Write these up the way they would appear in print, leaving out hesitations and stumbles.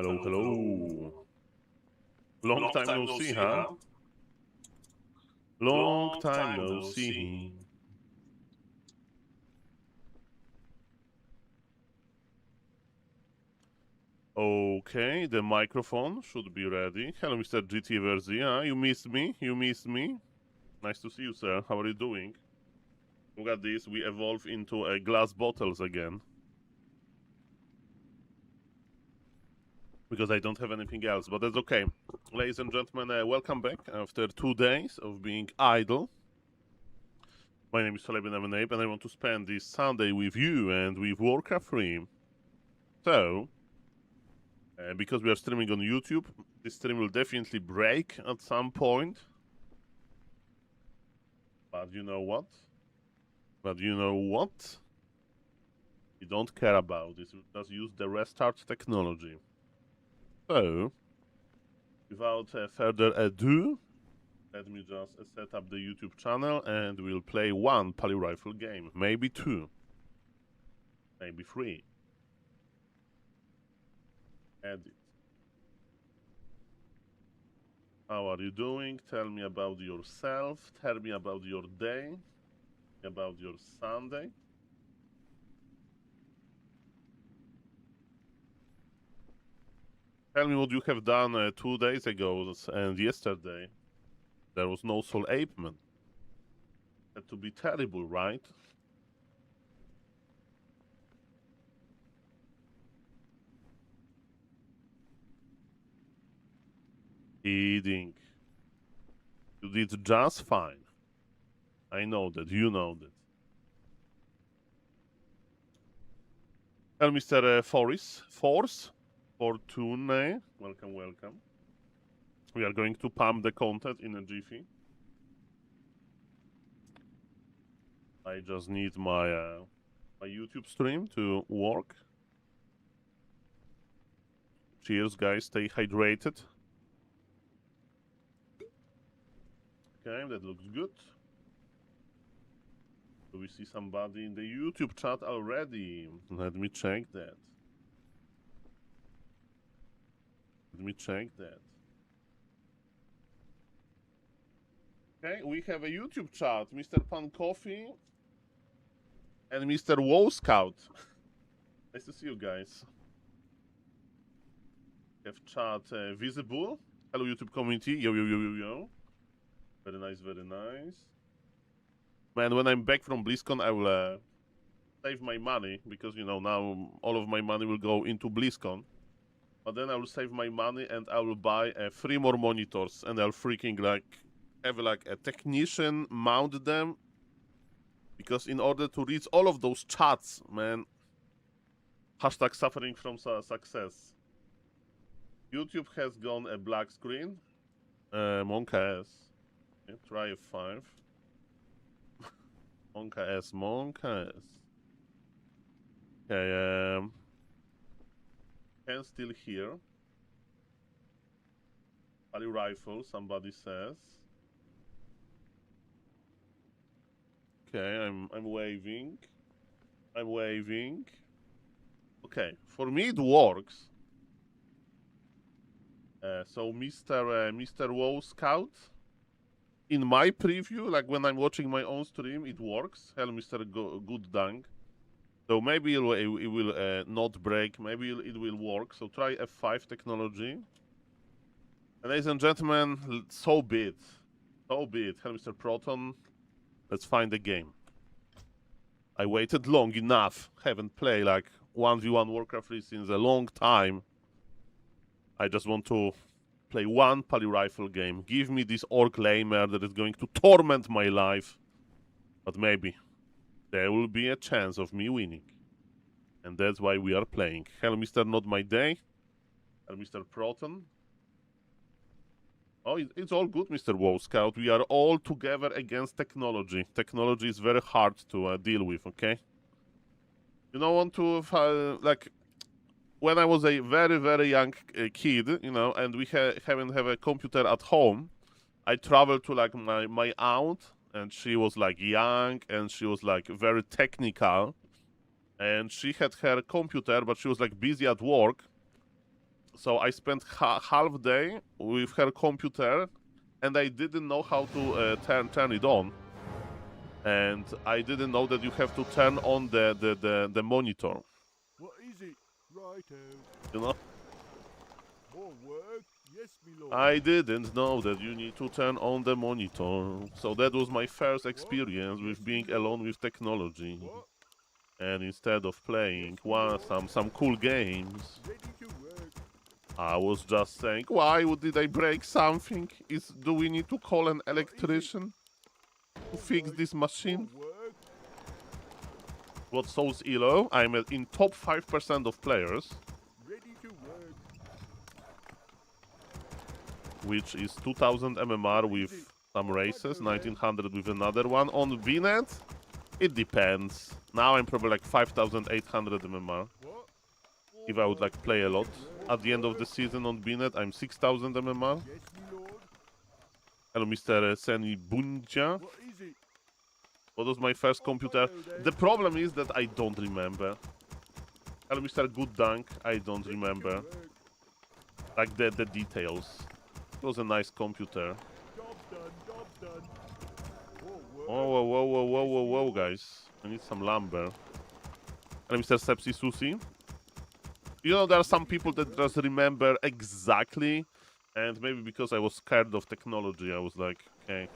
Hello, hello. Long time no see, huh? Long time no see. Okay, the microphone should be ready. Hello, Mr. GT Verzia. You missed me? You missed me? Nice to see you, sir. How are you doing? Look at this. We evolve into glass bottles again. Because I don't have anything else, but that's okay. Ladies and gentlemen, welcome back after 2 days of being idle. My name is SaulApe and I, and I want to spend this Sunday with you and with Warcraft 3. So, because we are streaming on YouTube, this stream will definitely break at some point. But you know what? We don't care about this. We just use the restart technology. So, without further ado, let me just set up the YouTube channel and we'll play one Pally Rifle game. Maybe two. Maybe three. Edit. How are you doing? Tell me about yourself. Tell me about your day. About your Sunday. Tell me what you have done 2 days ago and yesterday. There was no SaulApe man. Had to be terrible, right? Kidding. You did just fine. I know that. You know that. Hello, Mr. Force. Fortune. Welcome, welcome. We are going to pump the content in a jiffy. I just need my my YouTube stream to work. Cheers, guys. Stay hydrated. Okay, that looks good. Do we see somebody in the YouTube chat already? Let me check that. Let me check that. Okay, we have a YouTube chat. Mr. Pan Coffee and Mr. Woe Scout. Nice to see you guys. Have chat visible. Hello, YouTube community. Yo, yo, yo, yo, yo. Very nice, very nice. Man, when I'm back from BlizzCon, I will save my money because, you know, now all of my money will go into BlizzCon. But then I will save my money and I will buy 3 more monitors and I'll freaking have a technician mount them. Because in order to reach all of those chats, man, hashtag suffering from success. YouTube has gone a black screen. Monka S. Okay, try F5. Monka S, Monka S. Okay, can still hear. Pally Rifle, somebody says. Okay, I'm waving. I'm waving. Okay, for me it works. So Mr. Woe Scout, in my preview, like when I'm watching my own stream, it works. Hello, Mr. Good Dang. So maybe it will not break. Maybe it will work. So try F5 technology. And ladies and gentlemen, so be it. So be it. Hello, Mr. Proton. Let's find the game. I waited long enough. Haven't played like 1v1 Warcraft 3 since a long time. I just want to play one Pally Rifle game. Give me this Orc Lamer that is going to torment my life. But maybe there will be a chance of me winning. And that's why we are playing. Hello, Mr. Not My Day. Hello, Mr. Proton. Oh, it's all good, Mr. Woe Scout. We are all together against technology. Technology is very hard to deal with, okay? You don't want to, like, when I was a very, very young kid, you know, and we haven't have a computer at home, I traveled to, like, my aunt, and she was, like, young, and she was, like, very technical, and she had her computer, but she was, like, busy at work, So I spent half day with her computer, and I didn't know how to turn it on. And I didn't know that you have to turn on the monitor. What is it? Righto. You know? More work? Yes, me lord. I didn't know that you need to turn on the monitor. So that was my first experience with being alone with technology. What? And instead of playing some cool games, Ready to work. I was just saying, why did I break something? Do we need to call an electrician to fix this machine? More work. What Souls Elo? I'm in top 5% of players, Ready to work. which is 2000 MMR with some races, 1900 with another one. On VNet, it depends. Now I'm probably like 5800 MMR. What? If I would like play a lot. At the end of the season on VNet, I'm 6000 MMR. Yes, me lord. Hello, Mr. Seni Bunja. What is it? What was my first computer? The problem is that I don't remember. Hello, Mr. Good Dunk. I don't remember. Work. Like the details. It was a nice computer. Job done. Job done. More work. Oh, whoa, guys. I need some lumber. Hello, Mr. Sepsi Susi. You know, there are some people that just remember exactly. And maybe because I was scared of technology, I was like, okay,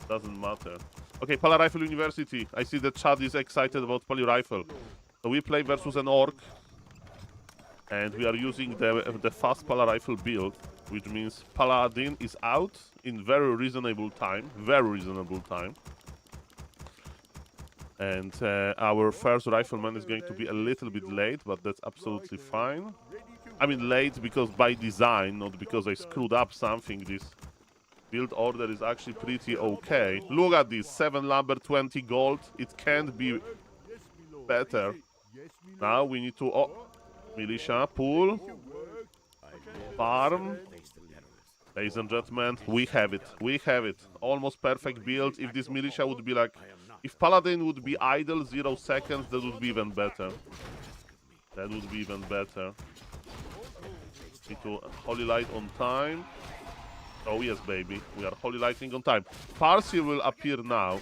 doesn't matter. Okay, Pala Rifle University. I see that Chad is excited about Pali Rifle. So we play versus an orc. And we are using the fast Pala Rifle build, which means Paladin is out in very reasonable time. Very reasonable time. And our first rifleman is going to be a little bit late, but that's absolutely fine. I mean late because by design, not because I screwed up something. This build order is actually pretty okay. Look at this, 7 lumber, 20 gold. It can't be Yes, me lord. better. Yes, me lord. Now we need to... Oh, militia, pull, Work. farm. Ladies and gentlemen, we have it. We have it. Almost perfect build. If this militia would be like... If Paladin would be idle 0 seconds, that would be even better. That would be even better. Need to holy light on time. Oh yes, baby. We are holy lighting on time. Parsi will appear now.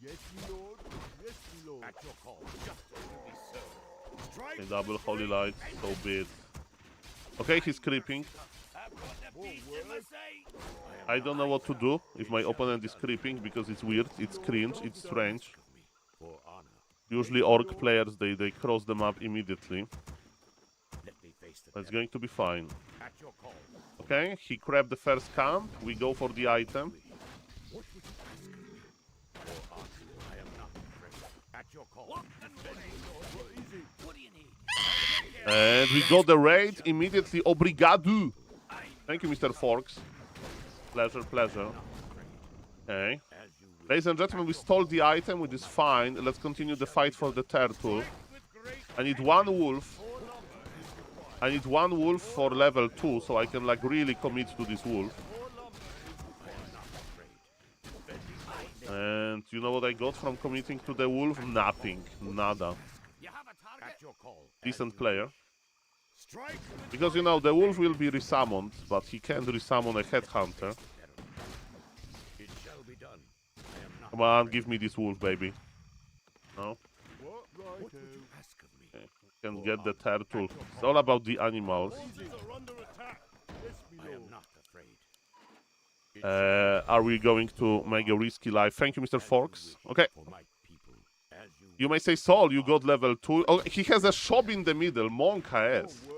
Yes, me lord. Yes, me lord. At your call. Strike. Okay, double holy light. So be it. Okay, he's creeping. I've got the beast in my sight. I don't know what to do if my opponent is creeping because it's weird, it's cringe, it's strange. For honor. Usually orc players, they cross the map immediately. Let me face the But it's devil. going to be fine. At your call. Okay, he grabbed the first camp. We go for the item. What would you ask of me? For honor. I am not afraid. At your call. What is it? What do you need? And we got the raid immediately. Obrigado. Thank you, Mr. Forks. Pleasure, pleasure. Okay. As you will. Ladies and gentlemen, we stole the item, which is fine. Let's continue the fight for the turtle. I need one wolf. I need one wolf for level 2, so I can like really commit to this wolf. And you know what I got from committing to the wolf? Nothing. Nada. You have a target. At your call. Decent player. Strike. Because, you know, the wolf will be resummoned, but he can't resummon a headhunter. It shall be done. I am not. Come on, give me this wolf, baby. No? What? Righto. What would you ask of me? Okay. Can get the turtle. It's all about the animals. Are under attack. Yes, me I am lord. not afraid. Are we going to make a risky life? Thank you, Mr. Forks. Okay. For my people. As you You may say, Saul, you got level 2. Oh, he has a shop in the middle. Monk has. Work.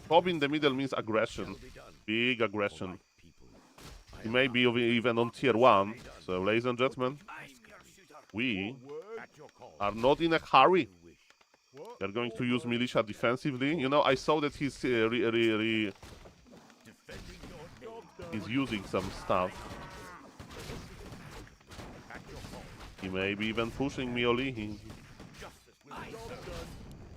Shop in the middle means aggression. be done. Big aggression. People. He may be even on tier 1. So, ladies and gentlemen, we Work. At your call. are not in a hurry. You wish. What? They're going to use militia defensively. You know, I saw that he's Defending your name. he's using some stuff. At your call. He may be even pushing me, Oli. Justice will be served.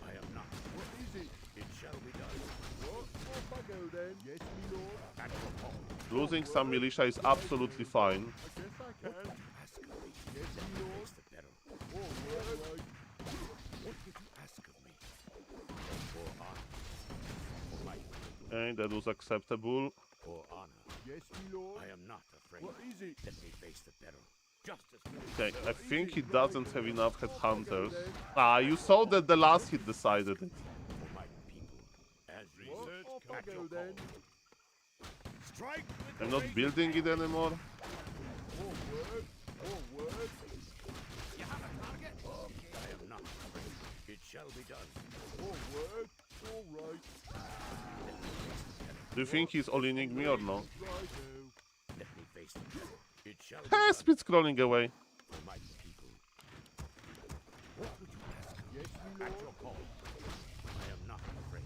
I am not. What is it? It shall be done. What? Off I go then. Yes, me lord. At your call. Losing some militia is absolutely fine. I guess I can. Ask of me. Yes, me lord. Face the peril. More work. What would you ask of me? For honor. Okay, that was acceptable. For honor, Yes, my lord. I am not afraid. What is it? Let me face the peril. Justice will be Okay, I served. think he doesn't have enough headhunters. Ah, you saw that the last hit decided it. For my people. As What? research Off I at go your then. call. Strike with I'm the not razor building edge. it anymore. More word. More word. You have a target? I am not afraid. It shall be done. More word. All right. Do you think he's all-inning me or no? Righto. Let me face the peril. It shall be Ah, done. speed scrolling away. For my people. What would you ask? Yes, my At lord. your call. I am not afraid.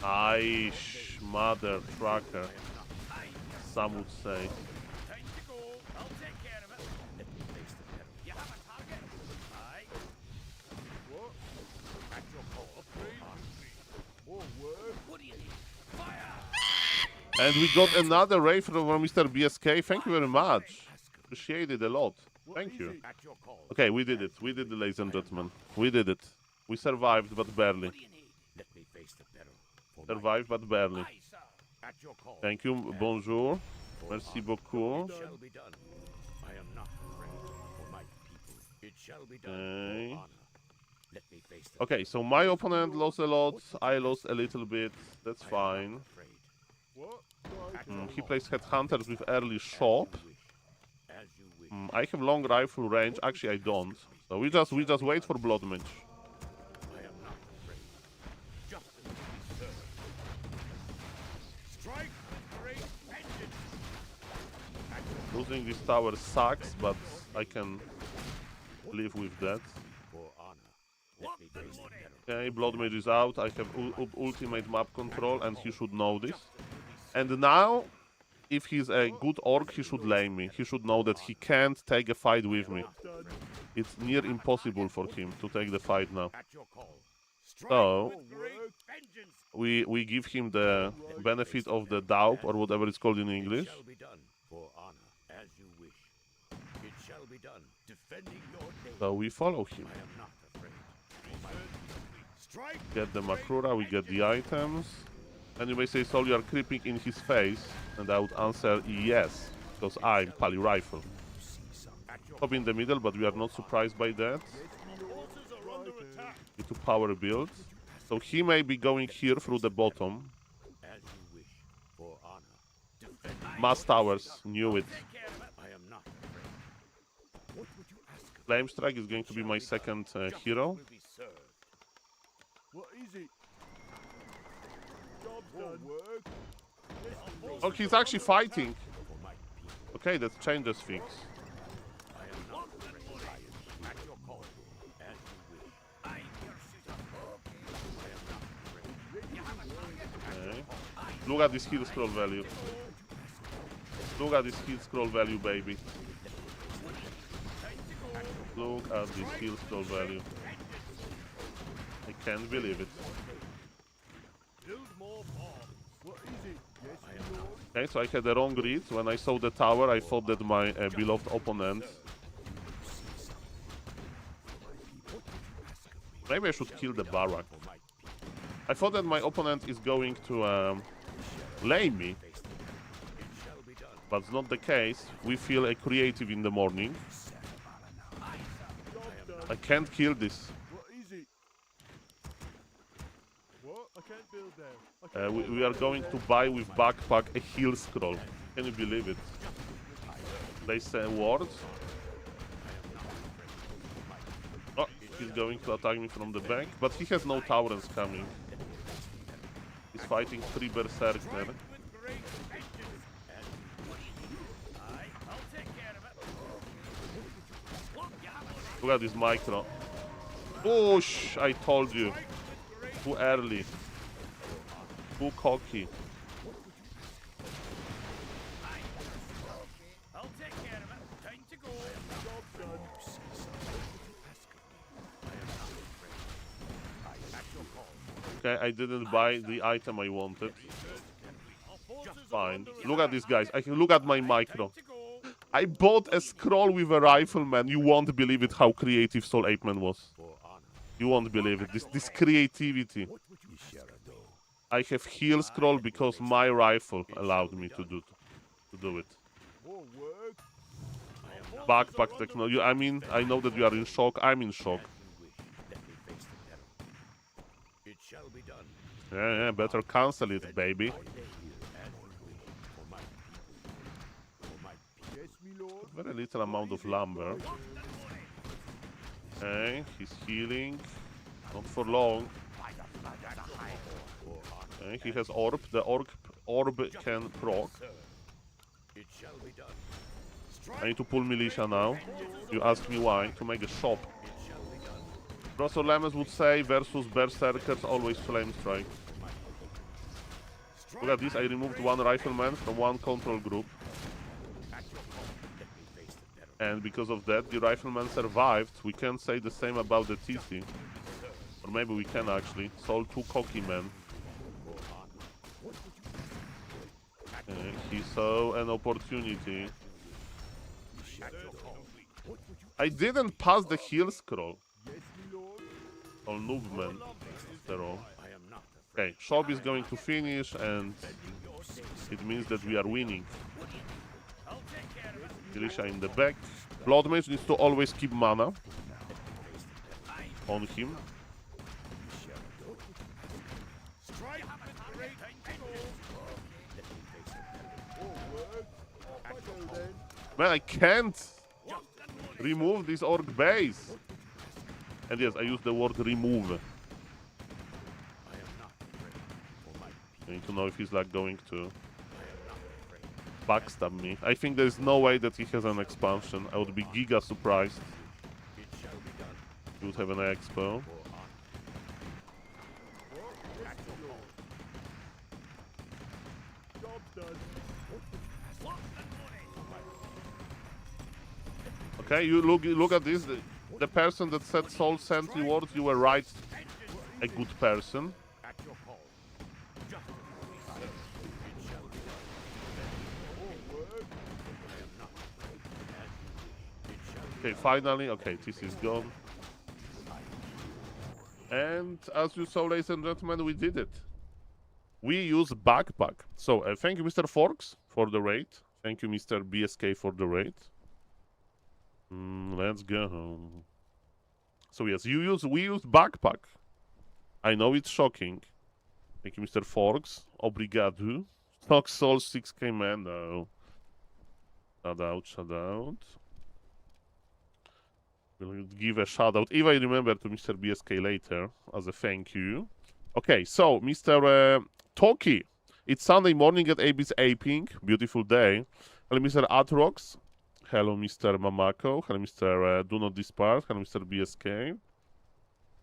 Aish, mother trucker, I am not. some would say. Time to go. I'll take care of it. Let me face the peril. You have a target? Aye. What? At your call. More word. What do you need? Fire! And we got another raid from Mr. BSK. Thank you very much. Appreciate it a lot. What Thank is you. it? At your call. Okay, we did it. We did it, ladies and gentlemen. We did it. We survived, but barely. What do you need? Let me face the peril. For my Survived, but barely. Aye, sir. At your call. Thank you. Bonjour. For Merci honor. beaucoup. It shall be done. I am not afraid. For my people. It shall be done. Okay. For honor. Let me face the Okay, so my opponent lost a lot. I lost a little bit. That's peril. I am fine. not afraid. What? Right. At your He call. plays headhunters with early shop. As you wish. I have long rifle range. Actually, I don't. So we just wait for blood match. I am not afraid. Justice will be served. Strike with great vengeance. At your Losing this tower sucks, but I can live with that. For honor. Let me face the peril. Okay, blood mage is out. I have ultimate map control, and he should know this. And now, if he's a good orc, he should lame me. He should know that he can't take a fight with me. Done. It's near impossible for him to take the fight now. At your call. Strike So with great vengeance. we give him the benefit of the doubt, or whatever it's called in English. It shall be done. For honor. As you wish. It shall be done. Defending your name. So we follow him. I am not afraid. For my strike. Get the Makrura, we get the items. And you may say, Saul, you are creeping in his face. And I would answer yes, because I'm Pali Rifle. At your Top in the middle, but we are not surprised by that. forces are under attack. Need to power build. So he may be going here through the bottom. As you wish. For honor. Defend. Mass towers, knew it. Take care of it. I am not afraid. What would you ask of Flame Strike is going to be my second hero. will be served. What is it? Job done. Word. Oh, he's actually fighting. For my people. Okay, that changes things. I am not afraid. I am at your call. As you wish. I your shooter. I am not afraid. You have a target. Okay. Look at this heal scroll value. Look at this heal scroll value, baby. Time to go. Look at this heal scroll value. I can't believe it. Build more bombs. What is it? Yes, my lord. Okay, so I had the wrong read. When I saw the tower, I thought that my beloved opponent... Maybe I should kill the barrack. For my people. I thought that my opponent is going to lame me, Face the peril. It shall be done. but it's not the case. We feel a creative in the morning. Job done. I can't kill this. What is it? What? I can't build there. I can't We are going to buy with backpack a heal scroll. Can you believe it? Place wards. Oh, he's going to attack me from the back, but he has no towers coming. He's fighting 3 berserker. With great vengeance. As you wish. I'll take care of it. Look, you have a Look at this micro. Push! I told you. strike with great. Too early. Too cocky. I'll take care of it. Time to go. Job done. At your call. Okay, I didn't buy the item I wanted. Our forces are Fine. under Look at this, guys. I can look at my micro. to go. I bought a scroll with a rifleman. You won't believe it how creative SaulApe was. For honor. You won't believe it. This creativity. What would you share a though? I have heal scroll because my rifle allowed me to do it. More work. Backpack technology. I mean, I know that you are in shock. I'm in shock. As you wish, let me face the peril. It shall be done. Yeah, better cancel it, baby. I lay here as you wish, for my people. For my people. Yes, me lord. Very little amount of lumber. Okay, he's healing. Not for long. Okay, he has orb. The orb can proc. It shall be done. I need to pull militia now. You ask me why. To make a shop. It shall be done. Professor Lemes would say versus berserkers always flame strike. Look at this, I removed one rifleman from one control group. At your call, let me face the peril. And because of that, the rifleman survived. We can say the same about the TC. Or maybe we can actually. Saul too cocky, man. He saw an opportunity. At your call. I didn't pass the heal scroll. Yes, me lord. All movement. After all. I am not afraid. Okay, shop is going to finish and it means that we are winning. Militia in the back. Blood Mage needs to always keep mana on him. Strike with great force. More work. Off I go then. Man, I can't remove this orc base. And yes, I use the word remove. I am not afraid. For my people. I need to know if he's like going to I am not afraid. backstab me. I think there's no way that he has an expansion. I would be giga surprised. It shall be done. He would have an expo. Yes, me lord. Job done. Okay, you look at this. The person that said Soul Sentry words, you were right. A good person. At your call. Just as it shall be done. More work. I am not afraid. As you wish. It shall be Okay, finally. Okay, this is gone. And as you saw, ladies and gentlemen, we did it. We use backpack. So thank you, Mr. Forks, for the raid. Thank you, Mr. BSK, for the raid. Let's go. So yes, we use backpack. I know it's shocking. Thank you, Mr. Forks. Obrigado. Stock Soul 6k man. No. Shout out, shout out. We'll give a shout out, if I remember, to Mr. BSK later as a thank you. Okay, so Mr. Toki. It's Sunday morning at AB's Aping. Beautiful day. Hello, Mr. Atrox. Hello, Mr. Mamako. Hello, Mr. Do Not Despart. Hello, Mr. BSK.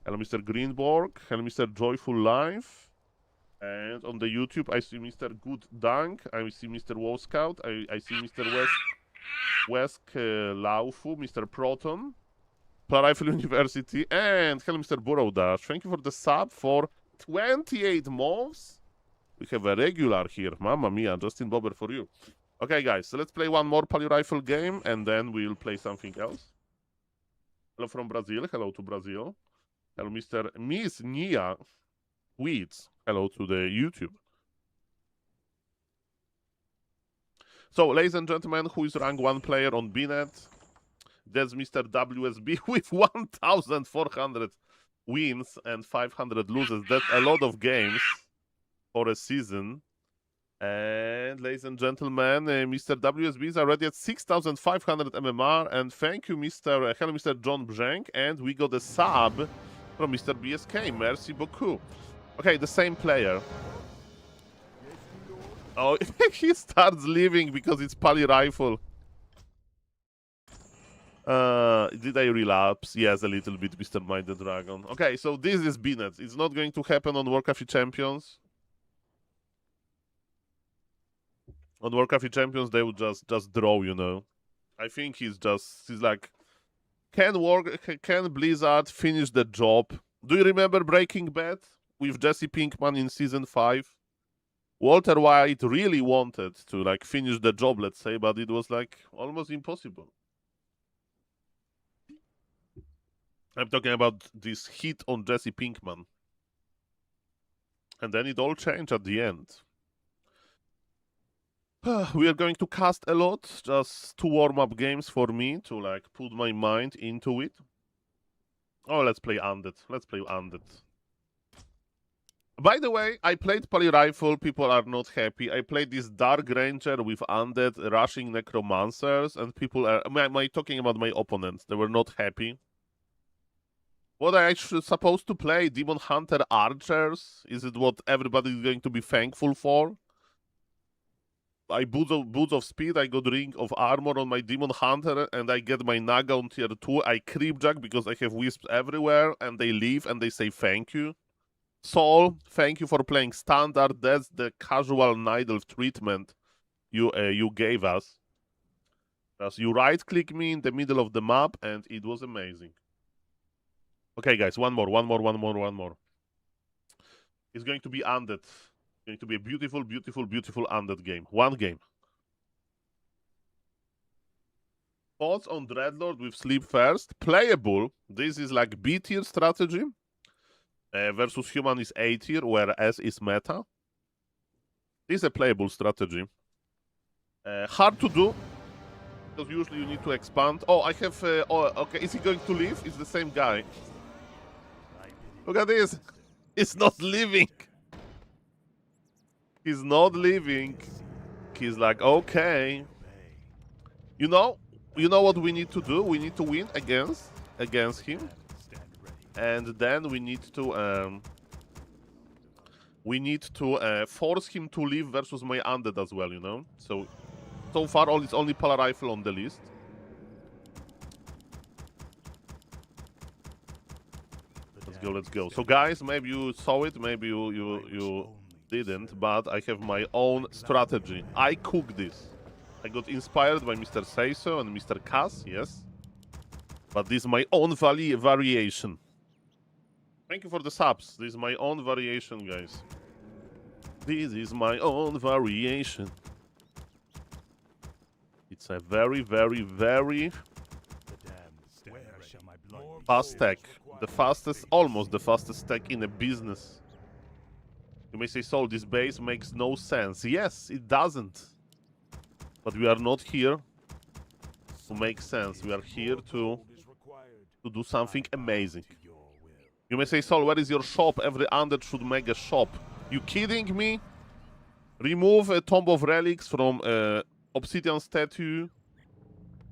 Hello, Mr. Greenborg. Hello, Mr. Joyful Life. And on the YouTube, I see Mr. Good Dunk. I see Mr. War Scout. I see Mr. Wesk Laufu, Mr. Proton, Rifle University, and hello, Mr. Burrow Dash. Thank you for the sub for 28 months. We have a regular here. Mamma mia, Justin Bobber for you. Okay, guys, so let's play one more Poly Rifle game, and then we'll play something else. Hello from Brazil. Hello to Brazil. Hello, Miss Nia Weeds. Hello to the YouTube. So, ladies and gentlemen, who is rank 1 player on BNet? That's Mr. WSB with 1,400 wins and 500 losses. That's a lot of games for a season. And ladies and gentlemen, Mr. WSB is already at 6,500 MMR. And thank you, hello, Mr. John Brzęk. And we got a sub from Mr. BSK. Merci beaucoup. Okay, the same player. Oh, he starts leaving because it's Poly Rifle. Did I relapse? Yes, a little bit, Mr. Mighty Dragon. Okay, so this is BNet. It's not going to happen on Warcraft Champions. On Warcraft Champions, they would just draw, you know. I think he's like, can Blizzard finish the job? Do you remember Breaking Bad with Jesse Pinkman in season 5? Walter White really wanted to like finish the job, let's say, but it was like almost impossible. I'm talking about this hit on Jesse Pinkman. And then it all changed at the end. We are going to cast a lot, just 2 warm-up games for me to like put my mind into it. Oh, let's play Undead. Let's play Undead. By the way, I played Poly Rifle, people are not happy. I played this Dark Ranger with Undead rushing Necromancers, and people are... Am I talking about my opponents? They were not happy. What I supposed to play? Demon Hunter Archers? Is it what everybody is going to be thankful for? I boots of speed, I got Ring of Armor on my Demon Hunter, and I get my Naga on tier 2. I creepjack because I have wisps everywhere, and they leave and they say thank you. Saul, thank you for playing Standard. That's the casual Nidal treatment you gave us. As you right-click me in the middle of the map, and it was amazing. Okay, guys, one more. It's going to be Undead. It's going to be a beautiful, beautiful, beautiful Undead game. One game. Thoughts on Dreadlord with Sleep First. Playable. This is like B-tier strategy. Versus Human is A tier, where S is meta. This is a playable strategy. Hard to do. Because usually you need to expand. Oh, I have... okay, is he going to leave? It's the same guy. Look at this. He's not leaving. He's not leaving. He's like, okay. You know what we need to do? We need to win against him. And then we need to force him to leave versus my Undead as well, you know? So far it's only Polar Rifle on the list. Let's go. So guys, maybe you saw it, maybe you didn't, but I have my own strategy. I cook this. I got inspired by Mr. Seiso and Mr. Cass, yes. But this is my own variation. Thank you for the subs. This is my own variation, guys. This is my own variation. It's a very, very, very fast tech. The fastest, almost the fastest tech in a business. You may say, Saul, this base makes no sense. Yes, it doesn't. But we are not here to make sense. We are here to do something amazing. You may say, Saul, where is your shop? Every Undead should make a shop. You kidding me? Remove a Tomb of Relics from Obsidian Statue,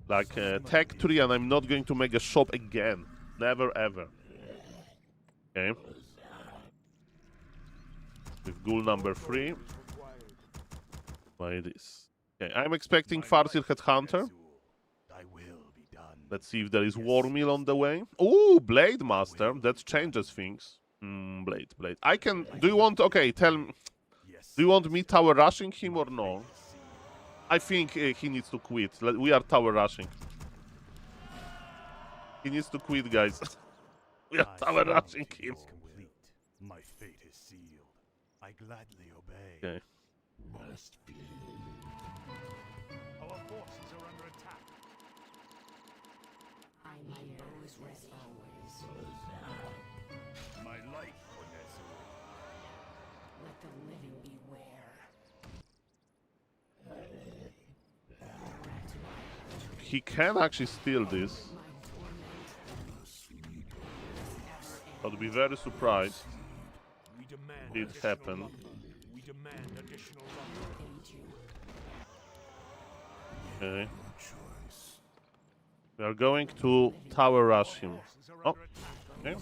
like Tech Tree, and I'm not going to make a shop again. Never ever. Okay. With ghoul number 3. By this. Okay, I'm expecting Farseer Headhunter. Let's see if there is War Mill on the way. Ooh, Blade Master. That changes things. Blade. I can... Do you want... Okay, tell me... Do you want me tower rushing him or no? I think he needs to quit. We are tower rushing. He needs to quit, guys. We are tower rushing him. My fate is sealed. I gladly obey. Okay. Our forces are under attack. My life for Nessie. Let the living beware. He can actually steal this. I'd be very surprised We demand it additional happened. lumber. We demand additional lumber. Okay. We are going to tower rush him. Oh, okay.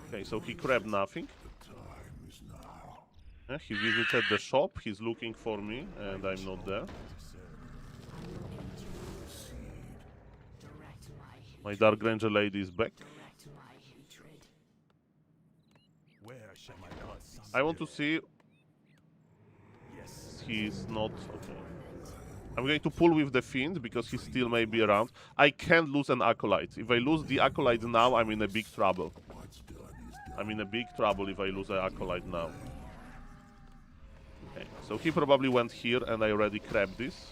Okay, so he grabbed nothing. Yeah, he visited the shop, he's looking for me, and I'm not there. My Dark Ranger lady is back. Where shall my blood I want to see... Yes. He's not... Okay. I'm going to pull with the Fiend, because he still may be around. I can't lose an Acolyte. If I lose the Acolyte now, I'm in a big trouble. I'm in a big trouble if I lose an Acolyte now. Okay, so he probably went here, and I already grabbed this.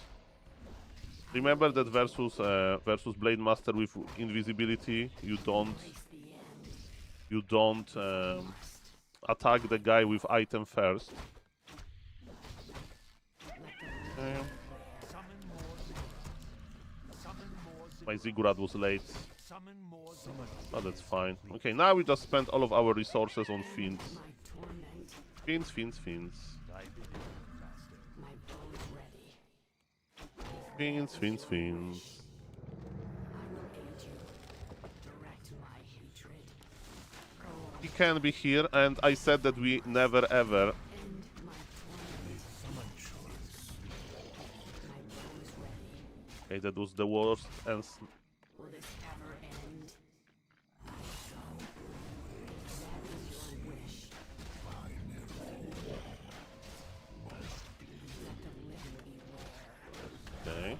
Remember that versus Blade Master with invisibility, you don't attack the guy with item first. Okay. Summon more ziggurat. Summon more My ziggurat. ziggurat was late, Summon more ziggurat. but that's fine. Okay, now we just spent all of our resources on fiends. My torment. Fiends, fiends, fiends. Dive in, master. My bow is ready. Fiends, fiends, fiends. I will aid you. Direct my hatred. He can be here, and I said that we never ever. End my torment. Summon choice. My bow is ready. Okay, that was the worst. And Will this ever end? I go. That is your wish. Let the living beware. okay,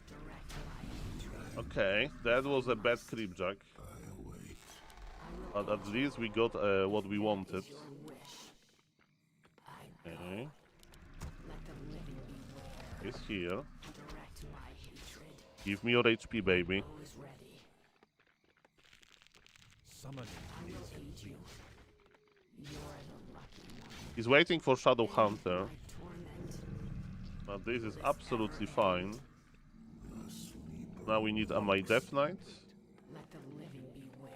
Direct my hatred. okay, that was a bad creep jack. But at least we got what we wanted. Your wish. I go. Okay, Let the living beware. he's here. Direct my hatred. Give me your HP, baby. Bow is ready. Summon I will aid you. You're the lucky one. He's waiting for Shadow Hunter, My torment. but this is absolutely fine. Now we need a my Death Knight. Let the living beware.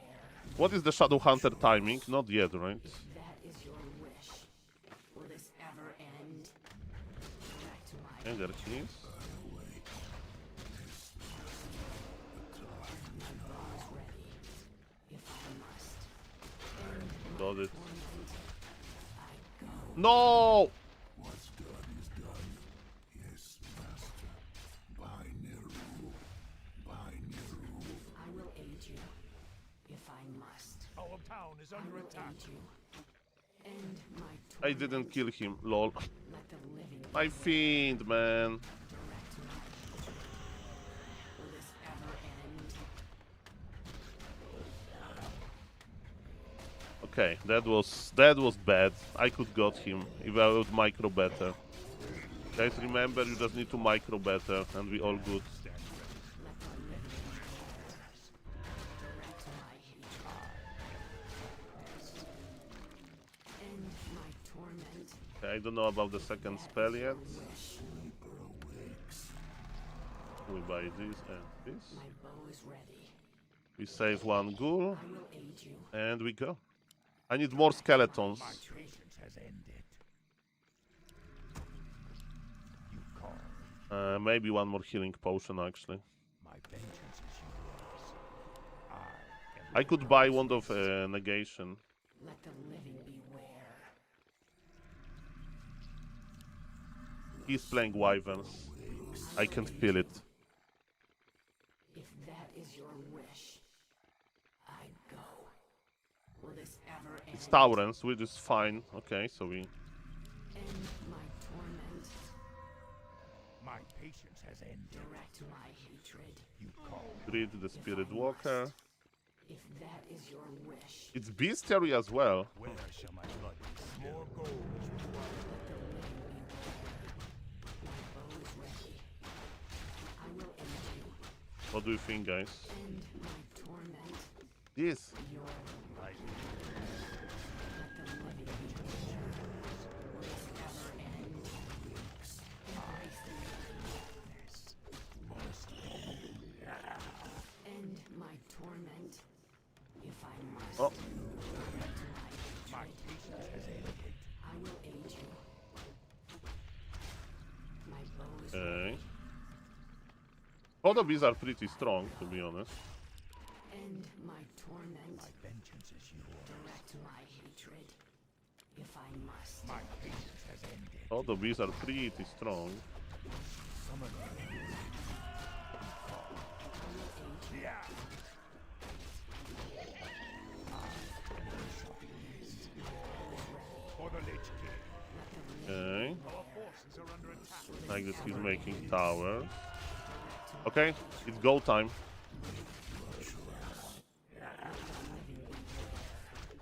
What is the Shadow Hunter timing? Not yet, right? That is your wish. Will this ever end? Direct my And there he is. My bow is ready. If I must. End my Got it. torment. I go. No! What's done is done. Yes, master. By Neru. By Neru. I will aid you. If I must. Our town is I under will attack. aid you. End my torment. I didn't kill him, lol. Let the living My fiend, man. direct my hatred. Will this ever end? Okay, that was bad. I could got him if I would micro better. Guys, remember you just need to micro better, and we all good. Let the living direct my hatred. End my torment. Okay, I don't know about the second spell yet. Wish. We buy this and this. My bow is ready. We save one ghoul, I will aid you. and we go. I need more skeletons. My patience has ended. You call. Maybe one more healing potion, actually. My vengeance is yours. I could buy Wand of Negation. Let the living beware. He's playing Wyverns. I can feel it. If that is your wish, I go. Will this ever end? It's Taurens, which is fine. Okay, so we... End my torment. My patience has ended. Direct my hatred. You call. Greet the Spirit Walker. If that is your wish, It's Bestiary as well. Where shall my blood be? More gold is required. let the living beware. My bow is ready. I will aid you. What do you think, guys? End my torment. This. Your I let the living beware. Will this ever end? Embrace the end my torment. If I must. Oh. Direct my my hatred. patience has ended. I will aid you. My bow is Okay. Both of these are pretty strong, to be honest. end my torment. My vengeance is yours. Direct my hatred. If I must. My patience has ended. Both of these are pretty strong. Summon. I will aid you. Yeah. For the Lich King. Let the living Okay. Our forces are under attack. Like this, he's making towers. Okay, it's go time.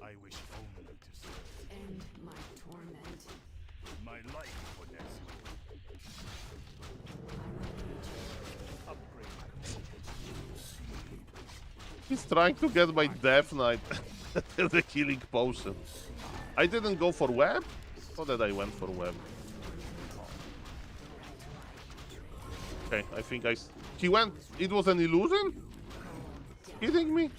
I wish only to serve. end my torment. My life for this. Upgrade my vengeance. He's trying to get my Death Knight. The healing potion. I didn't go for web? Or that I went for web? Okay, I think he went... It was an illusion? Kidding me?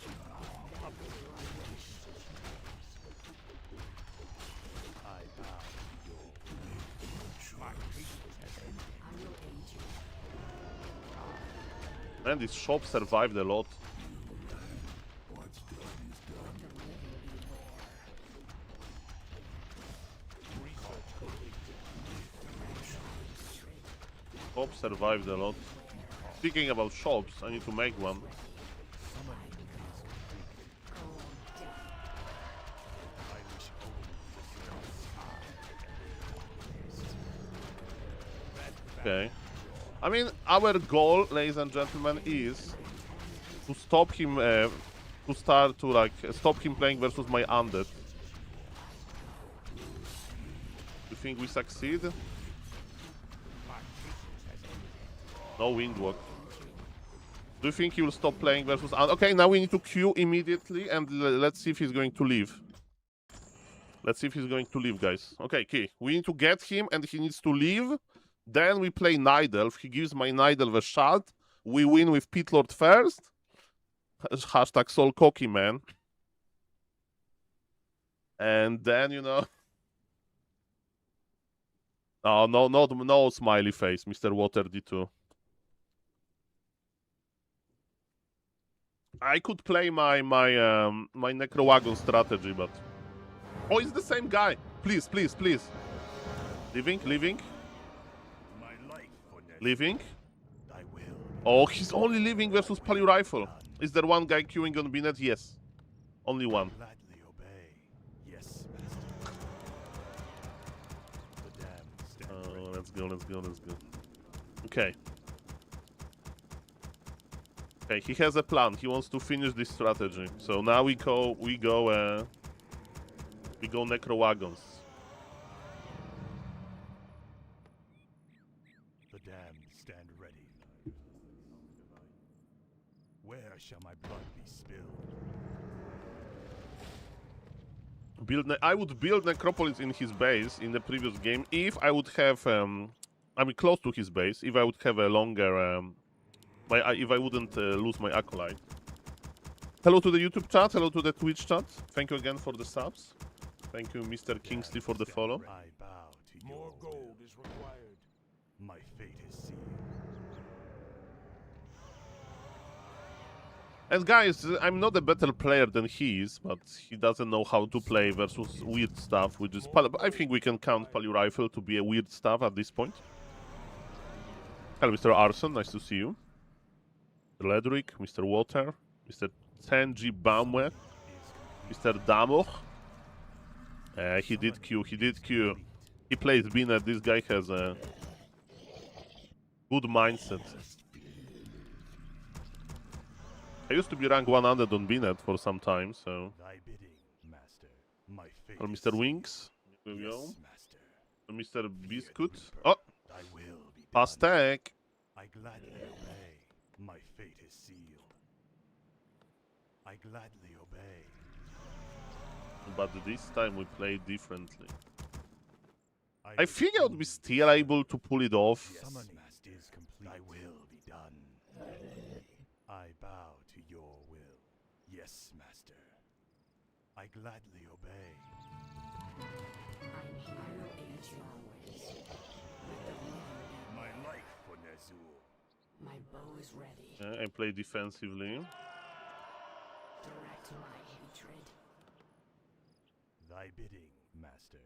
Man, this shop survived a lot. Shop survived a lot. Speaking about shops, I need to make one. Okay. I mean, our goal, ladies and gentlemen, is to stop him, stop him playing versus my undead. You think we succeed? No windwalk. Do you think he will stop playing versus undead? Okay, now we need to queue immediately and let's see if he's going to leave. Let's see if he's going to leave, guys. Okay, key. We need to get him and he needs to leave. Then we play Night Elf. He gives my Night Elf a shot. We win with Pit Lord first. Hashtag Soul Cocky Man. And then, you know... Oh, no smiley face, Mr. Water D2. I could play my Necrowagon strategy, but... Oh, it's the same guy. Please. Leaving. Leaving. Oh, he's only leaving versus Palio Rifle. Is there one guy queuing on Binet? Yes. Only one. Let's go. Okay. Okay, he has a plan. He wants to finish this strategy. So now we go Necro Wagons. The damned stand ready. Where shall my blood be spilled? I would build Necropolis in his base in the previous game if I would have, close to his base. If I would have a longer, if I wouldn't lose my acolyte. Hello to the YouTube chat. Hello to the Twitch chat. Thank you again for the subs. Thank you, Mr. Kingsley, for the follow. I bow to more gold is required. My fate is sealed. And guys, I'm not a better player than he is, but he doesn't know how to play versus weird stuff, which is... I think we can count Palio Rifle to be a weird stuff at this point. Hello, Mr. Arson, nice to see you. Mr. Ledrick, Mr. Water, Mr. Tenji Baumwe, Mr. Damoch. He did Q. He plays Binet. This guy has a good mindset. I used to be rank 100 on Binet for some time, so... Thy bidding, master. My fate Well, Mr. Winks. Here we go. Yes, Mr. Biscuit. Oh! thy will be Pass done. tech. I gladly obey. My fate is sealed. I gladly obey. But this time we play differently. I think I would be still able to pull it off. Summoning is complete. Thy will be done. I bow to your will. Yes, master. I gladly obey. I will aid your ways. Let the living My life for Nezul. be. My bow is ready. I play defensively. Direct my hatred. Thy bidding, master.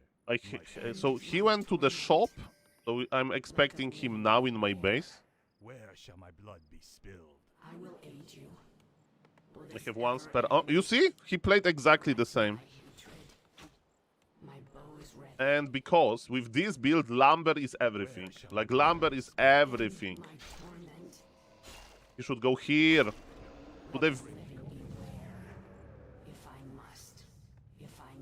So he went to the shop. So I'm expecting him now in my base. Where shall my blood be spilled? I will aid you. Will I this have one ever spare. end? Oh, you see? He played exactly the same. My hatred. My bow is ready. And because with this build, lumber is everything. Like, lumber is everything. My torment. He should go here. To the... Living beware. If I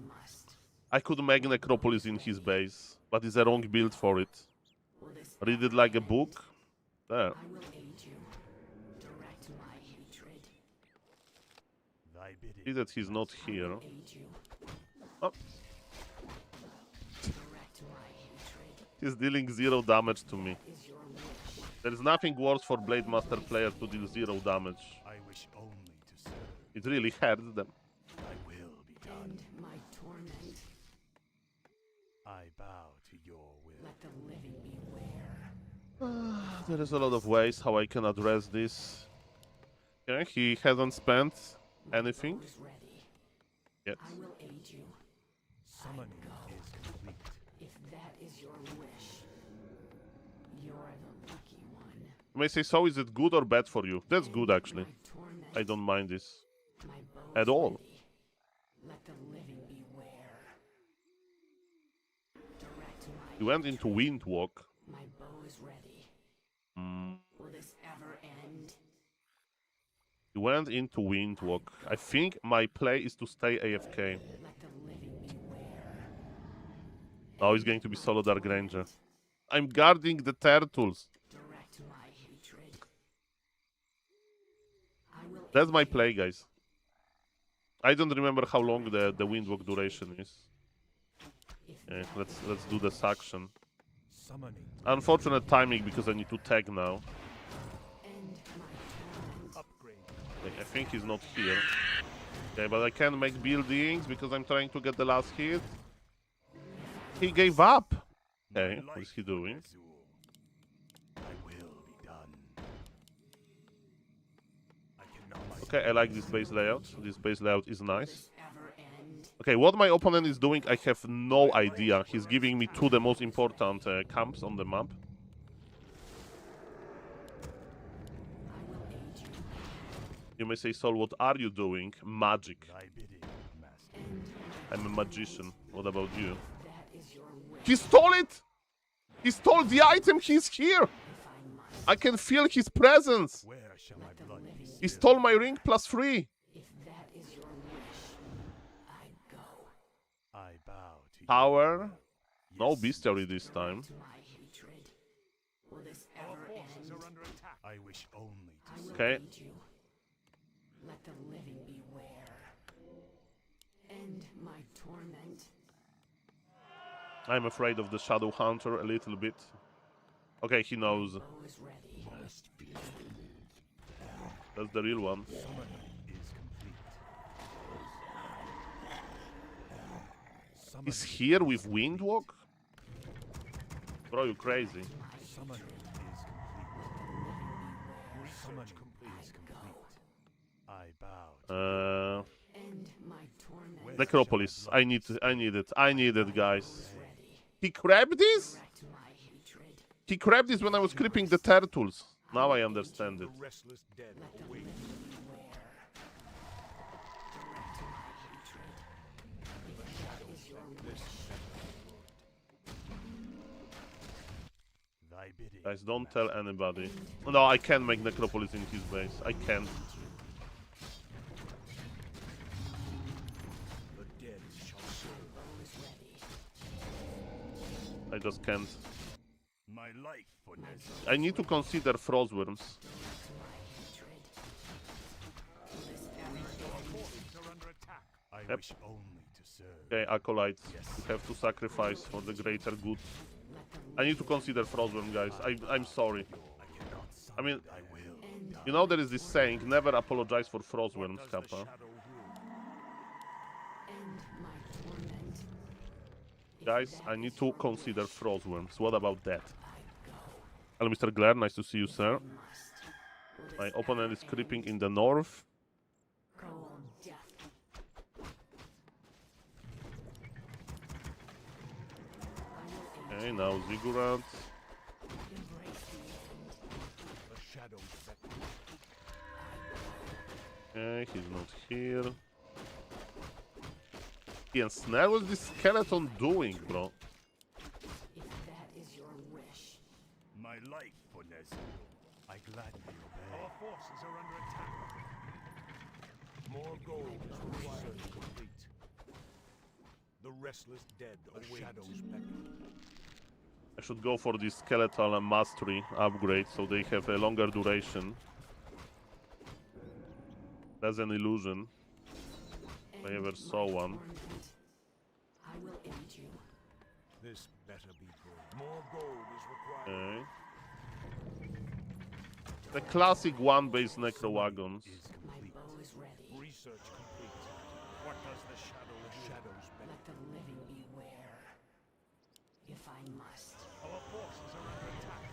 must. I could make Necropolis in his base, but it's a wrong build for it. Will this Read it like a book. There. I will aid you. Direct my hatred. Thy bidding. See that he's not here. Aid you. Oh, Direct my hatred. he's dealing 0 damage to me. Is your wish. There is nothing worse for Blade Master player to deal 0 damage. I wish only to serve. It really hurts them. Thy will be done. End my torment. I bow to your will. Let the living beware. There is a lot of ways how I can address this. Okay, he hasn't spent anything Bow is ready. yet. I will aid you. Summoning is complete. If that is your wish, you're the lucky one. You may say, so is it good or bad for you? That's good, actually. My torment. I don't mind this My bow at is all. ready. Let the living beware. Direct my He went into Windwalk. My bow is ready. Mm, Will this ever end? he went into Windwalk. I think my play is to stay AFK. Let the living beware. Oh, he's going to be solo Dark Ranger. I'm guarding the turtles. Direct my hatred. I will That's my play, guys. I don't remember how long the Windwalk duration is. if Okay, that let's do this action. Summoning Unfortunate timing because I need to tag now. end my torment. upgrade. Okay, I think he's not here. Okay, but I can make buildings because I'm trying to get the last hit. He gave up. Okay, what is he doing? Thy will be done. I cannot. Okay, I like this base layout. This base layout is nice. This ever end? Okay, what my opponent is doing, I have no idea. He's giving me 2 the most important camps on the map. I will aid you. You may say, Saul, what are you doing? Magic. Thy bidding, master. End I'm a magician. What about you? that is your wish. He stole it! He stole the item! He's here! If I must, I can feel his presence! Where shall my blood be He spilled? stole my ring +3! if that is your wish, I go. I bow to you. Power. No Yes, bestiary this time. To my hatred. Will this Our ever forces end? are under attack. I wish only I to will serve. Okay. aid you. Let the living beware. End my torment. I'm afraid of the Shadow Hunter a little bit. Okay, he knows. Bow is ready. That's the real one. Summoning is complete. He's Summoning, here with Windwalk? Bro, you crazy. summoning is complete. Summoning is complete. I bow to End my torment. Necropolis. I need it. I need it, guys. He grabbed this? Direct my hatred. He grabbed this when I was creeping the turtles. Now I understand it. The restless dead Let the await. living beware. Direct my hatred. If that is your wish, thy bidding. Guys, don't tell anybody. No, I can make Necropolis in his base. I can. The dead shall serve. bow is ready. I just can't. My life for Nezza. I need to consider Frostworms. Direct my hatred. Will this ever end? Forces are under attack. I Yep. wish only to serve. Okay, Acolytes. You have to sacrifice for the greater good. Let the I need to consider Frostworm, guys. I'm sorry. I cannot I mean, thy will. end. you know there is this saying, never apologize for Frostworms, Does the Kappa. shadow rule? End my torment. If Guys, that I need is to your consider wish, Frostworms. What about that? I go. Hello, Mr. Glare. Nice to see you, sir. Must. Will My this opponent ever is creeping end? in the north. Go on death. I will Okay, now Ziggurat. embrace the end. The shadows beckon. Okay, he's not here. And Snare, what's this skeleton doing, bro? If that is your wish, My life for Nezza. I gladly obey. Our forces are under attack. More gold is required to complete. The restless dead await. Shadows beckon. I should go for this skeletal mastery upgrade so they have a longer duration. That's an illusion. I ever saw one. I will aid you. This better be good. More gold is required. Okay. The classic one-base necro wagons. Is My complete. bow is ready. Research complete. What does the shadows beckon? Let the living beware. If I must. Our forces are under attack.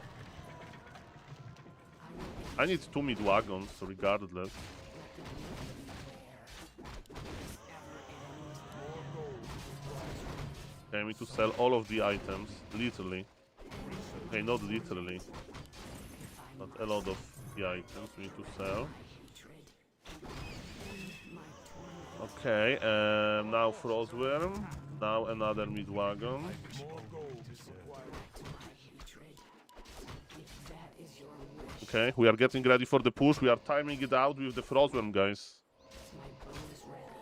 I will aid I need 2 mid wagons, regardless. Let the living beware. Will this ever end? More gold is required. Okay, I need to sell all of the items, literally. Okay, not literally, If I but must. a lot of the items we need to sell. My hatred. And my torment. Okay, now Frostworm. Now another mid wagon. More gold is required. My hatred. If that is your wish. Okay, we are getting ready for the push. We are timing it out with the Frostworm, guys. My bow is ready.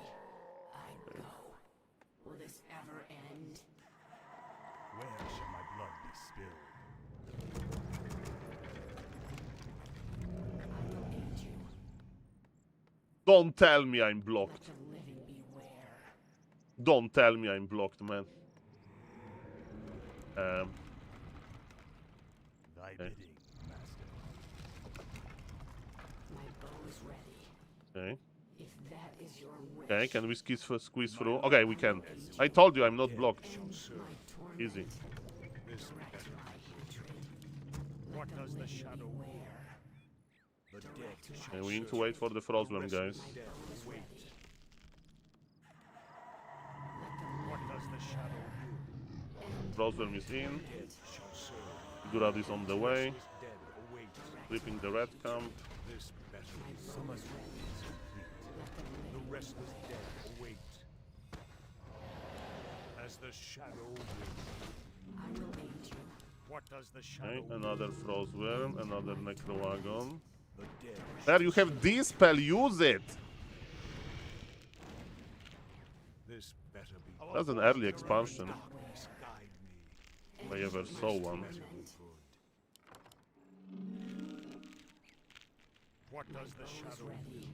I go. Will this ever end? Where shall my blood be spilled? I will aid you. Don't tell me I'm blocked. Let the living beware. Don't tell me I'm blocked, man. Thy Okay. bidding, master. My bow is ready. Okay. If that is your wish. Okay, can we squeeze through? Okay, we can. I told you I'm not blocked. My torment. Easy. This Direct my hatred. What Let does the living shadow beware. the dead shall Okay, we need to wait for the Frostworm, guys. dead Is await. ready. What does the shadow Frostworm is in. dead shall serve? Gurad is on the way. This dead await. Flipping the red camp. This battle summer's complete. The restless dead await. As the shadow wills. I will aid you. What does the Okay, shadow another Frostworm, another Necrowagon. the dead There you have this spell, use it! this better be That's an early expansion, darkness guide me. if I ever saw one. Better be good. What does the shadow Ready.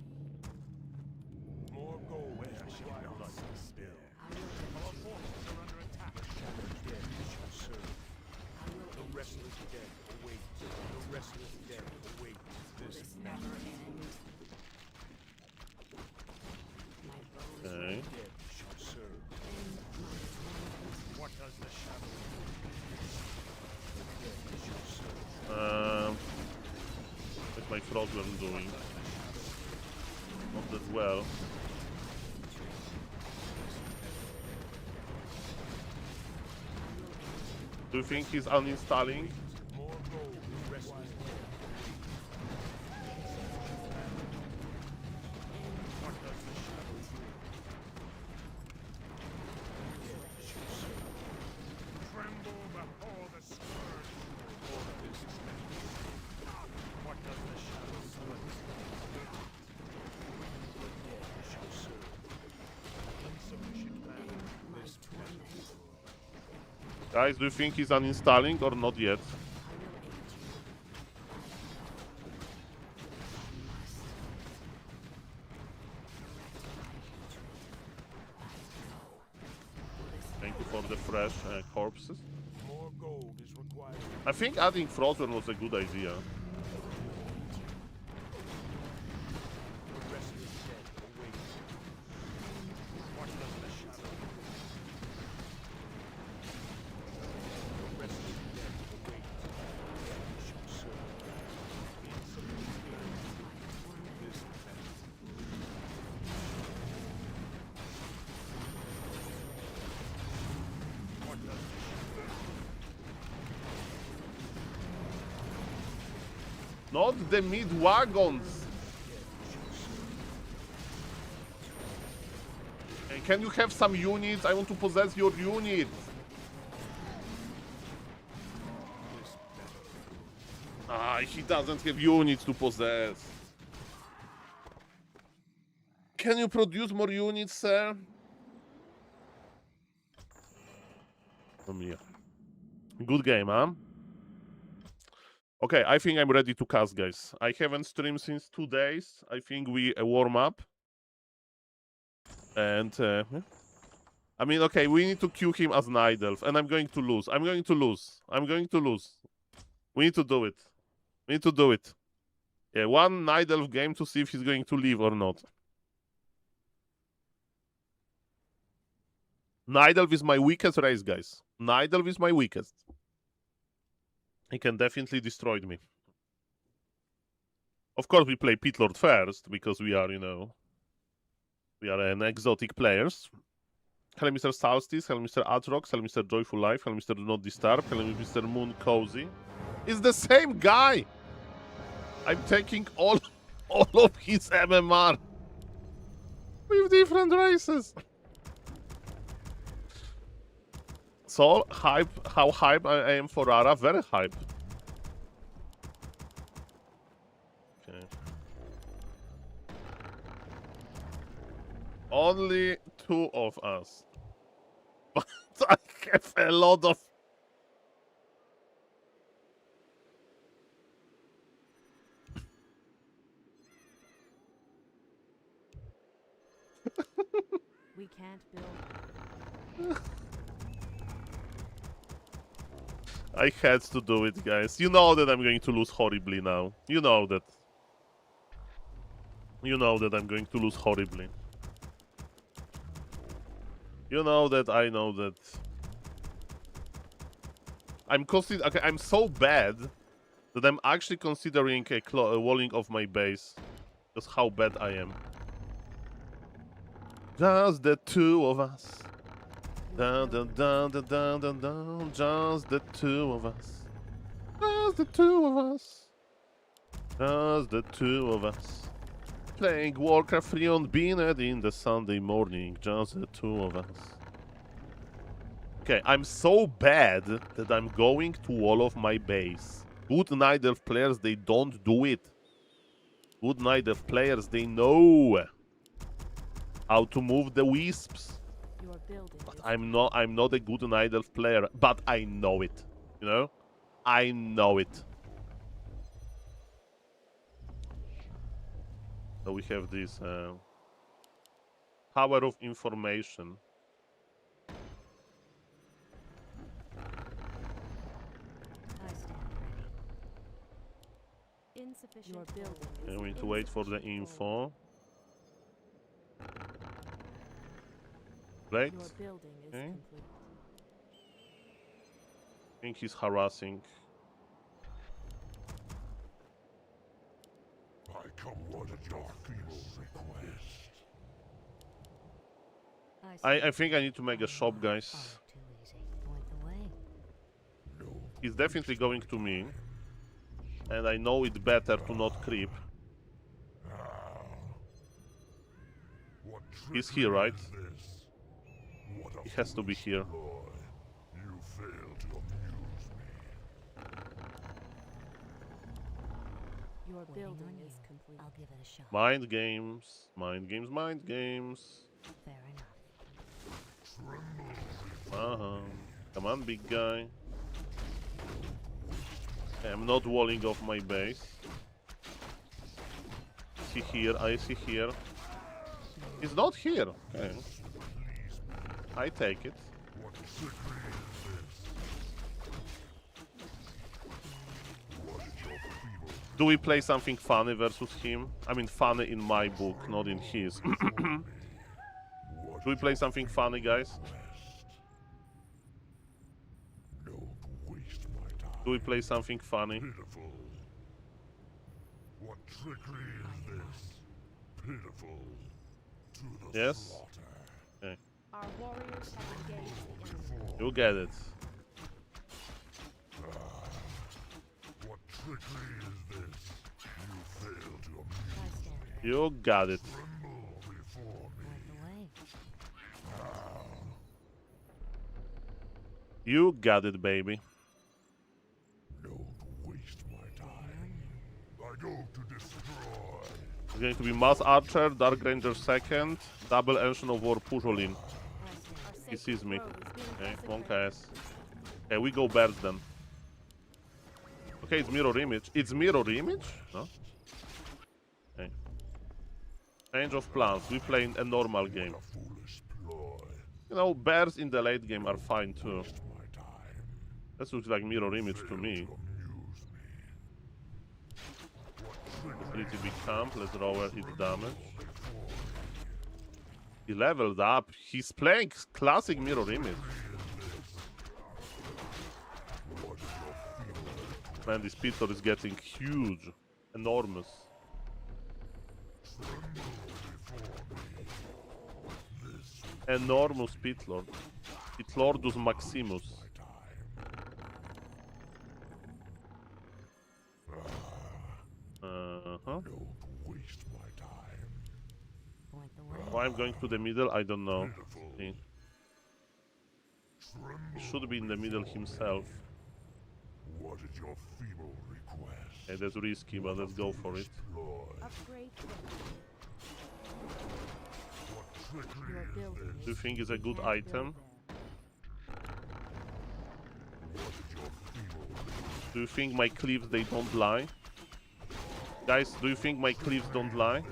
more gold where shall my blood be spilled? I will aid Our forces are under attack. The shadow dead shall serve. I will The aid you. restless dead await. The restless dead await. This This never end. My bow is Okay. dead shall serve. and my torment. What does the shadow the dead shall serve? What's my Frostworm doing? Not that well. Do you think he's uninstalling? More gold is restless dead. What does the shadow do? Dead shall serve. Tremble before the scourge. All this is meant. What does the shadow do? The dead shall serve. Insufficient man. This torment. Guys, do you think he's uninstalling or not yet? Thank you for the fresh corpses. More gold is required. I think adding Frostworm was a good idea. The restless dead await. What does the shadow do? The restless dead await. Dead shall serve. Insufficient this battle. What does the shadow Not the mid wagons. Hey, can you have some units? I want to possess your unit. Ah, he doesn't have units to possess. Can you produce more units, sir? Oh, yeah. Good game, huh? Okay, I think I'm ready to cast, guys. I haven't streamed since 2 days. I think we warm up. And yeah. I mean, okay, we need to queue him as Night Elf, and I'm going to lose. I'm going to lose. I'm going to lose. We need to do it. We need to do it. Yeah, one Night Elf game to see if he's going to leave or not. Night Elf is my weakest race, guys. Night Elf is my weakest. He can definitely destroy me. Of course, we play Pit Lord first, because we are, you know, we are an exotic players. Hello, Mr. Solstice. Hello, Mr. Atrox. Hello, Mr. Joyful Life. Hello, Mr. Do Not Disturb. Hello, Mr. Moon Cozy. It's the same guy! I'm taking all of his MMR with different races. So, hype, how hype I am for Rara? Very hype. Okay. Only 2 of us. But I have a lot of... We can't build. I had to do it, guys. You know that I'm going to lose horribly now. You know that. You know that I'm going to lose horribly. You know that I know that. Okay, I'm so bad that I'm actually considering a walling of my base. That's how bad I am. Just the 2 of us. Dun, dun, dun, dun, dun, dun, dun. Just the 2 of us. Just the 2 of us. Just the 2 of us. Playing Warcraft 3 on Beanhead in the Sunday morning. Just the 2 of us. Okay, I'm so bad that I'm going to wall of my base. Good Night Elf players, they don't do it. Good Night Elf players, they know how to move the wisps. Your building But is I'm not a good Night Elf player, but I know it. You know? I know it. So we have this power of information. I stand ready. Insufficient. Your building is And we need to wait for the insufficient info. Right? Your building is Okay. complete. I think he's harassing. I come what a dark evil request. I think I need to make a shop, guys. Too easy. Point the way. No. He's definitely going to me. And I know it better to not creep. What He's here, right? is this? What a He has to be here. ploy. You fail to amuse me. Your building is complete. I'll give it a shot. Mind games. Mind games, mind games. Fair enough. Uh-huh. Come on, big guy. Okay, I'm not walling off my base. Is he here? I see here. He's not here. Okay. I take it. What trickery is this? What is your feeble Do we play something funny versus him? I mean, funny in my book, not in his. Do we play something funny, guys? Don't waste my time. Do we play something funny? Pitiful. What trickery is this? Pitiful. To the Yes? slaughter. Okay. Our warriors have engaged the enemy. You get it. What trickery is this? You fail to amuse I stand ready. You got it. tremble before me. Point the way. You got it, baby. Don't waste my time. I go to destroy. It's going to be Mass Archer, Dark Ranger second, double Ancient of War Pujolin. I stand He sees me. Road is being Okay, desecrated. Monk-ass. Okay, we go Bears then. Okay, it's mirror image. It's mirror image? No? Okay. Change of plans. We play a normal game. You know, bears in the late game are fine too. That looks like mirror image to me. A pretty big camp. Let's lower its damage. He leveled up. He's playing classic mirror image. Man, this Peter is getting huge. Enormous. Enormous Pitlord. Pitlordus Maximus. Point the way. Why I'm going to the middle, I don't know. See. He should be in the middle himself. What is your feeble request? Okay, that's risky, but let's go for it. Upgrade What trickery your is building. Do you think it's a good item? What is your feeble request? Do you think my cleaves, they don't lie? Guys, do you think my cleaves don't lie?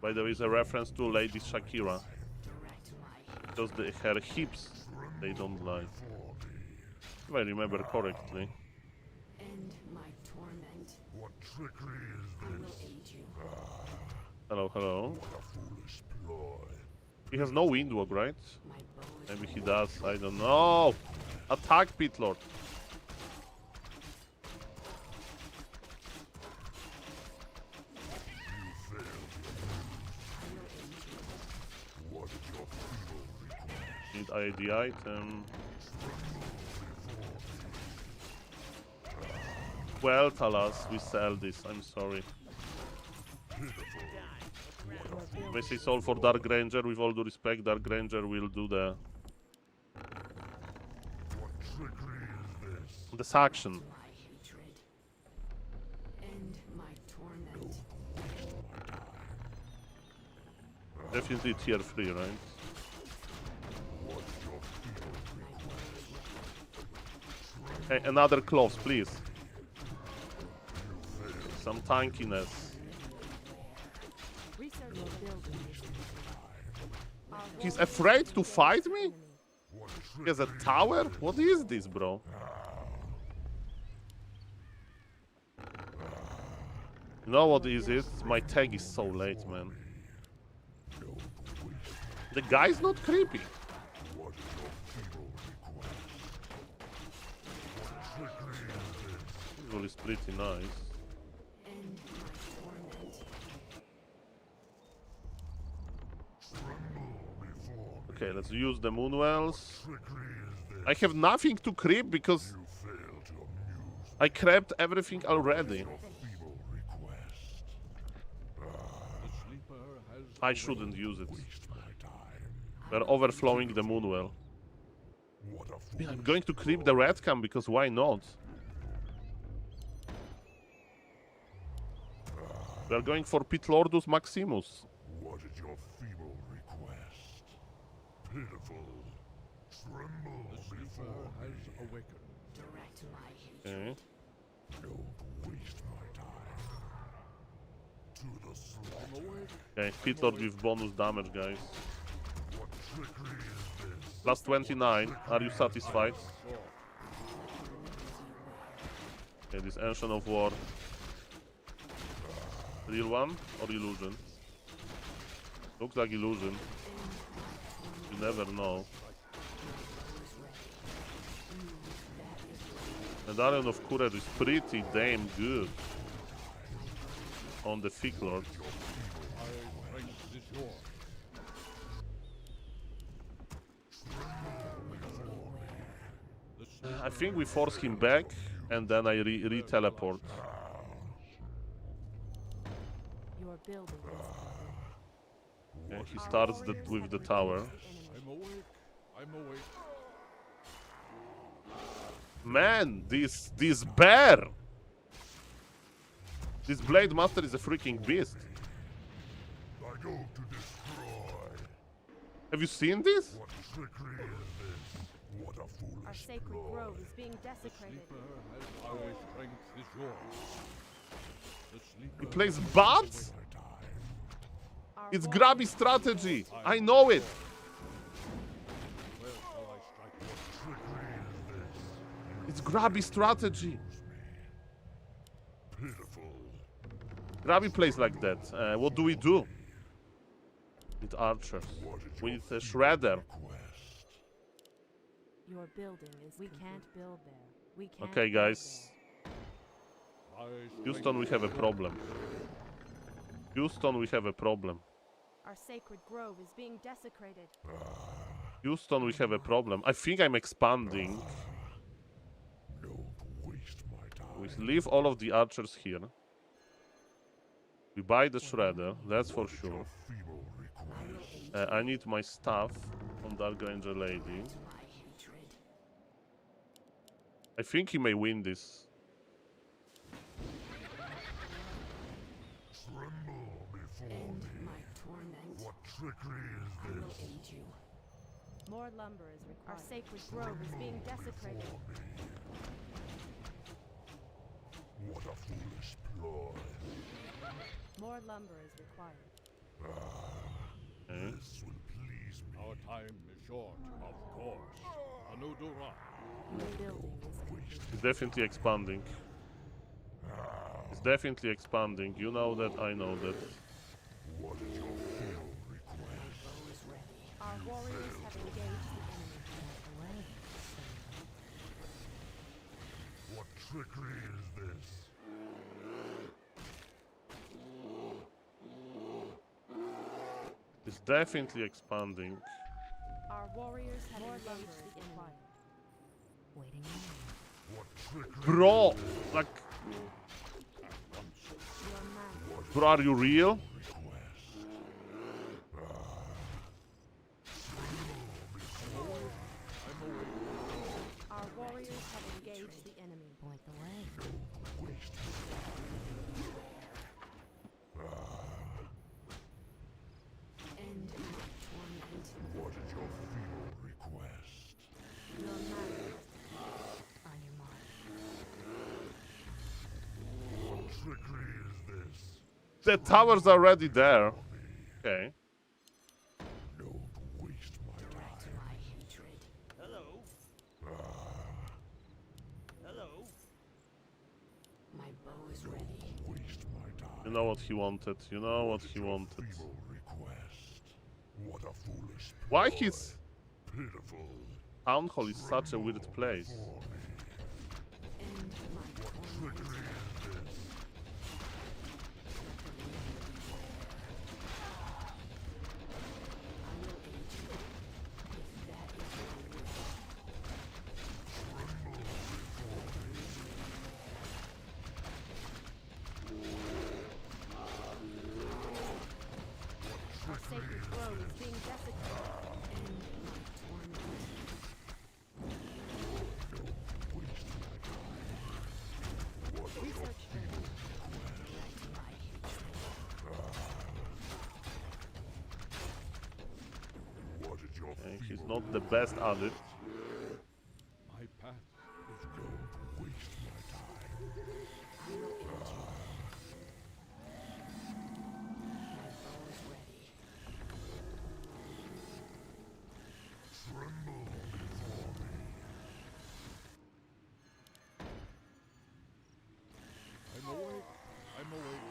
By the way, it's a reference to Lady Shakira. Direct my Because her hips, they don't lie. If I remember correctly. end my torment. What trickery is I will this? aid you. Hello, hello. What a foolish ploy. He has no windwalk, right? My bow is Maybe he does, I don't know. Attack, Pitlord. What is your feeble request? Need ID item. Well, Talas, we sell this, I'm sorry. Basically, it's all for Dark Ranger. With all due respect, Dark Ranger will do the What trickery is this? this action. my hatred. End my torment. Definitely tier 3, right? What is your feeble request? Hey, another close, please. Some tankiness. Research your building. He's afraid to fight me? What He has a tower? What is this, bro? You know what is it? My tag is so late, man. The guy's not creepy. What is your feeble request? What trickery is this? Visual is pretty nice. End my torment. Tremble before me. Okay, let's use the Moonwells. Trickery is this? I have nothing to creep because You fail to amuse I crept everything already. your feeble request. I shouldn't use it. Waste my time. We're overflowing the Moonwell. What a Yeah, I'm foolish going to creep the red cam because why not? We're going for Pitlordus Maximus. What is your feeble request? Pitiful. Tremble before me. Direct my hatred. Okay. Don't waste my time. To the slaughter. Okay, Pitlord with bonus damage, guys. What trickery is this? Plus 29. Are you satisfied? Okay, this Ancient of War. Real one or illusion? Looks like illusion. You never know. Medallion of Courage is pretty damn good on the Thick Lord. I think we force him back and then I re-teleport. Your building is Okay, he starts with the tower. I'm awake. Man, this bear! This Blade Master is a freaking beast. go to destroy. Have you seen this? What trickery is this? What a foolish Our sacred ploy. grove is being desecrated. Our strength is yours. The sleeper He plays bots? My time. Our It's warriors grabby strategy. I know it. Where shall I strike? Trickery is this? It's grabby strategy. Pitiful. Grabby plays like that. What do we do? With archers. We need a shredder. Quest. Your building is. We can't build there. We can't. Okay, build guys. My strength Houston, we have a problem. Houston, we have a problem. there. Our sacred grove is being desecrated. Houston, we have a problem. I think I'm expanding. Don't waste my time. We leave all of the archers here. We buy the shredder, that's for sure. Feeble request. I need my stuff from Dark Ranger Lady. My hatred. I think he may win this. Tremble before End me. my torment. What trickery I is will this? aid you. More lumber is required. Our sacred grove is being desecrated. What a foolish ploy. More lumber is required. Okay. This will please me. Our time is short, of course. Anudura. Your building is complete. He's definitely expanding. He's definitely expanding. You know that, I know that. What is your feeble request? Bow is ready. Our warriors have engaged the enemy. What trickery is this? He's definitely expanding. Our warriors have engaged the enemy. Waiting What trickery? Bro! Like, Your man. bro, are you real? Our warriors have engaged the enemy. Point the way. End my torment. What is your feeble request? Your man. On your mark. What trickery is this? The tower's already there. Okay. Don't waste my Direct time. my hatred. Hello. Hello. My bow is ready. Waste my time. You know what he wanted. You know what he wanted. Feeble request. What a foolish Why ploy. his Pitiful. town hall is such a weird place? End my torment. Trickery is this? I will aid you. If that is your wish. Our sacred grove is being desecrated. End my torment. Research failed. Direct my hatred. What is your Okay, he's feeble not the best at it. My path is Don't waste my time. I will aid you. My bow is ready. Tremble before me. I'm awake. I'm awake.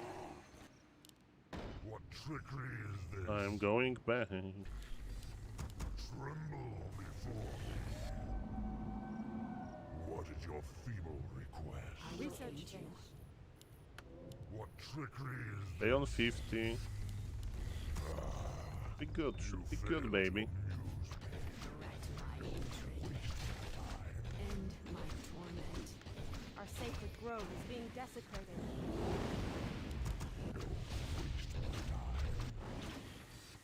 What trickery is this? I'm going back. Tremble before me. What is your feeble request? I will Research aid you. failed. What trickery is Stay on 50. Be good, be good, baby. Direct my hatred. End my torment. Our sacred grove is being desecrated.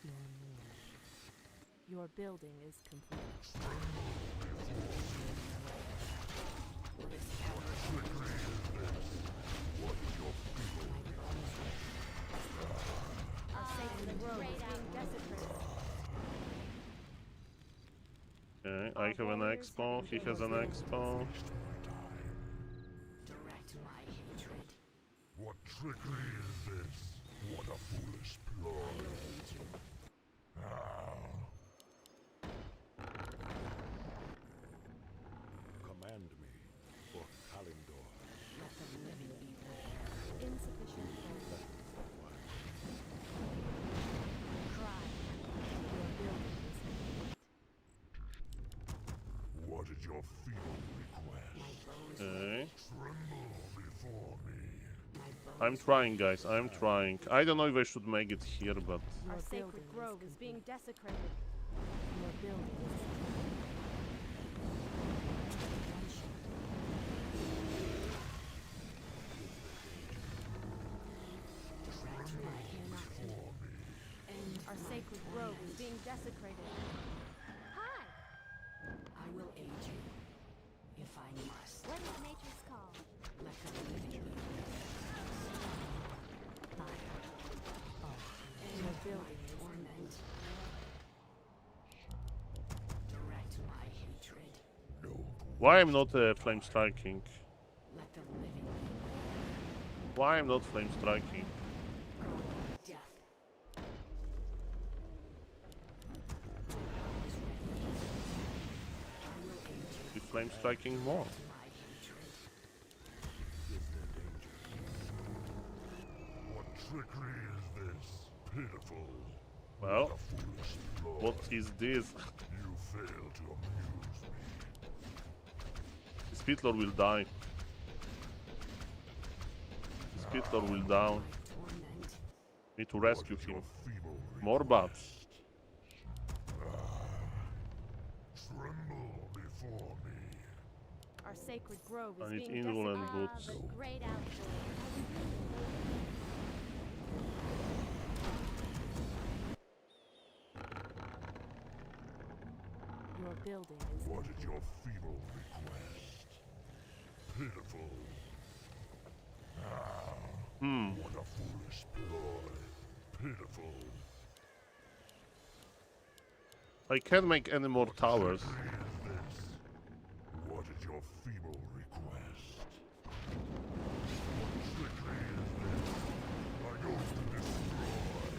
Your near. Your building is complete. Will this ever Our sacred grove is I have an expo, he has an expo. Direct my hatred. What trickery is this? What a foolish ploy. Command me, or Kalindor. Let the living be prepared. Insufficient gold. Cry. Your building is complete. What is your feeble request? My bones Okay. Tremble before me. my bones I'm trying, guys, I'm trying. I don't know if I should make it here, but... Our Your sacred building grove is being desecrated. Your building is one shot. direct my hatred. And Our sacred grove is being desecrated. Hi! I will aid you, if I must. What is nature's call? Let the living be Fire. Your building is torment. Direct my hatred. Why I'm not flame striking? Let the living be Why I'm not flame striking? death. Be flame striking more. My hatred. What trickery is this? Pitiful. Well, Foolish ploy. what is this? You fail to amuse me. The Spitlord will die. The Spitlord will down. Torment. Need to rescue him. Your feeble More bats. tremble before me. Our sacred grove is I need being indolent desecrated. boots. The great outdoor. Your building is What is your feeble request? Pitiful. What a foolish ploy. Pitiful. I can't make any more towers. Is this? What is your feeble request? What trickery is this? I go to destroy.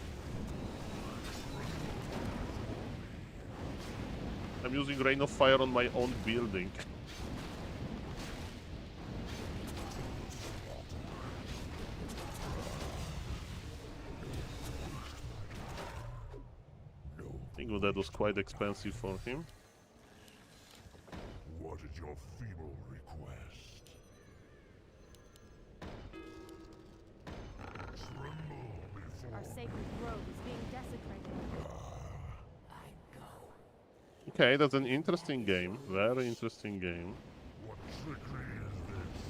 I'm using Rain of Fire on my own building. I think that was quite expensive for him. What is your feeble request? Tremble before Our sacred grove is being desecrated. I go. Okay, that's an interesting game. Very interesting game. What trickery is this?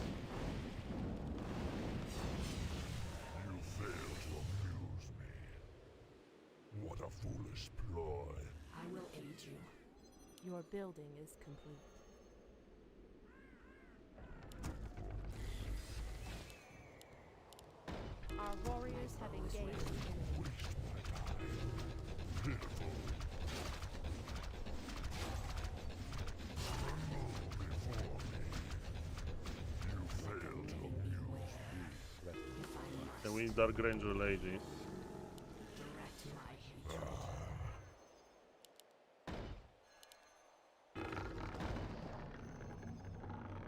You fail to amuse me. What a foolish ploy. I will aid you. Your building is complete. Our warriors have engaged the enemy. Pitiful. Tremble before me. You fail to amuse me. Can we Dark Ranger Lady? Direct my hatred.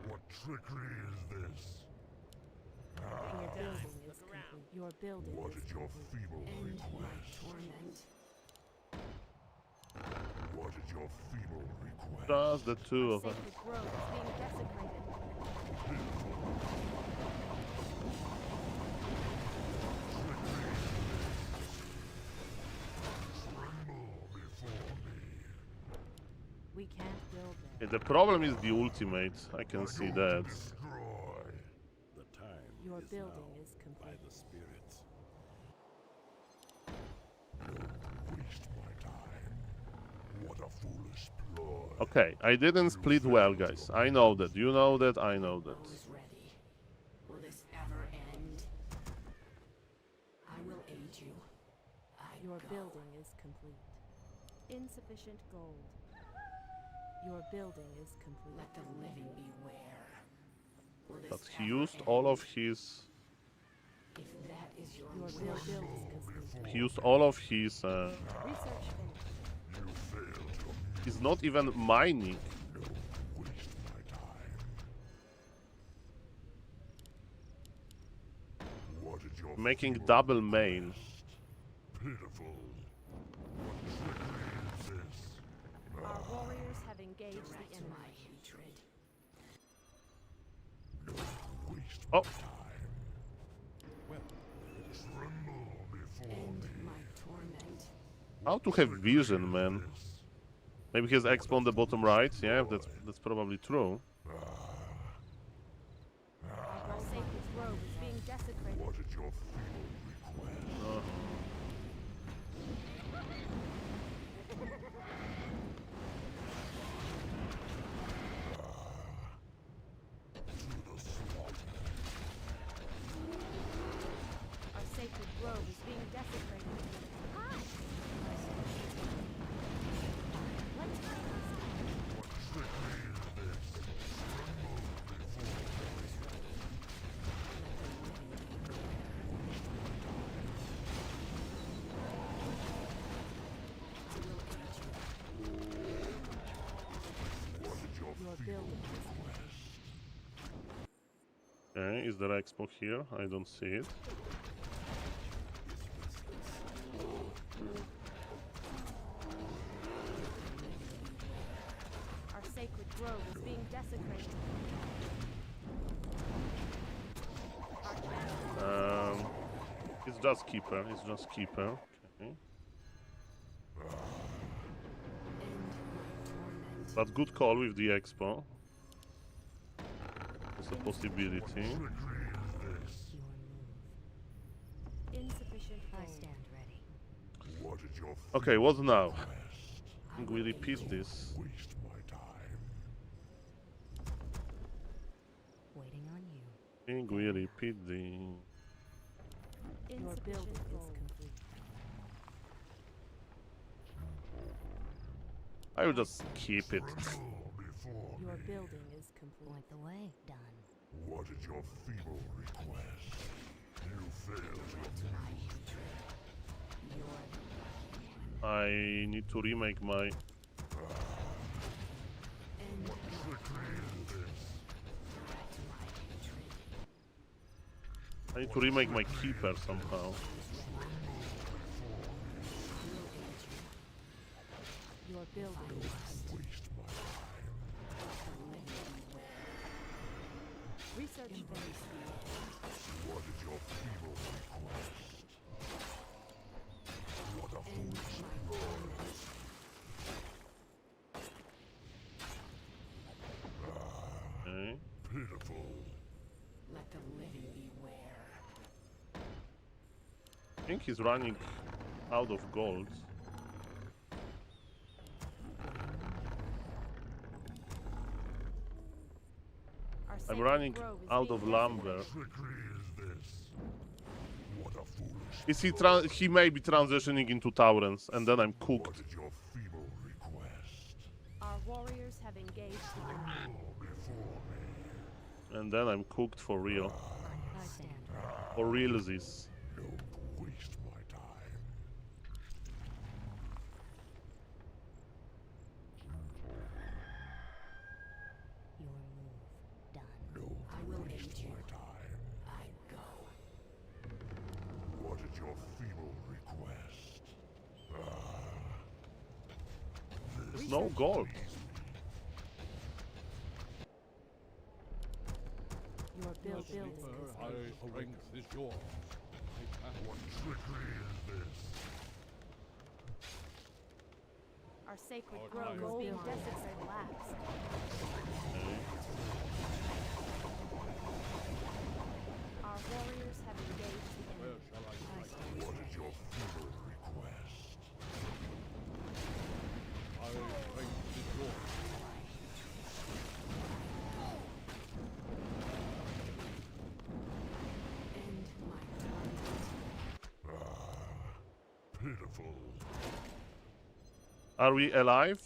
What trickery is this? Your building is complete. Your building What is is your complete. feeble End my request? torment. What is your feeble request? Just the two Our of them. sacred grove is being desecrated. Tremble before me. We can't build there. Yeah, the problem is the ultimate. I can see that. Destroy. The time Your is building now is by complete. the spirits. Waste my time. What a foolish ploy. Okay, I didn't split well, guys. I know that. You know that. I know that. Who's ready? Will this ever end? I will aid you. I Your go. building is complete. Insufficient gold. Your building is complete. Let the living beware. Will this But he ever used end? all of his. If that is your Your wish, building is complete. He used all of his. Research finished. He's not even mining. Waste my time. What did your Making feeble double main. pitiful? What trickery is this? Our warriors have engaged direct the my enemy. hatred. Waste Oh. my time. Well, Tremble before End me. my torment. How to have vision, man? Maybe he has expo on the bottom right. Yeah, that's probably true. Our sacred grove is being desecrated. What did your feeble request? To the slaughter. Our sacred grove is being desecrated. Let's fight this. What trickery is this? Tremble before me. What did your Your feeble building is request? Okay, is there expo here? I don't see it. Our sacred grove is being desecrated. It's just keeper. It's just keeper. Okay. But good call with the expo. It's a possibility. Trickery is this? Your move. Insufficient I food. stand ready. What did your Okay, what now? request? I think we repeat this. Waste my time. Waiting on you. I think we repeat the. Your Insufficient building is gold. complete. I will just keep it. Tremble before Your me. building is complete. Point the way. Done. What did your feeble request? You failed your I need to remake my. trickery is this? I need to remake my keeper somehow. Your building is Waste my time. research finished. What did your feeble request? What a foolish lord. Okay. Pitiful. Let the living beware. I think he's running out of gold. Our I'm sacred running grove is out being of lumber. Trickery is this? What a foolish. Is he may be transitioning into Taurens, and then I'm What cooked. did your feeble request? Our warriors have engaged the enemy. Tremble before me. And then I'm cooked for real. I stand ready. For realsies. Don't waste my time. Your move. Done. Don't I will waste aid you. my time. I go. What did your feeble request? There's no gold. Your building is complete. strength is yours. What trickery is this? Our sacred grove is being desecrated. Relax. Our warriors have engaged the enemy. What is your feeble request? End my torment. Pitiful. Are we alive?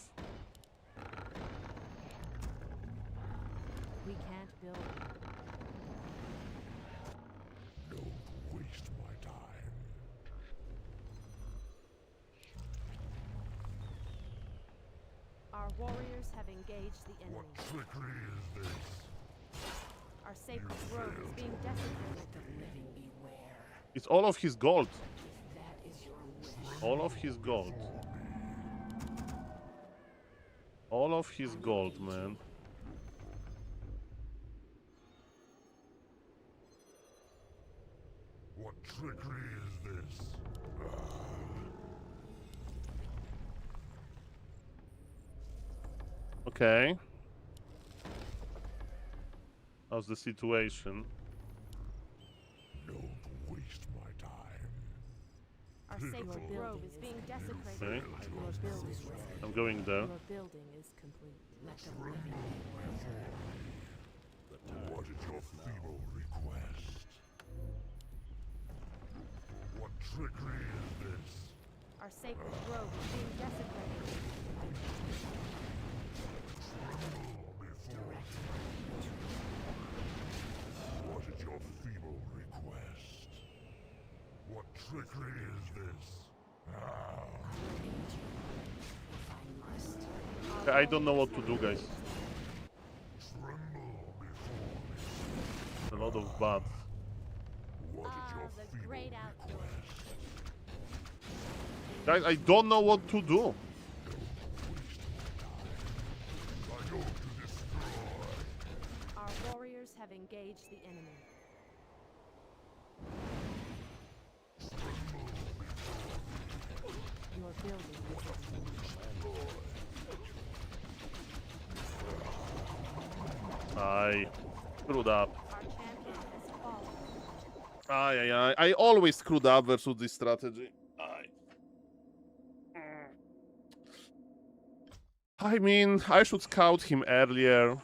We can't build there. Don't waste my time. Our warriors have engaged the What enemy. trickery is this? Our sacred grove is being desecrated. Let the living beware. It's all of his gold. If that is your wish, All of his gold. All of his gold, man. What trickery is this? Okay. How's the situation? Don't waste my time. Our sacred grove is being desecrated. Okay. Your building, I'm going there. your building is complete. let the living beware. What is your feeble request? What trickery is this? Our sacred grove is being desecrated. What is your feeble request? What trickery is this? I will aid you, if I must. I don't know what to do, guys. Tremble before me. A lot of bad. What is your the feeble great outdoors. request? Guys, I don't know what to do. I go to destroy. Our warriors have engaged the enemy. Your building is complete. I screwed up. Our champion has fallen. I always screwed up versus this strategy. I mean, I should scout him earlier.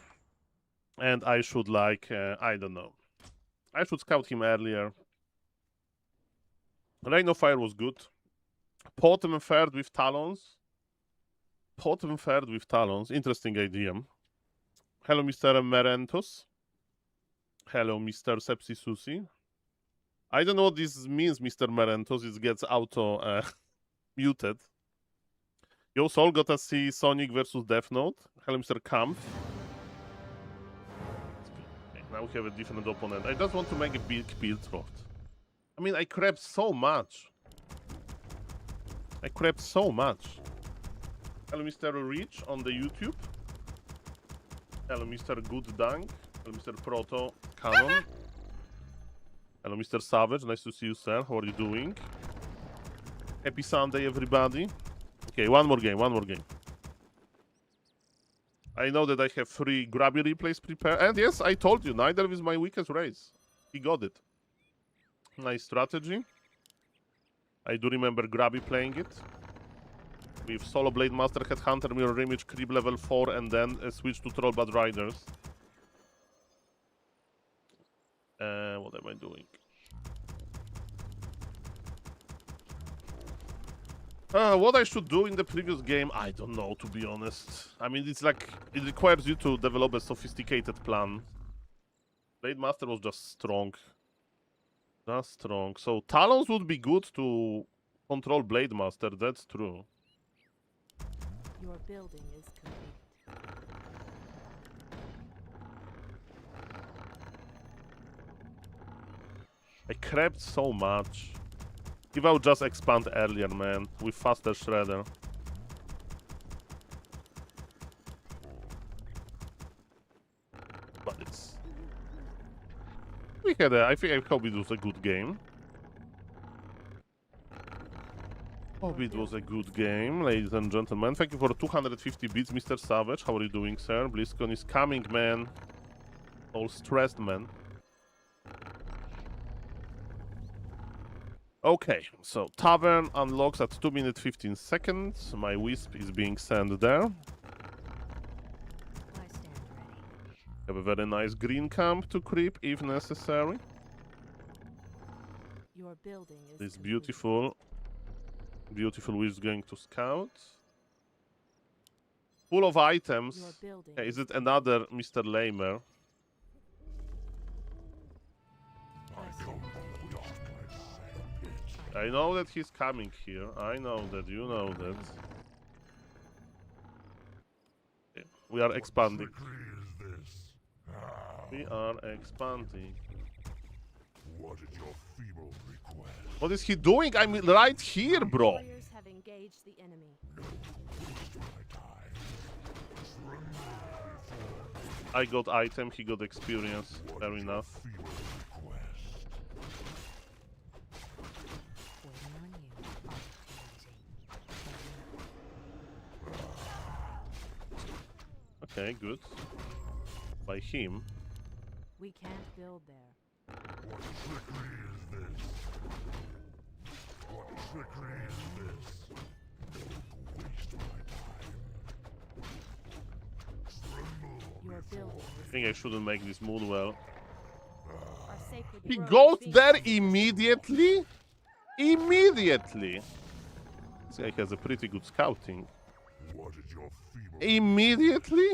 And I should like, I don't know. I should scout him earlier. Rain of Fire was good. Potem third with Talons. Potem third with Talons. Interesting idea. Hello, Mr. Merentos. Hello, Mr. Sepsisusi. I don't know what this means, Mr. Merentos. It gets auto muted. Yo, Sol, gotta see Sonic versus Death Note. Hello, Mr. Kampf. Okay, now we have a different opponent. I just want to make a big build draft. I mean, I crept so much. I crept so much. Hello, Mr. Rich on the YouTube. Hello, Mr. Good Dunk. Hello, Mr. Proto Canon. Hello, Mr. Savage. Nice to see you, sir. How are you doing? Happy Sunday, everybody. Okay, one more game, one more game. I know that I have 3 grabby replays prepared. And yes, I told you, Nidal is my weakest race. He got it. Nice strategy. I do remember Grabby playing it. With Solo Blade Master, Headhunter, Mirror Image, Creep level 4, and then switch to Trollbad Riders. What am I doing? What I should do in the previous game, I don't know, to be honest. I mean, it's like, it requires you to develop a sophisticated plan. Blade Master was just strong. Just strong. So Talons would be good to control Blade Master, that's true. Your building is complete. I crept so much. If I would just expand earlier, man, with faster Shredder. But it's... We had a... I hope it was a good game. Hope it was a good game, ladies and gentlemen. Thank you for 250 bits, Mr. Savage. How are you doing, sir? BlizzCon is coming, man. All stressed, man. Okay, so Tavern unlocks at 2 minutes 15 seconds. My Wisp is being sent there. I stand ready. Have a very nice green camp to creep if necessary. Your building is This complete. beautiful Wisp going to scout. Full of items. Your building Is it another Mr. Lamer? I know that he's coming here. I know that, you know that. Okay, we are expanding. Trickery is this? We are expanding. What is your feeble request? What is he doing? I'm right here, bro. Warriors have engaged the enemy. My time. I got item, he got experience. Fair enough. Feeble request. Waiting on you. Opportunity. Okay, good. By him. We can't build there. What trickery is this? What trickery is this? Don't waste my time. Tremble Your building I is think I shouldn't make this move well. our sacred He grove goes is being there desecrated. immediately? Immediately! This guy has a pretty good scouting. What is your feeble? Immediately?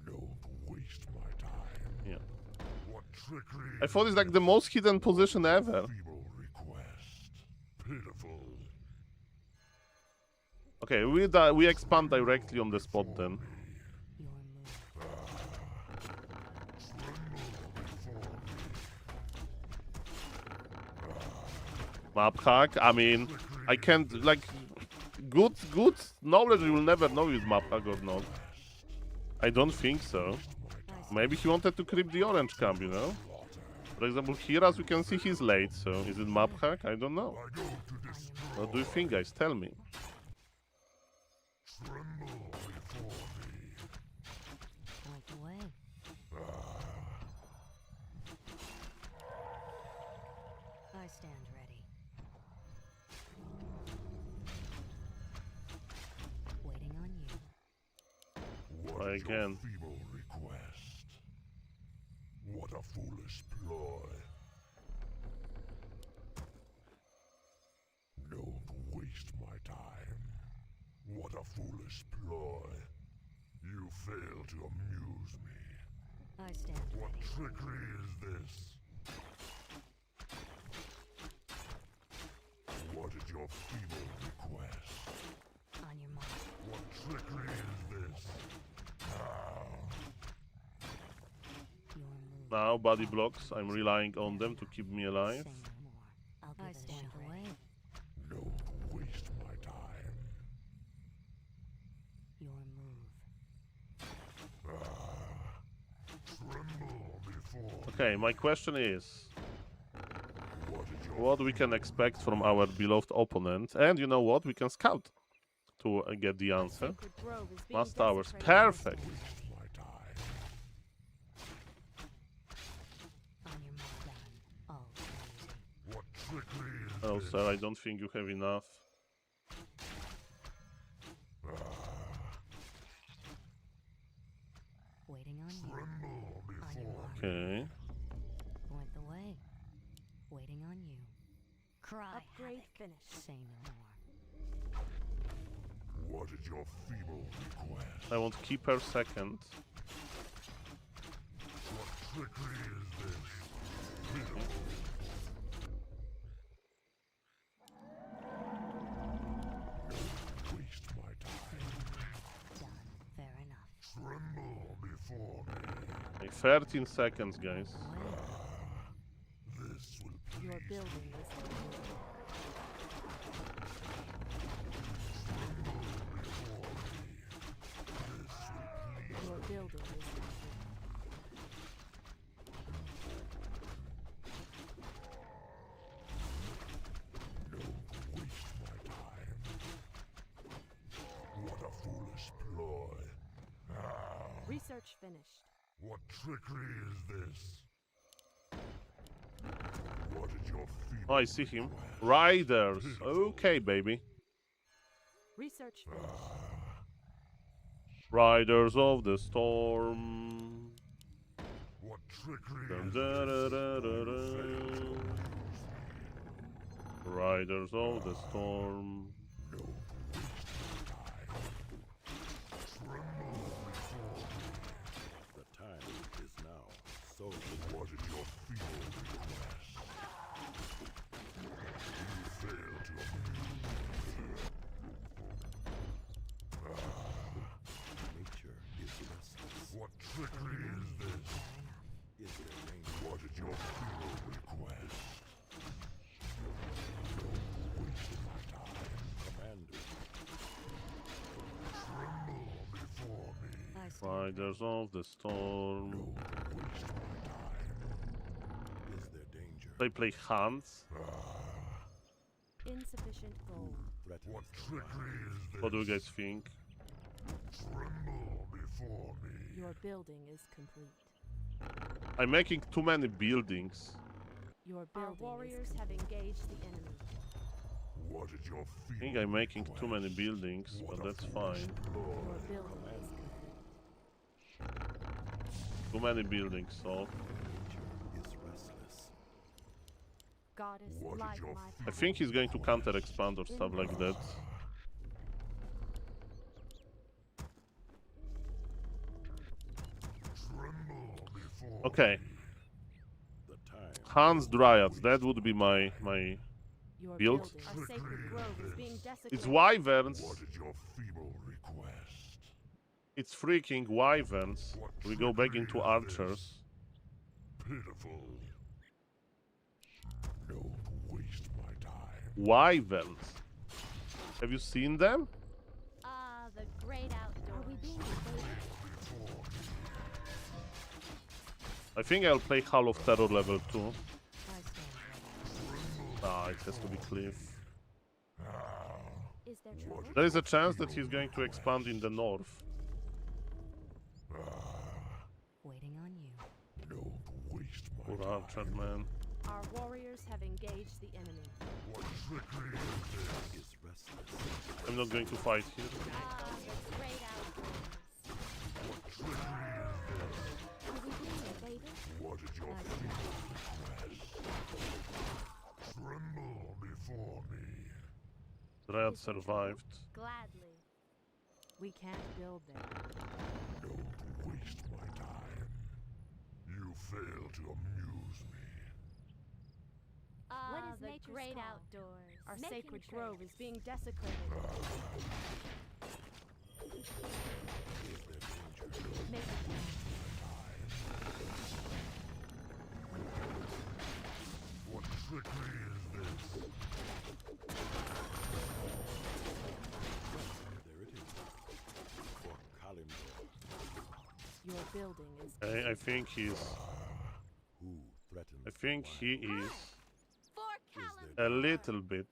Don't waste my time. Yeah. What trickery? I thought it's like the most hidden position ever. Feeble request. Pitiful. Okay, we expand directly on the spot then. Your move. Map hack, I mean, I can't, like, good knowledge you will never know is map hack or not. I don't think so. Maybe he wanted to creep the orange camp, you know? For example, here as we can see he's late, so is it map hack? I don't know. I go to destroy. What do you think, guys? Tell me. Tremble before me. Point the way. I stand ready. Waiting on you. What Try is your again. feeble request? What a foolish ploy. Don't waste my time. What a foolish ploy. You fail to amuse me. I stand What ready. trickery is this? What is your feeble request? On your mark. What trickery is this? Your move. Now, body blocks. I'm relying on them to keep me alive. Say no more. I'll give it a shot. Away. Don't waste my time. Your move. Tremble before. Okay, my question is, What is your what we can expect from our beloved opponent? And you know what? We can scout to get the answer. Sacred grove is being Mass towers. desecrated. Perfect. waste my time? On your mark. Done. All crazy. What trickery is Oh, this? sir, I don't think you have enough. Waiting on you. Tremble On your before. mark. Okay. Point the way. Waiting on you. Cry. Upgrade havoc. finished. Say no more. What is your feeble request? I want keeper second. What trickery is this? Pitiful. Don't waste my time. Done. Fair enough. Tremble before me. Okay, 13 seconds, guys. Away. This will Your please. building is your building is Don't waste my time. What a foolish ploy. research finished. What trickery is this? What is your feeble Oh, I see him. Riders. Okay, baby. Research finished. Riders of the storm. What trickery Dun, is da, da, this? da, da, da. Riders of the storm. Don't waste my time. Tremble before me. The time is now. So What is your feeble request? trickery is this? Fair enough. Is there danger? What is your feeble request? Wasting my time. Commander, Tremble before me. I stand Riders of the Storm. Waste my time. is there danger? They play Hans. Insufficient gold. Threaten What trickery is this? What do you guys think? Tremble before me. Your building is complete. I'm making too many buildings. Your Our building warriors is have engaged the enemy. What is your I feeble think I'm making too many request? buildings, but that's fine. Your building is complete. Too many buildings, so nature is restless. Goddess, What is light your my I think he's going to counter expand or stuff like that. Tremble before Okay, The time Hans Dryads, that would be my Your Built. building Our sacred grove is being desecrated. It's wyverns. What is your feeble request? It's freaking wyverns. We go back into archers. Pitiful. Don't waste my time. Wyverns. Have you seen them? Ah, the great outdoors. Are we being invaded? Before me. I think I'll play Hall of Terror level 2. I stand ready. Ah, it has to be Cliff. Is there trouble? There is a chance that he's going to expand in the north. Waiting on you. Don't waste my Poor time. archer, man. Our warriors have engaged the enemy. What trickery is this? is restless. I'm not going to fight here. Ah, the great outdoors. What trickery is this? Are we being invaded? What is your I feeble request? Tremble before me. Dryad survived. Gladly. We can't build there. Don't waste my time. You fail to amuse me. Ah, What is the nature's great call? outdoors. Our Making sacred trades. grove is being desecrated. Is there danger? Making What trickery is this? There it is. For Kalimdor, Your building is I think he's. who threatens I think the he wild? is For Is a there little bit.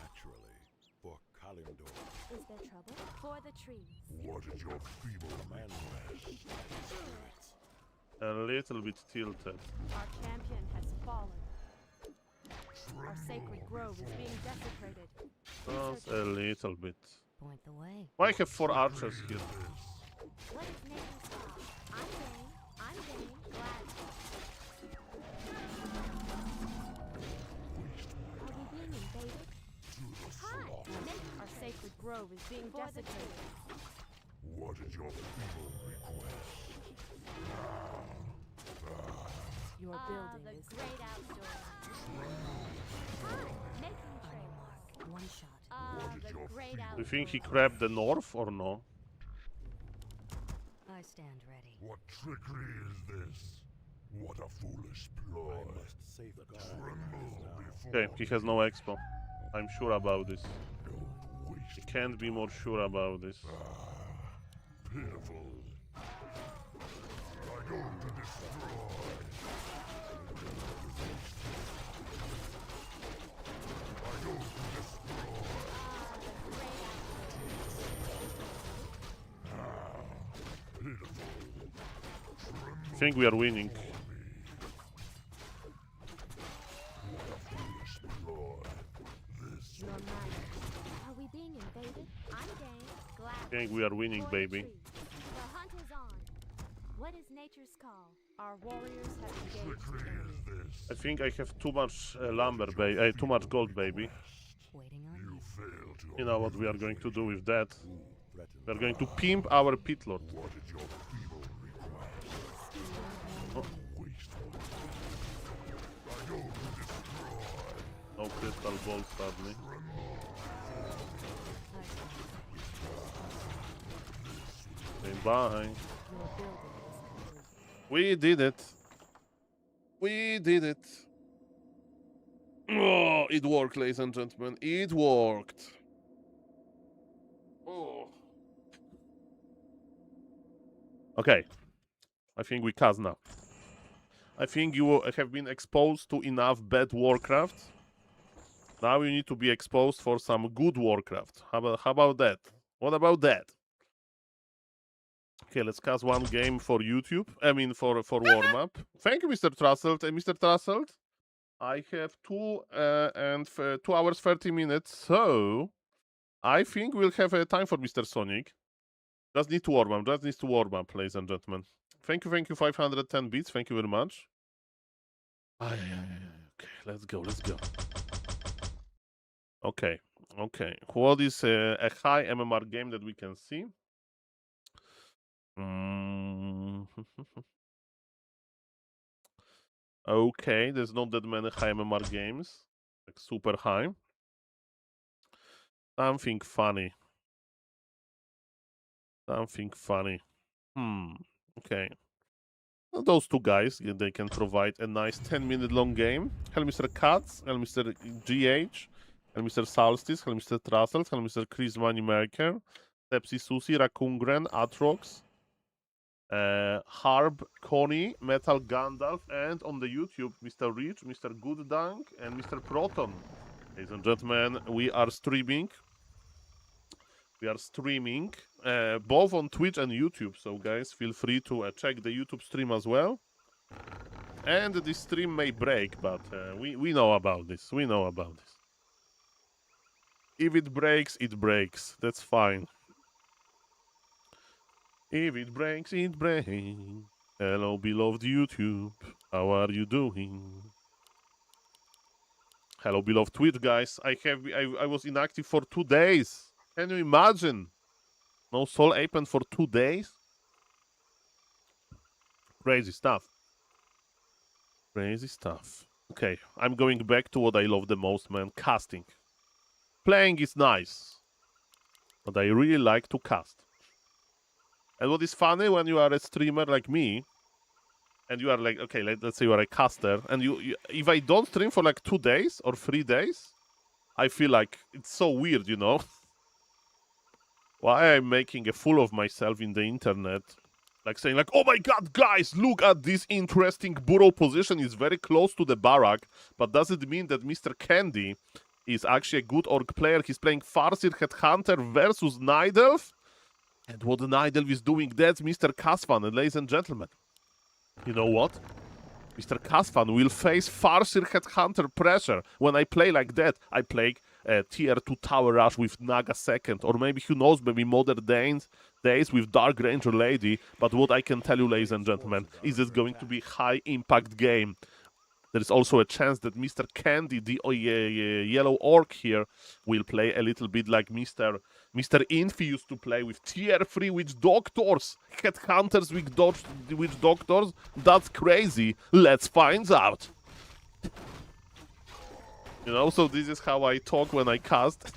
naturally for Kalimdor? Is there trouble? For the trees. What is your feeble Commander, request? A little bit tilted. Our champion has fallen. Our Tremble sacred grove is being desecrated. Just a little bit. Point the way. Why I have 4 archers here? What is nature's call? I'm game. I'm game. Glad. Are we being invaded? Hi. Our sacred grove is being desecrated. What is your feeble request? your Ah, building the is great outdoors. Making On your trade. mark. One shot. Ah, What is the your great feeble- Do you think he outdoors. grabbed the north or no? I stand ready. What trickery is this? What a foolish ploy. I must safeguard Tremble now. before Okay, he has no expo. I'm sure about this. Don't He waste can't be more sure about this. pitiful. I go to destroy. I go to destroy. Pitiful. I think we are winning. Foolish ploy. This your mind. Are we being invaded? I'm game. Glad. I think we are winning, For the baby. trees. The hunt is on. What is nature's call? Our warriors have engaged the trickery enemy. is this? I think I have too much lumber, too much gold, baby. Waiting on You you. fail to You know what we are going to do with that? Who threatens We are going to pimp our pit lord. What is your feeble request? Oh, Waste my time. I go to destroy. no crystal ball, sadly. I stand ready. Okay, bye. Your building is We did it. We did it. Oh, it worked, ladies and gentlemen. It worked. Oh. Okay. I think we cast now. I think you have been exposed to enough bad Warcraft. Now you need to be exposed for some good Warcraft. How about that? What about that? Okay, let's cast one game for YouTube. I mean, for warm-up. Thank you, Mr. Trusselt. Mr. Trusselt, I have 2 hours 30 minutes, so I think we'll have time for Mr. Sonic. Just need to warm up. Just needs to warm up, ladies and gentlemen. Thank you, 510 bits. Thank you very much. Okay, let's go. Okay. What is a high MMR game that we can see? Okay, there's not that many high MMR games. Like super high. Something funny. Okay. Well, those two guys, they can provide a nice 10-minute long game. Hello, Mr. Katz. Hello, Mr. GH. Hello, Mr. Solstice. Hello, Mr. Trussell. Hello, Mr. Chris Moneymaker. Pepsi Susi, Rakungren, Atrox. Harb, Connie, Metal Gandalf, and on the YouTube, Mr. Rich, Mr. Gooddunk, and Mr. Proton. Ladies and gentlemen, we are streaming. Both on Twitch and YouTube, so guys, feel free to check the YouTube stream as well. And this stream may break, but we know about this. If it breaks, it breaks. That's fine. If it breaks, it breaks. Hello, beloved YouTube. How are you doing? Hello, beloved Twitch, guys. I was inactive for 2 days. Can you imagine? No SaulApe and for 2 days? Crazy stuff. Okay, I'm going back to what I love the most, man. Casting. Playing is nice. But I really like to cast. And what is funny when you are a streamer like me, and you are like, okay, let's say you are a caster, and you if I don't stream for like 2 days or 3 days, I feel like it's so weird, you know? Why I'm making a fool of myself in the internet, like saying like, oh my god, guys, look at this interesting burrow position, is very close to the barrack, but does it mean that Mr. Candy is actually a good orc player? He's playing Farseer Headhunter versus Nidelf? And what Nidelf is doing, that's Mr. Kasvan. And ladies and gentlemen, you know what? Mr. Kasvan will face Farseer Headhunter pressure. When I play like that, I play tier 2 Tower Rush with Naga second. Or maybe, who knows, maybe Modern Days with Dark Ranger Lady. But what I can tell you, ladies and gentlemen, is it's going to be high impact game. There is also a chance that Mr. Candy, the yellow orc here, will play a little bit like Mr. Infi used to play with tier 3 witch doctors. Headhunters with witch doctors? That's crazy. Let's find out. You know, so this is how I talk when I cast.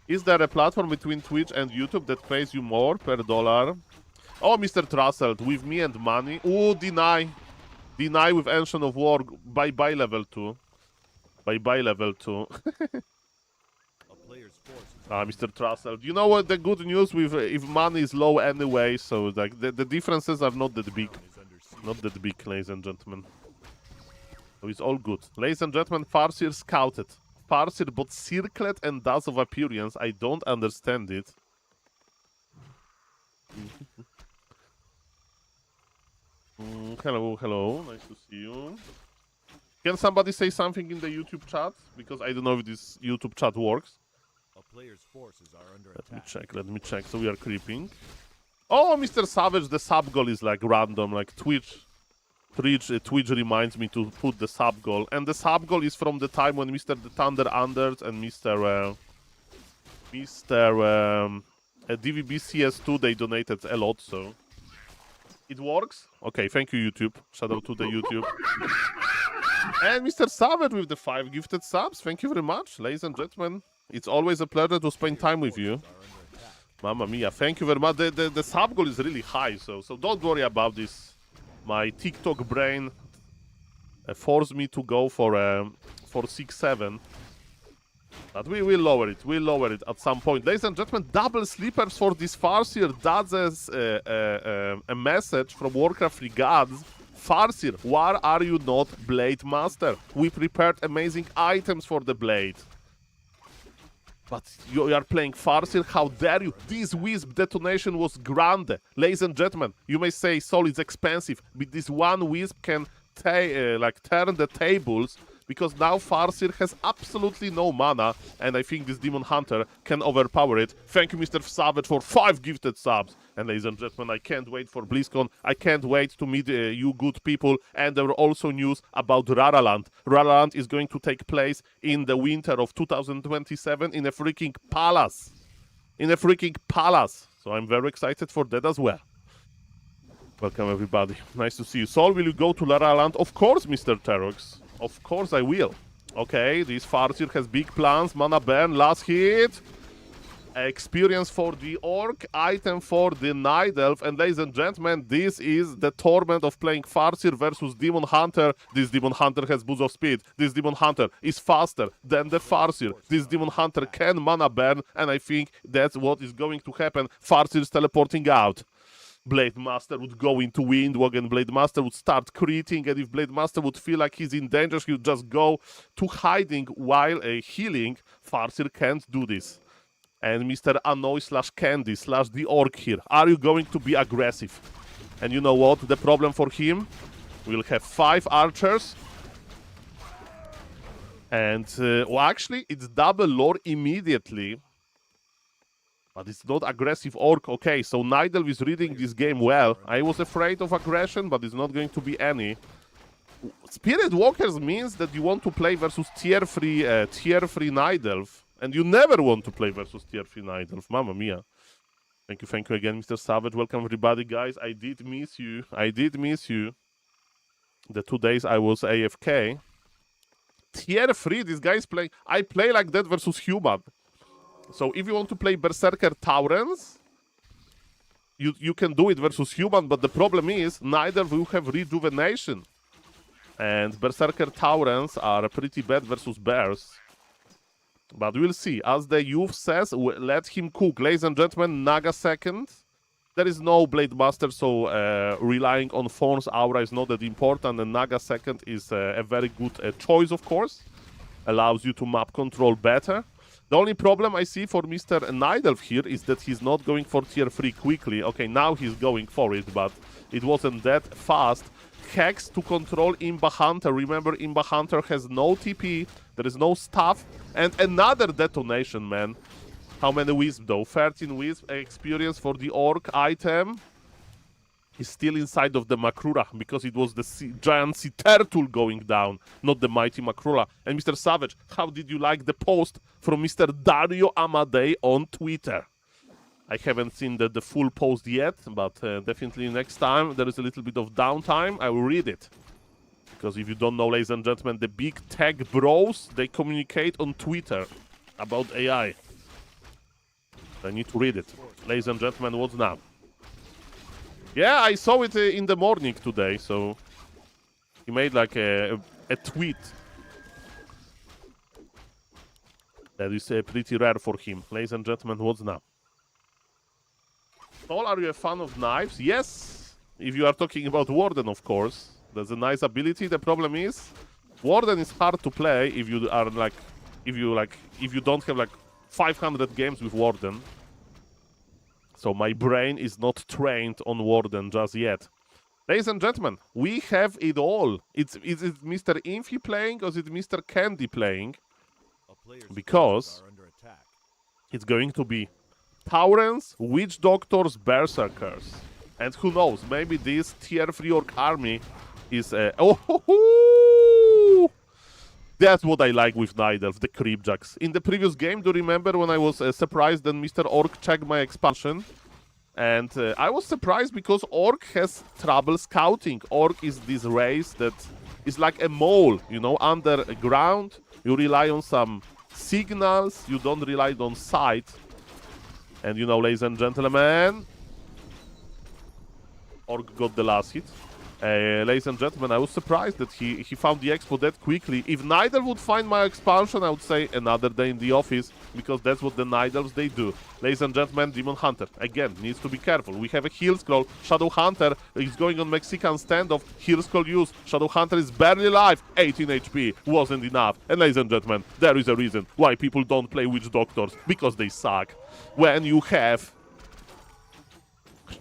Is there a platform between Twitch and YouTube that pays you more per dollar? Oh, Mr. Trusselt, with me and money. Oh, deny. Deny with Ancient of War. Bye-bye level 2. Bye-bye level 2. Mr. Trusselt. You know what the good news with if money is low anyway, so like the differences are not that big. Not that big, ladies and gentlemen. So it's all good. Ladies and gentlemen, Farseer scouted. Farseer bought Circlet and Dust of Appearance. I don't understand it. Hello. Nice to see you. Can somebody say something in the YouTube chat? Because I don't know if this YouTube chat works. Let me check. So we are creeping. Oh, Mr. Savage, the sub goal is like random. Like Twitch reminds me to put the sub goal. And the sub goal is from the time when Mr. The Thunder Anders and Mr. DVB CS2, they donated a lot, so... It works? Okay, thank you, YouTube. Shout out to the YouTube. And Mr. Savage with the 5 gifted subs. Thank you very much, ladies and gentlemen. It's always a pleasure to spend time with you. Mamma mia, thank you very much. The sub goal is really high, so don't worry about this. My TikTok brain forced me to go for 6-7. But we will lower it. We'll lower it at some point. Ladies and gentlemen, double sleepers for this Farseer. That's a message from Warcraft 3 gods. Farseer, why are you not Blade Master? We prepared amazing items for the blade. But you are playing Farseer? How dare you? This Wisp detonation was grande. Ladies and gentlemen, you may say Soul is expensive, but this one Wisp can turn the tables, because now Farseer has absolutely no mana, and I think this Demon Hunter can overpower it. Thank you, Mr. Savage, for 5 gifted subs. And ladies and gentlemen, I can't wait for BlizzCon. I can't wait to meet you good people. And there were also news about Raraland. Raraland is going to take place in the winter of 2027 in a freaking palace. In a freaking palace. So I'm very excited for that as well. Welcome, everybody. Nice to see you. Sol, will you go to Raraland? Of course, Mr. Terox. Of course I will. Okay, this Farseer has big plans. Mana burn, last hit. Experience for the Orc, item for the Night Elf. And ladies and gentlemen, this is the torment of playing Farseer versus Demon Hunter. This Demon Hunter has boost of speed. This Demon Hunter is faster than the Farseer. This Demon Hunter can mana burn, and I think that's what is going to happen. Farseer is teleporting out. Blade Master would go into Windwalk, and Blade Master would start creating, and if Blade Master would feel like he's in danger, he would just go to hiding while healing. Farseer can't do this. And Mr. Annoy / Candy / the Orc here. Are you going to be aggressive? And you know what? The problem for him? We'll have 5 archers. And, well, actually, it's double lore immediately. But it's not aggressive Orc. Okay, so Nidal is reading this game well. I was afraid of aggression, but it's not going to be any. Spirit Walkers means that you want to play versus tier 3 Nidalf. And you never want to play versus tier 3 Nidalf. Mamma mia. Thank you again, Mr. Savage. Welcome, everybody, guys. I did miss you. The 2 days I was AFK. Tier 3, this guy's playing. I play like that versus human. So if you want to play Berserker Taurens, you can do it versus human, but the problem is neither will have rejuvenation. And Berserker Taurens are pretty bad versus bears. But we'll see. As the youth says, let him cook. Ladies and gentlemen, Naga second. There is no Blade Master, so relying on Thorn's aura is not that important. And Naga second is a very good choice, of course. Allows you to map control better. The only problem I see for Mr. Nidelf here is that he's not going for tier 3 quickly. Okay, now he's going for it, but it wasn't that fast. Hex to control Imba Hunter. Remember, Imba Hunter has no TP, there is no staff, and another detonation, man. How many Wisp, though? 13 Wisp experience for the Orc item. Is still inside of the Makrura, because it was the giant sea turtle going down, not the mighty Makrura. And Mr. Savage, how did you like the post from Mr. Dario Amadei on Twitter? I haven't seen the full post yet, but definitely next time there is a little bit of downtime, I will read it. Because if you don't know, ladies and gentlemen, the big tech bros, they communicate on Twitter about AI. I need to read it. Ladies and gentlemen, what's now? Yeah, I saw it in the morning today, so he made like a tweet. That is pretty rare for him. Ladies and gentlemen, what's now? Paul, are you a fan of knives? Yes, if you are talking about Warden, of course. That's a nice ability. The problem is, Warden is hard to play if you are like, if you don't have like 500 games with Warden. So my brain is not trained on Warden just yet. Ladies and gentlemen, we have it all. Is it Mr. Infi playing or is it Mr. Candy playing? Because it's going to be Taurens, Witch Doctors, Berserkers. And who knows, maybe this tier 3 Orc army is... That's what I like with Night Elf, the Creepjacks. In the previous game, do you remember when I was surprised that Mr. Orc checked my expansion? And I was surprised because Orc has trouble scouting. Orc is this race that is like a mole, you know, underground. You rely on some signals, you don't rely on sight. And you know, ladies and gentlemen, Orc got the last hit. Ladies and gentlemen, I was surprised that he found the expo that quickly. If Nidaelf would find my expansion, I would say another day in the office, because that's what the Nidaelfs they do. Ladies and gentlemen, Demon Hunter, again, needs to be careful. We have a heal scroll. Shadow Hunter is going on Mexican standoff. Heal scroll use. Shadow Hunter is barely alive. 18 HP wasn't enough. And ladies and gentlemen, there is a reason why people don't play Witch Doctors, because they suck. When you have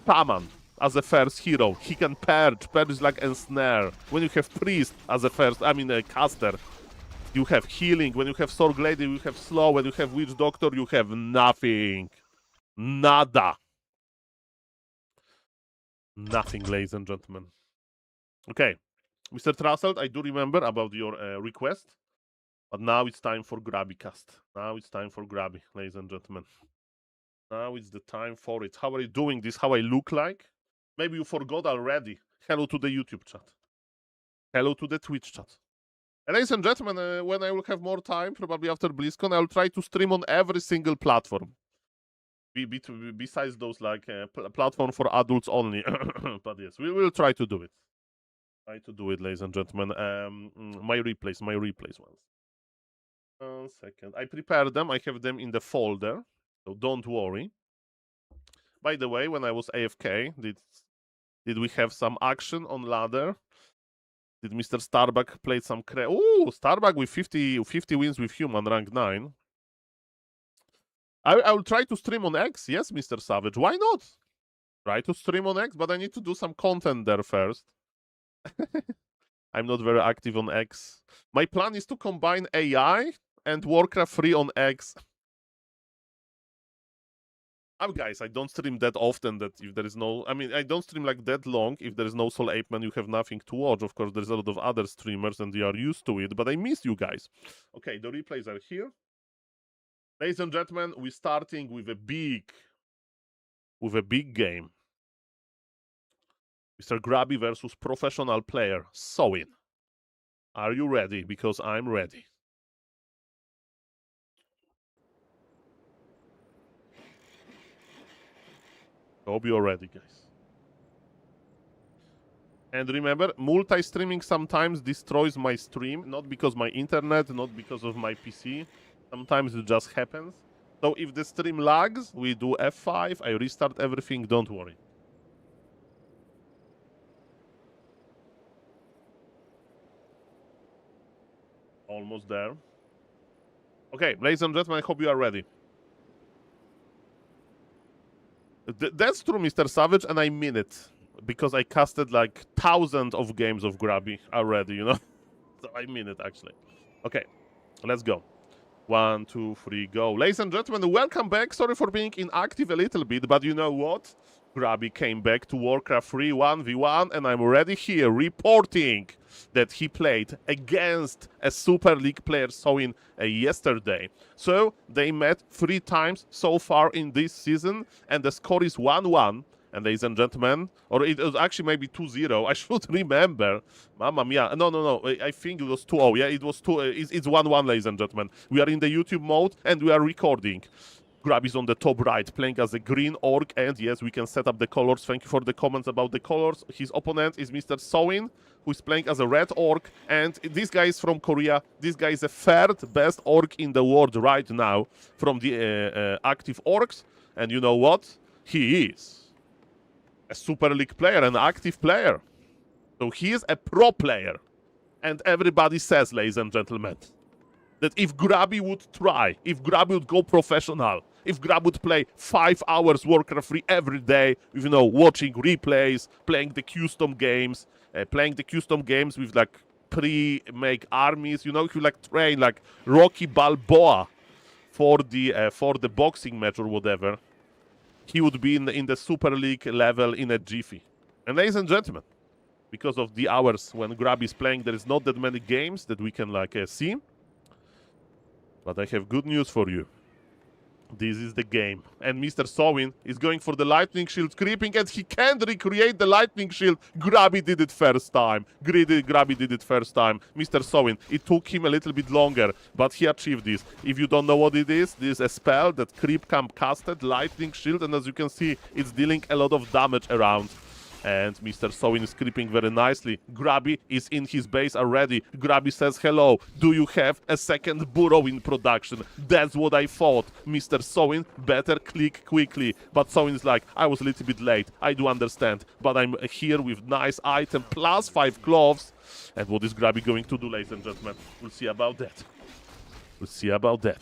Shaman as a first hero, he can purge. Purge is like ensnare. When you have Priest as a first, caster, you have healing. When you have Sword Lady, you have slow. When you have Witch Doctor, you have nothing. Nada. Nothing, ladies and gentlemen. Okay, Mr. Trasselt, I do remember about your request, but now it's time for Grabby cast. Now it's time for Grabby, ladies and gentlemen. Now it's the time for it. How are you doing this? How I look like? Maybe you forgot already. Hello to the YouTube chat. Hello to the Twitch chat. And ladies and gentlemen, when I will have more time, probably after BlizzCon, I will try to stream on every single platform. Besides those like platform for adults only. But yes, we will try to do it. Try to do it, ladies and gentlemen. My replays ones. 1 second. I prepared them. I have them in the folder, so don't worry. By the way, when I was AFK, did we have some action on ladder? Did Mr. Starbuck play some Ooh, Starbuck with 50 wins with human, rank 9. I will try to stream on X. Yes, Mr. Savage. Why not? Try to stream on X, but I need to do some content there first. I'm not very active on X. My plan is to combine AI and Warcraft 3 on X. Guys, I don't stream that often that if there is no... I don't stream like that long. If there is no SaulApe Man, you have nothing to watch. Of course, there's a lot of other streamers and they are used to it, but I miss you guys. Okay, the replays are here. Ladies and gentlemen, we're starting with a big game. Mr. Grabby versus professional player, Sowin. Are you ready? Because I'm ready. Hope you're ready, guys. And remember, multi-streaming sometimes destroys my stream, not because my internet, not because of my PC. Sometimes it just happens. So if the stream lags, we do F5, I restart everything, don't worry. Almost there. Okay, ladies and gentlemen, I hope you are ready. That's true, Mr. Savage, and I mean it. Because I casted like thousands of games of Grabby already, you know? So I mean it, actually. Okay, let's go. 1, 2, 3, go. Ladies and gentlemen, welcome back. Sorry for being inactive a little bit, but you know what? Grabby came back to Warcraft 3 1v1, and I'm already here reporting that he played against a Super League player Sowin yesterday. So they met 3 times so far in this season, and the score is 1-1. And ladies and gentlemen, or it was actually maybe 2-0. I should remember. Mamma mia. No. I think it was 2-0. Yeah, it was 2. It's 1-1, ladies and gentlemen. We are in the YouTube mode and we are recording. Grab is on the top right, playing as a green orc, and yes, we can set up the colors. Thank you for the comments about the colors. His opponent is Mr. Sowin, who is playing as a red orc, and this guy is from Korea. This guy is the 3rd best orc in the world right now from the active orcs, and you know what? He is a Super League player, an active player. So he is a pro player. And everybody says, ladies and gentlemen, that if Grabby would try, if Grabby would go professional, if Grab would play 5 hours Warcraft 3 every day, you know, watching replays, playing the custom games with like pre-make armies, you know, if you like train like Rocky Balboa for the boxing match or whatever, he would be in the Super League level in a jiffy. And ladies and gentlemen, because of the hours when Grab is playing, there is not that many games that we can like see. But I have good news for you. This is the game. And Mr. Sowin is going for the lightning shield creeping, and he can't recreate the lightning shield. Grabby did it first time. Grabby did it first time. Mr. Sowin, it took him a little bit longer, but he achieved this. If you don't know what it is, this is a spell that Creep Camp casted, lightning shield, and as you can see, it's dealing a lot of damage around. And Mr. Sowin is creeping very nicely. Grabby is in his base already. Grabby says, hello, do you have a second burrow in production? That's what I thought. Mr. Sowin, better click quickly. But Sowin is like, I was a little bit late. I do understand. But I'm here with nice item, plus 5 gloves. And what is Grabby going to do, ladies and gentlemen? We'll see about that. We'll see about that.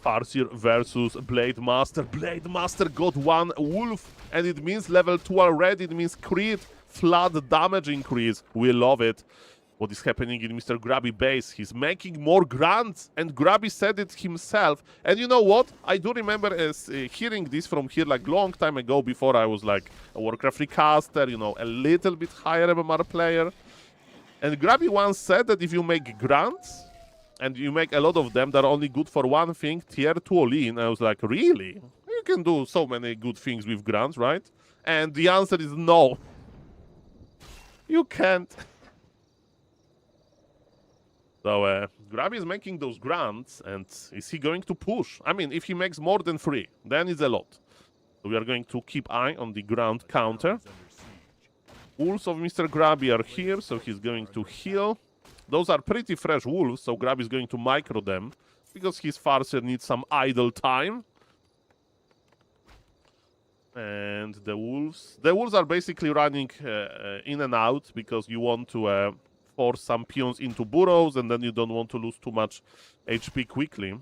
Farseer versus Blade Master. Blade Master got 1 wolf, and it means level 2 already. It means crit, flood damage increase. We love it. What is happening in Mr. Grabby base? He's making more grunts, and Grabby said it himself. And you know what? I do remember hearing this from here like long time ago, before I was like a Warcraft recaster, you know, a little bit higher MMR player. And Grabby once said that if you make grunts, and you make a lot of them that are only good for one thing, tier 2 all-in. I was like, really? You can do so many good things with grunts, right? And the answer is no. You can't. So, Grabby is making those grunts, and is he going to push? I mean, if he makes more than 3, then it's a lot. So we are going to keep eye on the grunt counter. Wolves of Mr. Grabby are here, so he's going to heal. Those are pretty fresh wolves, so Grabby is going to micro them, because his Farseer needs some idle time. And the wolves are basically running in and out, because you want to force some peons into burrows, and then you don't want to lose too much HP quickly.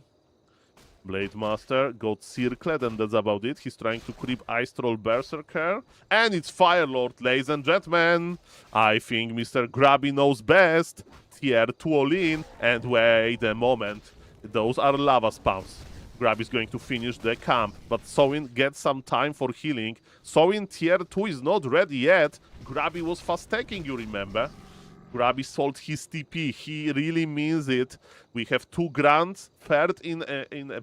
Blade Master got circled, and that's about it. He's trying to creep Ice Troll Berserker. And it's Fire Lord, ladies and gentlemen. I think Mr. Grabby knows best. Tier 2 all-in. And wait a moment. Those are lava spawns. Grabby is going to finish the camp. But Sowin gets some time for healing. Sowin tier 2 is not ready yet. Grabby was fast taking, you remember. Grabby sold his TP. He really means it. We have 2 grunts, third in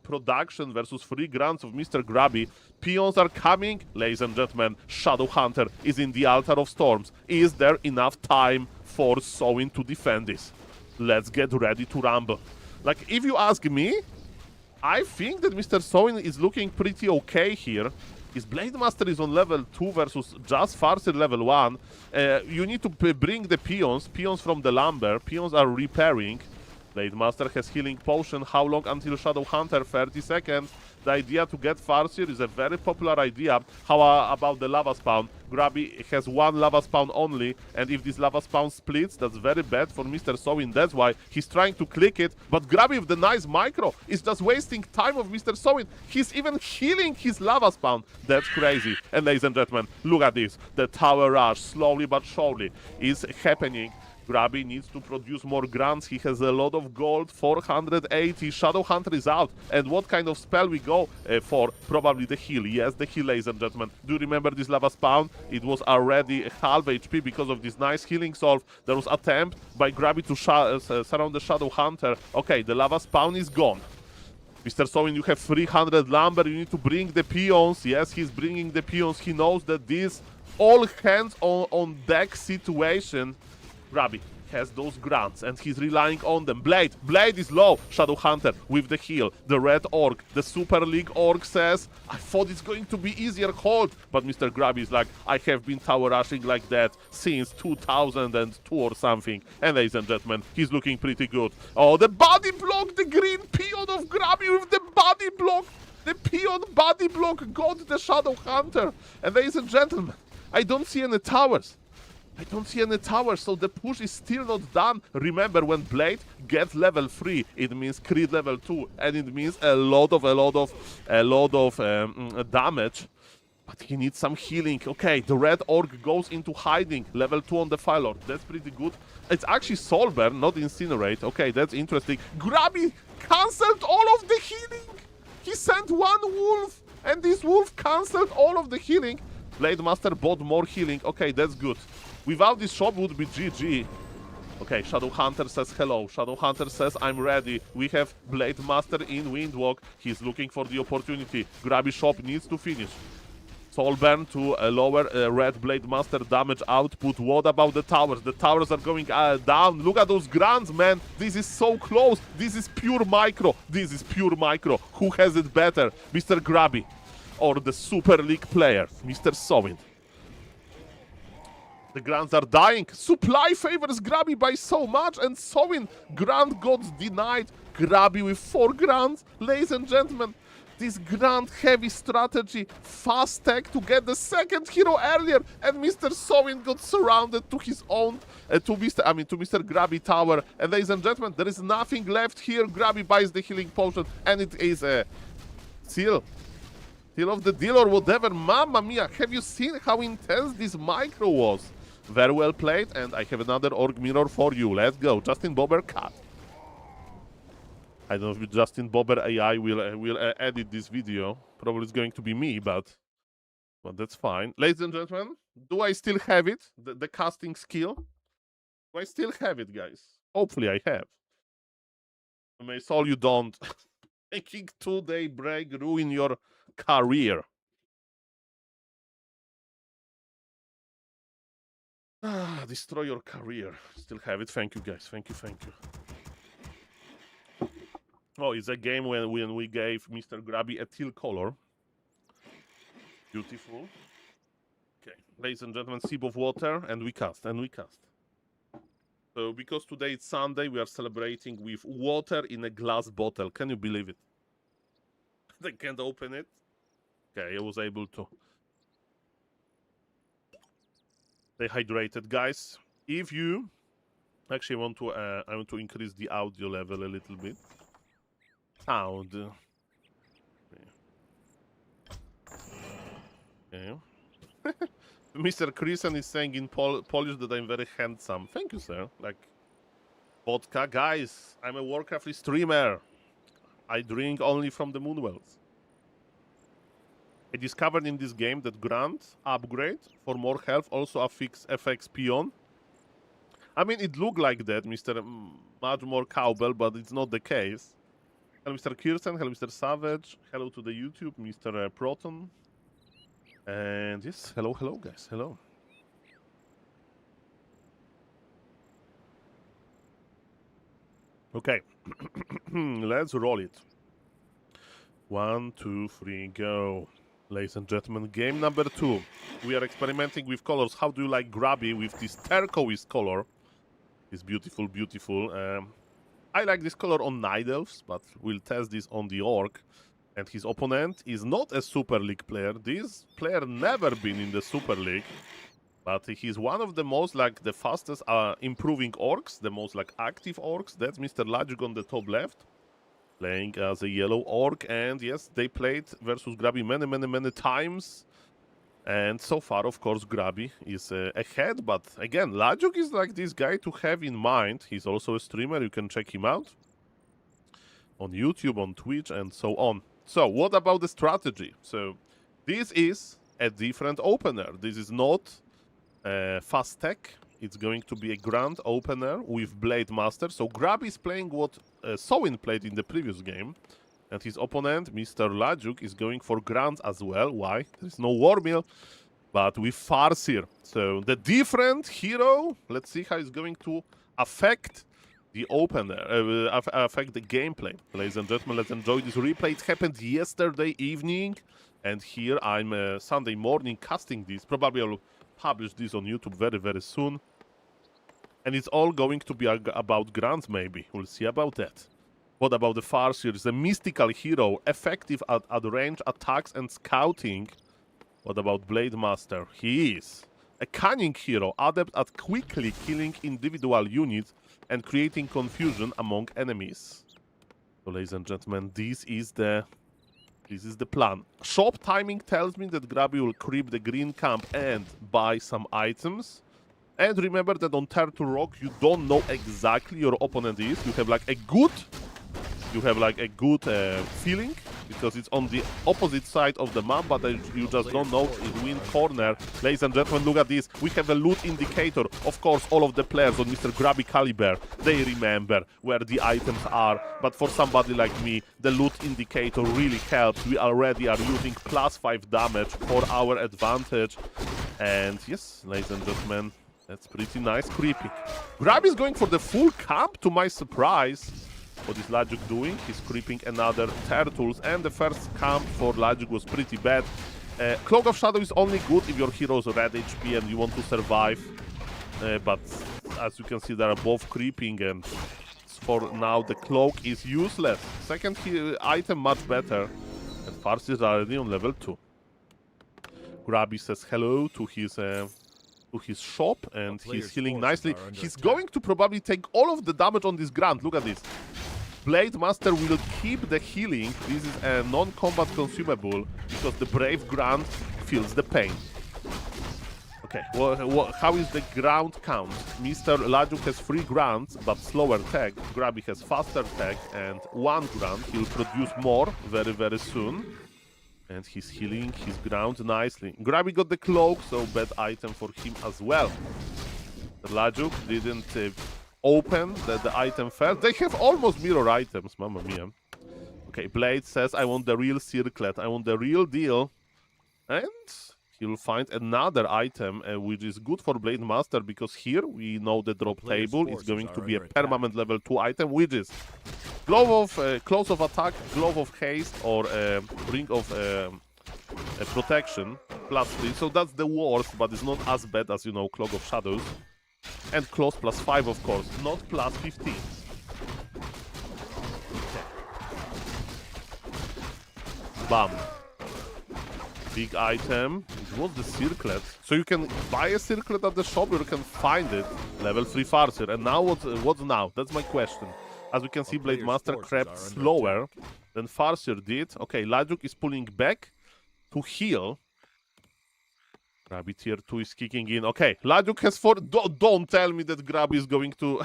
production versus 3 grunts of Mr. Grabby. Peons are coming. Ladies and gentlemen, Shadow Hunter is in the Altar of Storms. Is there enough time for Sowin to defend this? Let's get ready to rumble. Like, if you ask me, I think that Mr. Sowin is looking pretty okay here. His Blade Master is on level 2 versus just Farseer level 1. You need to bring the peons from the lumber. Peons are repairing. Blade Master has healing potion. How long until Shadow Hunter? 30 seconds. The idea to get Farseer is a very popular idea. How about the lava spawn? Grabby has 1 lava spawn only, and if this lava spawn splits, that's very bad for Mr. Sowin. That's why he's trying to click it, but Grabby with the nice micro is just wasting time of Mr. Sowin. He's even healing his lava spawn. That's crazy. And ladies and gentlemen, look at this. The tower rush, slowly but surely, is happening. Grabby needs to produce more grunts. He has a lot of gold, 480. Shadow Hunter is out. And what kind of spell we go for? Probably the heal. Yes, the heal, ladies and gentlemen. Do you remember this lava spawn? It was already half HP because of this nice healing solve. There was attempt by Grabby to surround the Shadow Hunter. Okay, the lava spawn is gone. Mr. Sowin, you have 300 lumber. You need to bring the peons. Yes, he's bringing the peons. He knows that this all hands on deck situation. Grabby has those grunts, and he's relying on them. Blade is low. Shadow Hunter with the heal. The red orc, the Super League orc says, I thought it's going to be easier hold, but Mr. Grabby is like, I have been tower rushing like that since 2002 or something. And ladies and gentlemen, he's looking pretty good. Oh, the body block, the green peon of Grabby with the body block. The peon body block got the Shadow Hunter. And ladies and gentlemen, I don't see any towers. So the push is still not done. Remember, when Blade gets level 3, it means crit level 2, and it means a lot of damage. But he needs some healing. Okay, the red orc goes into hiding. Level 2 on the Fire Lord. That's pretty good. It's actually Soul Burn, not Incinerate. Okay, that's interesting. Grabby cancelled all of the healing. He sent 1 wolf, and this wolf cancelled all of the healing. Blade Master bought more healing. Okay, that's good. Without this shop would be GG. Okay, Shadow Hunter says hello. Shadow Hunter says I'm ready. We have Blade Master in Windwalk. He's looking for the opportunity. Grabby Shop needs to finish. Soul Burn to lower Red Blade Master damage output. What about the towers? The towers are going down. Look at those grunts, man. This is so close. This is pure micro. This is pure micro. Who has it better? Mr. Grabby or the Super League player, Mr. Sowin? The grunts are dying. Supply favors Grabby by so much, and Sowin grunt gods denied. Grabby with 4 grunts. Ladies and gentlemen, this grunt heavy strategy, fast tech to get the second hero earlier, and Mr. Sowin got surrounded to his own, to Mr. Grabby tower. And ladies and gentlemen, there is nothing left here. Grabby buys the healing potion, and it is a seal of the deal or whatever. Mamma mia, have you seen how intense this micro was? Very well played, and I have another org mirror for you. Let's go. Justin Bobber cut. I don't know if Justin Bobber AI will edit this video. Probably it's going to be me, but that's fine. Ladies and gentlemen, do I still have it? The casting skill? Do I still have it, guys? Hopefully I have. May Saul, you don't. Making 2-day break ruin your career. Destroy your career. Still have it. Thank you, guys. Thank you. Oh, it's a game when we gave Mr. Grabby a teal color. Beautiful. Okay, ladies and gentlemen, sip of water, and we cast. So, because today it's Sunday, we are celebrating with water in a glass bottle. Can you believe it? They can't open it. Okay, I was able to. Stay hydrated, guys. If you actually want to, I want to increase the audio level a little bit. Sound. Okay. Mr. Christian is saying in Polish that I'm very handsome. Thank you, sir. Like, vodka. Guys, I'm a Warcraft streamer. I drink only from the Moonwells. I discovered in this game that Grunt upgrade for more health also affects FX Peon. I mean, it looked like that, Mr. Much more cowbell, but it's not the case. Hello, Mr. Kirsten. Hello, Mr. Savage. Hello to the YouTube, Mr. Proton. And yes, hello, guys. Hello. Okay. Let's roll it. 1, 2, 3, go. Ladies and gentlemen, game number 2. We are experimenting with colors. How do you like Grabby with this turquoise color? It's beautiful. I like this color on Night Elves, but we'll test this on the Orc. And his opponent is not a Super League player. This player never been in the Super League. But he's one of the most, like, the fastest improving Orcs. The most, like, active Orcs. That's Mr. Lajuk on the top left. Playing as a yellow Orc. And yes, they played versus Grabby many times. And so far, of course, Grabby is ahead. But again, Lajuk is like this guy to have in mind. He's also a streamer. You can check him out on YouTube, on Twitch, and so on. So, what about the strategy? So, this is a different opener. This is not fast tech. It's going to be a grand opener with Blade Master. So, Grabby is playing what Sowin played in the previous game. And his opponent, Mr. Lajuk, is going for Grant as well. Why? There's no War Mill, but with Farseer. So the different hero, let's see how it's going to affect the opener, affect the gameplay. Ladies and gentlemen, let's enjoy this replay. It happened yesterday evening, and here I'm Sunday morning casting this. Probably I'll publish this on YouTube very soon. And it's all going to be about Grant, maybe. We'll see about that. What about the Farseer? It's a mystical hero, effective at range attacks and scouting. What about Blade Master? He is a cunning hero, adept at quickly killing individual units and creating confusion among enemies. So, ladies and gentlemen, this is the plan. Shop timing tells me that Grabby will creep the green camp and buy some items. And remember that on Turtle Rock, you don't know exactly your opponent is. You have like a good feeling because it's on the opposite side of the map, but you just don't know in win corner. Ladies and gentlemen, look at this. We have a loot indicator. Of course, all of the players on Mr. Grabby Caliber, they remember where the items are. But for somebody like me, the loot indicator really helps. We already are using +5 damage for our advantage. And yes, ladies and gentlemen, that's pretty nice creeping. Grabby is going for the full camp, to my surprise. What is Lajuk doing? He's creeping another turtles, and the first camp for Lajuk was pretty bad. Cloak of Shadow is only good if your hero is red HP and you want to survive. But as you can see, they are both creeping, and for now the cloak is useless. Second item much better, and Farsi is already on level 2. Grabby says hello to his shop, and he's healing nicely. He's going to probably take all of the damage on this Grant. Look at this. Blade Master will keep the healing. This is a non-combat consumable because the Brave Grant feels the pain. Okay, how is the ground count? Mr. Lajuk has 3 grants, but slower tech. Grabby has faster tech and 1 grant. He'll produce more very, very soon. And he's healing his ground nicely. Grabby got the cloak, so bad item for him as well. Lajuk didn't open the item first. They have almost mirror items, mamma mia. Okay, Blade says, I want the real circlet. I want the real deal. And he'll find another item, which is good for Blade Master, because here we know the drop table is going to be a permanent level 2 item, which is Glove of Close of Attack, Glove of Haste, or Ring of Protection, +3. So that's the worst, but it's not as bad as, you know, Cloak of Shadows. And Close +5, of course, not +15. Okay. Bam. Big item. It was the circlet. So you can buy a circlet at the shop, or you can find it. Level 3 Farseer. And now what's now? That's my question. As we can see, Blade Master crept slower than Farseer did. Okay, Lajuk is pulling back to heal. Grabby tier 2 is kicking in. Okay, Lajuk has 4. Don't tell me that Grabby is going to...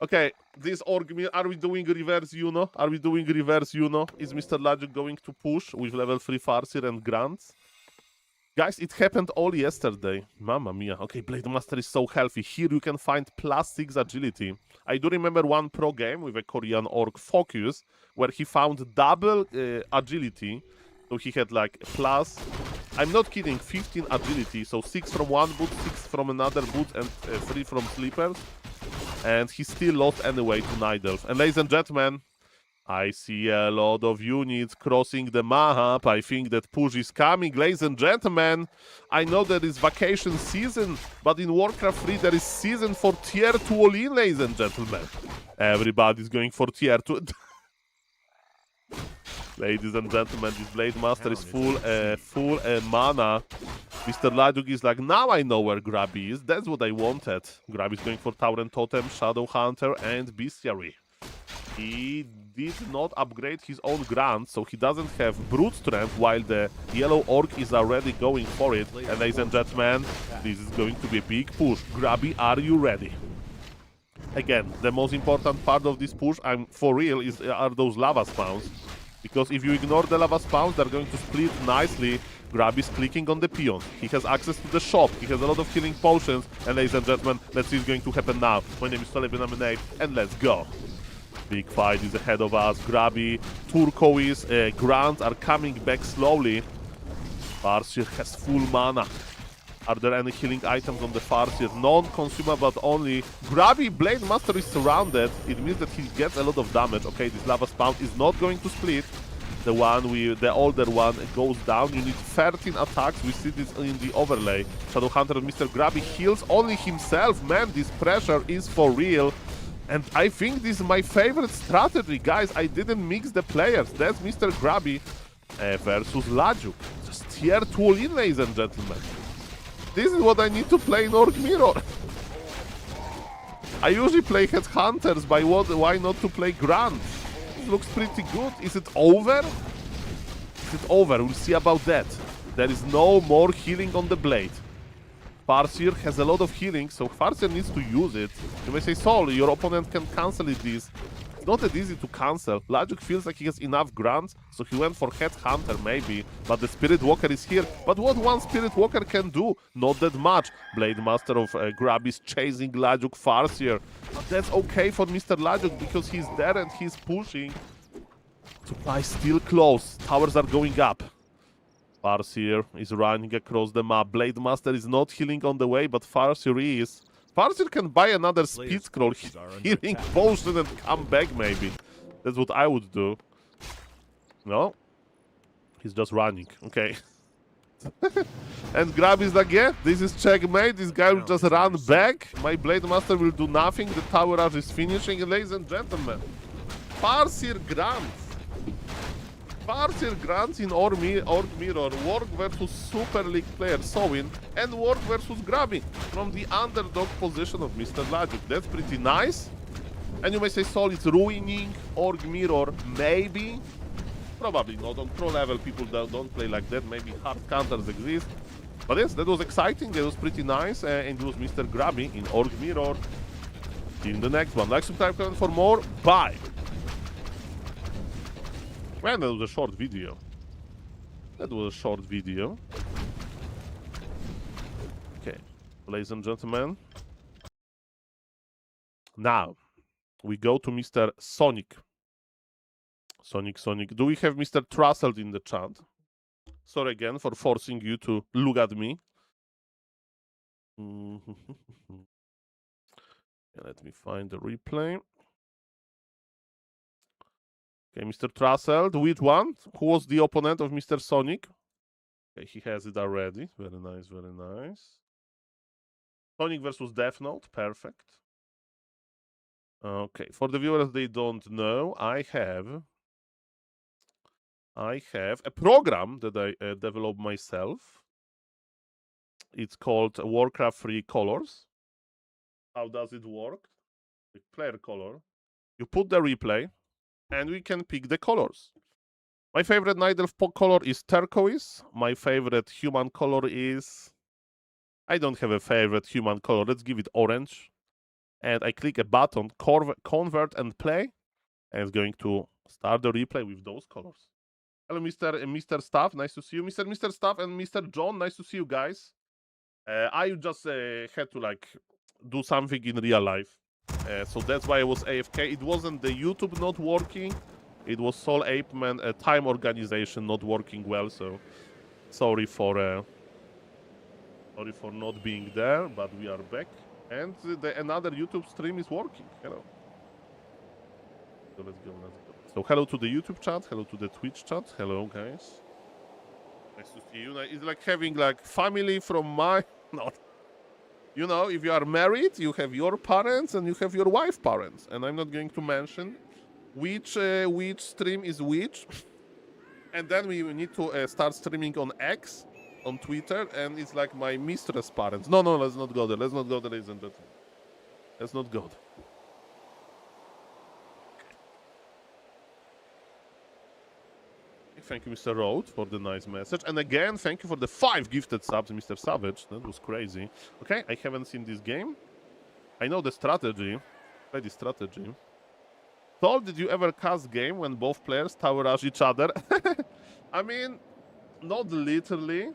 Okay, this org... Are we doing reverse Yuno? Are we doing reverse Yuno? Is Mr. Lajuk going to push with level 3 Farseer and grants? Guys, it happened all yesterday. Mamma mia. Okay, Blade Master is so healthy. Here you can find +6 agility. I do remember one pro game with a Korean orc Focus, where he found double agility. So he had like plus... I'm not kidding, 15 agility. So 6 from one boot, 6 from another boot, and 3 from sleepers. And he still lost anyway to Night Elf. And ladies and gentlemen, I see a lot of units crossing the map. I think that push is coming. Ladies and gentlemen, I know there is vacation season, but in Warcraft 3 there is season for tier 2 all-in, ladies and gentlemen. Everybody's going for tier 2. Ladies and gentlemen, this Blade Master is full mana. Mr. Lajuk is like, now I know where Grabby is. That's what I wanted. Grabby is going for Tauren Totem, Shadow Hunter, and Bestiary. He did not upgrade his own grant, so he doesn't have Brute Strength, while the Yellow Orc is already going for it. And ladies and gentlemen, this is going to be a big push. Grabby, are you ready? Again, the most important part of this push, for real, are those lava spawns. Because if you ignore the lava spawns, they're going to split nicely. Grabby is clicking on the peon. He has access to the shop. He has a lot of healing potions. And ladies and gentlemen, let's see what's going to happen now. My name is SaulApe and I, and let's go. Big fight is ahead of us. Grabby, Turquoise, Grant are coming back slowly. Farseer has full mana. Are there any healing items on the Farseer? Non-consumable, but only. Grabby, Blade Master is surrounded. It means that he gets a lot of damage. Okay, this lava spawn is not going to split. The older one goes down. You need 13 attacks. We see this in the overlay. Shadow Hunter and Mr. Grabby heals only himself. Man, this pressure is for real. And I think this is my favorite strategy, guys. I didn't mix the players. That's Mr. Grabby versus Lajuk. Just tier 2 all-in, ladies and gentlemen. This is what I need to play in Orc Mirror. I usually play Headhunters, but why not to play Grant? It looks pretty good. Is it over? Is it over? We'll see about that. There is no more healing on the blade. Farseer has a lot of healing, so Farseer needs to use it. You may say, Saul, your opponent can cancel this. not that easy to cancel. Lajuk feels like he has enough grunts, so he went for Headhunter maybe, but the Spirit Walker is here. But what one Spirit Walker can do? Not that much. Blade Master of Grab is chasing Lajuk Farseer. But that's okay for Mr. Lajuk because he's there and he's pushing. Supply still close. Towers are going up. Farseer is running across the map. Blade Master is not healing on the way, but Farseer is. Farseer can buy another speed scroll, healing potion and come back maybe. That's what I would do. No? He's just running. Okay. And Grab is like, yeah, this is checkmate. This guy will just run back. My Blade Master will do nothing. The tower rush is finishing. And ladies and gentlemen, Farseer grants. Farseer grants in Org Mirror, Work versus Super League player Sowin, and Work versus Grabbing from the underdog position of Mr. Lajuk. That's pretty nice. And you may say, Saul, it's ruining Org Mirror. Maybe. Probably not. On pro level, people don't play like that. Maybe hard counters exist. But yes, that was exciting. That was pretty nice. And it was Mr. Grabbing in Org Mirror. See you in the next one. Like, subscribe, comment for more. Bye. Well, that was a short video. That was a short video. Okay, ladies and gentlemen. Now, we go to Mr. Sonic. Sonic. Do we have Mr. Trussell in the chat? Sorry again for forcing you to look at me. Let me find the replay. Okay, Mr. Trussell, which one? Who was the opponent of Mr. Sonic? Okay, he has it already. Very nice, very nice. Sonic versus Death Note, perfect. Okay, for the viewers they don't know, I have a program that I developed myself. It's called Warcraft 3 Colors. How does it work? The player color. You put the replay, and we can pick the colors. My favorite Night Elf color is turquoise. My favorite human color is... I don't have a favorite human color. Let's give it orange. And I click a button, convert and play. And it's going to start the replay with those colors. Hello, Mr. Staff. Nice to see you. Mr. Staff and Mr. John. Nice to see you guys. I just had to do something in real life. So that's why I was AFK. It wasn't the YouTube not working. It was SaulApe and a time organization not working well. So sorry for not being there, but we are back. And another YouTube stream is working. Hello. So let's go. So hello to the YouTube chat. Hello to the Twitch chat. Hello, guys. Nice to see you. It's like having family from my... Not. You know, if you are married, you have your parents and you have your wife's parents. And I'm not going to mention which stream is which. And then we need to start streaming on X, on Twitter, and it's like my mistress' parents. No, let's not go there. Let's not go there, ladies and gentlemen. Let's not go there. Thank you, Mr. Road, for the nice message. And again, thank you for the 5 gifted subs, Mr. Savage. That was crazy. Okay, I haven't seen this game. I know the strategy. Play the strategy. Saul, did you ever cast game when both players tower rush each other? I mean, not literally.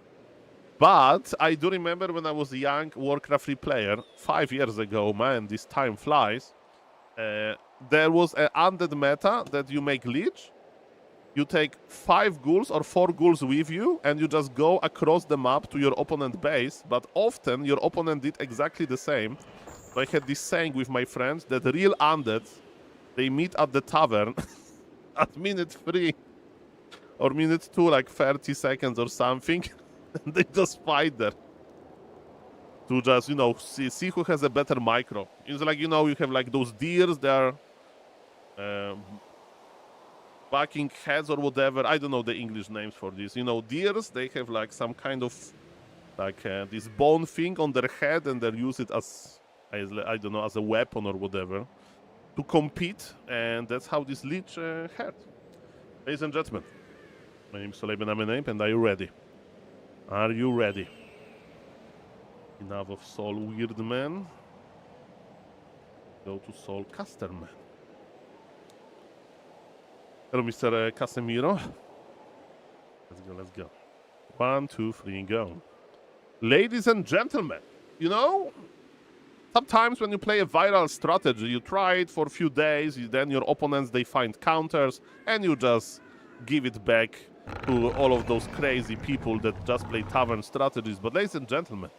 But I do remember when I was a young Warcraft 3 player, 5 years ago, man, this time flies. There was an undead meta that you make Lich. You take 5 ghouls or 4 ghouls with you, and you just go across the map to your opponent's base, but often your opponent did exactly the same. So I had this saying with my friends that real undeads, they meet at the tavern at minute 3 or minute 2, like 30 seconds or something, and they just fight there. To just, you know, see who has a better micro. It's like, you know, you have those deers, they are... backing heads or whatever. I don't know the English names for this. You know, deers, they have some kind of this bone thing on their head, and they use it as I don't know, as a weapon or whatever to compete, and that's how this Lich had. Ladies and gentlemen, my name is SaulApe and I, and are you ready? Are you ready? Enough of Saul Weirdman. Go to Saul Casterman. Hello, Mr. Casemiro. Let's go. 1, 2, 3, go. Ladies and gentlemen, you know, sometimes when you play a viral strategy, you try it for a few days, then your opponents, they find counters, and you just give it back to all of those crazy people that just play tavern strategies. But ladies and gentlemen,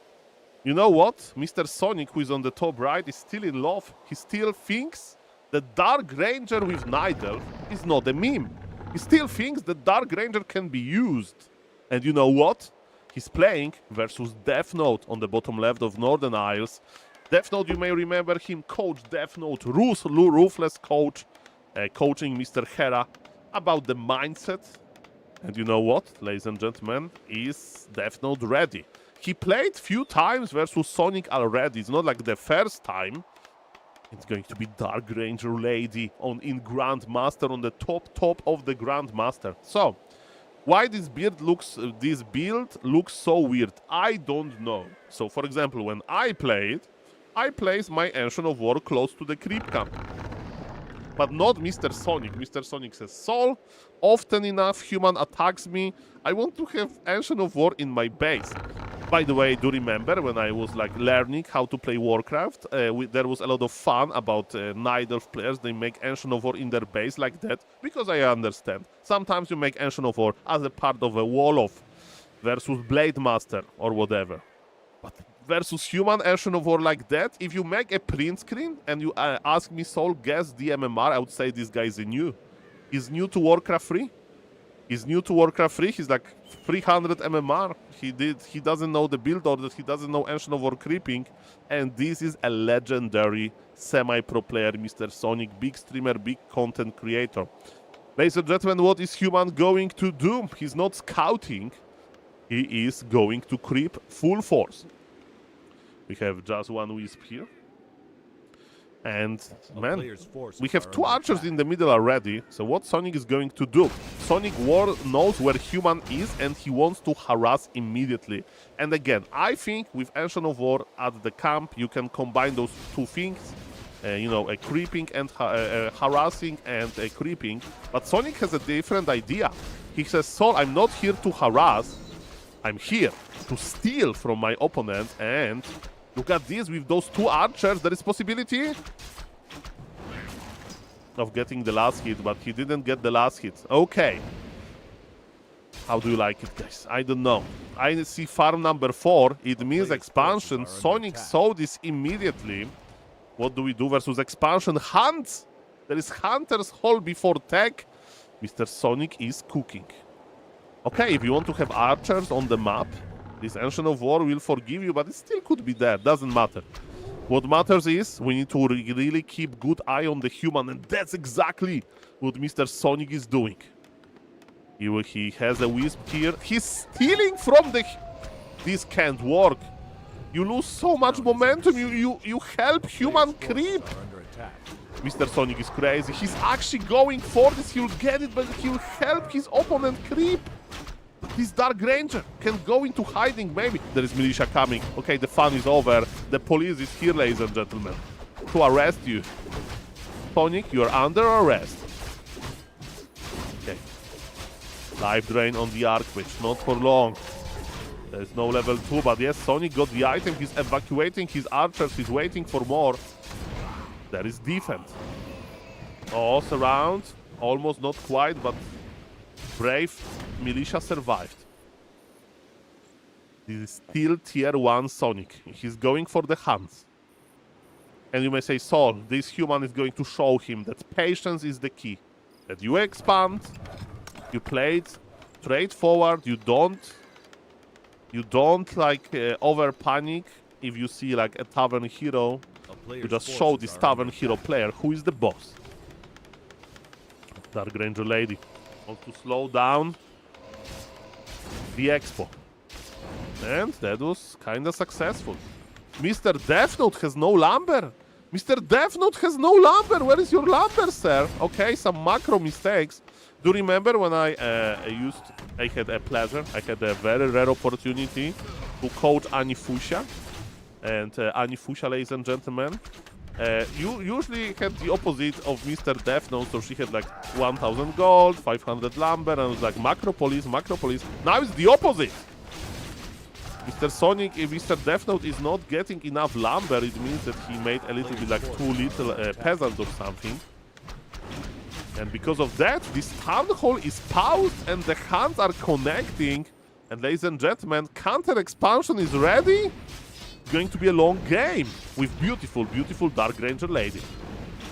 you know what? Mr. Sonic, who is on the top right, is still in love. He still thinks that Dark Ranger with Night Elf is not a meme. He still thinks that Dark Ranger can be used. And you know what? He's playing versus Death Note on the bottom left of Northern Isles. Death Note, you may remember him, Coach Death Note, ruthless coach, coaching Mr. Hera about the mindset. And you know what, ladies and gentlemen, is Death Note ready? He played few times versus Sonic already. It's not like the first time. It's going to be Dark Ranger Lady in Grandmaster, on the top of the Grandmaster. So, why this build looks so weird? I don't know. So, for example, when I placed my Ancient of War close to the creep camp. But not Mr. Sonic. Mr. Sonic says, Saul, often enough human attacks me. I want to have Ancient of War in my base. By the way, do remember when I was like learning how to play Warcraft, there was a lot of fun about Night Elf players. They make Ancient of War in their base like that, because I understand. Sometimes you make Ancient of War as a part of a wall-off versus Blade Master or whatever. But versus human Ancient of War like that, if you make a print screen and you ask me, Saul, guess the MMR, I would say this guy is new. He's new to Warcraft 3. He's new to Warcraft 3. He's like 300 MMR. He doesn't know the build order. He doesn't know Ancient of War creeping. And this is a legendary semi-pro player, Mr. Sonic. Big streamer, big content creator. Ladies and gentlemen, what is human going to do? He's not scouting. He is going to creep full force. We have just one wisp here. And, man, we have two archers in the middle already. So what Sonic is going to do? Sonic War knows where human is, and he wants to harass immediately. And again, I think with Ancient of War at the camp, you can combine those two things. You know, a creeping and harassing and a creeping. But Sonic has a different idea. He says, Saul, I'm not here to harass. I'm here to steal from my opponent. And look at this, with those two archers, there is possibility of getting the last hit, but he didn't get the last hit. Okay. How do you like it, guys? I don't know. I see farm number 4. It means expansion. Sonic saw this immediately. What do we do versus expansion? Hunt! There is Hunter's Hall before tech. Mr. Sonic is cooking. Okay, if you want to have archers on the map, this Ancient of War will forgive you, but it still could be there. Doesn't matter. What matters is we need to really keep good eye on the human, and that's exactly what Mr. Sonic is doing. He has a wisp here. He's stealing from the... This can't work. You lose so much momentum. You help human creep. Mr. Sonic is crazy. He's actually going for this. He'll get it, but he'll help his opponent creep. This Dark Ranger can go into hiding, maybe. There is militia coming. Okay, the fun is over. The police is here, ladies and gentlemen, to arrest you. Sonic, you're under arrest. Okay. Life drain on the Archwitch, not for long. There's no level 2, but yes, Sonic got the item. He's evacuating his archers. He's waiting for more. There is defense. Oh, surround. Almost, not quite, but brave militia survived. This is still tier 1 Sonic. He's going for the Huns. And you may say, Saul, this human is going to show him that patience is the key. That you expand, you play it straightforward, you don't like over panic if you see like a tavern hero. You just show this tavern hero player who is the boss. Dark Ranger Lady wants to slow down the expo. And that was kinda successful. Mr. Death Note has no lumber. Mr. Death Note has no lumber. Where is your lumber, sir? Okay, some macro mistakes. Do you remember when I had a pleasure, I had a very rare opportunity to coach Anifusha. And Anifusha, ladies and gentlemen, You usually had the opposite of Mr. Death Note, so she had like 1000 gold, 500 lumber, and it was like Macropolis, Macropolis. Now it's the opposite. Mr. Sonic, if Mr. Death Note is not getting enough lumber, it means that he made a little bit like too little peasants or something. And because of that, this town hall is paused and the hands are connecting. And ladies and gentlemen, counter expansion is ready. It's going to be a long game with beautiful, beautiful Dark Ranger lady.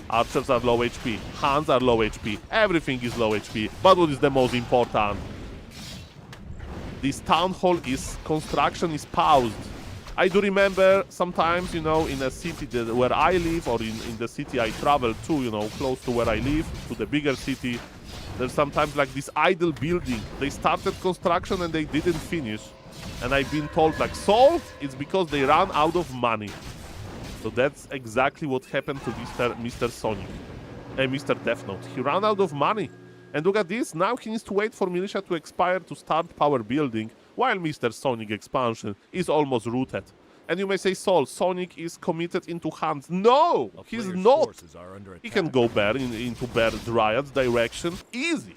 Archers are low HP, hands are low HP, everything is low HP. But what is the most important? This town hall construction is paused. I do remember sometimes, you know, in a city where I live, or in the city I travel to, you know, close to where I live, to the bigger city, there's sometimes like this idle building. They started construction and they didn't finish. And I've been told like, Saul, it's because they ran out of money. So that's exactly what happened to Mr. Sonic, Mr. Death Note. He ran out of money. And look at this, now he needs to wait for militia to expire to start power building, while Mr. Sonic expansion is almost rooted. And you may say, Saul, Sonic is committed into hands. No, he's not. He can go bear into Bear Dryad's direction, easy.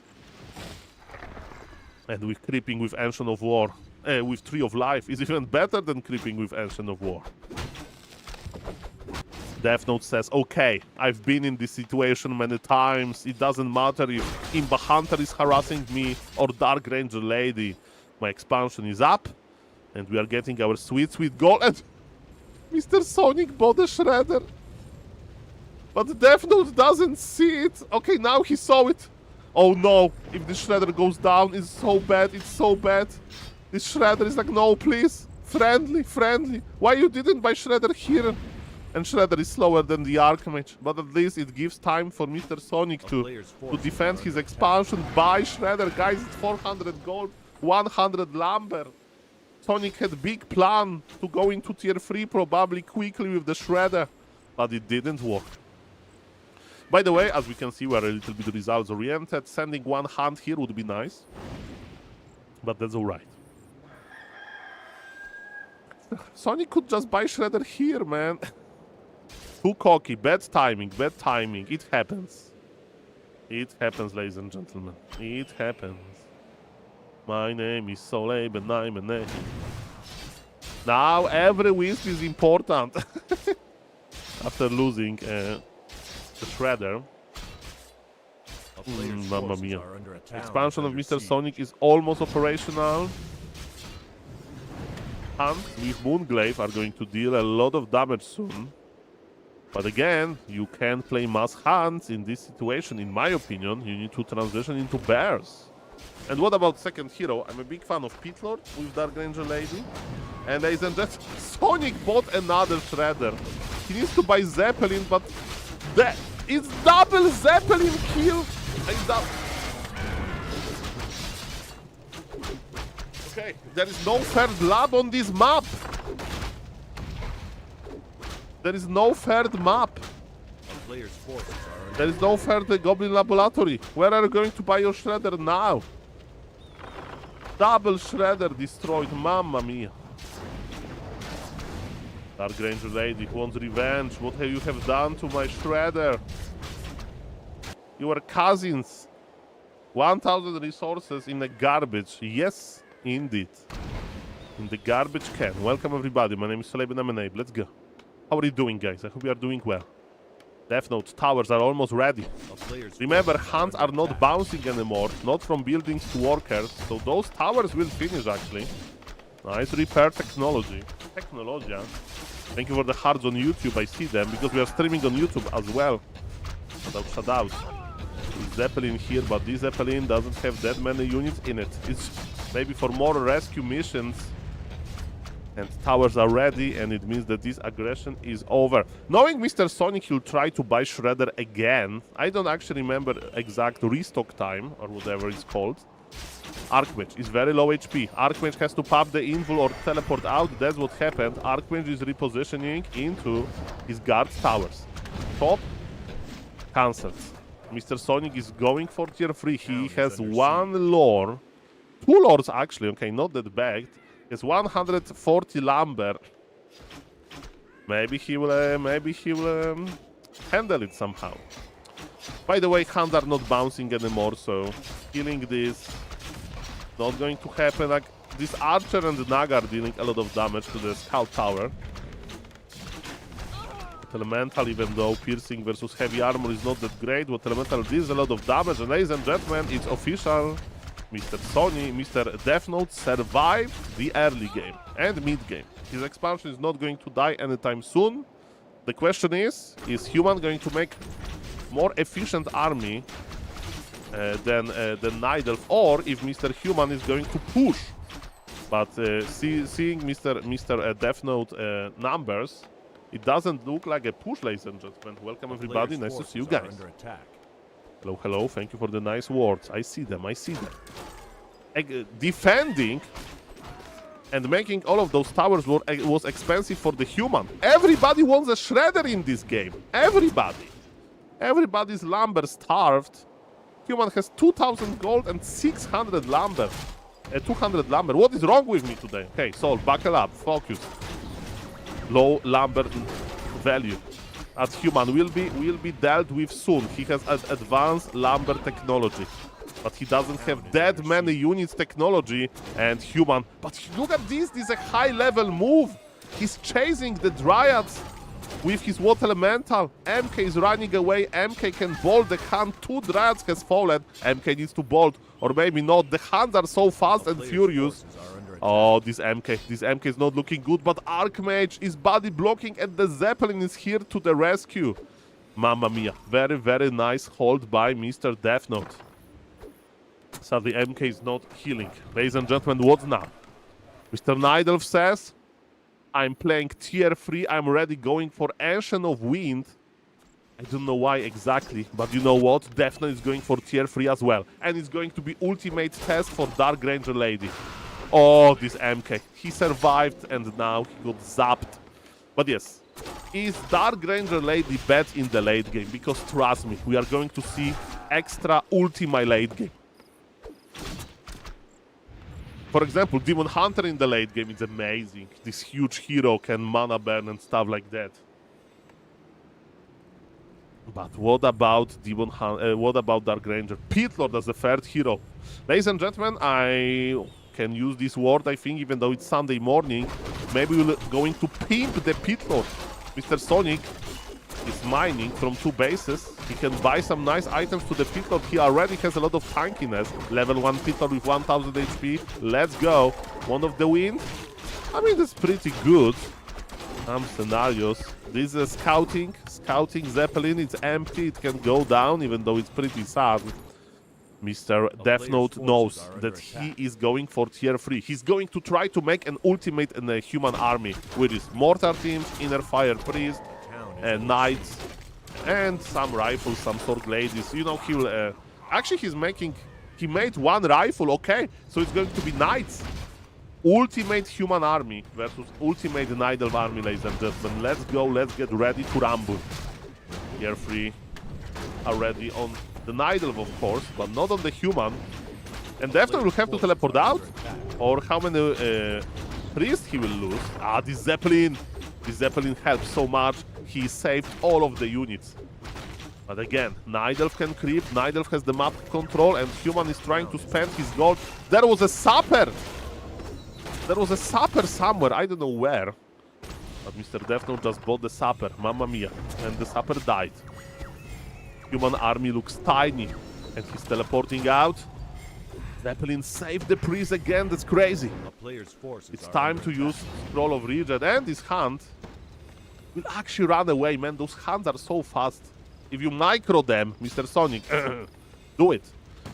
And with creeping with Ancient of War, with Tree of Life, is even better than creeping with Ancient of War. Death Note says, okay, I've been in this situation many times. It doesn't matter if Imba Hunter is harassing me or Dark Ranger Lady. My expansion is up, and we are getting our sweet, sweet gold. And Mr. Sonic bought a Shredder. But Death Note doesn't see it. Okay, now he saw it. Oh no, if the Shredder goes down, it's so bad, it's so bad. This Shredder is like, no, please. Friendly, friendly. Why you didn't buy Shredder here? And Shredder is slower than the Archmage, but at least it gives time for Mr. Sonic to defend his expansion. Buy Shredder, guys, it's 400 gold, 100 lumber. Sonic had a big plan to go into tier 3 probably quickly with the Shredder, but it didn't work. By the way, as we can see, we're a little bit results oriented. Sending one hand here would be nice, but that's alright. Sonic could just buy Shredder here, man. Too cocky, bad timing, bad timing. It happens. It happens, ladies and gentlemen. It happens. My name is SaulApe and I'm a name. Now every wisp is important. After losing the Shredder. Mamma mia. Expansion of Mr. Sonic is almost operational. Hands with Moonglaive are going to deal a lot of damage soon. But again, you can't play mass hands in this situation, in my opinion. You need to transition into bears. And what about second hero? I'm a big fan of Pit Lord with Dark Ranger Lady. And ladies and gentlemen, Sonic bought another Shredder. He needs to buy Zeppelin, but it's double Zeppelin kill. Okay, there is no third lab on this map. There is no third map. There is no third Goblin Laboratory. Where are you going to buy your Shredder now? Double Shredder destroyed, mamma mia. Dark Ranger Lady wants revenge. What have you done to my Shredder? You are cousins. 1000 resources in the garbage. Yes, indeed. In the garbage can. Welcome everybody. My name is SaulApe and I. Let's go. How are you doing, guys? I hope you are doing well. Death Note towers are almost ready. Remember, hands are not bouncing anymore, not from buildings to workers, so those towers will finish, actually. Nice repair technology. Technologia. Thank you for the hearts on YouTube, I see them, because we are streaming on YouTube as well. Shout out. Zeppelin here, but this Zeppelin doesn't have that many units in it. It's maybe for more rescue missions. And towers are ready, and it means that this aggression is over. Knowing Mr. Sonic, he'll try to buy Shredder again. I don't actually remember exact restock time, or whatever it's called. Archmage is very low HP. Archmage has to pop the invul or teleport out. That's what happened. Archmage is repositioning into his guard's towers. Top, cancelled. Mr. Sonic is going for tier 3. He has one lore. 2 lords, actually. Okay, not that bad. It's 140 lumber. Maybe he will handle it somehow. By the way, hands are not bouncing anymore, so killing this not going to happen. Like this archer and the Naga are dealing a lot of damage to the scout tower. Elemental, even though piercing versus heavy armor is not that great, but Elemental deals a lot of damage. And ladies and gentlemen, it's official. Mr. Sony, Mr. Death Note survived the early game and mid game. His expansion is not going to die anytime soon. The question is Human going to make more efficient army than Night Elf, or if Mr. Human is going to push? But seeing Mr. Death Note numbers, it doesn't look like a push, ladies and gentlemen. Welcome everybody, nice to see you guys. Hello, hello, thank you for the nice words. I see them, I see them. Defending and making all of those towers was expensive for the Human. Everybody wants a shredder in this game. Everybody. Everybody's lumber starved. Human has 2,000 gold and 600 lumber. 200 lumber. What is wrong with me today? Okay, Saul, buckle up, focus. Low lumber value. As Human will be dealt with soon. He has an advanced lumber technology, but he doesn't have that many units technology. And Human, but look at this. This is a high level move. He's chasing the Dryads with his water elemental. MK is running away. MK can bolt the hand. 2 Dryads has fallen. MK needs to bolt, or maybe not. The hands are so fast and furious. Oh, this MK is not looking good, but Archmage is body blocking and the Zeppelin is here to the rescue. Mamma mia, very, very nice hold by Mr. Death Note. Sadly, MK is not healing. Ladies and gentlemen, what now? Mr. Night Elf says, I'm playing tier 3, I'm already going for Ancient of Wind. I don't know why exactly, but you know what? Death Note is going for tier 3 as well. And it's going to be ultimate test for Dark Ranger Lady. Oh, this MK. He survived and now he got zapped. But yes, is Dark Ranger Lady bad in the late game? Because trust me, we are going to see extra ultima late game. For example, Demon Hunter in the late game is amazing. This huge hero can mana burn and stuff like that. But what about what about Dark Ranger? Pit Lord as the third hero. Ladies and gentlemen, I can use this word, I think, even though it's Sunday morning. Maybe we're going to pimp the Pit Lord. Mr. Sonic is mining from 2 bases. He can buy some nice items to the Pit Lord. He already has a lot of tankiness. Level 1 Pit Lord with 1000 HP. Let's go. One of the wind. I mean, that's pretty good. Some scenarios. This is scouting Zeppelin. It's empty. It can go down, even though it's pretty sad. Mr. Death Note knows that he is going for tier 3. He's going to try to make an ultimate in a Human army with his Mortar Teams, Inner Fire Priest, Knights, and some rifles, some Sword Ladies. You know, he'll... actually, he made 1 rifle, okay. So it's going to be Knights. Ultimate Human army versus ultimate Night Elf army, ladies and gentlemen. Let's go, let's get ready to rumble. Tier 3 already on the Night Elf, of course, but not on the Human. And definitely will have to teleport out. Or how many priests he will lose. Ah, this Zeppelin. This Zeppelin helps so much. He saved all of the units. But again, Night Elf can creep. Night Elf has the map control, and Human is trying to spend his gold. There was a sapper. There was a sapper somewhere. I don't know where. But Mr. Death Note just bought the sapper. Mamma mia. And the sapper died. Human army looks tiny, and he's teleporting out. Zeppelin saved the priest again. That's crazy. It's time to use Scroll of Regen, and this hand will actually run away, man. Those hands are so fast. If you micro them, Mr. Sonic, do it.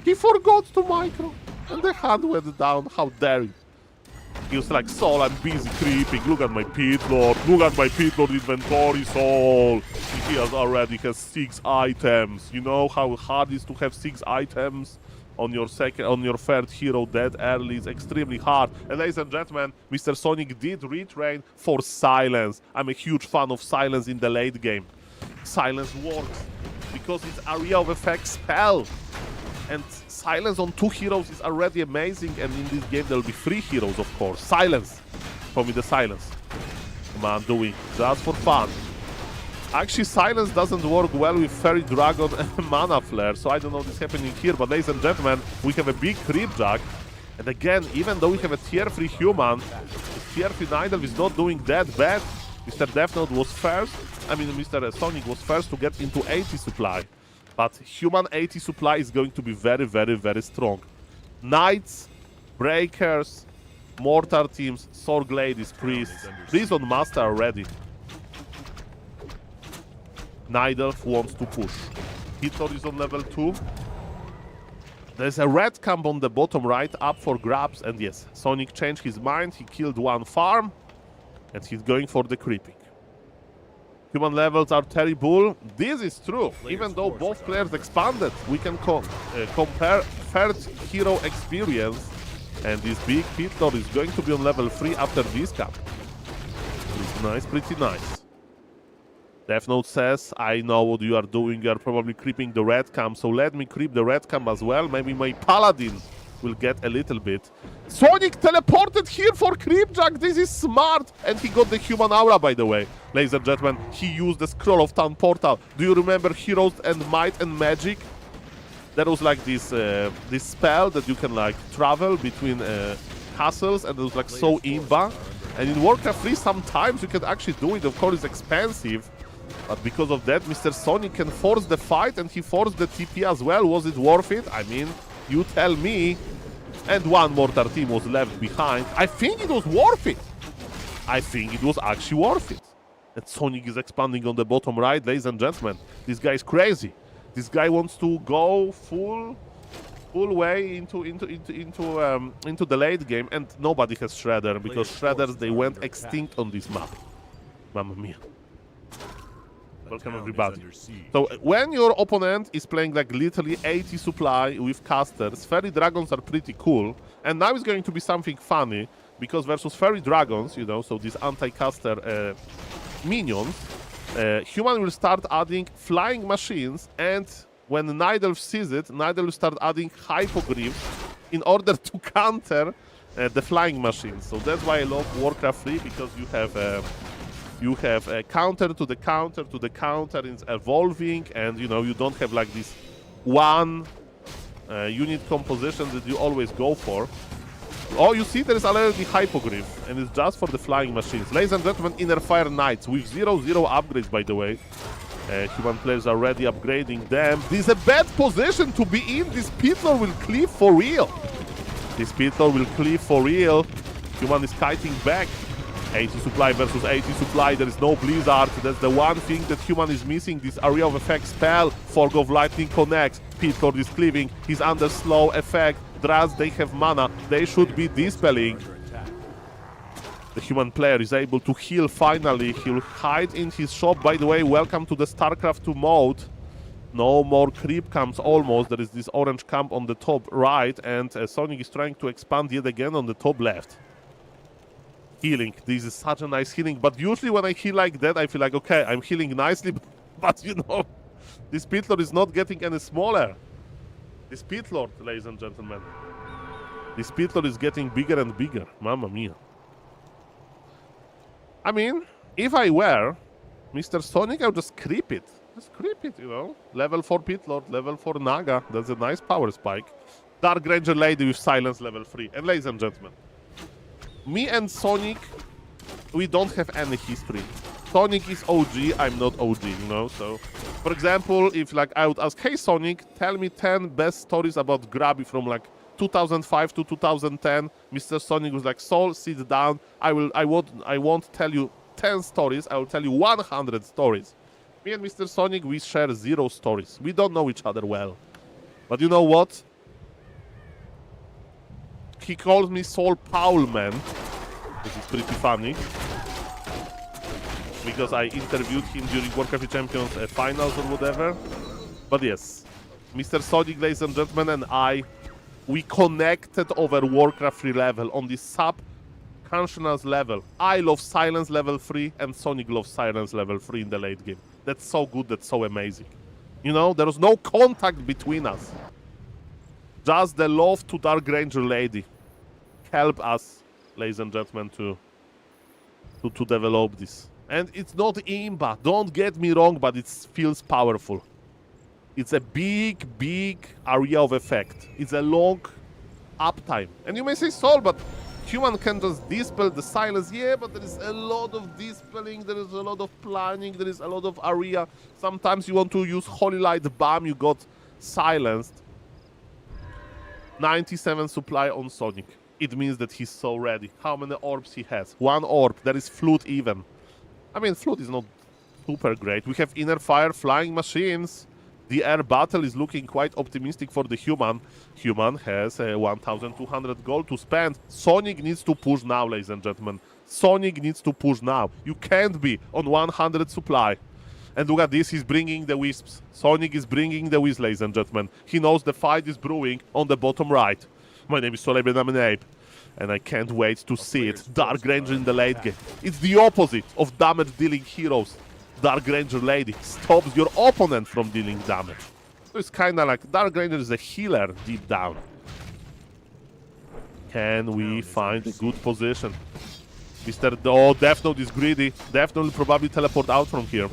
He forgot to micro, and the hand went down. How dare you? He was like, Saul, I'm busy creeping. Look at my Pit Lord. Look at my Pit Lord inventory, Saul. He already has 6 items. You know how hard it is to have 6 items on your third hero dead early. It's extremely hard. And ladies and gentlemen, Mr. Sonic did retrain for Silence. I'm a huge fan of Silence in the late game. Silence works because it's area of effect spell. And Silence on 2 heroes is already amazing, and in this game there will be 3 heroes, of course. Silence. For me, the Silence. man doing? Just for fun. Actually, silence doesn't work well with Fairy Dragon and Mana Flare, so I don't know what's happening here, but ladies and gentlemen, we have a big creep jack. And again, even though we have a tier 3 human, the tier 3 Nidal is not doing that bad. Mr. Death Note was first, Mr. Sonic was first to get into 80 supply. But human 80 supply is going to be very, very, very strong. Knights, Breakers, Mortar teams, Sword Ladies, Priests. Prison Master are ready. Nidal wants to push. Hitler is on level 2. There's a red camp on the bottom right up for grabs, and yes, Sonic changed his mind, he killed one farm, and he's going for the creeping. Human levels are terrible. This is true. Even though both players expanded, we can compare third hero experience, and this big Hitler is going to be on level 3 after this camp. Pretty nice, pretty nice. Death Note says, I know what you are doing, you are probably creeping the red camp, so let me creep the red camp as well. Maybe my paladin will get a little bit. Sonic teleported here for Creepjack, this is smart! And he got the human aura, by the way. Ladies and gentlemen, he used the Scroll of Town portal. Do you remember Heroes and Might and Magic? There was like this this spell that you can like travel between castles, and it was like so imba. And in Warcraft 3 sometimes you can actually do it, of course it's expensive. But because of that, Mr. Sonic can force the fight, and he forced the TP as well. Was it worth it? I mean, you tell me. And one Mortar team was left behind. I think it was worth it. I think it was actually worth it. And Sonic is expanding on the bottom right, ladies and gentlemen. This guy is crazy. This guy wants to go full way into the late game, and nobody has Shredder, because Shredders, they went extinct on this map. Mamma mia. Welcome everybody. So when your opponent is playing like literally 80 supply with casters, Fairy Dragons are pretty cool. And now it's going to be something funny, because versus Fairy Dragons, you know, so these anti-caster minions, human will start adding flying machines, and when Nidal sees it, Nidal will start adding hypogryphs in order to counter the flying machines. So that's why I love Warcraft 3, because you have a counter to the counter to the counter, it's evolving, and you know, you don't have like this one unit composition that you always go for. Oh, you see there is already Hypogryph, and it's just for the flying machines. Ladies and gentlemen, Inner Fire Knights with 0/0 upgrades, by the way. Human players are already upgrading them. This is a bad position to be in. This Pitler will cleave for real. This Pitler will cleave for real. Human is kiting back. 80 supply versus 80 supply. There is no Blizzard. That's the one thing that Human is missing. This Area of Effect spell. Fog of Lightning connects. Pitler is cleaving. He's under slow effect. Draz, they have mana. They should be dispelling. The human player is able to heal finally. He'll hide in his shop. By the way, welcome to the StarCraft 2 mode. No more creep camps almost. There is this orange camp on the top right, and Sonic is trying to expand yet again on the top left. Healing. This is such a nice healing, but usually when I heal like that, I feel like, okay, I'm healing nicely, but you know, this Pitlord is not getting any smaller. This Pitlord, ladies and gentlemen. This Pitlord is getting bigger and bigger. Mamma mia. I mean, if I were Mr. Sonic, I would just creep it. Just creep it, you know. Level 4 Pitlord, level 4 Naga. That's a nice power spike. Dark Ranger Lady with Silence level 3. And ladies and gentlemen, me and Sonic, we don't have any history. Sonic is OG, I'm not OG, you know. So, for example, if like I would ask, hey Sonic, tell me 10 best stories about Grabby from like 2005 to 2010, Mr. Sonic was like, Saul, sit down. I won't tell you 10 stories. I will tell you 100 stories. Me and Mr. Sonic, we share 0 stories. We don't know each other well. But you know what? He calls me Saul Paul Man. This is pretty funny. Because I interviewed him during Warcraft Champions finals or whatever. But yes, Mr. Sonic, ladies and gentlemen, and we connected over Warcraft 3 level on this sub-consciousness level. I love Silence level 3 and Sonic loves Silence level 3 in the late game. That's so good, that's so amazing. You know, there was no contact between us. Just the love to Dark Ranger Lady. Help us, ladies and gentlemen, to to develop this. And it's not imba, don't get me wrong, but it feels powerful. It's a big, big area of effect. It's a long uptime. And you may say, Saul, but human can just dispel the silence. Yeah, but there is a lot of dispelling, there is a lot of planning, there is a lot of area. Sometimes you want to use Holy Light Bomb, you got silenced. 97 supply on Sonic. It means that he's so ready. How many orbs he has? 1 orb. There is Flute even. I mean, Flute is not super great. We have Inner Fire, Flying Machines. The air battle is looking quite optimistic for the human. Human has 1,200 gold to spend. Sonic needs to push now, ladies and gentlemen. Sonic needs to push now. You can't be on 100 supply. And look at this, he's bringing the wisps. Sonic is bringing the wisps, ladies and gentlemen. He knows the fight is brewing on the bottom right. My name is SaulApe and I, and I can't wait to see it. Dark Ranger in the late game. It's the opposite of damage-dealing heroes. Dark Ranger Lady stops your opponent from dealing damage. So it's kind of like Dark Ranger is a healer deep down. Can we find a good position? Oh, Death Note is greedy. Death Note will probably teleport out from here.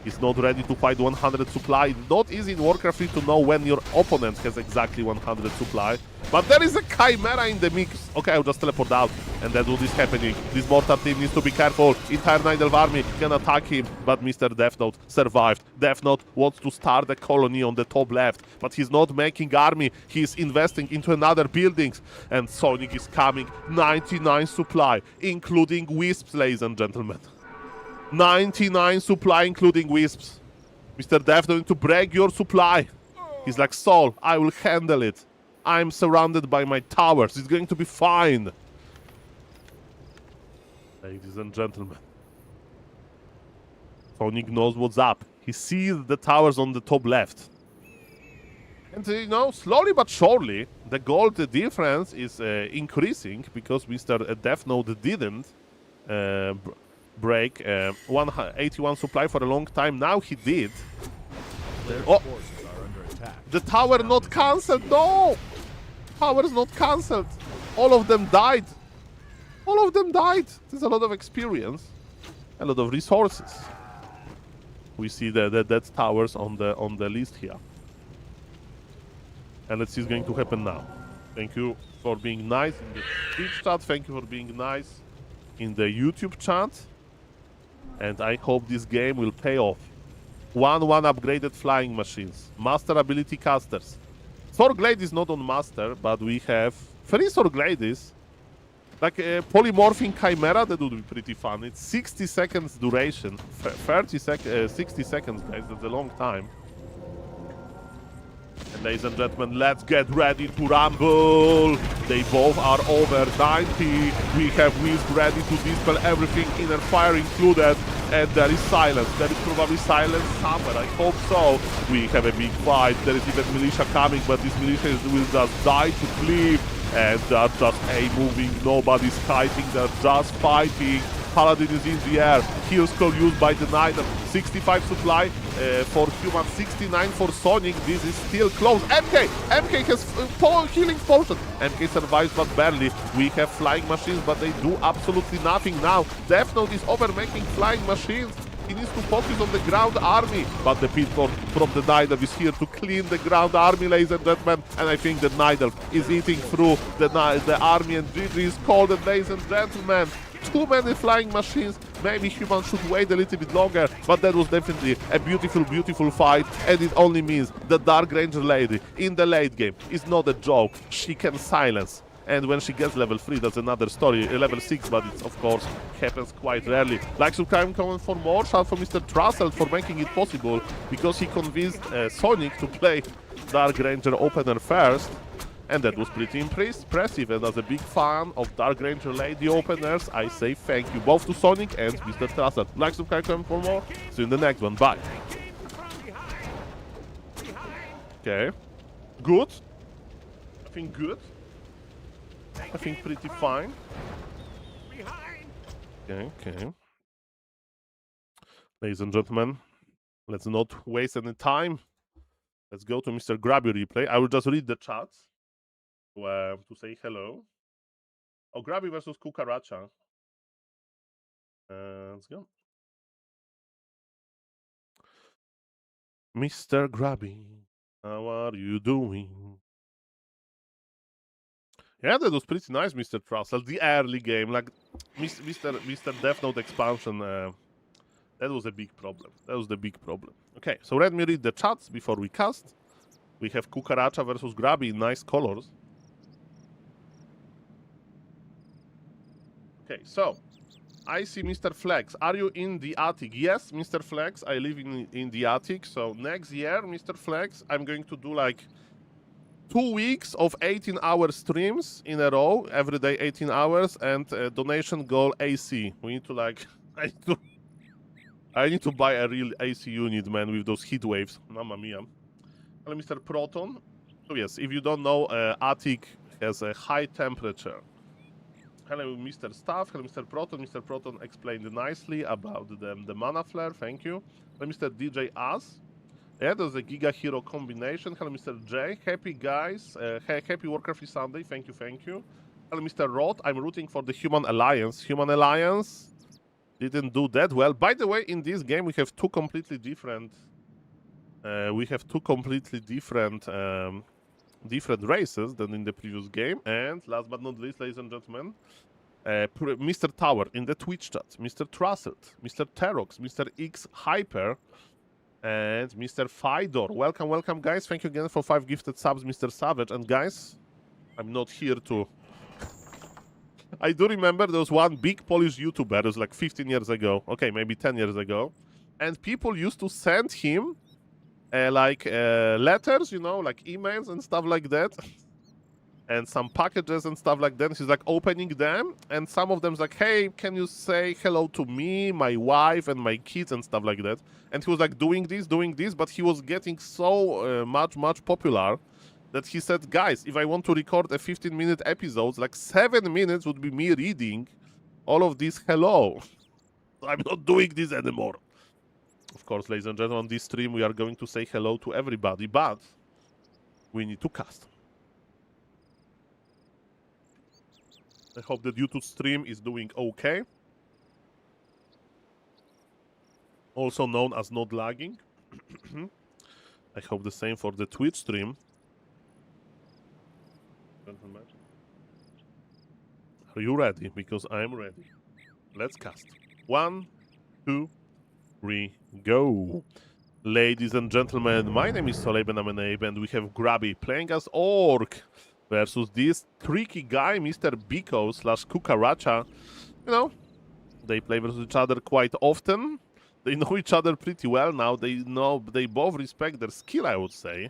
He's not ready to fight 100 supply. It's not easy in Warcraft 3 to know when your opponent has exactly 100 supply. But there is a Chimera in the mix. Okay, I'll just teleport out. And that's what is happening. This mortar team needs to be careful. Entire Nightelf army can attack him. But Mr. Death Note survived. Death Note wants to start a colony on the top left. But he's not making army. He's investing into another buildings. And Sonic is coming. 99 supply, including wisps, ladies and gentlemen. 99 supply, including wisps. Mr. Death Note to break your supply. He's like, Saul, I will handle it. I'm surrounded by my towers. It's going to be fine. Ladies and gentlemen. Sonic knows what's up. He sees the towers on the top left. And, you know, slowly but surely, the gold difference is increasing because Mr. Death Note didn't break 181 supply for a long time. Now he did. Oh, the tower not cancelled. No, tower's not cancelled. All of them died. All of them died. There's a lot of experience, a lot of resources. We see the dead towers on the list here, and let's see what's going to happen now. Thank you for being nice in the Twitch chat. Thank you for being nice in the YouTube chat. And I hope this game will pay off. 1-1 upgraded flying machines. Master ability casters. Sorglade is not on master, but we have 3 Sorglades. Like a polymorphing Chimera, that would be pretty fun. It's 60 seconds duration. 60 seconds, guys, that's a long time. And ladies and gentlemen, let's get ready to rumble. They both are over 90. We have Wisp ready to dispel everything, Inner Fire included. And there is silence. There is probably silence somewhere. I hope so. We have a big fight. There is even militia coming, but this militia will just die to cliff. And they're just moving. Nobody's kiting. They're just fighting. Paladin is in the air. Heal scroll used by the Knight. 65 supply for human, 69 for Sonic. This is still close. MK has healing potion. MK survives but barely. We have flying machines, but they do absolutely nothing now. Death Note is over making flying machines. He needs to focus on the ground army, but the Pitford from the Nightelf is here to clean the ground army, ladies and gentlemen. And I think the Nightelf is eating through the army, and GG is called. And ladies and gentlemen, too many flying machines. Maybe humans should wait a little bit longer, but that was definitely a beautiful, beautiful fight. And it only means the Dark Ranger Lady in the late game is not a joke. She can silence. And when she gets level 3, that's another story. Level 6, but it, of course, happens quite rarely. Like, subscribe, comment for more. Shout for Mr. Trussell for making it possible, because he convinced Sonic to play Dark Ranger opener first. And that was pretty impressive. And as a big fan of Dark Ranger Lady openers, I say thank you both to Sonic and Mr. Trussell. Like, subscribe, comment for more. See you in the next one. Bye. Okay. Good. I think good. I think pretty fine. Okay. Ladies and gentlemen, let's not waste any time. Let's go to Mr. Grabby replay. I will just read the chat to say hello. Oh, Grabby versus Kukaracha. Let's go. Mr. Grubby, how are you doing? Yeah, that was pretty nice, Mr. Trussell. The early game, like Mr. Death Note expansion, that was a big problem. That was the big problem. Okay, so let me read the chats before we cast. We have Cucaracha versus Grubby in nice colors. Okay, so I see Mr. Flex. Are you in the attic? Yes, Mr. Flex, I live in the attic. So next year, Mr. Flex, I'm going to do like 2 weeks of 18-hour streams in a row, every day 18 hours, and donation goal AC. We need to like, I need to buy a real AC unit, man, with those heat waves. Mamma mia. Hello, Mr. Proton. So yes, if you don't know, attic has a high temperature. Hello, Mr. Staff. Hello, Mr. Proton. Mr. Proton explained nicely about the mana flare. Thank you. Hello, Mr. DJ As. Yeah, there's a Giga Hero combination. Hello, Mr. J. Happy guys. Happy Warcraft Sunday. Thank you, thank you. Hello, Mr. Roth. I'm rooting for the Human Alliance. Human Alliance didn't do that well. By the way, in this game we have two completely different. Different races than in the previous game. And last but not least, ladies and gentlemen, Mr. Tower in the Twitch chat, Mr. Trusselt, Mr. Terox, Mr. X Hyper, and Mr. Fidor. Welcome, welcome, guys. Thank you again for 5 gifted subs, Mr. Savage. And guys, I'm not here to... I do remember there was one big Polish YouTuber, it was like 15 years ago, okay, maybe 10 years ago, and people used to send him letters, you know, like emails and stuff like that, and some packages and stuff like that. He's like opening them, and some of them's like, hey, can you say hello to me, my wife, and my kids and stuff like that. And he was like doing this, but he was getting so much popular that he said, guys, if I want to record a 15-minute episode, like 7 minutes would be me reading all of this hello. I'm not doing this anymore. Of course, ladies and gentlemen, on this stream we are going to say hello to everybody, but we need to cast. I hope that YouTube stream is doing okay. Also known as not lagging. I hope the same for the Twitch stream. Gentlemen, are you ready? Because I am ready. Let's cast. 1, 2, 3, go. Ladies and gentlemen, my name is SaulApe and I, and we have Grubby playing as Orc versus this tricky guy, Mr. Biko / Cucaracha. You know, they play versus each other quite often. They know each other pretty well now. They both respect their skill, I would say.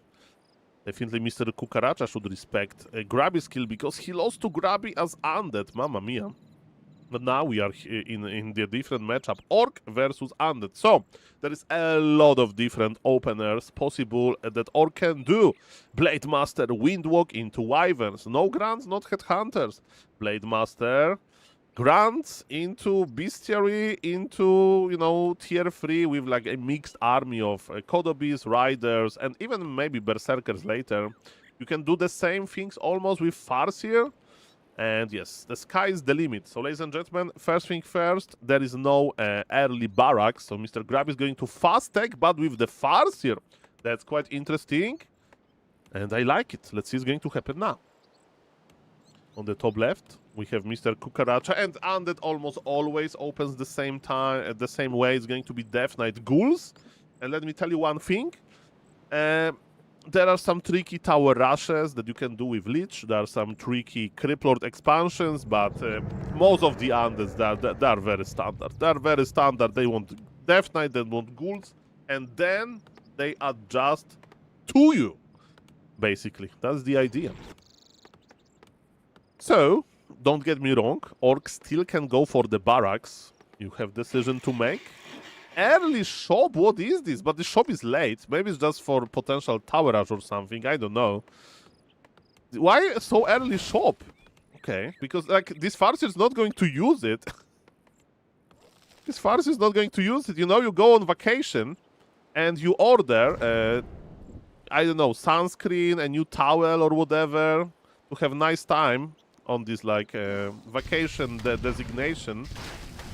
Definitely Mr. Cucaracha should respect Grubby's skill because he lost to Grubby as Undead. Mamma mia. But now we are in the different matchup, Orc versus Undead. So, there is a lot of different openers possible that Orc can do. Blade Master, Windwalk into Wyverns. No Grunts, not Headhunters. Blade Master, Grunts into Bestiary, into, you know, tier 3 with like a mixed army of Kodobis, Riders, and even maybe Berserkers later. You can do the same things almost with Farseer. And yes, the sky is the limit. So, ladies and gentlemen, first thing first, there is no early barracks. So, Mr. Grub is going to fast tech, but with the Farseer. That's quite interesting. And I like it. Let's see what's going to happen now. On the top left, we have Mr. Cucaracha. And Undead almost always opens the same time, the same way. It's going to be Death Knight Ghouls. And let me tell you one thing. There are some tricky tower rushes that you can do with Lich. There are some tricky Criplord expansions, but most of the Undeads, they are very standard. They are very standard. They want Death Knight, they want Ghouls, and then they adjust to you, basically. That's the idea. So, don't get me wrong, Orcs still can go for the barracks. You have decision to make. Early shop? What is this? But the shop is late. Maybe it's just for potential tower rush or something. I don't know. Why so early shop? Okay, because like this Farseer is not going to use it. This Farseer is not going to use it. You know, you go on vacation and you order, I don't know, sunscreen, a new towel or whatever to have nice time on this like vacation designation.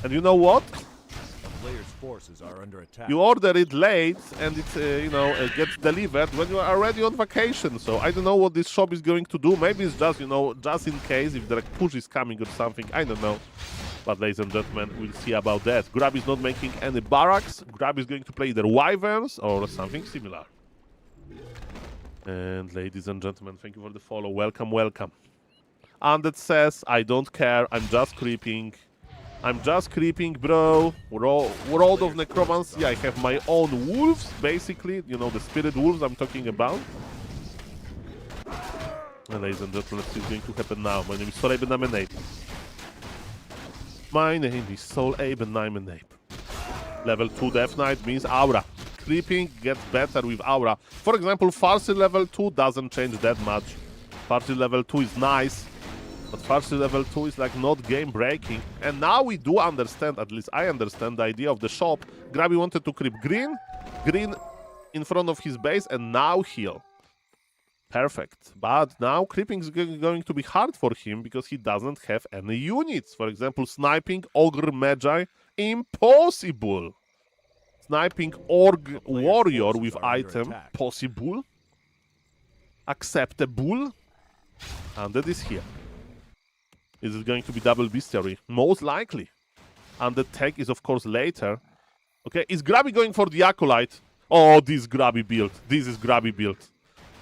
And you know what? The player's forces are under attack. You order it late, and it gets delivered when you are already on vacation. So I don't know what this shop is going to do. Maybe it's just, just in case if the push is coming or something. I don't know. But ladies and gentlemen, we'll see about that. Grab is not making any barracks. Grab is going to play either wyverns or something similar. And ladies and gentlemen, thank you for the follow. Welcome, welcome. Undead says, I don't care. I'm just creeping. I'm just creeping, bro. World of Necromancy. I have my own wolves, basically. The spirit wolves I'm talking about. And ladies and gentlemen, let's see what's going to happen now. My name is SaulApe and I'm an ape. My name is SaulApe and I'm an ape. Level 2 Death Knight means aura. Creeping gets better with aura. For example, Farseer level 2 doesn't change that much. Farseer level 2 is nice. But Farseer level 2 is like not game breaking. And now we do understand, at least I understand the idea of the shop. Grabby wanted to creep green in front of his base, and now heal. Perfect. But now creeping is going to be hard for him because he doesn't have any units. For example, sniping Ogre Magi, impossible. Sniping Orc Warrior with item, possible. Acceptable. And that is here. Is it going to be double bestiary? Most likely. And the tech is, of course, later. Okay, is Grabby going for the Acolyte? Oh, this Grabby build. This is Grabby build.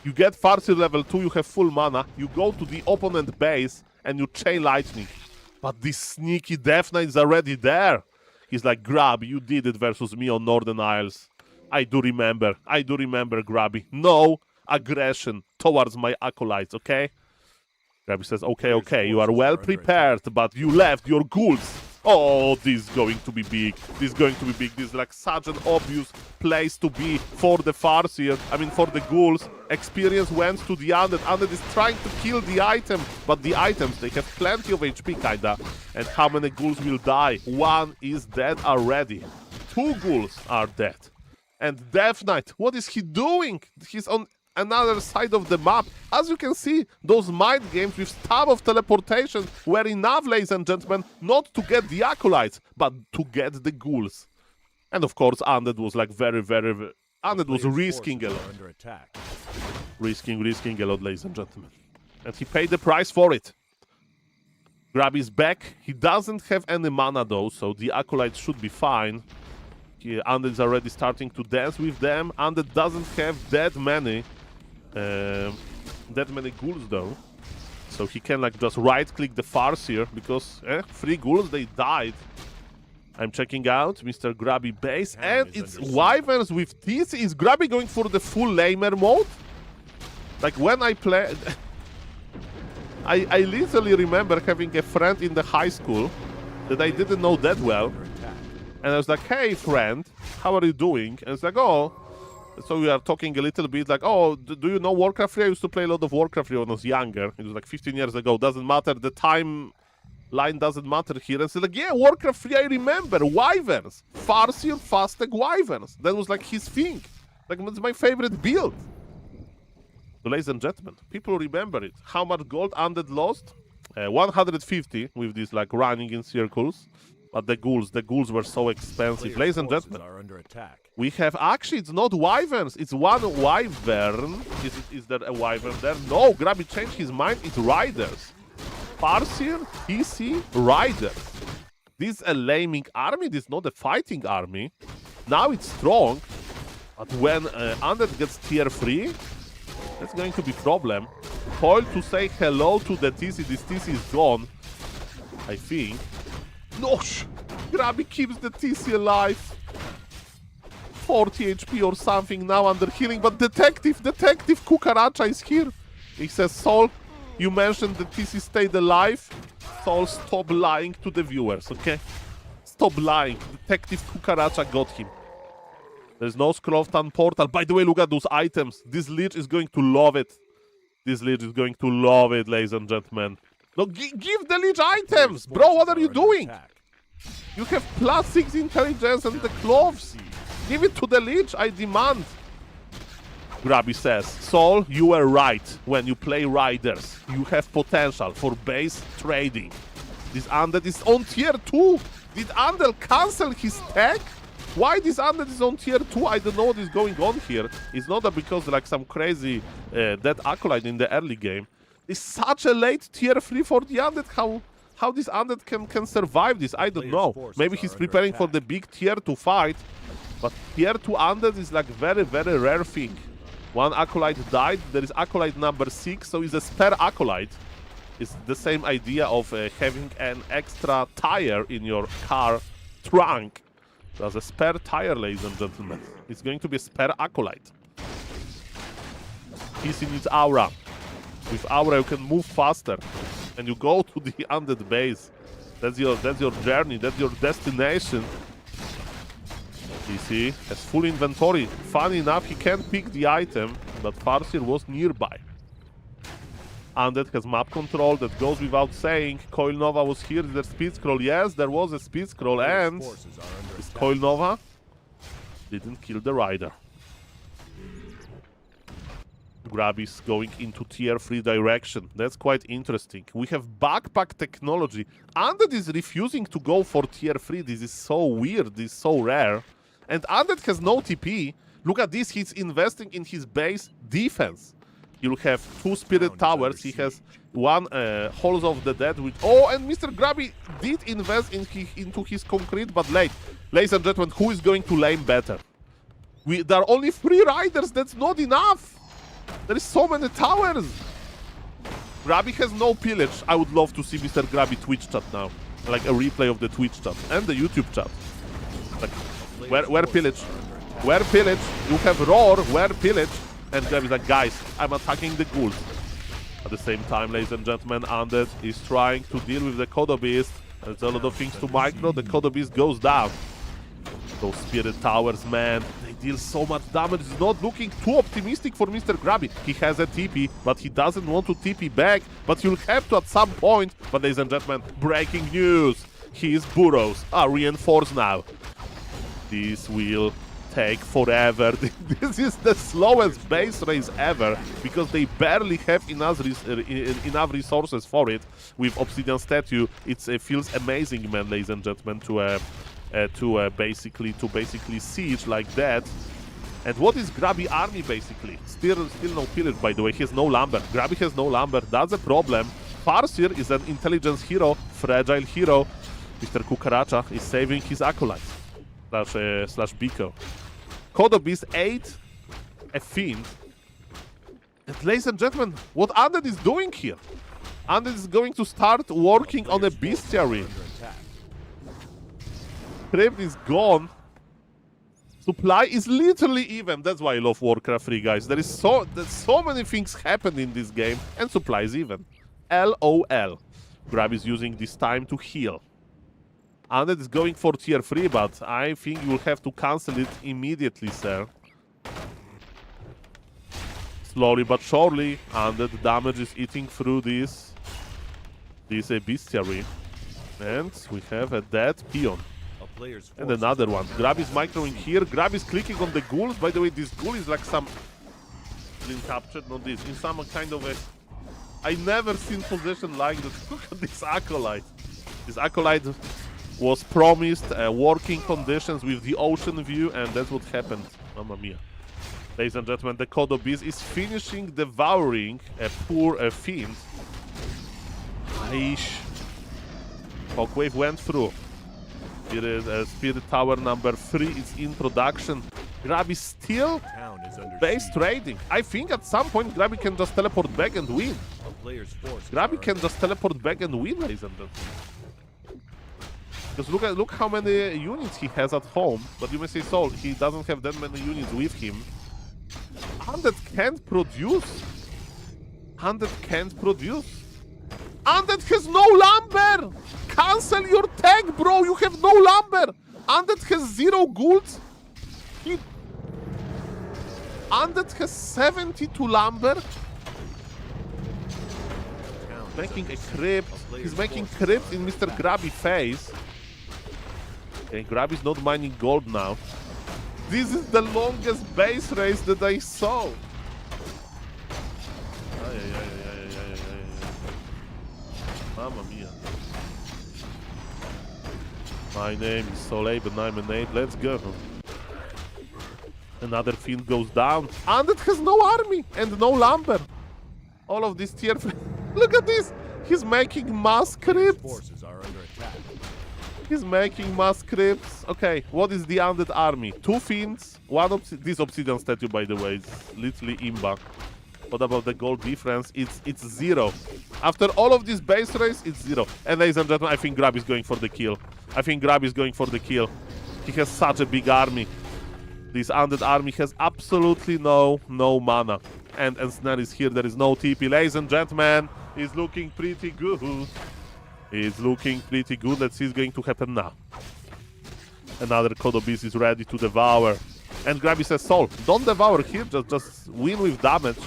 You get Farseer level 2, you have full mana, you go to the opponent base, and you chain lightning. But this sneaky Death Knight is already there. He's like, Grabby, you did it versus me on Northern Isles. I do remember, Grabby. No aggression towards my Acolytes, okay? Grabby says, okay, you are well prepared, but you left your ghouls. Oh, this is going to be big. This is like such an obvious place to be for the Farseer. I mean, for the ghouls. Experience went to the Undead. Undead is trying to kill the item, but the items, they have plenty of HP, kinda. And how many ghouls will die? One is dead already. 2 ghouls are dead. And Death Knight, what is he doing? He's on another side of the map. As you can see, those mind games with Staff of Teleportation were enough, ladies and gentlemen, not to get the Acolytes, but to get the ghouls. And of course, Undead was like very... Undead was risking a lot. Risking a lot, ladies and gentlemen. And he paid the price for it. Grab is back. He doesn't have any mana though, so the Acolytes should be fine. Undead is already starting to dance with them. Undead doesn't have that many ghouls though, so he can like just right-click the Farseer because 3 ghouls, they died. I'm checking out Mr. Grabby base, and it's wyverns with TC. Is Grabby going for the full lamer mode? Like when I played, I literally remember having a friend in the high school that I didn't know that well, and I was like, "Hey, friend, how are you doing?" And it's like, "Oh." So we are talking a little bit like, oh, do you know Warcraft 3? I used to play a lot of Warcraft 3 when I was younger. It was like 15 years ago. Doesn't matter. The timeline doesn't matter here. And so like, yeah, Warcraft 3, I remember. Wyverns. Farseer, Fastag, Wyverns. That was like his thing. Like, it's my favorite build. So, ladies and gentlemen, people remember it. How much gold Undead lost? 150 with this like running in circles. But the ghouls were so expensive. Ladies and gentlemen, we have actually, it's not wyverns, it's one wyvern. Is there a wyvern there? No, Grabby changed his mind, it's riders. Farseer, TC, riders. This is a laming army, this is not a fighting army. Now it's strong, but when Undead gets tier 3, that's going to be problem. Call to say hello to the TC, this TC is gone, I think. Nosh! Grabby keeps the TC alive. 40 HP or something now under healing, but Detective Kukaracha is here. He says, Saul, you mentioned the TC stayed alive. Saul, stop lying to the viewers, okay? Stop lying. Detective Kukaracha got him. There's no Scrofton portal. By the way, look at those items. This Lich is going to love it. This Lich is going to love it, ladies and gentlemen. No, give the Lich items! Bro, what are you doing? You have +6 intelligence and the cloves. Give it to the Lich, I demand. Grabby says, Saul, you were right when you play Riders. You have potential for base trading. This Undead is on tier 2. Did Andel cancel his tag? Why this Undead is on tier 2? I don't know what is going on here. It's not that because like some crazy dead Acolyte in the early game. It's such a late tier 3 for the Undead. How this Undead can survive this? I don't know. Maybe he's preparing for the big tier 2 fight. But tier 2 Undead is like very, very rare thing. One Acolyte died. There is Acolyte number 6. So it's a spare Acolyte. It's the same idea of having an extra tire in your car trunk. There's a spare tire, ladies and gentlemen. It's going to be a spare Acolyte. He's in its aura. With aura you can move faster. And you go to the Undead base. That's your journey, that's your destination. You see, has full inventory. Funny enough, he can't pick the item, but Farseer was nearby. Undead has map control, that goes without saying. Coil Nova was here, is there speed scroll? Yes, there was a speed scroll, and this Coil Nova didn't kill the rider. Grabby's going into tier 3 direction. That's quite interesting. We have backpack technology. Undead is refusing to go for tier 3. This is so weird, this is so rare. And Undead has no TP. Look at this, he's investing in his base defense. You'll have 2 Spirit Towers. He has 1 Halls of the Dead. Which, oh, and Mr. Grabby did invest into his concrete, but late. Ladies and gentlemen, who is going to lane better? There are only 3 riders. That's not enough. There is so many towers. Grabby has no pillage. I would love to see Mr. Grabby Twitch chat now. Like a replay of the Twitch chat and the YouTube chat. Like, where pillage? Where pillage? You have roar, where pillage? And Grabby's like, guys, I'm attacking the ghouls. At the same time, ladies and gentlemen, Undead is trying to deal with the Kodo Beast. There's a lot of things to micro. The Kodo Beast goes down. Those Spirit Towers, man, they deal so much damage. It's not looking too optimistic for Mr. Grabby. He has a TP, but he doesn't want to TP back. But you'll have to at some point. But ladies and gentlemen, breaking news. His burrows are reinforced now. This will take forever. This is the slowest base race ever because they barely have enough resources for it. With Obsidian Statue, it feels amazing, man, ladies and gentlemen, to basically siege like that. And what is Grabby army basically? Still no pillage, by the way. He has no lumber. Grabby has no lumber. That's a problem. Farseer is an intelligence hero, fragile hero. Mr. Kukaracha is saving his acolytes. Slash Biko. Kodo Beast 8, a fiend. And ladies and gentlemen, what Undead is doing here? Undead is going to start working on a bestiary. Crypt is gone. Supply is literally even. That's why I love Warcraft 3, guys. There's so many things happen in this game, and supply is even. LOL. Grab is using this time to heal. Undead is going for tier 3, but I think you'll have to cancel it immediately, sir. Slowly but surely, Undead damage is eating through this bestiary. And we have a dead peon. And another one. Grab is microing here. Grab is clicking on the ghouls. By the way, this ghoul is like some... Been captured, not this. In some kind of a... I never seen possession like that. Look at this acolyte. This acolyte was promised working conditions with the ocean view, and that's what happened. Mamma mia. Ladies and gentlemen, the Kodo Beast is finishing devouring a poor fiend. Aish. Shockwave went through. Here is Spirit Tower number 3. It's in production. Grabby still base trading. I think at some point Grabby can just teleport back and win. Grabby can just teleport back and win, ladies and gentlemen. Because look how many units he has at home. But you may say, Saul, he doesn't have that many units with him. Undead can't produce. Undead can't produce. Undead has no lumber! Cancel your tag, bro! You have no lumber! Undead has 0 ghouls. Undead has 72 lumber. Making a crypt. He's making crypt in Mr. Grabby face. Okay, Grabby's not mining gold now. This is the longest base race that I saw. Mamma mia. My name is SaulApe and I'm an 8. Let's go. Another field goes down. And it has no army and no lumber. All of this tier 3. Look at this. He's making mass crypts. Forces are under attack. He's making mass crypts. Okay, what is the undead army? 2 fiends. This obsidian statue, by the way, is literally imba. What about the gold difference? It's 0. After all of this base race, it's 0. And ladies and gentlemen, I think Grab is going for the kill. He has such a big army. This undead army has absolutely no mana. And Snare is here. There is no TP. Ladies and gentlemen, he's looking pretty good. Let's see what's going to happen now. Another Kodobis is ready to devour. And Grabby says, Soul, don't devour here. Just win with damage.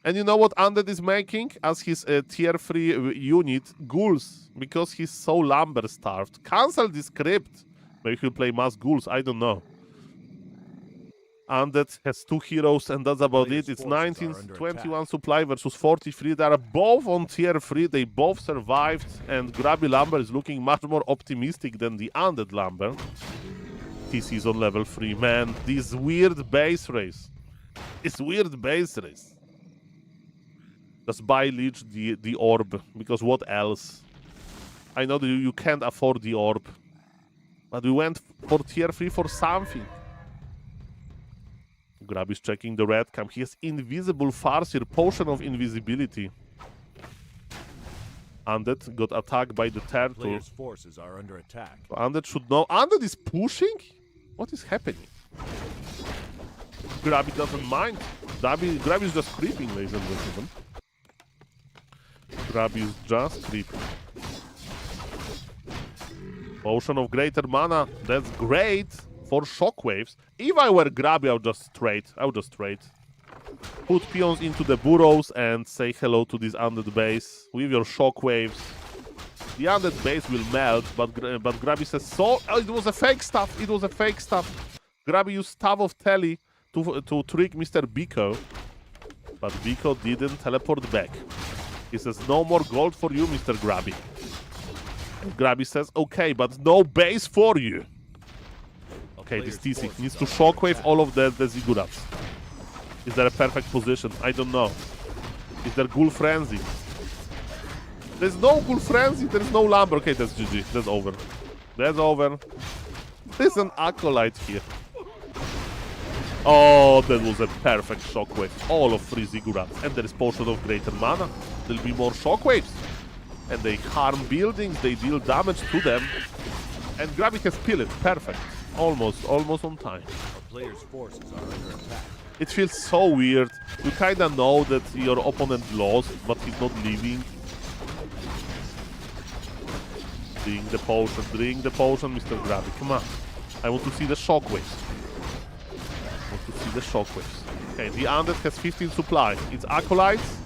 And you know what Undead is making as his tier 3 unit? Ghouls, because he's so lumber starved. Cancel this script. Maybe he'll play mass ghouls, I don't know. Undead has 2 heroes and that's about it. It's 1921 supply versus 43. They are both on tier 3. They both survived and Grabby Lumber is looking much more optimistic than the Undead Lumber. TC is on level 3. Man, this weird base race. Just buy Leech the orb, because what else? I know that you can't afford the orb. But we went for tier 3 for something. Grab is checking the red cam. He has invisible Farseer, potion of invisibility. Undead got attacked by the turtle. Players' forces are under attack. So Undead should know. Undead is pushing? What is happening? Grabby doesn't mind. Grabby is just creeping, ladies and gentlemen. Grabby is just creeping. Potion of greater mana. That's great for shockwaves. If I were Grabby, I would just trade. Put peons into the burrows and say hello to this undead base with your shockwaves. The undead base will melt, but Grabby says, so it was a fake stuff. Grabby used Staff of Telly to trick Mr. Biko, but Biko didn't teleport back. He says, no more gold for you, Mr. Grabby. And Grabby says, okay, but no base for you. Okay, this TC needs to shockwave all of the Ziggurats. Is there a perfect position? I don't know. Is there Ghoul Frenzy? There's no Ghoul Frenzy, there's no Lumber. Okay, that's GG. That's over. There's an Acolyte here. Oh, that was a perfect shockwave. All of 3 Ziggurats. And there is Potion of Greater Mana. There'll be more shockwaves. And they harm buildings, they deal damage to them. And Grabby has Pillet. Perfect. Almost on time. Our players' forces are under attack. It feels so weird. You kinda know that your opponent lost, but he's not leaving. Drink the potion, Mr. Grabby. Come on. I want to see the shockwaves. Okay, the Undead has 15 supply. It's Acolytes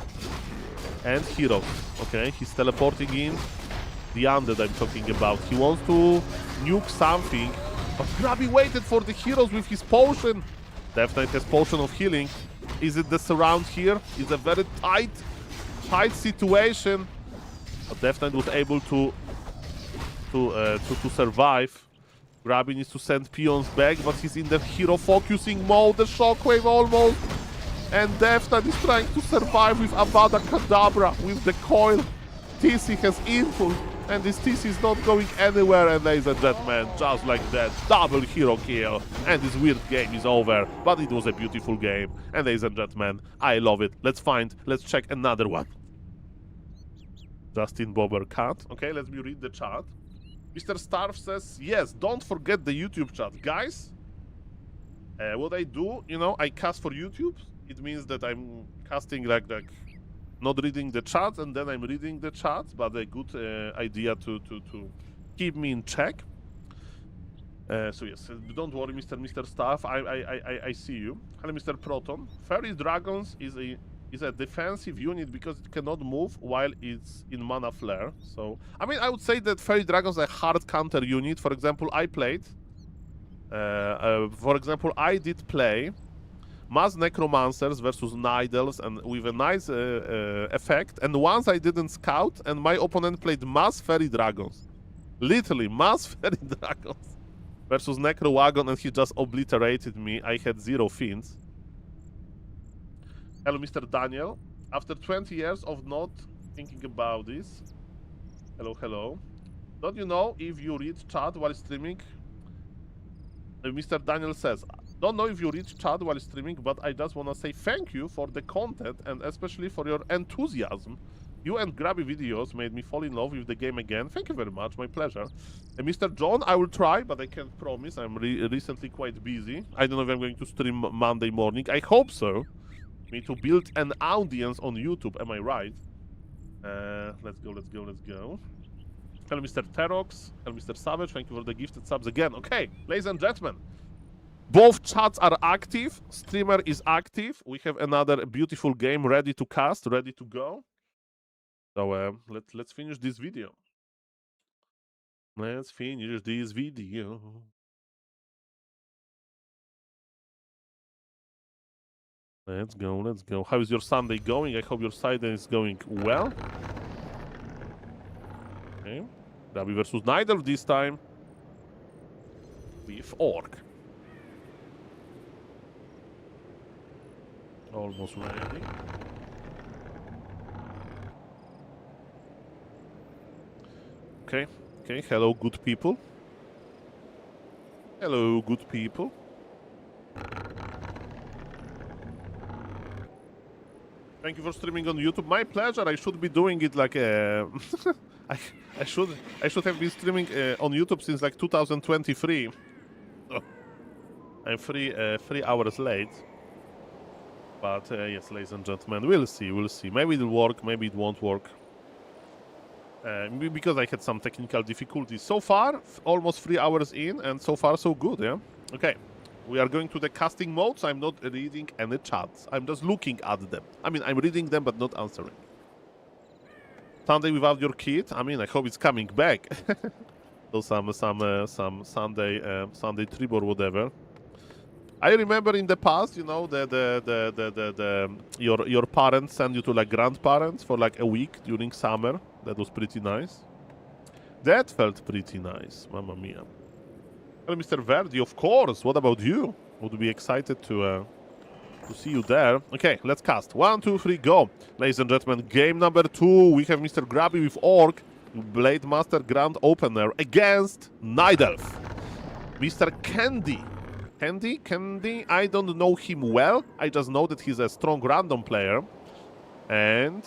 and Heroes. Okay, he's teleporting in. The Undead I'm talking about. He wants to nuke something. But Grabby waited for the Heroes with his potion. Death Knight has Potion of Healing. Is it the surround here? It's a very tight situation. But Death Knight was able to survive. Grabby needs to send peons back, but he's in the hero focusing mode. The shockwave almost. And Death Knight is trying to survive with Avada Kedavra, with the coil. TC has info, and this TC is not going anywhere. And ladies and gentlemen, just like that, double hero kill. And this weird game is over. But it was a beautiful game. And ladies and gentlemen, I love it. Let's check another one. Justin Bobber cut. Okay, let me read the chat. Mr. Starf says, yes, don't forget the YouTube chat. Guys, what I do, I cast for YouTube. It means that I'm casting like not reading the chat, and then I'm reading the chat, but a good idea to keep me in check. So yes, don't worry, Mr. Staff, I see you. Hello, Mr. Proton. Fairy Dragons is a defensive unit because it cannot move while it's in Mana Flare. So, I mean, I would say that Fairy Dragons are a hard counter unit. For example, I did play Mass Necromancers versus Nidals, and with a nice effect. And once I didn't scout, and my opponent played Mass Fairy Dragons. Literally, mass fairy dragons versus Necro Wagon, and he just obliterated me. I had 0 fins. Hello, Mr. Daniel. After 20 years of not thinking about this. Hello, hello. Don't you know if you read chat while streaming? Mr. Daniel says, don't know if you read chat while streaming, but I just want to say thank you for the content and especially for your enthusiasm. You and Grabby videos made me fall in love with the game again. Thank you very much, my pleasure. Mr. John, I will try, but I can't promise. I'm recently quite busy. I don't know if I'm going to stream Monday morning. I hope so. Me to build an audience on YouTube, am I right? Let's go, let's go, let's go. Hello, Mr. Terox. Hello, Mr. Savage. Thank you for the gifted subs again. Okay, ladies and gentlemen. Both chats are active. Streamer is active. We have another beautiful game ready to cast, ready to go. So let's finish this video. Let's finish this video. Let's go, let's go. How is your Sunday going? I hope your Sunday is going well. Okay. Grabby versus Nidal this time. With Orc. Almost ready. Okay, okay. Hello, good people. Hello, good people. Thank you for streaming on YouTube. My pleasure. I should be doing it like I should have been streaming on YouTube since like 2023. Oh, I'm 3 hours late. But yes, ladies and gentlemen, we'll see, we'll see. Maybe it'll work, maybe it won't work. Because I had some technical difficulties. So far, almost 3 hours in, and so far so good, yeah? Okay, we are going to the casting modes. I'm not reading any chats. I'm just looking at them. I mean, I'm reading them, but not answering. Sunday without your kid? I mean, I hope it's coming back. So some Sunday trip or whatever. I remember in the past, you know, your parents send you to like grandparents for like a week during summer. That was pretty nice. That felt pretty nice, mamma mia. Well, Mr. Verdi, of course. What about you? Would be excited to see you there. Okay, let's cast. 1, 2, 3, go. Ladies and gentlemen, game number 2. We have Mr. Grabby with Orc, Blade Master Grand Opener against Nidelf. Mr. Candy. Candy, I don't know him well. I just know that he's a strong random player. And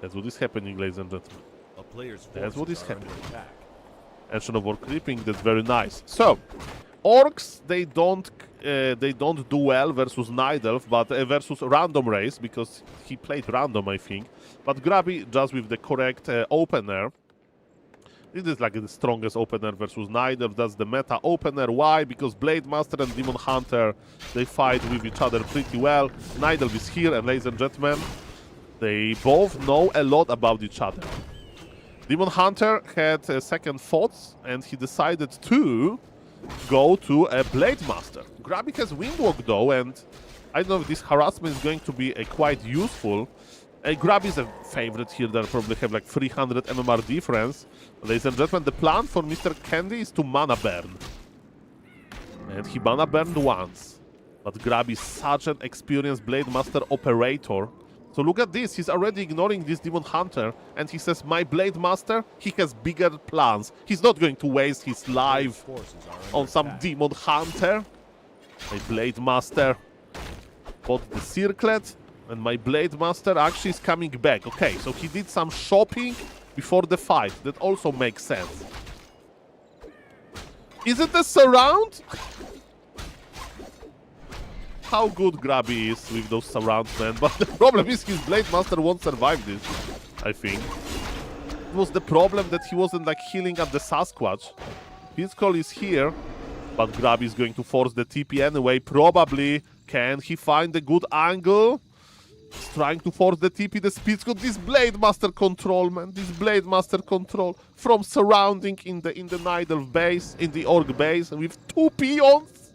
that's what is happening, ladies and gentlemen. That's what is happening. Action of Orc creeping, that's very nice. So, Orcs, they don't do well versus Nidelf, but versus random race, because he played random, I think. But Grabby, just with the correct opener. This is like the strongest opener versus Nidelf. That's the meta opener. Why? Because Blade Master and Demon Hunter, they fight with each other pretty well. Nidelf is here, and ladies and gentlemen, they both know a lot about each other. Demon Hunter had second thoughts, and he decided to go to a Blade Master. Grabby has Windwalk though, and I don't know if this harassment is going to be quite useful. Grabby is a favorite here that probably have like 300 MMR difference. Ladies and gentlemen, the plan for Mr. Candy is to mana burn. And he mana burned once. But Grabby is such an experienced Blade Master operator. So look at this, he's already ignoring this Demon Hunter, and he says, my Blade Master, he has bigger plans. He's not going to waste his life on some Demon Hunter. My Blade Master bought the circlet, and my Blade Master actually is coming back. Okay, so he did some shopping before the fight. That also makes sense. Is it a surround? How good Grabby is with those surrounds, man. But the problem is his Blade Master won't survive this, I think. It was the problem that he wasn't like healing at the Sasquatch. His call is here, but Grabby is going to force the TP anyway. Probably. Can he find a good angle? He's trying to force the TP, the speed's got this Blade Master control, man. This Blade Master control from surrounding in the Nidelf base, in the Orc base, with 2 peons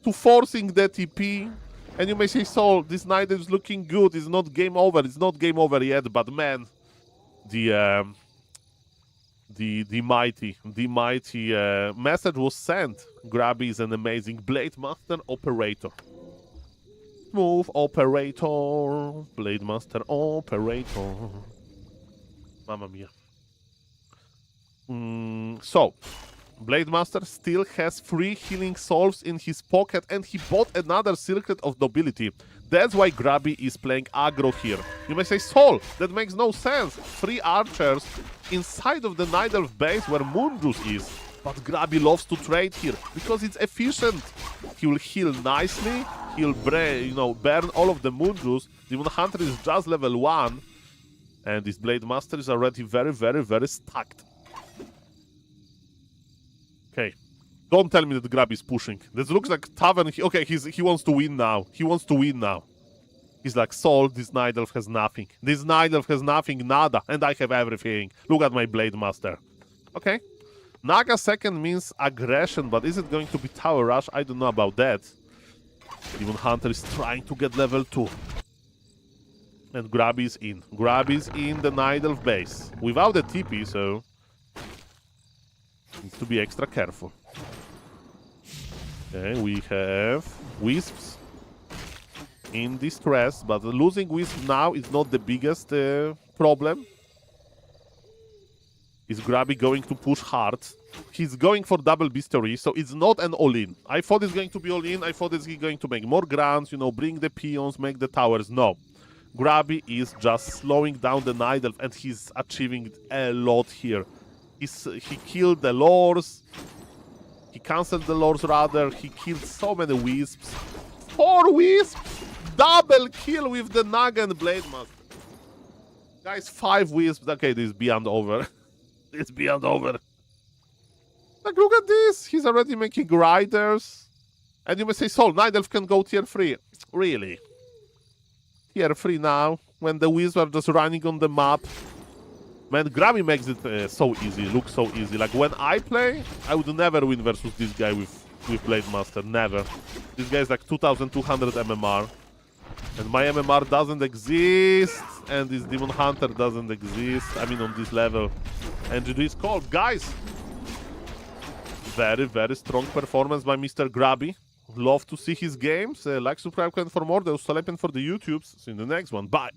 to forcing the TP. And you may say, Saul, this Nidelf is looking good. It's not game over. It's not game over yet, but man, the the mighty message was sent. Grabby is an amazing Blade Master operator. Smooth operator, Blade Master operator. Mamma mia. So, Blade Master still has 3 healing souls in his pocket, and he bought another Circlet of Nobility. That's why Grabby is playing aggro here. You may say, Saul, that makes no sense. 3 archers inside of the Night Elf base where Moonjuice is. But Grabby loves to trade here because it's efficient. He will heal nicely. He'll burn all of the Moonjuice. Demon Hunter is just level 1. And this Blade Master is already very, very, very stacked. Okay. Don't tell me that Grabby is pushing. This looks like Tavern. Okay, he wants to win now. He wants to win now. He's like, Saul, this Night Elf has nothing. This Night Elf has nothing, nada. And I have everything. Look at my Blade Master. Okay. Naga second means aggression, but is it going to be Tower Rush? I don't know about that. Demon Hunter is trying to get level 2. And Grabby is in. Grabby is in the Night Elf base. Without the TP, so... needs to be extra careful. Okay, we have Wisps in distress, but losing Wisp now is not the biggest problem. Is Grabby going to push hard? He's going for double Beastery, so it's not an all-in. I thought it's going to be all-in. I thought he's going to make more grants, bring the peons, make the towers. No. Grabby is just slowing down the Night Elf, and he's achieving a lot here. He killed the lores. He cancelled the lores rather. He killed so many wisps. 4 wisps! Double kill with the Naga and Blade Master. Guys, 5 wisps. Okay, this is beyond over. It's beyond over. Like, look at this. He's already making riders. And you may say, Saul, Night Elf can go tier 3. Really? Tier 3 now, when the wisps are just running on the map. Man, Grabby makes it so easy, looks so easy. Like, when I play, I would never win versus this guy with Blade Master, never. This guy is like 2200 MMR. And my MMR doesn't exist, and this Demon Hunter doesn't exist, I mean on this level. And GG is called. Guys! Very, very strong performance by Mr. Grabby. Love to see his games. Like, subscribe, comment for more. That was SaulApe and for the YouTubes. See you in the next one. Bye!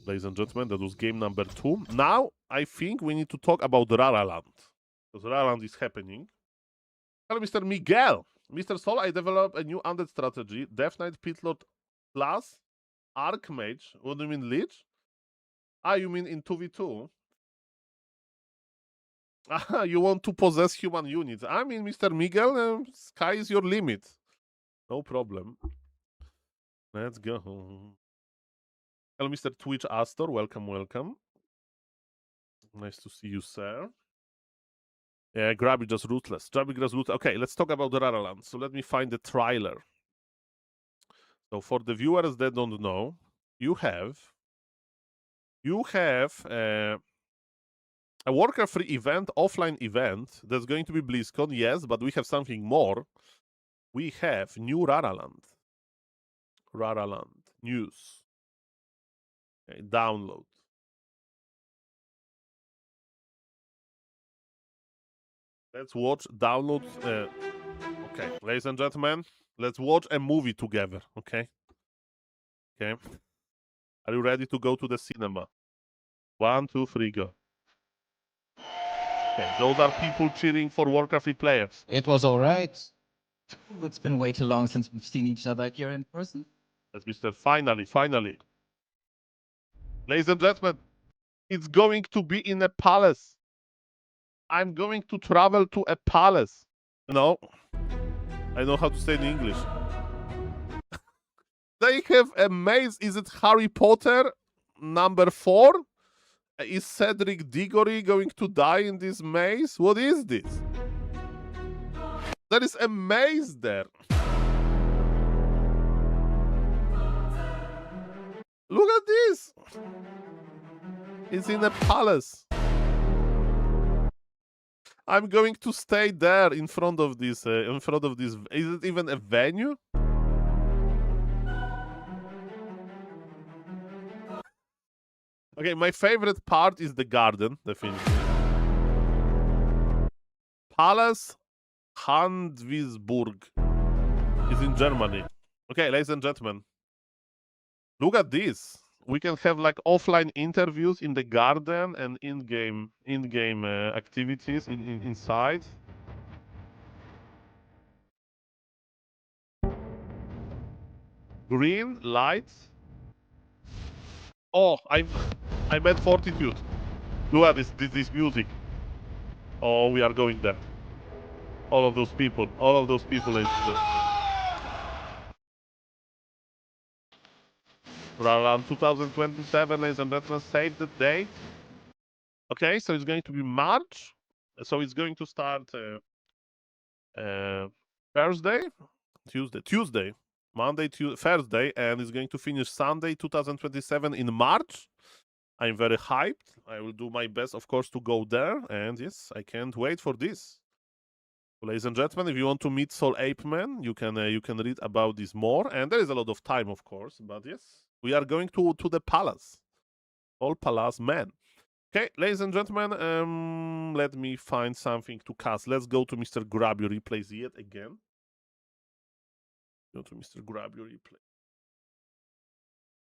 Ladies and gentlemen, that was game number 2. Now, I think we need to talk about Raraland. Because Raraland is happening. Hello, Mr. Miguel. Mr. Saul, I developed a new undead strategy. Death Knight, Pitlord plus Archmage. What do you mean, Lich? Ah, you mean in 2v2? Ah, you want to possess human units. I mean, Mr. Miguel, sky is your limit. No problem. Let's go. Hello, Mr. Twitch Astor. Welcome, welcome. Nice to see you, sir. Yeah, Grabby just ruthless. Grabby just ruthless. Okay, let's talk about the Raraland. So let me find the trailer. So for the viewers that don't know, you have a Warcraft 3 event, offline event, that's going to be BlizzCon, yes, but we have something more. We have new Raraland. Raraland news. Okay, download. Let's watch download. Okay, ladies and gentlemen, let's watch a movie together. Okay. Okay. Are you ready to go to the cinema? 1, 2, 3, go. Okay, those are people cheering for Warcraft 3 players. It was all right. It's been way too long since we've seen each other here in person. That's Mr. Finally. Ladies and gentlemen, it's going to be in a palace. I'm going to travel to a palace. No, I know how to say it in English. They have a maze. Is it Harry Potter number 4? Is Cedric Diggory going to die in this maze? What is this? There is a maze there. Look at this. It's in a palace. I'm going to stay there in front of this. Is it even a venue? Okay, my favorite part is the garden, definitely. Palace Handwisburg is in Germany. Okay, ladies and gentlemen, look at this. We can have like offline interviews in the garden and in-game activities inside. Green lights. Oh, I'm at Fortitude. Look at this music. Oh, we are going there. All of those people. Around 2027, ladies and gentlemen, save the date. Okay, so it's going to be March. So it's going to start Thursday, Tuesday, Monday, Thursday, and it's going to finish Sunday, 2027 in March. I'm very hyped. I will do my best, of course, to go there. And yes, I can't wait for this. Ladies and gentlemen, if you want to meet SaulApe Man, you can read about this more. And there is a lot of time, of course. But yes, we are going to the palace. All Palace Man. Okay, ladies and gentlemen, let me find something to cast. Let's go to Mr. Grab Your Replays yet again. Go to Mr. Grab Your Replay.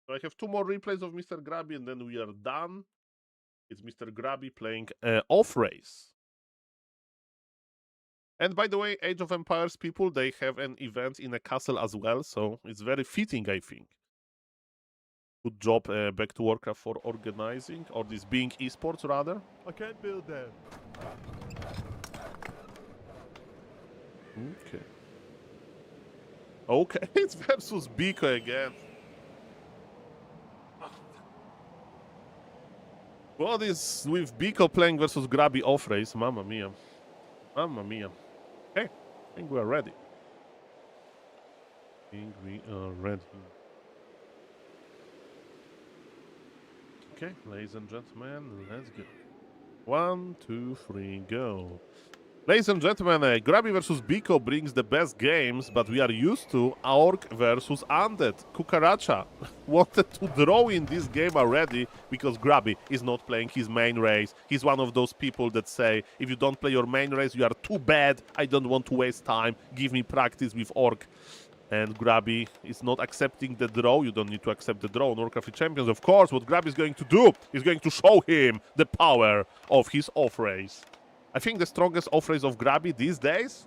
So I have 2 more replays of Mr. Grabby, and then we are done. It's Mr. Grabby playing off race. And by the way, Age of Empires people, they have an event in a castle as well, so it's very fitting, I think. Good job, Back to Warcraft, for organizing, or this being esports rather. I can't build there. Okay. Okay, it's versus Biko again. What is with Biko playing versus Grabby off race? Mamma mia. Mamma mia. Okay, I think we are ready. Okay, ladies and gentlemen, let's go. 1, 2, 3, go. Ladies and gentlemen, Grabby versus Biko brings the best games, but we are used to Orc versus Undead. Kukaracha wanted to draw in this game already because Grabby is not playing his main race. He's one of those people that say, if you don't play your main race, you are too bad. I don't want to waste time. Give me practice with Orc. And Grabby is not accepting the draw. You don't need to accept the draw on Warcraft Champions. Of course, what Grabby is going to do is going to show him the power of his off race. I think the strongest off race of Grabby these days,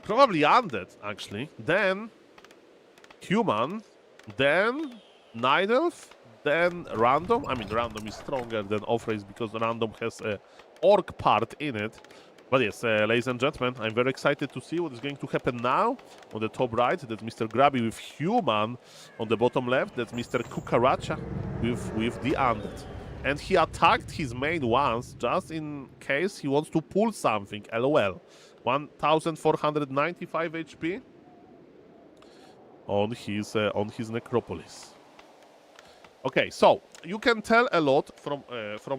probably Undead, actually. Then Human, then Night Elf, then Random. I mean, Random is stronger than off race because Random has a Orc part in it. But yes, ladies and gentlemen, I'm very excited to see what is going to happen now. On the top right, that's Mr. Grabby with Human. On the bottom left, that's Mr. Kukaracha with the Undead. And he attacked his main once, just in case he wants to pull something. LOL. 1,495 HP on his Necropolis. Okay, so you can tell a lot from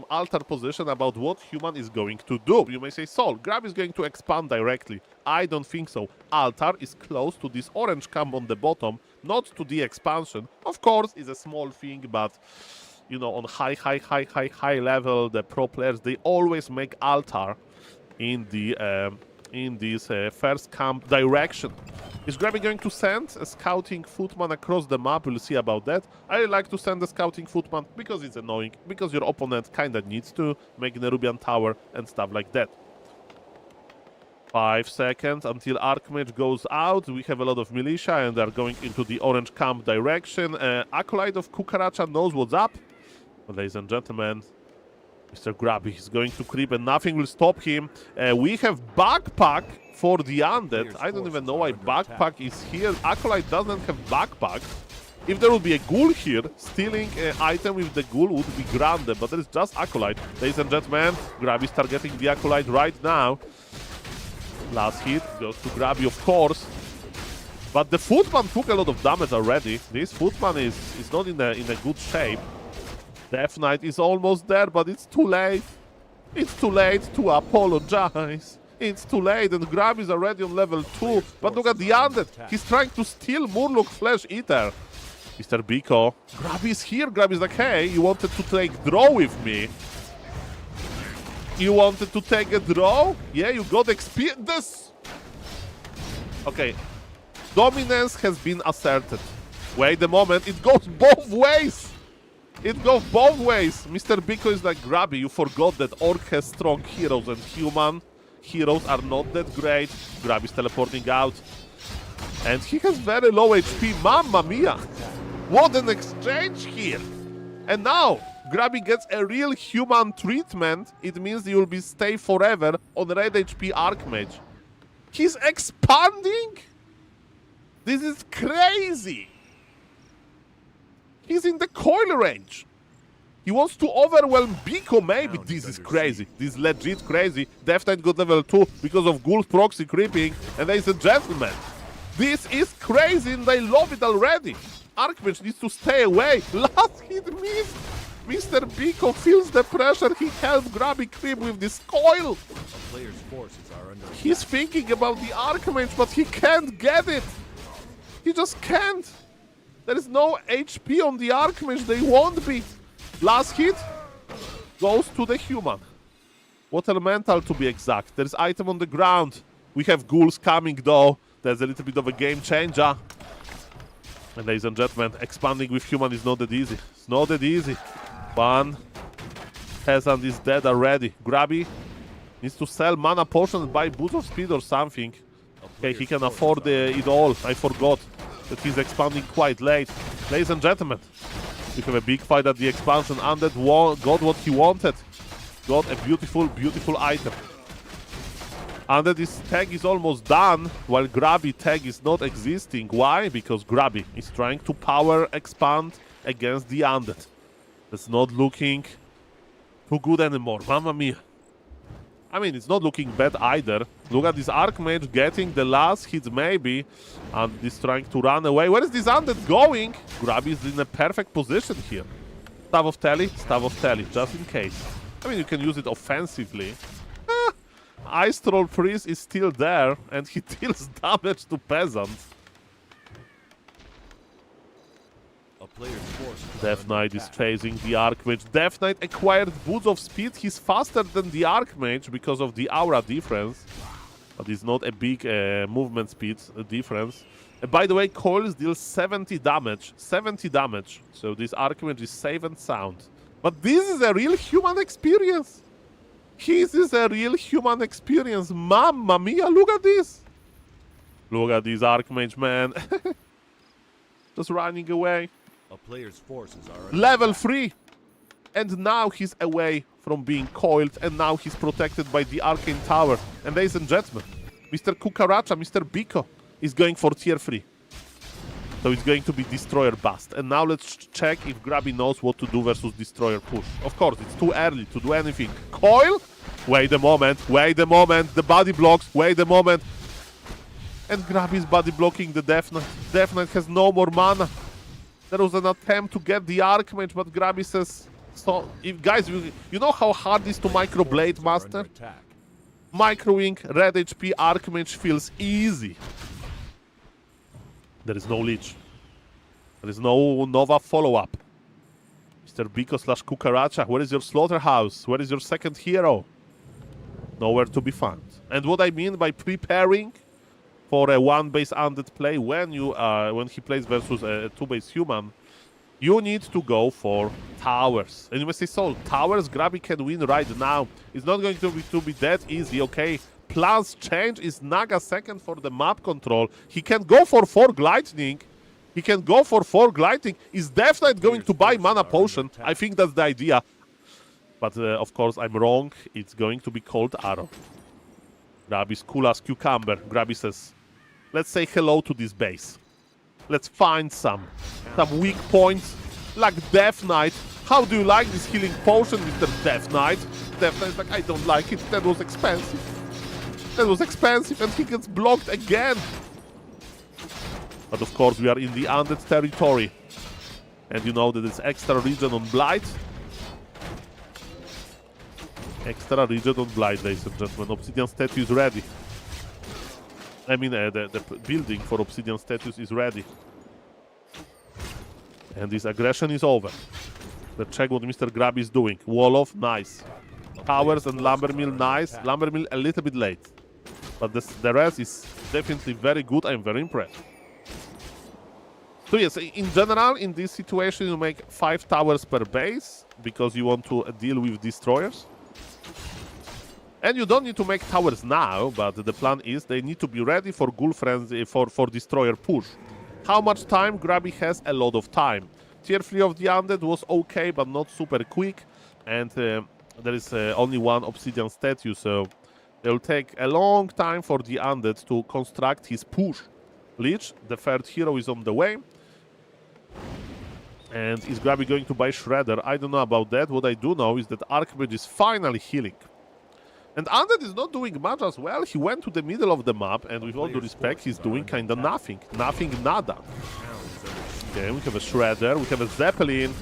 altar position about what Human is going to do. You may say, Saul, Grab is going to expand directly. I don't think so. Altar is close to this orange camp on the bottom, not to the expansion. Of course, it's a small thing, but you know, on high level, the pro players, they always make altar in this first camp direction. Is Grabby going to send a scouting footman across the map? We'll see about that. I like to send a scouting footman because it's annoying, because your opponent kinda needs to make Nerubian Tower and stuff like that. 5 seconds until Archmage goes out. We have a lot of militia and they're going into the orange camp direction. Acolyte of Kukaracha knows what's up. But ladies and gentlemen, Mr. Grabby is going to creep and nothing will stop him. We have Backpack for the Undead. I don't even know why Backpack is here. Acolyte doesn't have Backpack. If there would be a ghoul here, stealing an item with the ghoul would be grande, but there is just Acolyte. Ladies and gentlemen, Grabby is targeting the Acolyte right now. Last hit goes to Grabby, of course. But the Footman took a lot of damage already. This Footman is not in a good shape. Death Knight is almost there, but it's too late. It's too late to apologize. It's too late, and Grabby is already on level 2. But look at the Undead. He's trying to steal Murloc Flesh Eater. Mr. Biko. Grabby is here. Grabby is like, hey, you wanted to take draw with me. You wanted to take a draw? Yeah, you got experience. Okay. Dominance has been asserted. Wait a moment. It goes both ways. It goes both ways. Mr. Biko is like, Grabby, you forgot that Orc has strong heroes and human heroes are not that great. Grabby is teleporting out. And he has very low HP. Mamma mia. What an exchange here. And now, Grabby gets a real human treatment. It means he will be stay forever on red HP Archmage. He's expanding? This is crazy. He's in the coil range. He wants to overwhelm Biko, maybe. This is crazy. This is legit crazy. Death Knight got level 2 because of Ghoul proxy creeping. And ladies and gentlemen, this is crazy and I love it already. Archmage needs to stay away. Last hit missed. Mr. Biko feels the pressure. He helped Grabby creep with this coil. A player's forces are under He's thinking about the Archmage, but he can't get it. He just can't. There is no HP on the Archmage. They won't be. Last hit goes to the human. What elemental to be exact. There's item on the ground. We have ghouls coming though. There's a little bit of a game changer. And ladies and gentlemen, expanding with human is not that easy. It's not that easy. One peasant is dead already. Grabby needs to sell mana potion and buy boost of speed or something. Okay, he can afford it all. I forgot that he's expanding quite late. Ladies and gentlemen, we have a big fight at the expansion. Undead got what he wanted. Got a beautiful, beautiful item. Undead his tag is almost done, while Grabby tag is not existing. Why? Because Grabby is trying to power expand against the Undead. That's not looking too good anymore. Mamma mia. I mean, it's not looking bad either. Look at this Archmage getting the last hit maybe. And he's trying to run away. Where is this Undead going? Grabby is in a perfect position here. Staff of Telly, Staff of Telly, just in case. I mean, you can use it offensively. Ice Troll Priest is still there, and he deals damage to peasants. a player's forces. Death Knight is chasing the Archmage. Death Knight acquired boots of speed. He's faster than the Archmage because of the aura difference. But it's not a big movement speed difference. By the way, coils deal 70 damage. 70 damage. So this Archmage is safe and sound. But this is a real human experience. This is a real human experience. Mamma mia, look at this. Look at this Archmage, man. Just running away. A player's forces are Level 3. And now he's away from being coiled. And now he's protected by the Arcane Tower. And ladies and gentlemen, Mr. Kukaracha, Mr. Biko is going for tier 3. So it's going to be Destroyer Bust. And now let's check if Grabby knows what to do versus Destroyer Push. Of course, it's too early to do anything. Coil? Wait a moment. Wait a moment. The body blocks. Wait a moment. And Grabby is body blocking the Death Knight. Death Knight has no more mana. There was an attempt to get the Archmage, but Grabby says... So, if guys, you know how hard it is to microblade, Master? Microwing, red HP, Archmage feels easy. There is no Leech. There is no Nova follow-up. Mr. Biko / Kukaracha, where is your slaughterhouse? Where is your second hero? Nowhere to be found. And what I mean by preparing for a one-base undead play, when he plays versus a two-base human, you need to go for towers. And you may say, Saul, towers Grabby can win right now. It's not going to be that easy, okay? Plus change is Naga second for the map control. He can go for 4 Lightning. He can go for 4 Lightning. Is Death Knight going to buy mana potion? I think that's the idea. But of course I'm wrong. It's going to be Cold Arrow. Grabby's cool as cucumber. Grabby says, let's say hello to this base. Let's find some weak points, like Death Knight. How do you like this healing potion, Mr. Death Knight? Death Knight's like, I don't like it. That was expensive. That was expensive, and he gets blocked again. But of course, we are in the undead territory. And you know that it's extra region on Blight. Extra region on Blight, ladies and gentlemen. Obsidian statue is ready. I mean, the building for Obsidian statues is ready. And this aggression is over. Let's check what Mr. Grab is doing. Wall off, nice. Towers and lumber mill, nice. Lumber mill a little bit late. But the rest is definitely very good. I'm very impressed. So yes, in general, in this situation, you make 5 towers per base because you want to deal with destroyers. And you don't need to make towers now, but the plan is they need to be ready for Ghoul Frenzy, for destroyer push. How much time? Grabby has a lot of time. Tier 3 of the Undead was okay, but not super quick. And there is only one Obsidian statue, so it will take a long time for the Undead to construct his push. Lich, the third hero, is on the way. And is Grabby going to buy Shredder? I don't know about that. What I do know is that Archmage is finally healing. And Undead is not doing much as well. He went to the middle of the map, and with all due respect, he's doing kinda nothing. Nothing, nada. Okay, we have a Shredder, we have a Zeppelin.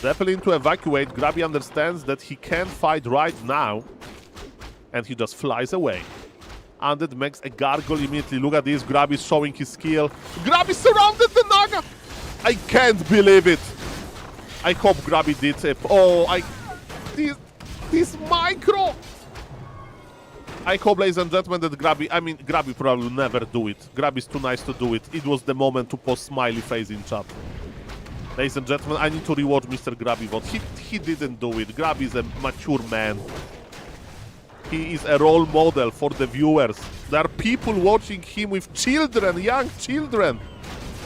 Zeppelin to evacuate. Grabby understands that he can't fight right now. And he just flies away. Undead makes a gargoyle immediately. Look at this, Grabby is showing his skill. Grabby surrounded the Naga! I can't believe it! I hope Grabby did it. Oh, this micro! I hope, ladies and gentlemen, that Grabby probably will never do it. Grabby is too nice to do it. It was the moment to post smiley face in chat. Ladies and gentlemen, I need to rewatch Mr. Grabby VOD. He didn't do it. Grabby is a mature man. He is a role model for the viewers. There are people watching him with children, young children.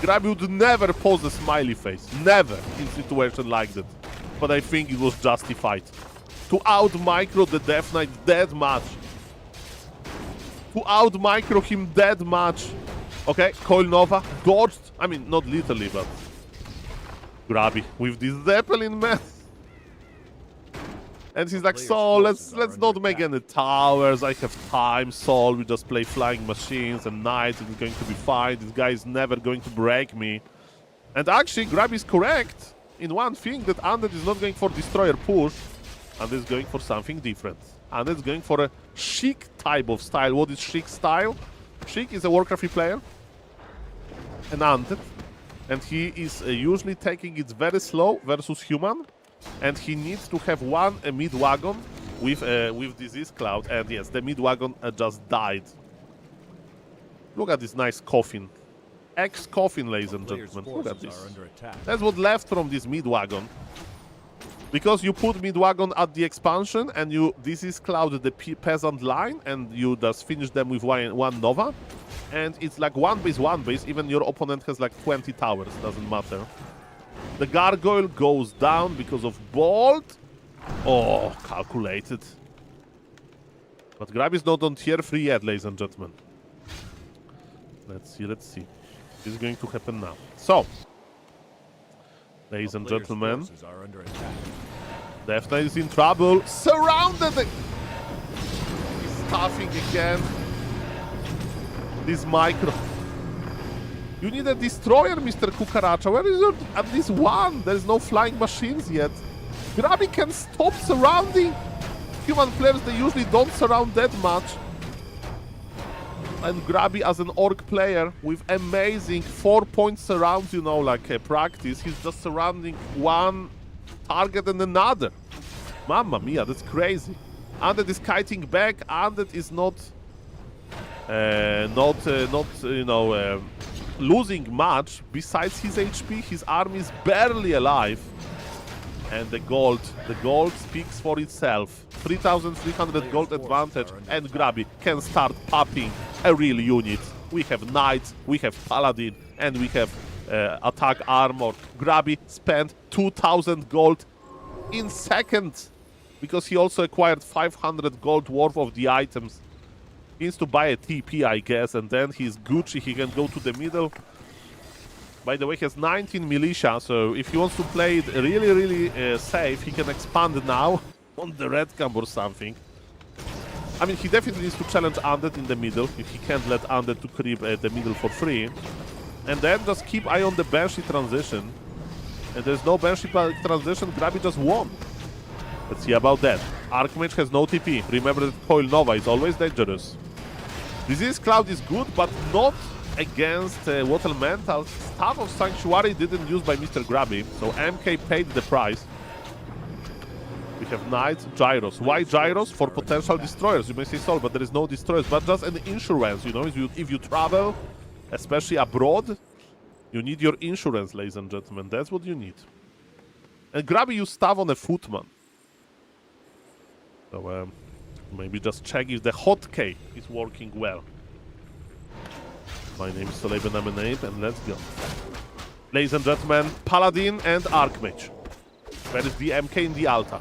Grabby would never post a smiley face. Never in a situation like that. But I think it was justified. To out-micro the Death Knight that much. To out-micro him that much. Okay, Coil Nova dodged. I mean, not literally, but... Grabby with this Zeppelin, man. And he's like, Saul, let's not make any towers. I have time, Saul. We just play flying machines and knights. It's going to be fine. This guy is never going to break me. And actually, Grabby is correct in one thing, that Undead is not going for destroyer push. Undead is going for something different. Undead is going for a Chic type of style. What is Chic style? Chic is a Warcraft player. An Undead. And he is usually taking it very slow versus human. And he needs to have one mid-wagon with Disease Cloud. And yes, the mid-wagon just died. Look at this nice coffin. X-coffin, ladies and gentlemen. Look at this. That's what left from this mid-wagon. Because you put mid-wagon at the expansion and you Disease Cloud the peasant line and you just finish them with one Nova. And it's like one base, even your opponent has like 20 towers, doesn't matter. The gargoyle goes down because of Bolt. Oh, calculated. But Grab is not on tier 3 yet, ladies and gentlemen. Let's see. This is going to happen now. So, ladies and gentlemen, Death Knight is in trouble. Surrounded! He's stuffing again. This micro. You need a destroyer, Mr. Kukaracha. Where is your at least one? There's no flying machines yet. Grabby can stop surrounding. Human players, they usually don't surround that much. And Grabby as an orc player with amazing 4-point surrounds, you know, like practice. He's just surrounding one target and another. Mamma mia, that's crazy. Undead is kiting back. Undead is not losing much. Besides his HP, his army is barely alive. And the gold speaks for itself. 3,300 gold advantage, and Grabby can start popping a real unit. We have Knights, we have Paladin, and we have attack armor. Grabby spent 2,000 gold in seconds, because he also acquired 500 gold worth of the items. He needs to buy a TP, I guess, and then he's Gucci. He can go to the middle. By the way, he has 19 militia, so if he wants to play it really safe, he can expand now on the red camp or something. I mean, he definitely needs to challenge Undead in the middle, if he can't let Undead to creep the middle for free. And then just keep eye on the Banshee transition. And there's no Banshee transition, Grabby just won. Let's see about that. Archmage has no TP. Remember that Coil Nova is always dangerous. Disease Cloud is good, but not against Water Elemental. Staff of Sanctuary didn't use by Mr. Grabby, so MK paid the price. We have Knights, Gyros. Why Gyros? For potential destroyers. You may say Saul, but there is no destroyers, but just an insurance, you know? If you travel, especially abroad, you need your insurance, ladies and gentlemen. That's what you need. And Grabby used staff on a footman. So maybe just check if the hotkey is working well. My name is SaulApe and I, and let's go. Ladies and gentlemen, Paladin and Archmage. Where is the MK in the altar?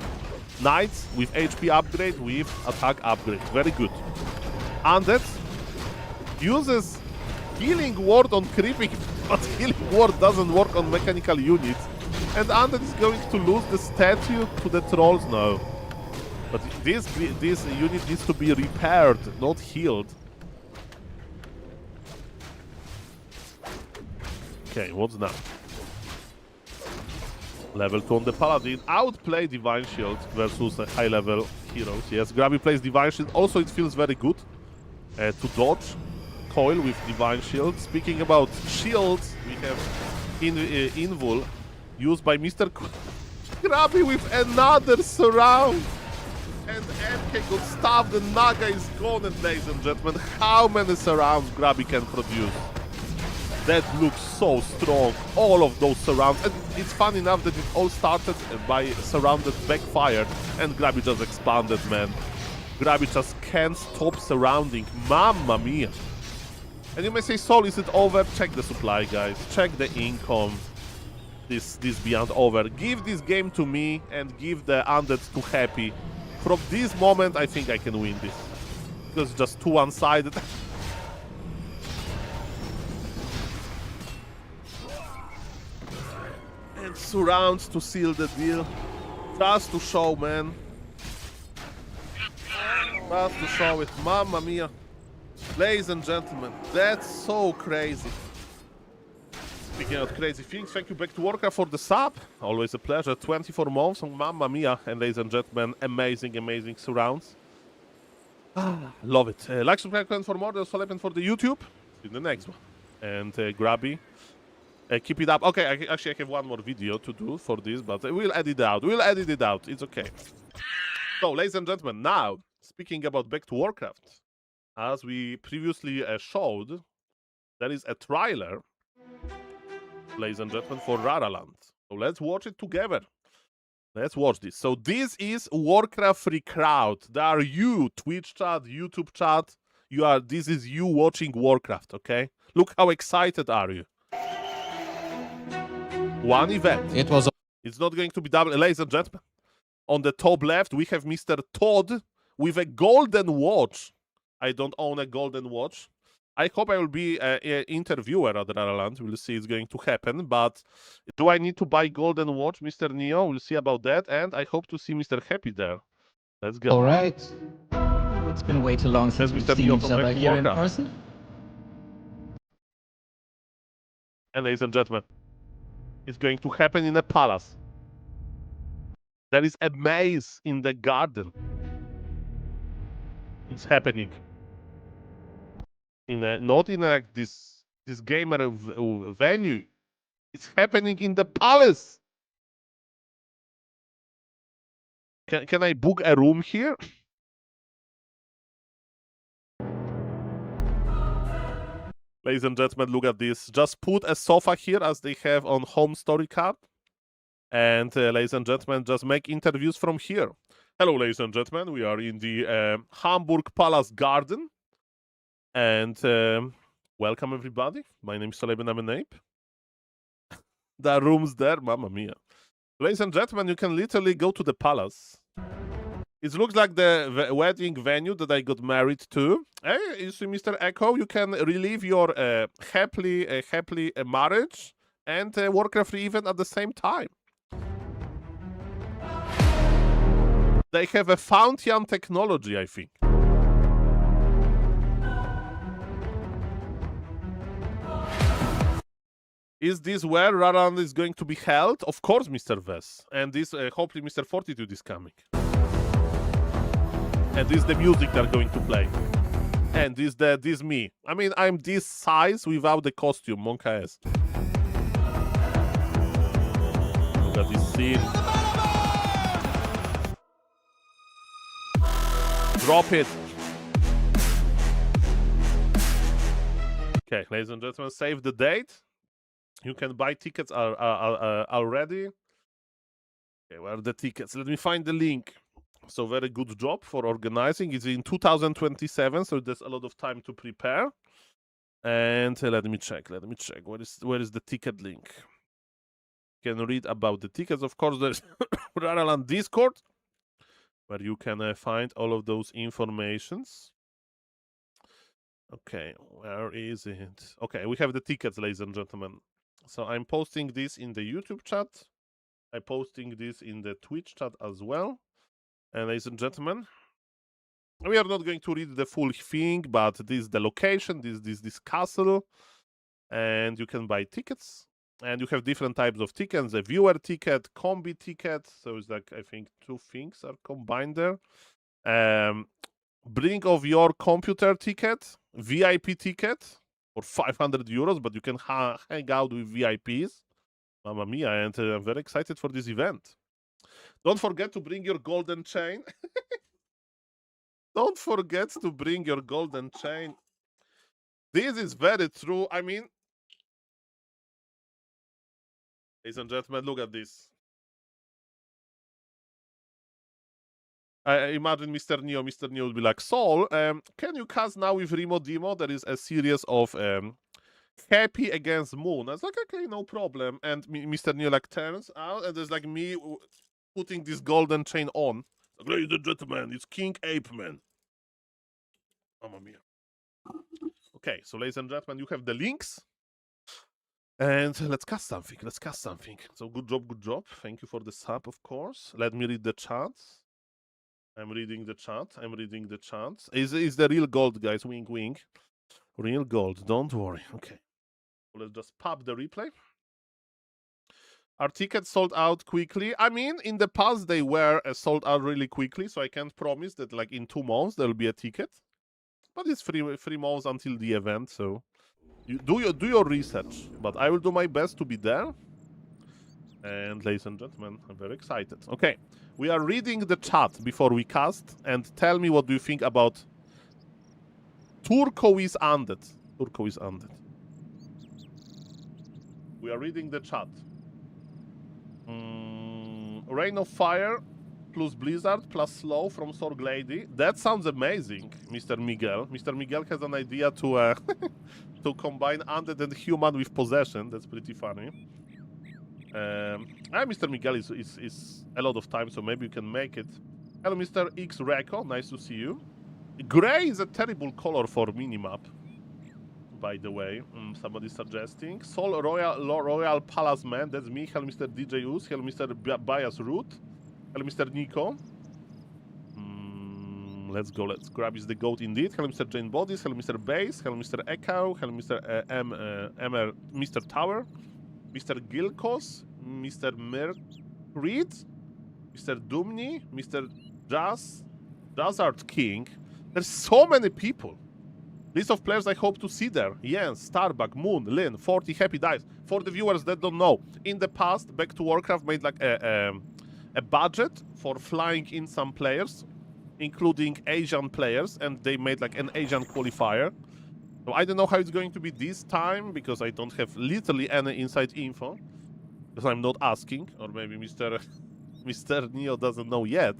Knights with HP upgrade, with attack upgrade. Very good. Undead uses Healing Ward on creeping, but Healing Ward doesn't work on mechanical units. And Undead is going to lose the statue to the trolls now. But this unit needs to be repaired, not healed. Okay, what's now? Level 2 on the Paladin. Outplay Divine Shield versus high-level heroes. Yes, Grabby plays Divine Shield. Also, it feels very good to dodge Coil with Divine Shield. Speaking about shields, we have Invul used by Mr. Grabby with another surround. And MK got stabbed, the Naga is gone, and ladies and gentlemen, how many surrounds Grabby can produce? That looks so strong, all of those surrounds. And it's fun enough that it all started by surrounded backfire, and Grabby just expanded, man. Grabby just can't stop surrounding. Mamma mia. And you may say, Saul, is it over? Check the supply, guys. Check the income. This beyond over. Give this game to me and give the Undead to Happy. From this moment, I think I can win this. Because it's just too one-sided. And surrounds to seal the deal. Just to show, man. Just to show it. Mamma mia. Ladies and gentlemen, that's so crazy. Speaking of crazy things, thank you back to Warcraft for the sub. Always a pleasure. 24 months on Mamma Mia. And ladies and gentlemen, amazing, amazing surrounds. Love it. Like, subscribe, comment for more. There's SaulApe and for the YouTube. See you in the next one. And Grabby, keep it up. Okay, actually I have one more video to do for this, but we'll edit it out. We'll edit it out. It's okay. So, ladies and gentlemen, now, speaking about back to Warcraft, as we previously showed, there is a trailer, ladies and gentlemen, for Raraland. So let's watch it together. Let's watch this. So this is Warcraft free crowd. There are you, Twitch chat, YouTube chat. This is you watching Warcraft, okay? Look how excited are you. One event. It's not going to be double. Ladies and gentlemen, on the top left, we have Mr. Todd with a golden watch. I don't own a golden watch. I hope I will be an interviewer at Raraland. We'll see it's going to happen. But do I need to buy golden watch, Mr. Neo? We'll see about that. And I hope to see Mr. Happy there. Let's go. All right. It's been way too long since we've seen each other here in person. And ladies and gentlemen, it's going to happen in a palace. There is a maze in the garden. It's happening. Not in this gamer venue. It's happening in the palace. Can I book a room here? Ladies and gentlemen, look at this. Just put a sofa here as they have on Home Story card. And ladies and gentlemen, just make interviews from here. Hello, ladies and gentlemen. We are in the Hamburg Palace Garden. And welcome, everybody. My name is SaulApe and I. The room's there. Mamma mia. Ladies and gentlemen, you can literally go to the palace. It looks like the wedding venue that I got married to. Hey, you see, Mr. Echo, you can relive your happily marriage and Warcraft event at the same time. They have a Fountain technology, I think. Is this where Raraland is going to be held? Of course, Mr. Vess. And this, hopefully, Mr. Fortitude is coming. And this is the music they're going to play. And this me. I mean, I'm this size without the costume, Monka S. Look at this scene. Drop it. Okay, ladies and gentlemen, save the date. You can buy tickets already. Okay, where are the tickets? Let me find the link. So very good job for organizing. It's in 2027, so there's a lot of time to prepare. And let me check. Where is the ticket link? You can read about the tickets. Of course, there's Raraland Discord, where you can find all of those informations. Okay, where is it? Okay, we have the tickets, ladies and gentlemen. So I'm posting this in the YouTube chat. I'm posting this in the Twitch chat as well. And ladies and gentlemen, we are not going to read the full thing, but this is the location, this castle, and you can buy tickets. And you have different types of tickets: a viewer ticket, combi ticket. So it's like, I think 2 things are combined there. Bring of your computer ticket, VIP ticket for 500 euros, but you can hang out with VIPs. Mamma mia, and I'm very excited for this event. Don't forget to bring your golden chain. Don't forget to bring your golden chain. This is very true. I mean, ladies and gentlemen, look at this. I imagine Mr. Neo will be like, Saul, can you cast now with Remo Demo? There is a series of Happy against Moon. I was like, okay, no problem. And Mr. Neo like turns out, and there's like me putting this golden chain on. Ladies and gentlemen, it's King Ape Man. Mamma mia. Okay, so ladies and gentlemen, you have the links. And let's cast something. So good job. Thank you for the sub, of course. Let me read the chat. I'm reading the chat. Is the real gold, guys. Wink, wink. Real gold. Don't worry. Okay. Let's just pop the replay. Are tickets sold out quickly? I mean, in the past they were sold out really quickly, so I can't promise that like in 2 months there will be a ticket. But it's 3 months until the event, so you do your research. But I will do my best to be there. And ladies and gentlemen, I'm very excited. Okay, we are reading the chat before we cast, and tell me what do you think about Turquoise Undead. We are reading the chat. Rain of Fire plus Blizzard plus Slow from Sorg Lady. That sounds amazing, Mr. Miguel. Mr. Miguel has an idea to to combine Undead and Human with Possession. That's pretty funny. Mr. Miguel is a lot of time, so maybe you can make it. Hello, Mr. X Reco. Nice to see you. Gray is a terrible color for minimap, by the way. Somebody's suggesting. Sol Royal Palace Man. That's me. Hello, Mr. DJ Us. Hello, Mr. Bias Root. Hello, Mr. Nico. Let's go. Let's grab is the goat indeed. Hello, Mr. Jane Bodies. Hello, Mr. Base. Hello, Mr. Echo. Hello, Mr. Mr. Tower. Mr. Gilkos. Mr. Mercreed. Mr. Dumni. Mr. Jazzard King. There's so many people. List of players I hope to see there. Jens, Starbuck, Moon, Lin, 40 Happy Dice. For the viewers that don't know, in the past, Back to Warcraft made like a budget for flying in some players, including Asian players, and they made like an Asian qualifier. So I don't know how it's going to be this time, because I don't have literally any inside info, because I'm not asking, or maybe Mr. Neo doesn't know yet.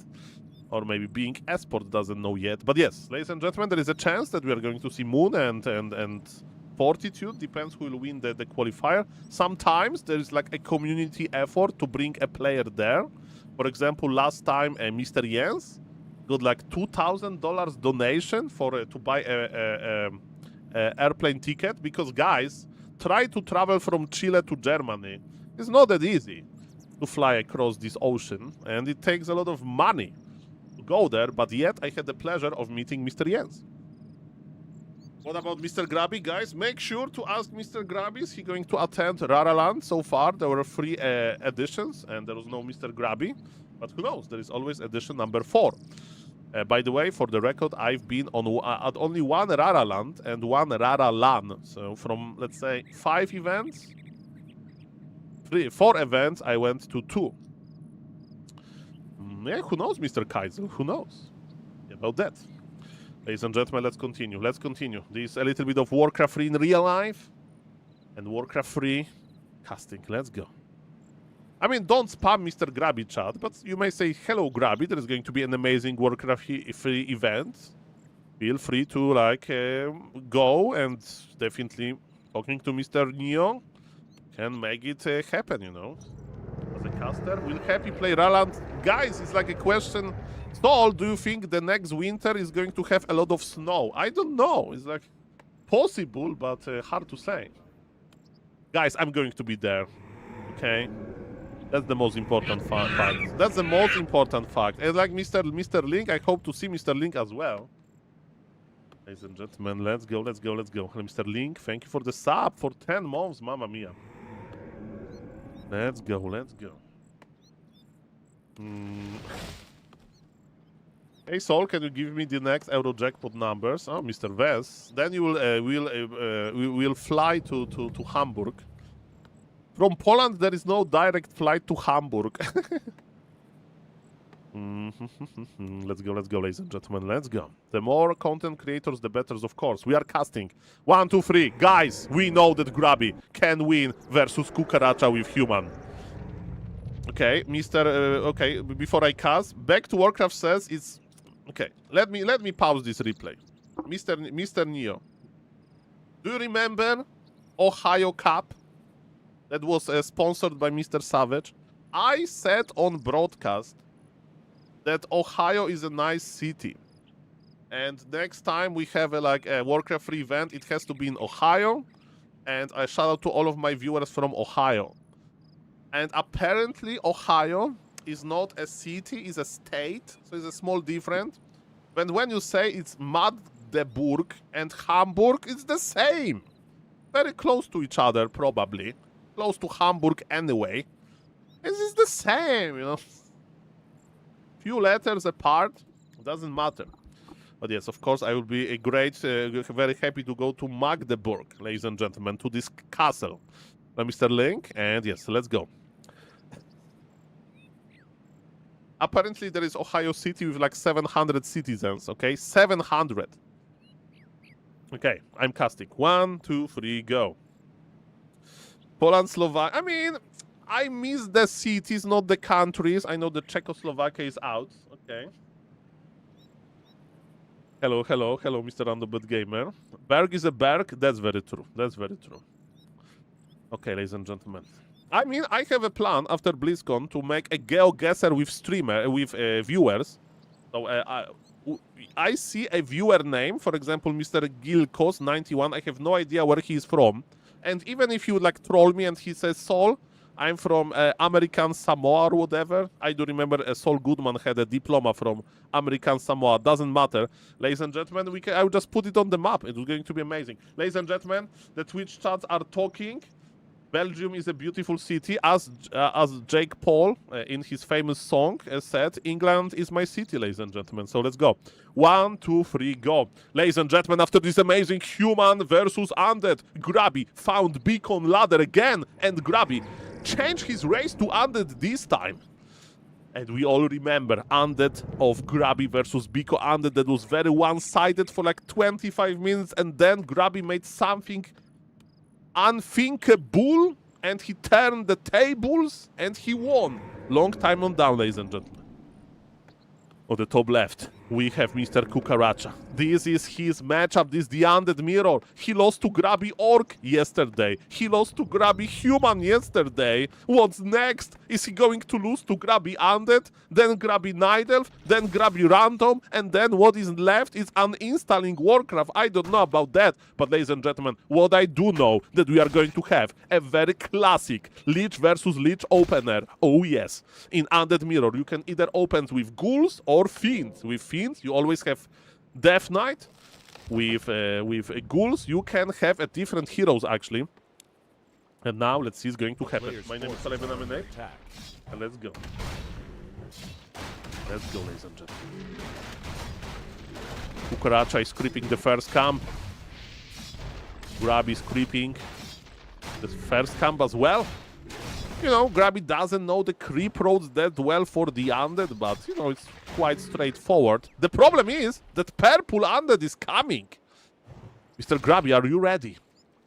Or maybe Being Esport doesn't know yet. But yes, ladies and gentlemen, there is a chance that we are going to see Moon and Fortitude. Depends who will win the qualifier. Sometimes there is like a community effort to bring a player there. For example, last time Mr. Jens got like $2,000 donation for to buy a airplane ticket, because guys try to travel from Chile to Germany. It's not that easy to fly across this ocean, and it takes a lot of money go there, but yet I had the pleasure of meeting Mr. Jens. What about Mr. Grabby, guys? Make sure to ask Mr. Grabby, is he going to attend Raraland? So far, there were 3 editions, and there was no Mr. Grabby. But who knows? There is always edition number 4. By the way, for the record, I've been on at only one Rara land and one Rara LAN. So from, let's say, 5 events, 4 events, I went to 2. Yeah, who knows, Mr. Kaiser? Who knows about that? Ladies and gentlemen, let's continue. Let's continue. This a little bit of Warcraft 3 in real life and Warcraft 3 casting. Let's go. I mean, don't spam Mr. Grabby chat, but you may say, hello, Grabby, there is going to be an amazing Warcraft 3 event. Feel free to, like, go, and definitely talking to Mr. Neo can make it happen, you know. As a caster, will Happy play Raland? Guys, it's like a question. Saul, do you think the next winter is going to have a lot of snow? I don't know. It's like possible, but hard to say. Guys, I'm going to be there, okay? That's the most important fact. That's the most important fact. And like Mr. Link, I hope to see Mr. Link as well. Ladies and gentlemen, let's go, let's go, let's go. Mr. Link, thank you for the sub for 10 months, mamma mia. Let's go, let's go. Hey Saul, can you give me the next Euro jackpot numbers? Oh, Mr. Vess. Then you will fly to Hamburg. From Poland, there is no direct flight to Hamburg. Let's go, ladies and gentlemen. Let's go. The more content creators, the better, of course. We are casting. 1, 2, 3. Guys, we know that Grabby can win versus Cucaracha with human. Okay, okay, before I cast, Back to Warcraft says it's... Okay, let me pause this replay. Mr. Neo, do you remember Ohio Cup? That was sponsored by Mr. Savage. I said on broadcast that Ohio is a nice city. And next time we have a Warcraft 3 event, it has to be in Ohio. And I shout out to all of my viewers from Ohio. And apparently Ohio is not a city, it's a state. So it's a small difference. But when you say it's Magdeburg and Hamburg, it's the same. Very close to each other, probably. Close to Hamburg anyway. It's the same, you know. Few letters apart, doesn't matter. But yes, of course, I will be a great, very happy to go to Magdeburg, ladies and gentlemen, to this castle. Mr. Link, and yes, let's go. Apparently, there is Ohio City with like 700 citizens, okay? 700. Okay, I'm casting. 1, 2, 3, go. Poland, Slovakia. I mean, I miss the cities, not the countries. I know that Czechoslovakia is out. Okay. Hello, Mr. Underbird Gamer. Berg is a Berg. That's very true. That's very true. Okay, ladies and gentlemen. I mean, I have a plan after BlizzCon to make a GeoGuessr with viewers. So I see a viewer name, for example, Mr. Gilkos91. I have no idea where he is from. And even if you like troll me and he says, Saul, I'm from American Samoa or whatever. I do remember Saul Goodman had a diploma from American Samoa. Doesn't matter. Ladies and gentlemen, I will just put it on the map. It was going to be amazing. Ladies and gentlemen, the Twitch chats are talking. Belgium is a beautiful city. As Jake Paul in his famous song said, England is my city, ladies and gentlemen. So let's go. 1, 2, 3, go. Ladies and gentlemen, after this amazing human versus undead, Grabby found Beacon Ladder again, and Grabby changed his race to undead this time. And we all remember undead of Grabby versus Beacon undead that was very one-sided for like 25 minutes, and then Grabby made something unthinkable, and he turned the tables, and he won. Long time on down, ladies and gentlemen. On the top left, we have Mr. Cucaracha. This is his matchup. This is the Undead Mirror. He lost to Grabby Orc yesterday. He lost to Grabby Human yesterday. What's next? Is he going to lose to Grabby Undead? Then Grabby Night Elf? Then Grabby Random? And then what is left is uninstalling Warcraft. I don't know about that. But ladies and gentlemen, what I do know that we are going to have a very classic Lich versus Lich opener. Oh yes. In Undead Mirror, you can either open with ghouls or fiends. With fiends, you always have Death Knight. With ghouls, you can have a different heroes actually. And now let's see what's going to happen. My name is SaulApe and I. And let's go. Let's go, ladies and gentlemen. Cucaracha is creeping the first camp. Grabby is creeping the first camp as well. You know, Grabby doesn't know the creep roads that well for the undead, but, you know, it's quite straightforward. The problem is that purple undead is coming. Mr. Grabby, are you ready?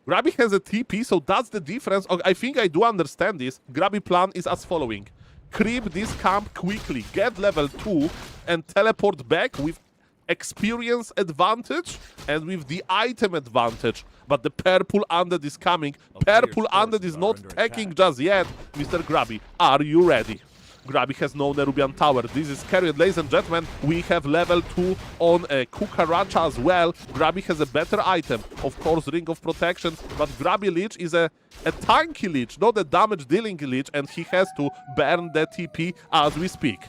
Grabby has a TP, so that's the difference. I think I do understand this. Grabby plan is as following. Creep this camp quickly, get level 2, and teleport back with experience advantage and with the item advantage. But the purple undead is coming. Purple undead is not attacking just yet. Mr. Grabby, are you ready? Grabby has no Nerubian Tower. This is carried, ladies and gentlemen. We have level 2 on Cucaracha as well. Grabby has a better item. Of course, Ring of Protection. But Grabby Lich is a tanky Lich, not a damage-dealing Lich. And he has to burn the TP as we speak.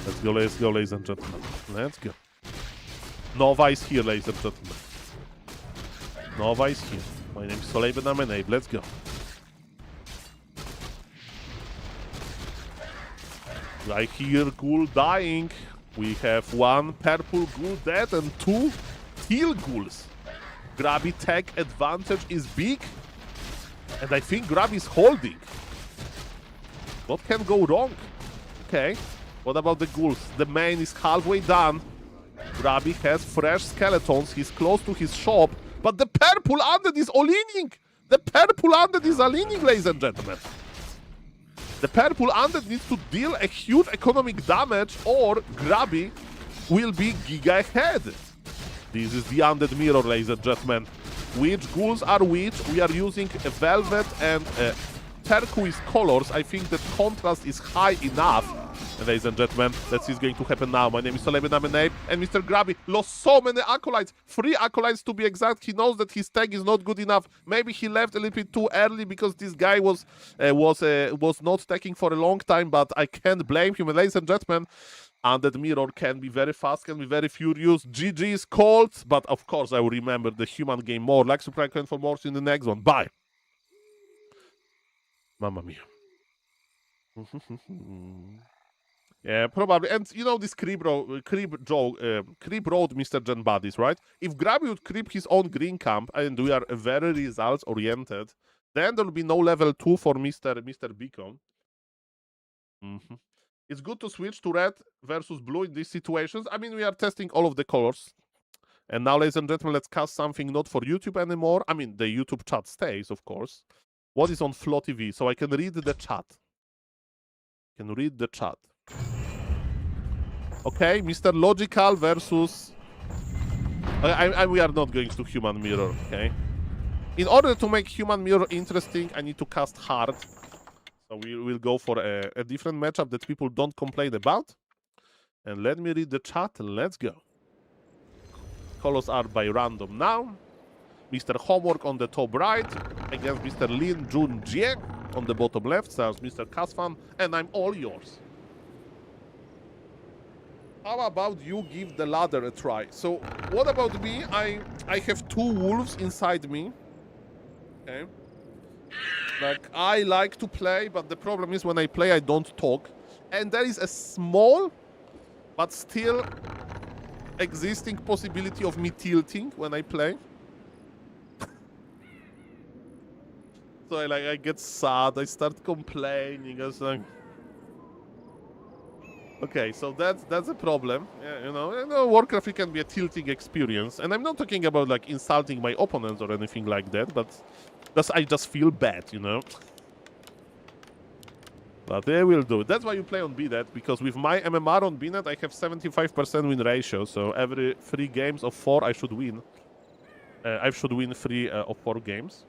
Let's go, ladies and gentlemen. Let's go. Nova is here, ladies and gentlemen. Nova is here. My name is SaulApe and I. Let's go. I hear ghoul dying. We have 1 purple ghoul dead and 2 teal ghouls. Grabby tech advantage is big. And I think Grabby is holding. What can go wrong? Okay. What about the ghouls? The main is halfway done. Grabby has fresh skeletons. He's close to his shop. But the purple undead is all-inning. The purple undead is all-inning, ladies and gentlemen. The purple undead needs to deal a huge economic damage or Grabby will be giga ahead. This is the undead mirror, ladies and gentlemen. Which ghouls are which? We are using a velvet and turquoise colors. I think the contrast is high enough. And ladies and gentlemen, let's see what's going to happen now. My name is SaulApe and I, and Mr. Grabby lost so many acolytes. 3 acolytes to be exact. He knows that his tag is not good enough. Maybe he left a little bit too early because this guy was not tagging for a long time, but I can't blame him. And ladies and gentlemen, Undead Mirror can be very fast, can be very furious. GG is called, but of course I will remember the human game more. Like, subscribe, comment for more. See you in the next one. Bye. Mamma mia. Yeah, probably. And you know this creep road, Mr. Gen Buddies, right? If Grabby would creep his own green camp, and we are very results oriented, then there will be no level 2 for Mr. Beacon. It's good to switch to red versus blue in these situations. I mean, we are testing all of the colors. And now, ladies and gentlemen, let's cast something not for YouTube anymore. I mean, the YouTube chat stays, of course. What is on Flow TV? So I can read the chat. Okay, Mr. Logical versus... we are not going to Human Mirror, okay? In order to make Human Mirror interesting, I need to cast hard. So we will go for a different matchup that people don't complain about. And let me read the chat. Let's go. Colors are by random now. Mr. Homework on the top right against Mr. Lin Jun Jie on the bottom left. So Mr. Kasfan, and I'm all yours. How about you give the ladder a try? So what about me? I have 2 wolves inside me. Okay. Like, I like to play, but the problem is when I play, I don't talk. And there is a small, but still existing possibility of me tilting when I play. So I get sad, I start complaining. I was like... Okay, so that's a problem. Yeah, you know, Warcraft it can be a tilting experience. And I'm not talking about like insulting my opponents or anything like that, but I just feel bad, you know. But they will do it. That's why you play on BNet, because with my MMR on BNet, I have 75% win ratio. So every 3 games of 4, I should win. I should win 3 of 4 games.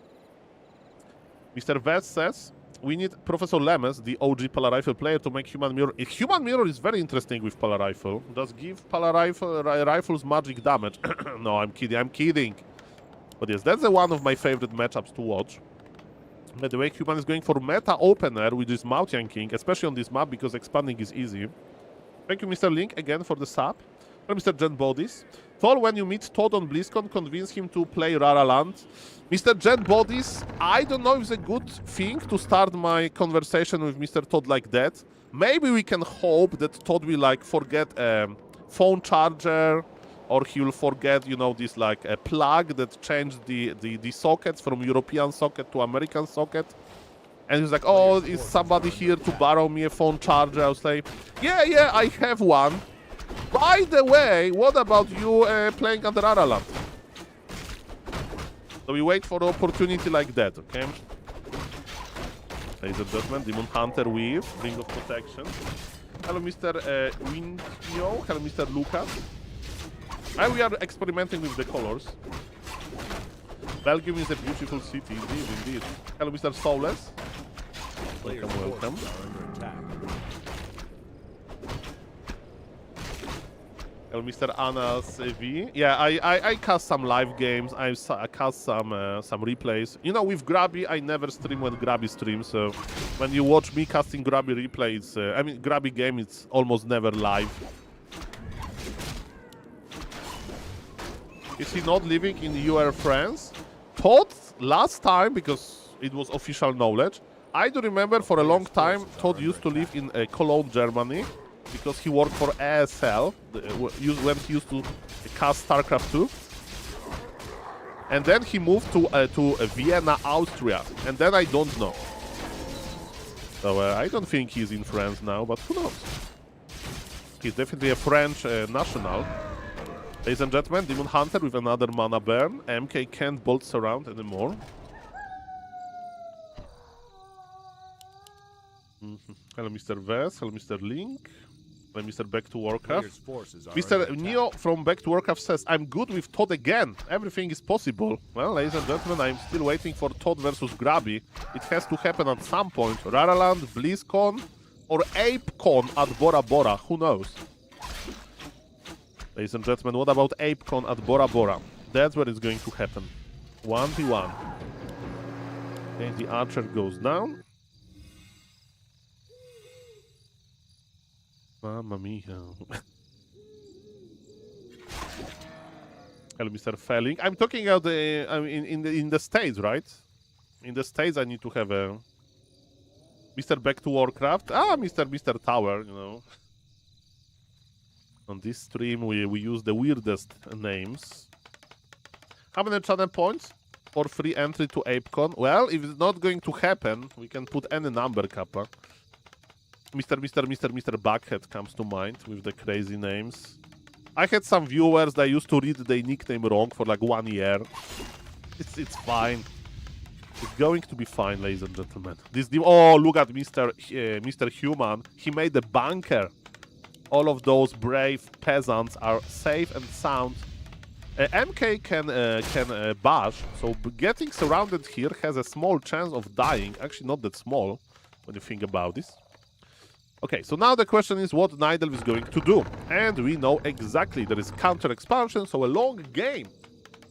Mr. Vest says, we need Professor Lemes, the OG Polar Rifle player, to make Human Mirror. Human Mirror is very interesting with Polar Rifle. Does give Polar Rifles magic damage. No, I'm kidding. But yes, that's one of my favorite matchups to watch. By the way, Human is going for meta opener, which is Mount King, especially on this map because expanding is easy. Thank you, Mr. Link, again for the sub. Mr. Jen Bodies. Thor, when you meet Todd on BlizzCon, convince him to play Rara Land. Mr. Jen Bodies, I don't know if it's a good thing to start my conversation with Mr. Todd like that. Maybe we can hope that Todd will like forget a phone charger, or he will forget, you know, this like a plug that changed the sockets from European socket to American socket. And he's like, oh, is somebody here to borrow me a phone charger? I was like, yeah, I have one. By the way, what about you playing under Araland? So we wait for the opportunity like that, okay? Ladies and gentlemen, Demon Hunter with Ring of Protection. Hello, Mr. Windyo. Hello, Mr. Lucas. And we are experimenting with the colors. Belgium is a beautiful city, indeed. Hello, Mr. Soulless. Welcome. Hello, Mr. Anas V. Yeah, I cast some live games. I cast some replays. You know, with Grabby, I never stream when Grabby streams. So when you watch me casting Grabby replays, I mean Grabby game, it's almost never live. Is he not living in UR France? Todd, last time, because it was official knowledge, I do remember for a long time Todd used to live in Cologne, Germany, because he worked for ASL when he used to cast StarCraft 2. And then he moved to Vienna, Austria, and then I don't know. So I don't think he's in France now, but who knows? He's definitely a French national. Ladies and gentlemen, Demon Hunter with another mana burn. MK can't bolt surround anymore. Hello, Mr. Vess. Hello, Mr. Link. Hello, Mr. Back to Warcraft. Mr. Neo from Back to Warcraft says, I'm good with Todd again. Everything is possible. Well, ladies and gentlemen, I'm still waiting for Todd versus Grabby. It has to happen at some point. Raraland, BlizzCon, or ApeCon at Bora Bora. Who knows? Ladies and gentlemen, what about ApeCon at Bora Bora? That's where it's going to happen. 1v1. And the archer goes down. Mamma mia. Hello, Mr. Felling. I'm talking about in the States, right? In the States, I need to have a Mr. Back to Warcraft. Ah, Mr. Tower, you know. On this stream, we use the weirdest names. How many channel points for free entry to ApeCon? Well, if it's not going to happen, we can put any number, Kappa. Mr. Buckhead comes to mind with the crazy names. I had some viewers that used to read their nickname wrong for like 1 year. It's fine. It's going to be fine, ladies and gentlemen. Oh, look at Mr. Human. He made a bunker. All of those brave peasants are safe and sound. MK can bash, so getting surrounded here has a small chance of dying. Actually, not that small when you think about this. Okay, so now the question is what Nidelv is going to do. And we know exactly there is counter expansion, so a long game.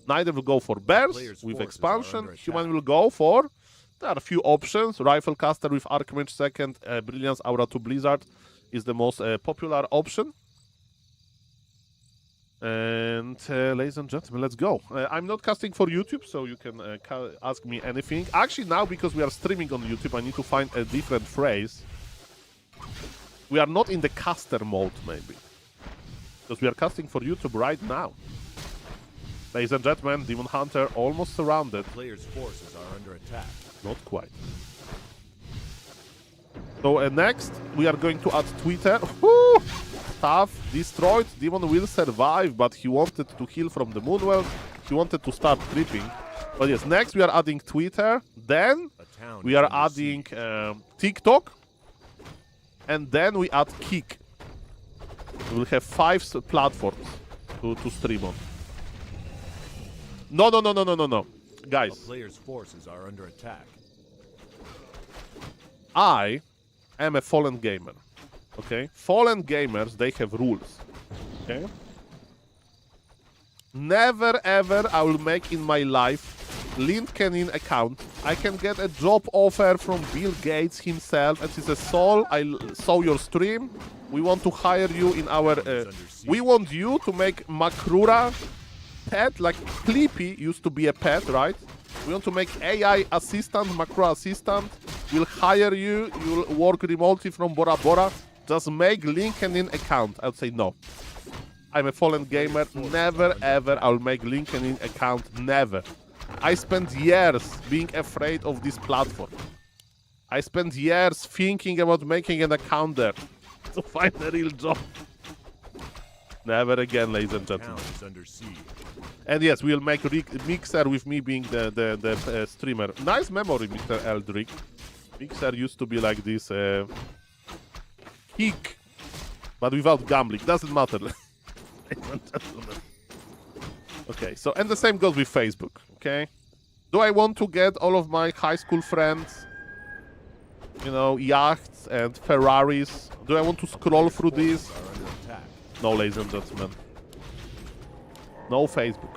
Nidelv will go for bears with expansion. Human will go for... There are a few options. Rifle caster with Archmage second, Brilliance Aura to Blizzard is the most popular option. And ladies and gentlemen, let's go. I'm not casting for YouTube, so you can ask me anything. Actually, now, because we are streaming on YouTube, I need to find a different phrase. We are not in the caster mode, maybe. Because we are casting for YouTube right now. Ladies and gentlemen, Demon Hunter almost surrounded. Players' forces are under attack. Not quite. So next, we are going to add Twitter. Woo! Stuff destroyed. Demon will survive, but he wanted to heal from the Moonwell. He wanted to start creeping. But yes, next we are adding Twitter. Then we are adding TikTok. And then we add Kick. We will have 5 platforms to stream on. No. Guys. The player's forces are under attack. I am a fallen gamer. Okay? Fallen gamers, they have rules. Okay? Never ever I will make in my life LinkedIn account. I can get a job offer from Bill Gates himself, and he says, Saul, I saw your stream. We want to hire you in our... we want you to make Makrura pet, like Clippy used to be a pet, right? We want to make AI assistant, Makrura assistant. We'll hire you. You'll work remotely from Bora Bora. Just make LinkedIn account. I would say no. I'm a fallen gamer. Never, ever I'll make LinkedIn account. Never. I spent years being afraid of this platform. I spent years thinking about making an account there to find a real job. Never again, ladies and gentlemen. And yes, we'll make Mixer with me being the streamer. Nice memory, Mr. Eldrick. Mixer used to be like this kick, but without gambling. Doesn't matter. Ladies and gentlemen. Okay, so, and the same goes with Facebook, okay? Do I want to get all of my high school friends, you know, yachts and Ferraris? Do I want to scroll through these? No, ladies and gentlemen. No Facebook.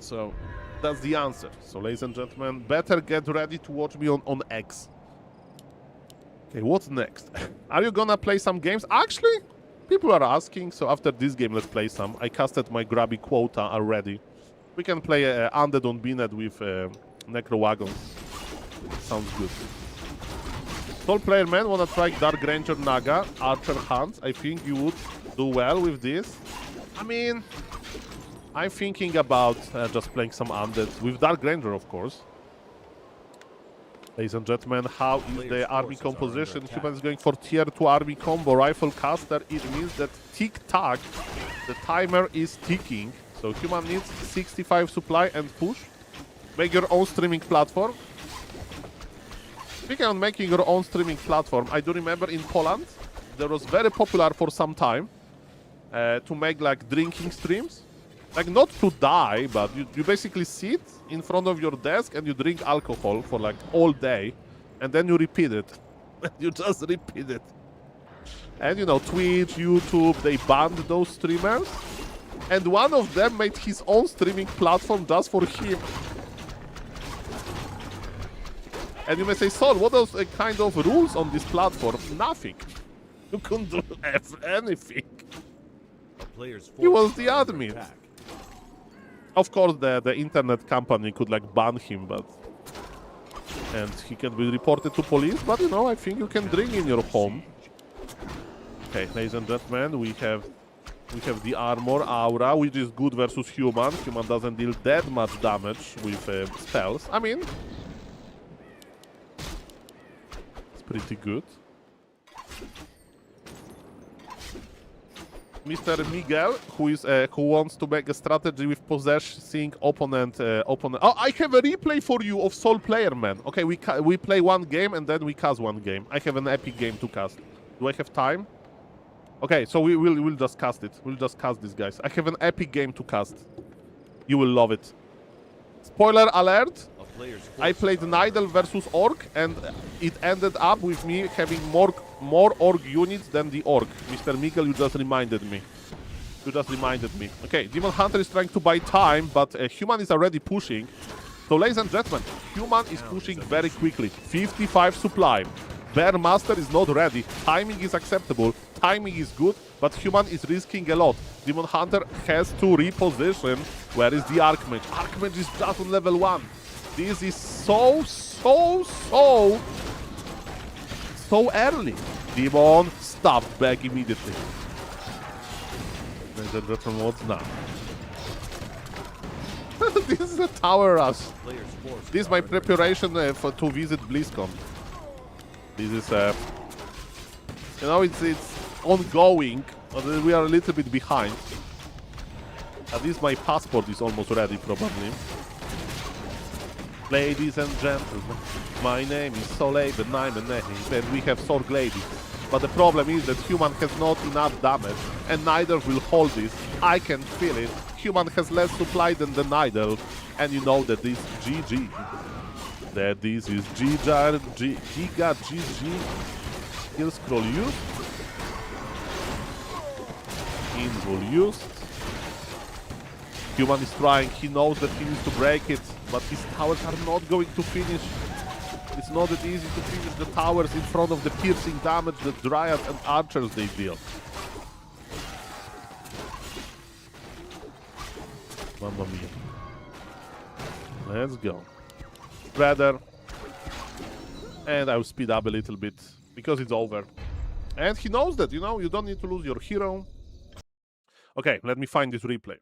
So, that's the answer. So, ladies and gentlemen, better get ready to watch me on X. Okay, what's next? Are you gonna play some games? Actually, people are asking, so after this game, let's play some. I casted my grubby quota already. We can play Undead on Bnet with Necro Wagons. Sounds good. Soul Player Man, wanna try Dark Ranger Naga, Archer Hunt. I think you would do well with this. I mean, I'm thinking about just playing some Undead with Dark Ranger, of course. Ladies and gentlemen, how is the army composition? Human is going for tier 2 army combo. Rifle caster, it means that tick-tack, the timer is ticking. So human needs 65 supply and push. Make your own streaming platform. Speaking of making your own streaming platform, I do remember in Poland, there was very popular for some time to make like drinking streams. Like, not to die, but you basically sit in front of your desk and you drink alcohol for like all day, and then you repeat it. You just repeat it. And you know, Twitch, YouTube, they banned those streamers, and one of them made his own streaming platform just for him. And you may say, Saul, what are the kind of rules on this platform? Nothing. You couldn't do anything. He was the admin. Of course, the internet company could like ban him, but and he can be reported to police. But you know, I think you can drink in your home. Okay, ladies and gentlemen, we have the armor aura, which is good versus human. Human doesn't deal that much damage with spells. I mean, it's pretty good. Mr. Miguel, who wants to make a strategy with possessing opponent. Oh, I have a replay for you of Soul Player Man. Okay, we play one game and then we cast one game. I have an epic game to cast. Do I have time? Okay, so we'll just cast it. We'll just cast this, guys. I have an epic game to cast. You will love it. Spoiler alert. I played Nidal versus Orc, and it ended up with me having more Orc units than the Orc. Mr. Miguel, you just reminded me. Okay, Demon Hunter is trying to buy time, but Human is already pushing. So, ladies and gentlemen, Human is pushing very quickly. 55 supply. Bear Master is not ready. Timing is acceptable. Timing is good, but Human is risking a lot. Demon Hunter has to reposition. Where is the Archmage? Archmage is just on level 1. This is so early. Demon, stop back immediately. What's now? This is a tower rush. This is my preparation to visit BlizzCon. This is, you know, it's ongoing. We are a little bit behind. At least my passport is almost ready, probably. Ladies and gentlemen, my name is SaulApe and I'm a Nehi, and we have Sorg Lady. But the problem is that Human has not enough damage, and neither will hold this. I can feel it. Human has less supply than the Nidal, and you know that this GG. That this is Giga GG. Skill scroll used. Invul used. Human is trying. He knows that he needs to break it, but his towers are not going to finish. It's not that easy to finish the towers in front of the piercing damage that Dryads and Archers they deal. Mamma mia. Let's go. Rather. And I'll speed up a little bit because it's over. And he knows that, you know, you don't need to lose your hero. Okay, let me find this replay.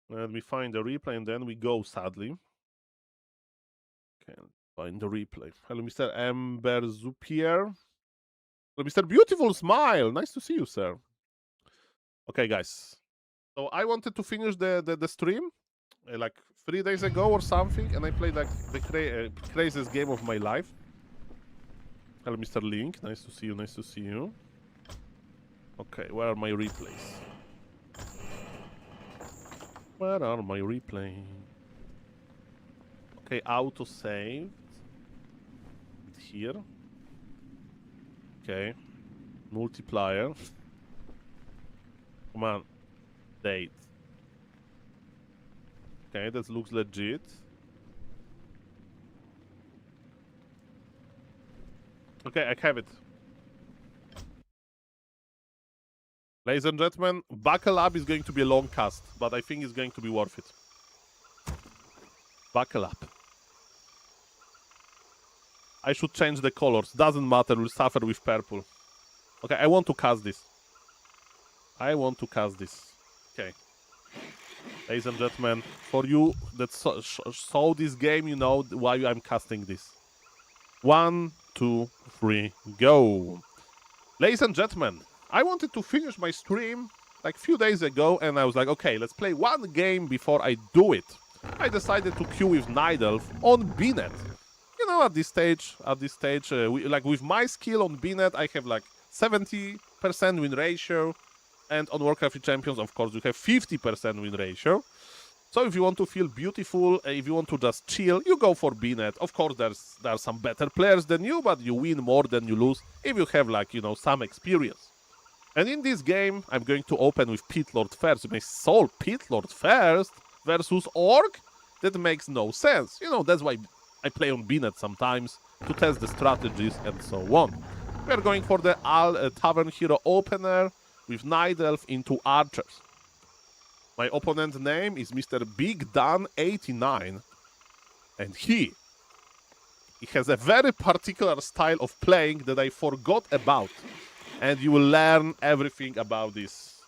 Let me find the replay and then we go, sadly. Okay, find the replay. Hello, Mr. Amber Zupier. Hello, Mr. Beautiful Smile. Nice to see you, sir. Okay, guys. So I wanted to finish the stream like 3 days ago or something, and I played like the craziest game of my life. Hello, Mr. Link. Nice to see you. Nice to see you. Okay, where are my replays? Where are my replays? Okay, auto saved. Here. Okay. Multiplier. Come on. Date. Okay, that looks legit. Okay, I have it. Ladies and gentlemen, buckle up is going to be a long cast, but I think it's going to be worth it. Buckle up. I should change the colors. Doesn't matter, we'll suffer with purple. Okay, I want to cast this. I want to cast this. Okay. Ladies and gentlemen, for you that saw this game, you know why I'm casting this. 1, 2, 3, go. Ladies and gentlemen, I wanted to finish my stream like a few days ago, and I was like, okay, let's play one game before I do it. I decided to queue with Nidelf on BNet. You know, at this stage, like with my skill on BNet, I have like 70% win ratio. And on Warcraft Champions, of course, you have 50% win ratio. So if you want to feel beautiful, if you want to just chill, you go for BNet. Of course, there are some better players than you, but you win more than you lose if you have, like, you know, some experience. And in this game, I'm going to open with Pit Lord first. You may Soul Pit Lord first versus Orc? That makes no sense. You know, that's why I play on BNet sometimes, to test the strategies and so on. We are going for the Tavern Hero opener with Nidelf into Archers. My opponent's name is Mr. Big Dan 89, and he has a very particular style of playing that I forgot about, and you will learn everything about this.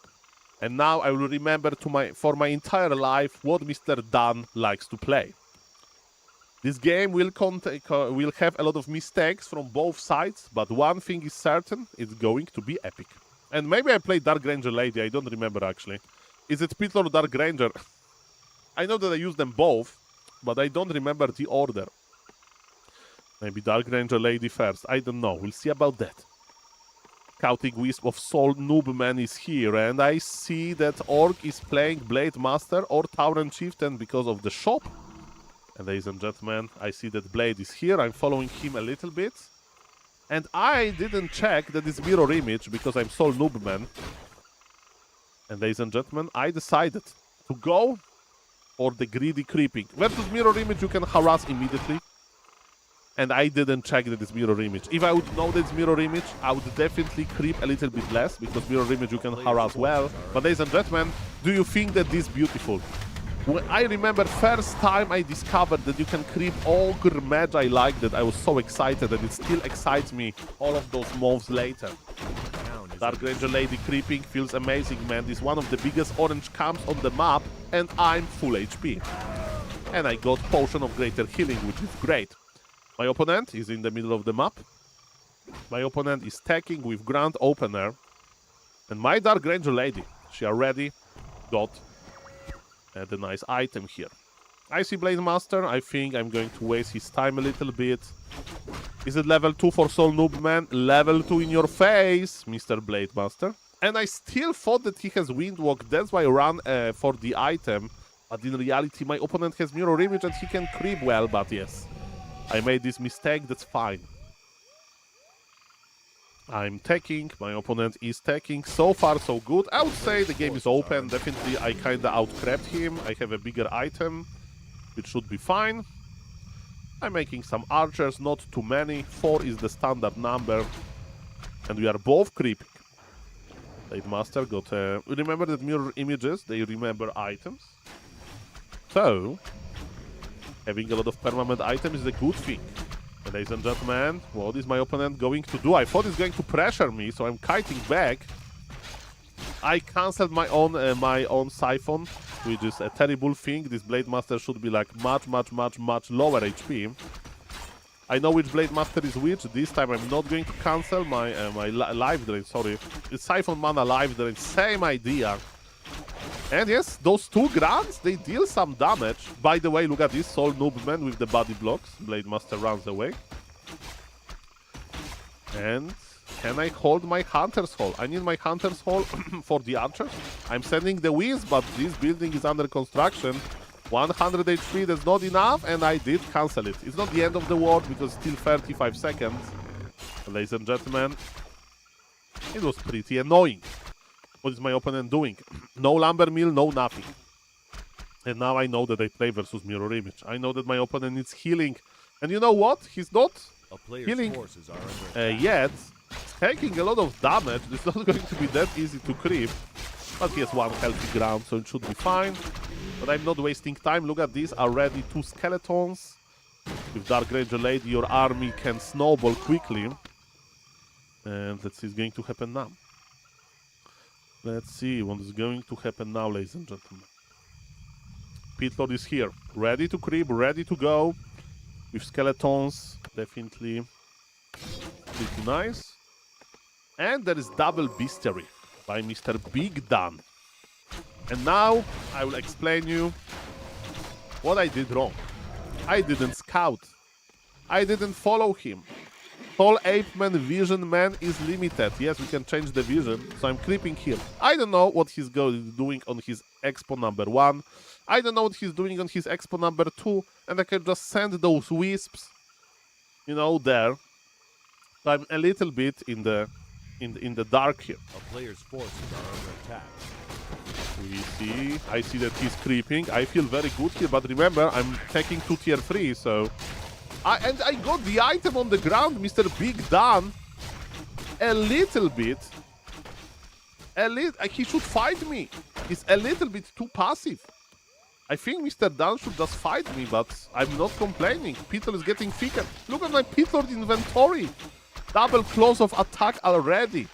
And now I will remember for my entire life what Mr. Dan likes to play. This game will have a lot of mistakes from both sides, but one thing is certain, it's going to be epic. And maybe I played Dark Ranger Lady, I don't remember actually. Is it Pit Lord or Dark Ranger? I know that I use them both, but I don't remember the order. Maybe Dark Ranger Lady first, I don't know, we'll see about that. Scouting Wisp of Soul Noobman is here, and I see that Orc is playing Blade Master or Tauren Chieftain because of the shop. And ladies and gentlemen, I see that Blade is here, I'm following him a little bit. And I didn't check that it's mirror image because I'm Soul Noobman. And ladies and gentlemen, I decided to go for the greedy creeping. Versus mirror image, you can harass immediately. And I didn't check that it's mirror image. If I would know that it's mirror image, I would definitely creep a little bit less because mirror image you can harass well. But ladies and gentlemen, do you think that this is beautiful? When I remember first time I discovered that you can creep Ogre Mage I like that, I was so excited and it still excites me all of those moves later. Dark Ranger Lady creeping feels amazing, man. This is one of the biggest orange camps on the map and I'm full HP. And I got Potion of Greater Healing, which is great. My opponent is in the middle of the map. My opponent is stacking with Grand Opener. And my Dark Ranger Lady, she already got the nice item here. I see Blade Master. I think I'm going to waste his time a little bit. Is it level 2 for Soul Noobman? Level 2 in your face, Mr. Blade Master. And I still thought that he has Windwalk. That's why I ran for the item. But in reality, my opponent has Mirror Image and he can creep well. But yes, I made this mistake. That's fine. I'm taking, my opponent is taking. So far, so good. I would say the game is open. Definitely, I kinda outcrapped him. I have a bigger item, which should be fine. I'm making some archers, not too many. 4 is the standard number. And we are both creeping. Blade Master got... remember that mirror images, they remember items. So, having a lot of permanent items is a good thing. And ladies and gentlemen, what is my opponent going to do? I thought he's going to pressure me, so I'm kiting back. I cancelled my own siphon, which is a terrible thing. This Blade Master should be like much lower HP. I know which Blade Master is which. This time I'm not going to cancel my life drain. Sorry, it's siphon mana life drain. Same idea. And yes, those 2 grunts, they deal some damage. By the way, look at this Soul Noobman with the body blocks. Blade Master runs away. And can I hold my Hunter's Hall? I need my Hunter's Hall for the archers. I'm sending the Wiz, but this building is under construction. 100 HP, that's not enough, and I did cancel it. It's not the end of the world, because still 35 seconds. Ladies and gentlemen, it was pretty annoying. What is my opponent doing? No lumber mill, no nothing. And now I know that I play versus mirror image. I know that my opponent needs healing. And you know what? He's not healing yet. He's taking a lot of damage. It's not going to be that easy to creep. But he has 1 healthy ground, so it should be fine. But I'm not wasting time. Look at this. Already 2 skeletons. With Dark Ranger Lady, your army can snowball quickly. And let's see what's going to happen now. Let's see what is going to happen now, ladies and gentlemen. Pitlord is here. Ready to creep, ready to go. With skeletons. Definitely pretty nice. And there is double bestiary by Mr. Big Dan. And now I will explain you what I did wrong. I didn't scout. I didn't follow him. SaulApe Man Vision Man is limited. Yes, we can change the vision, so I'm creeping here. I don't know what he's doing on his expo number 1. I don't know what he's doing on his expo number 2, and I can just send those wisps, you know, there. So I'm a little bit in the dark here. A player's forces are under attack. We see, I see that he's creeping. I feel very good here, but remember, I'm taking 2 tier 3, so... And I got the item on the ground, Mr. Big Dan. A little bit. He should fight me. He's a little bit too passive. I think Mr. Dan should just fight me, but I'm not complaining. Pitlord is getting thicker. Look at my Pitlord inventory. Double claws of attack already.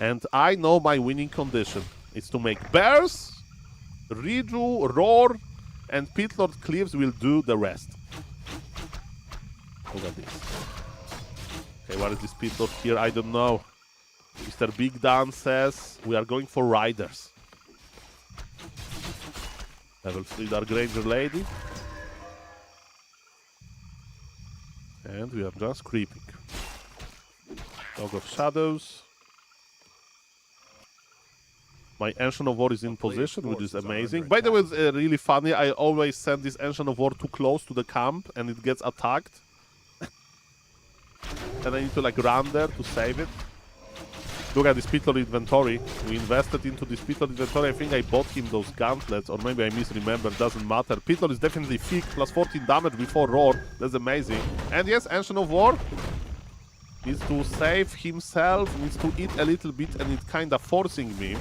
And I know my winning condition. It's to make bears, Riju, roar, and Pitlord Cliffs will do the rest. Look at this. Okay, what is this Pitlord here? I don't know. Mr. Big Dan says we are going for riders. Level 3 Dark Ranger Lady. And we are just creeping. Dog of Shadows. My Ancient of War is in position, which is amazing. By the way, it's really funny. I always send this Ancient of War too close to the camp and it gets attacked. And I need to like run there to save it. Look at this Pitlord inventory. We invested into this Pitlord inventory. I think I bought him those gauntlets, or maybe I misremember. Doesn't matter. Pitlord is definitely thick. Plus 14 damage before roar. That's amazing. And yes, Ancient of War needs to save himself. Needs to eat a little bit, and it's kind of forcing me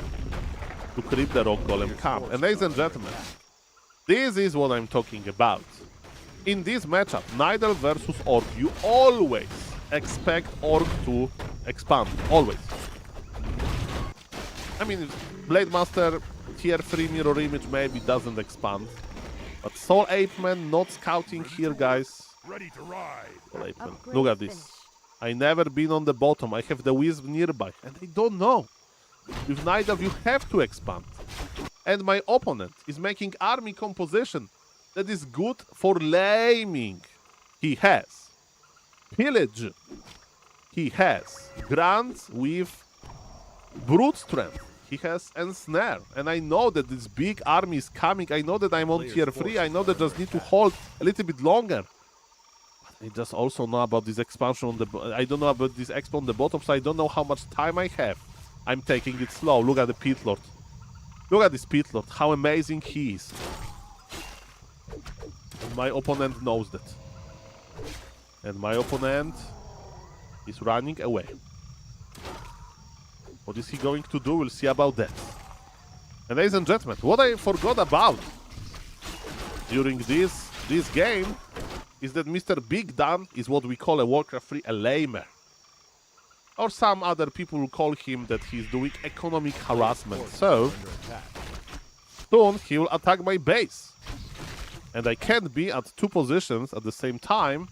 to creep the Rock Golem camp. And ladies and gentlemen, this is what I'm talking about. In this matchup, Nidal versus Orc, you always expect Orc to expand. Always. I mean, Blade Master tier 3 mirror image maybe doesn't expand. But SaulApe Man not scouting here, guys. Ready to ride. SaulApe Man. Look at this. I never been on the bottom. I have the Wisp nearby. And I don't know. With Nidal, you have to expand. And my opponent is making army composition that is good for laming. He has pillage. He has grants with brute strength. He has ensnare. And I know that this big army is coming. I know that I'm on tier 3. I know that I just need to hold a little bit longer. But I just also know about this expansion on the... I don't know about this expo on the bottom, so I don't know how much time I have. I'm taking it slow. Look at the Pit Lord. Look at this Pit Lord. How amazing he is. And my opponent knows that. And my opponent is running away. What is he going to do? We'll see about that. And ladies and gentlemen, what I forgot about during this game is that Mr. Big Dan is what we call a Warcraft 3 a lamer. Or some other people will call him that he's doing economic harassment. So, soon he will attack my base. And I can't be at two positions at the same time.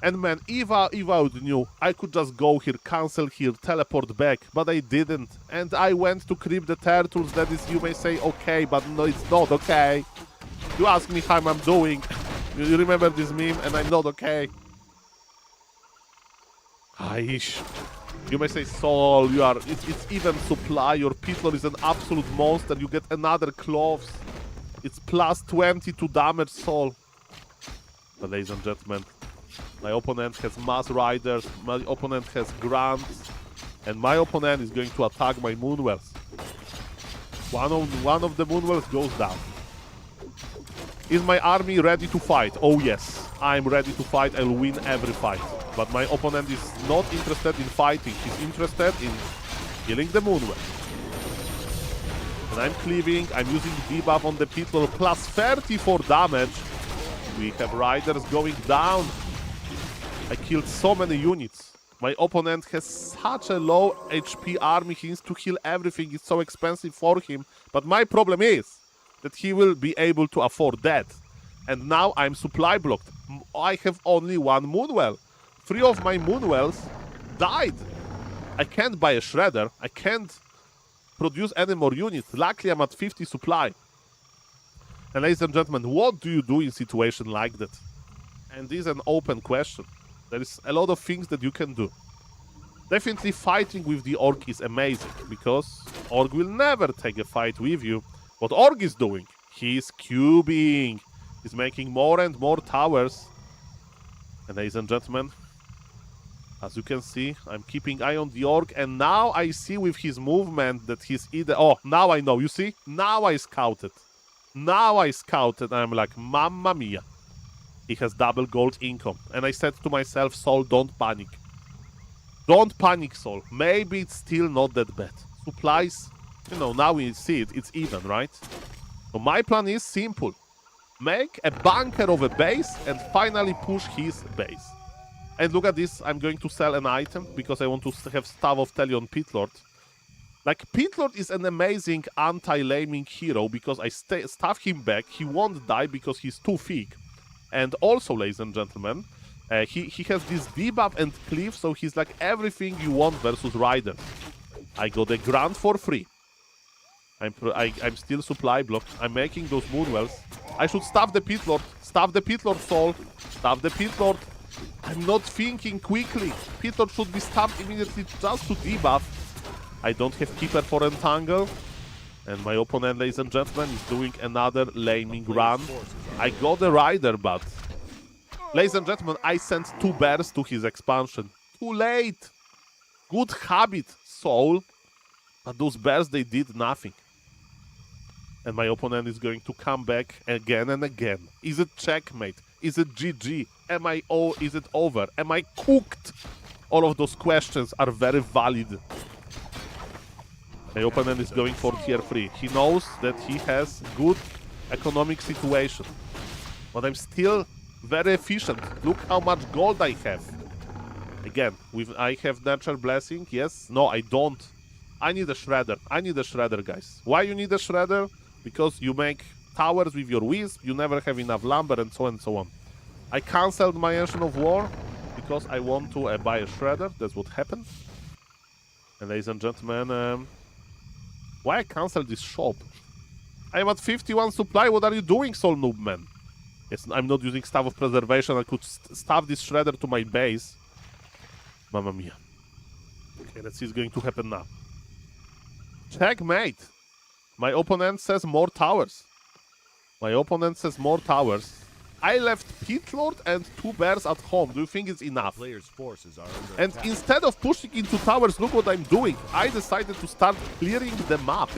And man, if I would knew, I could just go here, cancel here, teleport back, but I didn't. And I went to creep the turtles. That is, you may say, okay, but no, it's not okay. You ask me how I'm doing. You remember this meme, and I'm not okay. Aish. You may say, Saul, you are. It's even supply. Your Pit Lord is an absolute monster. You get another cloves. It's plus 22 damage, Saul. But ladies and gentlemen, my opponent has Mass Riders, my opponent has Grants, and my opponent is going to attack my Moonwells. One of the Moonwells goes down. Is my army ready to fight? Oh yes, I'm ready to fight. I'll win every fight. But my opponent is not interested in fighting. He's interested in killing the Moonwell. And I'm cleaving. I'm using debuff on the Pit Lord, plus 34 damage. We have Riders going down. I killed so many units. My opponent has such a low HP army. He needs to heal everything. It's so expensive for him. But my problem is that he will be able to afford that. And now I'm supply blocked. I have only one Moonwell. 3 of my Moonwells died. I can't buy a Shredder. I can't produce any more units. Luckily, I'm at 50 supply. And ladies and gentlemen, what do you do in a situation like that? And this is an open question. There is a lot of things that you can do. Definitely fighting with the Orc is amazing, because Orc will never take a fight with you. What Orc is doing? He's cubing. He's making more and more towers. And ladies and gentlemen, as you can see, I'm keeping eye on the Orc, and now I see with his movement that he's either... Oh, now I know, you see? Now I scouted. Now I scouted, and I'm like, mamma mia. He has double gold income. And I said to myself, Saul, don't panic. Don't panic, Saul. Maybe it's still not that bad. Supplies, you know, now we see it, it's even, right? So my plan is simple. Make a bunker of a base and finally push his base. And look at this, I'm going to sell an item because I want to have Staff of Telion Pit Lord. Like, Pit Lord is an amazing anti-laming hero because I staff him back. He won't die because he's too thick. And also, ladies and gentlemen, he has this debuff and cleave, so he's like everything you want versus Rider. I got a grant for free. I'm still supply blocked. I'm making those Moonwells. I should staff the Pit Lord. Staff the Pit Lord, Saul. Staff the Pit Lord. I'm not thinking quickly. Pit Lord should be staffed immediately just to debuff. I don't have Keeper for Entangle. And my opponent, ladies and gentlemen, is doing another laming run. I got a Rider, but... Ladies and gentlemen, I sent 2 bears to his expansion. Too late! Good habit, Saul. But those bears, they did nothing. And my opponent is going to come back again and again. Is it checkmate? Is it GG? Is it over? Am I cooked? All of those questions are very valid. My opponent is going for tier 3. He knows that he has good economic situation. But I'm still very efficient. Look how much gold I have. Again, I have Nature Blessing, yes? No, I don't. I need a Shredder. I need a Shredder, guys. Why you need a Shredder? Because you make towers with your Wisp, you never have enough lumber, and so on and so on. I cancelled my Ancient of War because I want to buy a Shredder. That's what happened. And ladies and gentlemen, why I cancelled this shop? I am at 51 supply. What are you doing, Soul Noob Man? Yes, I'm not using Staff of Preservation. I could staff this Shredder to my base. Mamma mia. Okay, let's see what's going to happen now. Checkmate. My opponent says more towers. My opponent says more towers. I left Pit Lord and 2 bears at home. Do you think it's enough? Player's forces are under And attack. instead of pushing into towers, look what I'm doing. I decided to start clearing the map.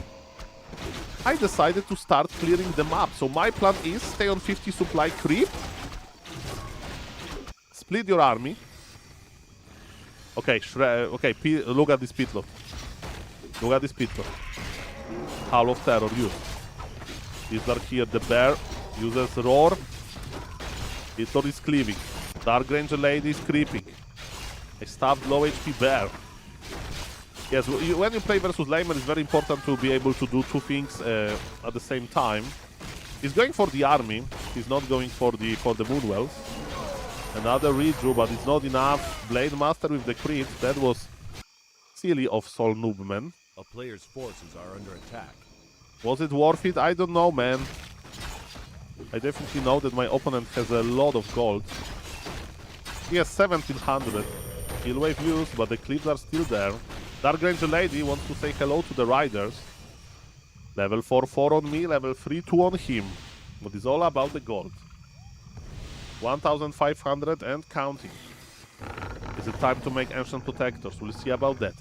So my plan is stay on 50 supply creep. Split your army. Okay, look at this Pit Lord. Howl of Terror, use. These are here. The bear uses roar. Pit Lord is cleaving. Dark Ranger Lady is creeping. I stabbed low HP bear. Yes, when you play versus Lamer, it's very important to be able to do 2 things at the same time. He's going for the army. He's not going for the Moonwells. Another redraw, but it's not enough. Blade Master with the crit. That was silly of Soul Noobman. A player's forces are under attack. Was it worth it? I don't know, man. I definitely know that my opponent has a lot of gold. He has 1700. Heal wave used, but the clips are still there. Dark Ranger Lady wants to say hello to the riders. Level 4 on me, level 3 on him. But it's all about the gold. 1500 and counting. Is it time to make Ancient Protectors? We'll see about that.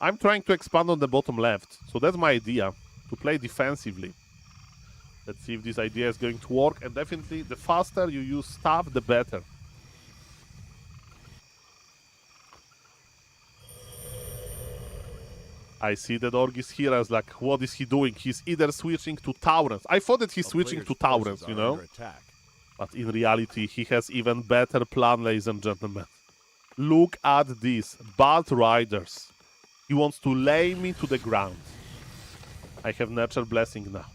I'm trying to expand on the bottom left, so that's my idea, to play defensively. Let's see if this idea is going to work, and definitely the faster you use stuff, the better. I see that Org is here. I was like, what is he doing? He's either switching to Taurens. I thought that he's switching to Taurens, you know? But in reality, he has even better plan, ladies and gentlemen. Look at this. Bad Riders. He wants to lay me to the ground. I have Nature Blessing now.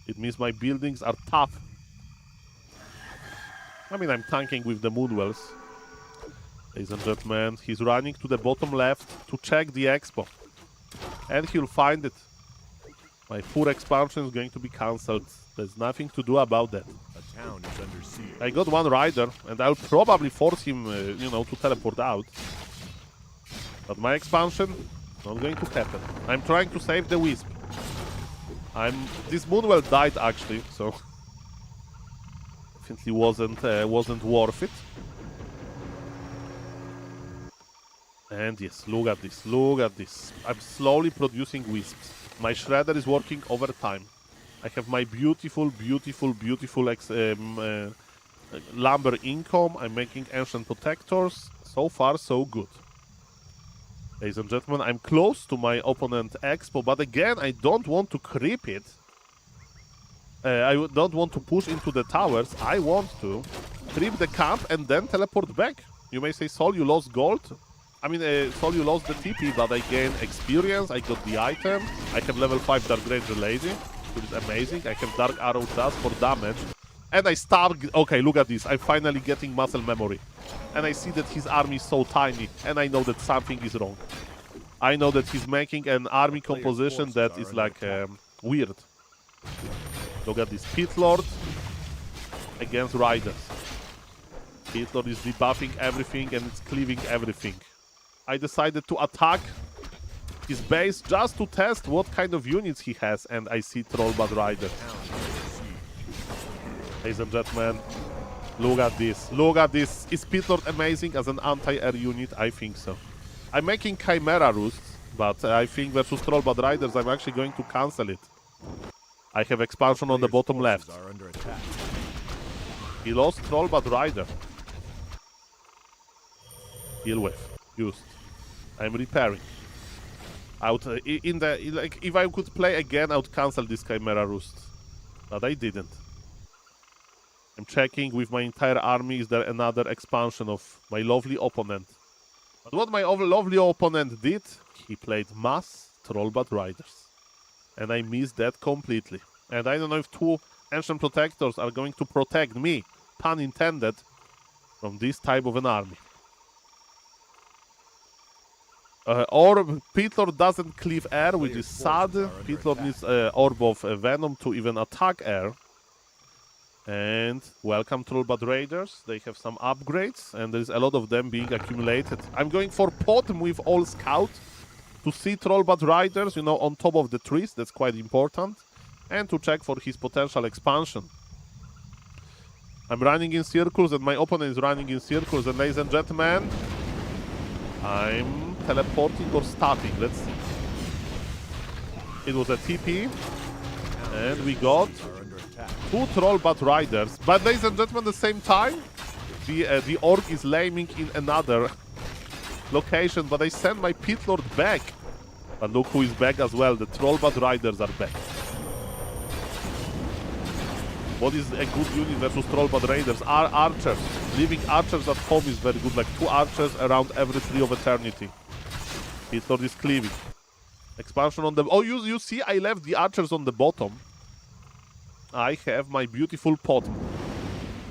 It means my buildings are tough. I mean, I'm tanking with the Moonwells. Ladies and gentlemen, he's running to the bottom left to check the expo. And he'll find it. My poor expansion is going to be cancelled. There's nothing to do about that. A town is under siege. I got 1 rider, and I'll probably force him, to teleport out. But my expansion, not going to happen. I'm trying to save the Wisp. This Moonwell died actually, so definitely wasn't worth it. And yes, look at this. I'm slowly producing Wisps. My Shredder is working overtime. I have my beautiful lumber income. I'm making Ancient Protectors. So far, so good. Ladies and gentlemen, I'm close to my opponent Expo, but again, I don't want to creep it. I don't want to push into the towers. I want to creep the camp and then teleport back. You may say, Sol, you lost gold. I mean, Sol, you lost the TP, but I gained experience. I got the item. I have level 5 Dark Ranger Lady, which is amazing. I have Dark Arrow Dust for damage. And I start... Okay, look at this. I'm finally getting muscle memory. And I see that his army is so tiny. And I know that something is wrong. I know that he's making an army composition that is like weird. Look at this. Pit Lord against Riders. Pit Lord is debuffing everything and it's cleaving everything. I decided to attack his base just to test what kind of units he has. And I see Trollbad Riders. Ladies and gentlemen, look at this. Look at this. Is Pit Lord amazing as an anti-air unit? I think so. I'm making Chimera Roosts, but I think versus Trollbad Riders, I'm actually going to cancel it. I have expansion on the bottom left. He lost Trollbad Rider. Heal wave. Used. I'm repairing. If I could play again, I would cancel this Chimera Roost. But I didn't. I'm checking with my entire army, is there another expansion of my lovely opponent. But what my lovely opponent did, he played mass Trollbad Riders. And I missed that completely. And I don't know if 2 Ancient Protectors are going to protect me, pun intended, from this type of an army. Or Pit Lord doesn't cleave air, which is sad. Pit Lord needs Orb of Venom to even attack air. And welcome Trollbad Raiders. They have some upgrades and there's a lot of them being accumulated. I'm going for Potom with all Scout to see Trollbad Riders, on top of the trees. That's quite important. And to check for his potential expansion. I'm running in circles and my opponent is running in circles. And ladies and gentlemen, I'm teleporting or starting. Let's see. It was a TP. And we got 2 Trollbat Riders. But ladies and gentlemen, at the same time, the Orc is laming in another location. But I send my Pit Lord back. But look who is back as well. The Trollbat Riders are back. What is a good unit versus Trollbat Raiders? Archers. Leaving archers at home is very good. Like 2 archers around every Tree of Eternity. Pit Lord is cleaving. Expansion on the... Oh, you see, I left the archers on the bottom. I have my beautiful pot.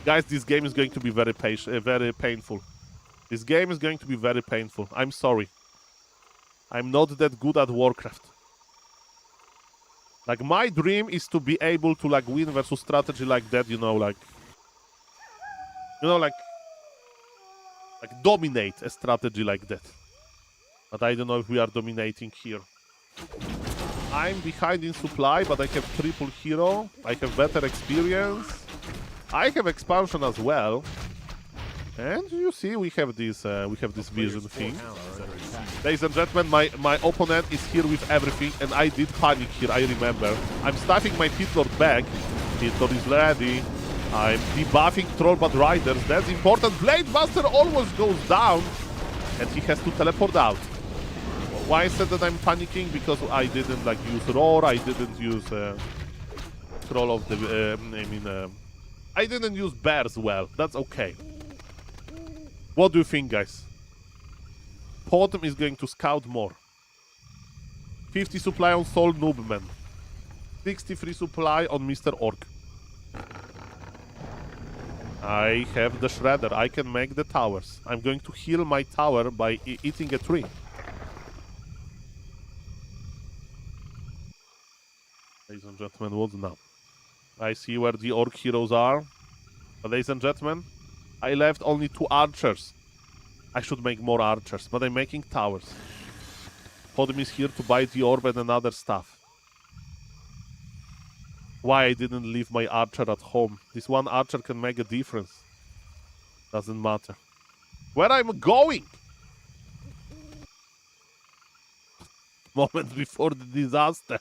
Guys, this game is going to be very painful. This game is going to be very painful. I'm sorry. I'm not that good at Warcraft. Like, my dream is to be able to, like, win versus strategy like that, you know, like... You know, like dominate a strategy like that. But I don't know if we are dominating here. I'm behind in supply, but I have triple hero. I have better experience. I have expansion as well. And you see, we have this vision thing. Ladies and gentlemen, my opponent is here with everything, and I did panic here, I remember. I'm stuffing my Pit Lord back. Pit Lord is ready. I'm debuffing Trollbat Riders. That's important. Blade Buster almost goes down, and he has to teleport out. Why I said that I'm panicking? Because I didn't like use Roar. I didn't use Troll of the. I didn't use Bears well. That's okay. What do you think, guys? Potom is going to scout more. 50 supply on Soul Noobman. 63 supply on Mr. Orc. I have the Shredder. I can make the towers. I'm going to heal my tower by eating a tree. Ladies and gentlemen, what's now? I see where the Orc heroes are. But ladies and gentlemen, I left only 2 archers. I should make more archers, but I'm making towers. Podem is here to buy the orb and another stuff. Why I didn't leave my archer at home? This one archer can make a difference. Doesn't matter. Where I'm going? Moment before the disaster.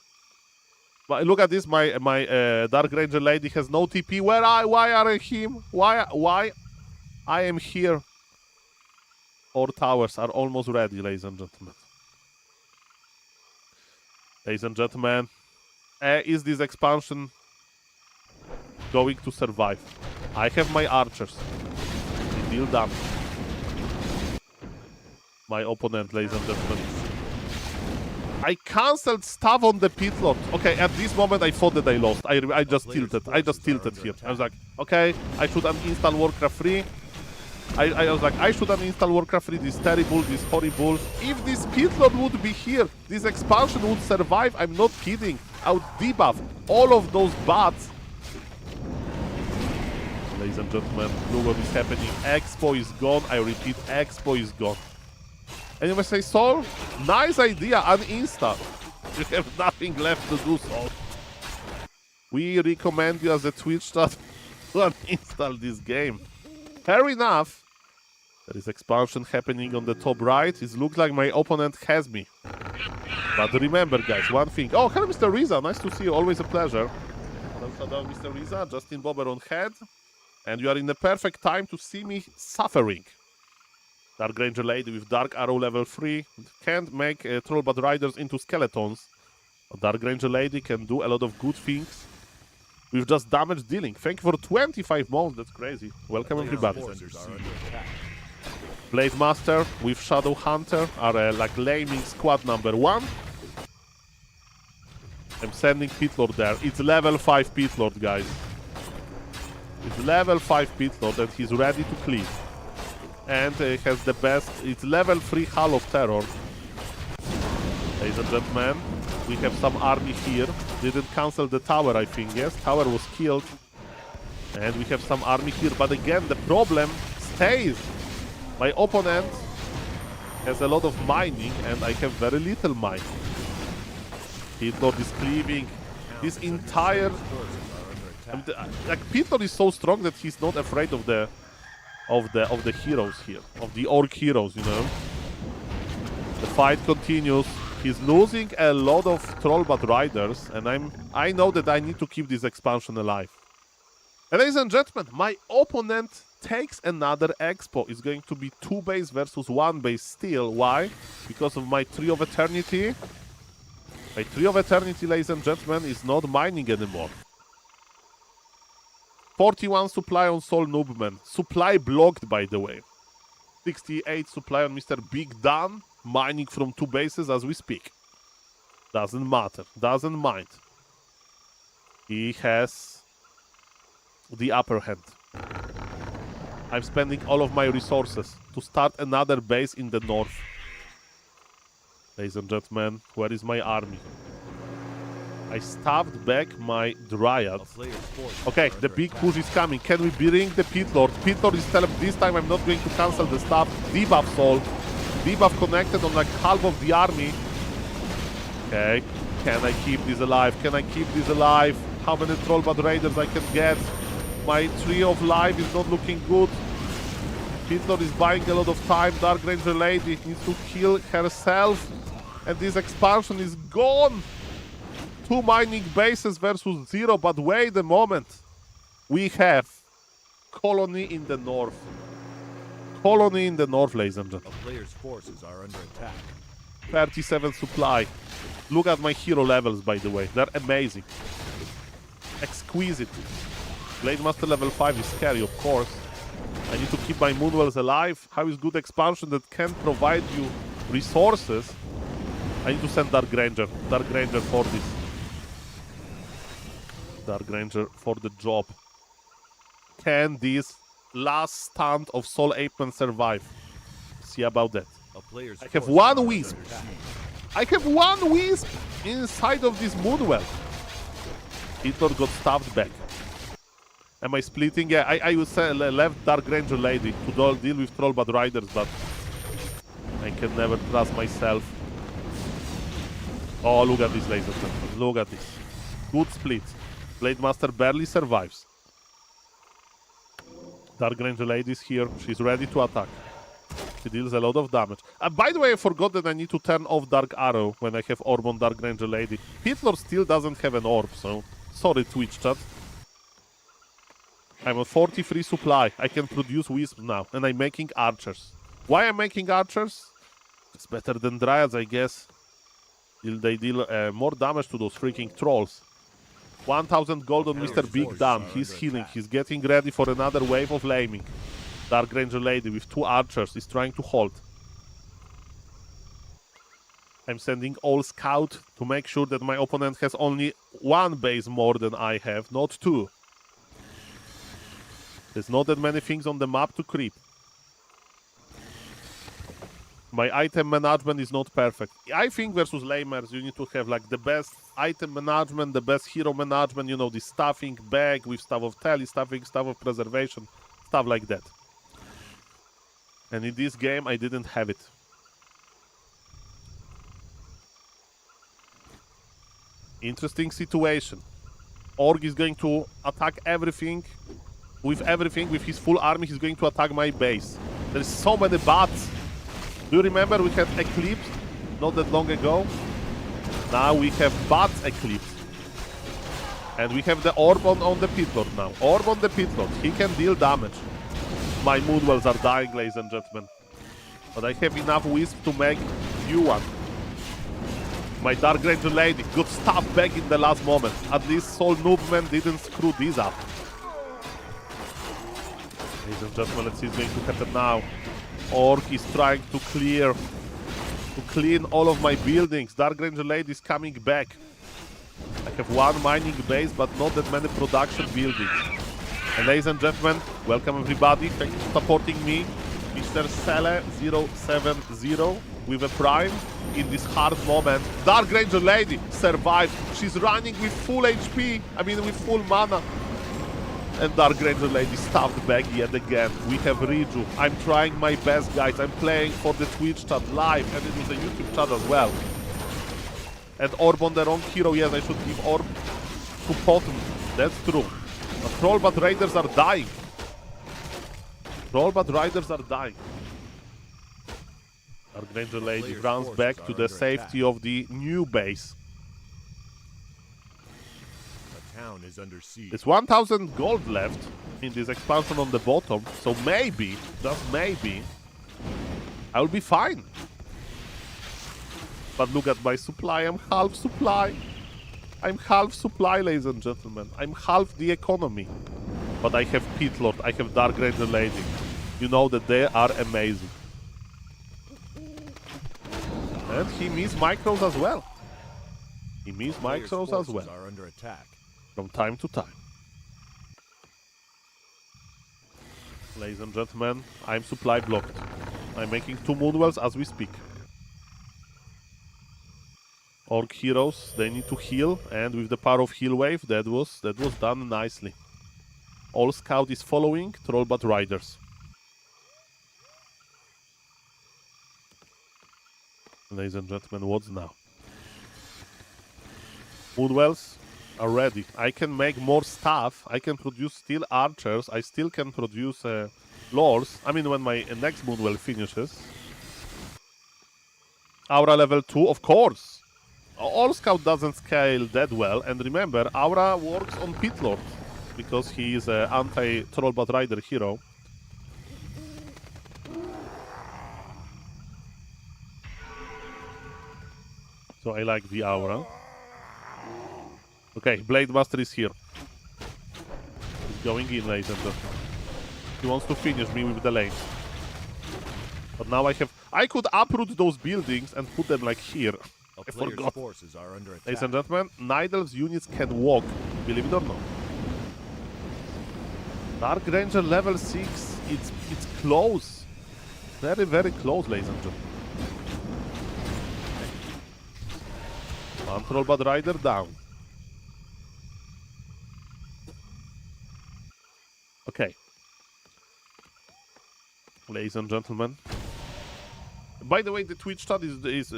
But look at this, my Dark Ranger lady has no TP. Why are I him? Why I am here? Our towers are almost ready, ladies and gentlemen. Ladies and gentlemen, is this expansion going to survive? I have my archers. Deal done. My opponent, ladies and gentlemen. I cancelled stuff on the Pit Lord. Okay, at this moment I thought that I lost. I just tilted. I just tilted here. I was like, okay, I should uninstall Warcraft 3. I was like, I should uninstall Warcraft 3. This is terrible, this is horrible. If this Pit Lord would be here, this expansion would survive. I'm not kidding. I would debuff all of those bots. Ladies and gentlemen, look what is happening. Expo is gone. I repeat, Expo is gone. And you may say, Saul, nice idea, uninstall. You have nothing left to do, Saul. We recommend you as a Twitch stat to uninstall this game. Fair enough. There is expansion happening on the top right. It looks like my opponent has me. But remember, guys, one thing. Oh, hello, Mr. Riza. Nice to see you. Always a pleasure. Hello, Mr. Riza. Justin Bobber on head. And you are in the perfect time to see me suffering. Dark Ranger Lady with Dark Arrow level 3. Can't make Trollbat Riders into skeletons. But Dark Ranger Lady can do a lot of good things with just damage dealing. Thank you for 25 months. That's crazy. Welcome, everybody. Blade Master with Shadow Hunter are like laming squad number 1. I'm sending Pit Lord there. It's level 5 Pit Lord, guys. It's level 5 Pit Lord and he's ready to cleave. And has the best... It's level 3 Hall of Terror. Ladies and gentlemen, we have some army here. Didn't cancel the tower, I think. Yes, tower was killed. And we have some army here. But again, the problem stays. My opponent has a lot of mining and I have very little mining. Pit Lord is cleaving. This entire I mean, like Peter is so strong that he's not afraid of the heroes here, of the orc heroes, you know. The fight continues. He's losing a lot of Trollbat riders, and I know that I need to keep this expansion alive. And ladies and gentlemen, my opponent takes another expo. It's going to be 2 base versus 1 base still. Why? Because of my Tree of Eternity. My Tree of Eternity, ladies and gentlemen, is not mining anymore. 41 supply on Soul Noobman. Supply blocked, by the way. 68 supply on Mr. Big Dan. Mining from 2 bases as we speak. Doesn't matter. Doesn't mind. He has the upper hand. I'm spending all of my resources to start another base in the north. Ladies and gentlemen, where is my army? I stabbed back my Dryad. Okay, the big push is coming. Can we bring the Pit Lord? Pit Lord is telling this time I'm not going to cancel the staff. Debuff Soul. Debuff connected on like half of the army. Okay, can I keep this alive? Can I keep this alive? How many Trollbat Raiders I can get? My Tree of Life is not looking good. Pit Lord is buying a lot of time. Dark Ranger Lady needs to kill herself. And this expansion is gone. 2 mining bases versus 0, but wait a moment. We have colony in the north. Colony in the north, ladies and gentlemen. A player's forces are under attack. 37 supply. Look at my hero levels, by the way. They're amazing. Exquisite. Blade Master level 5 is scary, of course. I need to keep my Moonwells alive. How is good expansion that can provide you resources? I need to send Dark Ranger. Dark Ranger for this. Dark Ranger for the job. Can this last stand of SaulApe and survive? See about that. I have 1 Wisp. I have 1 Wisp inside of this Moonwell. Hitler got stabbed back. Am I splitting? Yeah, I will say left Dark Ranger Lady to deal with Trollbat Riders, but I can never trust myself. Oh, look at this, ladies and gentlemen. Look at this. Good split. Blade Master barely survives. Dark Ranger Lady is here. She's ready to attack. She deals a lot of damage. By the way, I forgot that I need to turn off Dark Arrow when I have Orb on Dark Ranger Lady. Hitler still doesn't have an Orb, so sorry, Twitch chat. I'm on 43 supply. I can produce Wisps now, and I'm making Archers. Why I'm making Archers? It's better than Dryads, I guess. They deal more damage to those freaking Trolls. 1000 gold on Mr. Big Dan. He's healing. He's getting ready for another wave of laming. Dark Ranger Lady with 2 archers is trying to hold. I'm sending all scout to make sure that my opponent has only 1 base more than I have, not 2. There's not that many things on the map to creep. My item management is not perfect. I think versus lamers you need to have like the best item management, the best hero management, you know, the staffing bag with Staff of Tele, staff of preservation, stuff like that. And in this game I didn't have it. Interesting situation. Org is going to attack everything. With his full army, he's going to attack my base. There's so many bats. Do you remember we had Eclipse not that long ago? Now we have Bats Eclipse. And we have the Orb on the Pit Lord now. Orb on the Pit Lord. He can deal damage. My Moonwells are dying, ladies and gentlemen. But I have enough Wisp to make new one. My Dark Ranger Lady got stabbed back in the last moment. At least Soul Noobman didn't screw this up. Ladies and gentlemen, let's see what's going to happen now. Orc is trying to clean all of my buildings. Dark Ranger Lady is coming back. I have 1 mining base, but not that many production buildings. And ladies and gentlemen, welcome everybody. Thank you for supporting me. Mr. Sele070 with a prime in this hard moment. Dark Ranger Lady survived. She's running with full HP. I mean, with full mana. And Dark Ranger Lady stabbed back yet again. We have Riju. I'm trying my best, guys. I'm playing for the Twitch chat live, and it was a YouTube chat as well. And Orb on the wrong hero. Yes, I should give Orb to Potem. That's true. But Trollbat Raiders are dying. Trollbat Raiders are dying. Dark Ranger Lady runs back to the safety of the new base. The town is under siege. There's 1,000 gold left in this expansion on the bottom, so maybe, just maybe, I'll be fine. But look at my supply, I'm half supply. I'm half supply, ladies and gentlemen. I'm half the economy. But I have Pit Lord, I have Dark Ranger Lady. You know that they are amazing. And he meets micros as well. He meets micros as well. Are under attack. From time to time. Ladies and gentlemen, I'm supply blocked. I'm making 2 Moonwells as we speak. Orc heroes, they need to heal, and with the power of heal wave, that was done nicely. All scout is following Trollbat Riders. Ladies and gentlemen, what's now? Moonwells are ready. I can make more stuff. I can produce steel archers. I still can produce lords. I mean, when my next Moonwell finishes. Aura level 2, of course. All Scout doesn't scale that well. And remember, Aura works on Pit Lord. Because he is an anti-Trollbat Rider hero. So I like the Aura. Okay, Blade Master is here. He's going in, ladies and gentlemen. He wants to finish me with the lanes. But now I could uproot those buildings and put them like here. I forgot. Forces are under attack. Ladies and gentlemen, Night Elves units can walk, believe it or not. Dark Ranger level 6, it's close. Very, very close, ladies and gentlemen. One Trollbat Rider down. Okay. Ladies and gentlemen. By the way, the Twitch chat is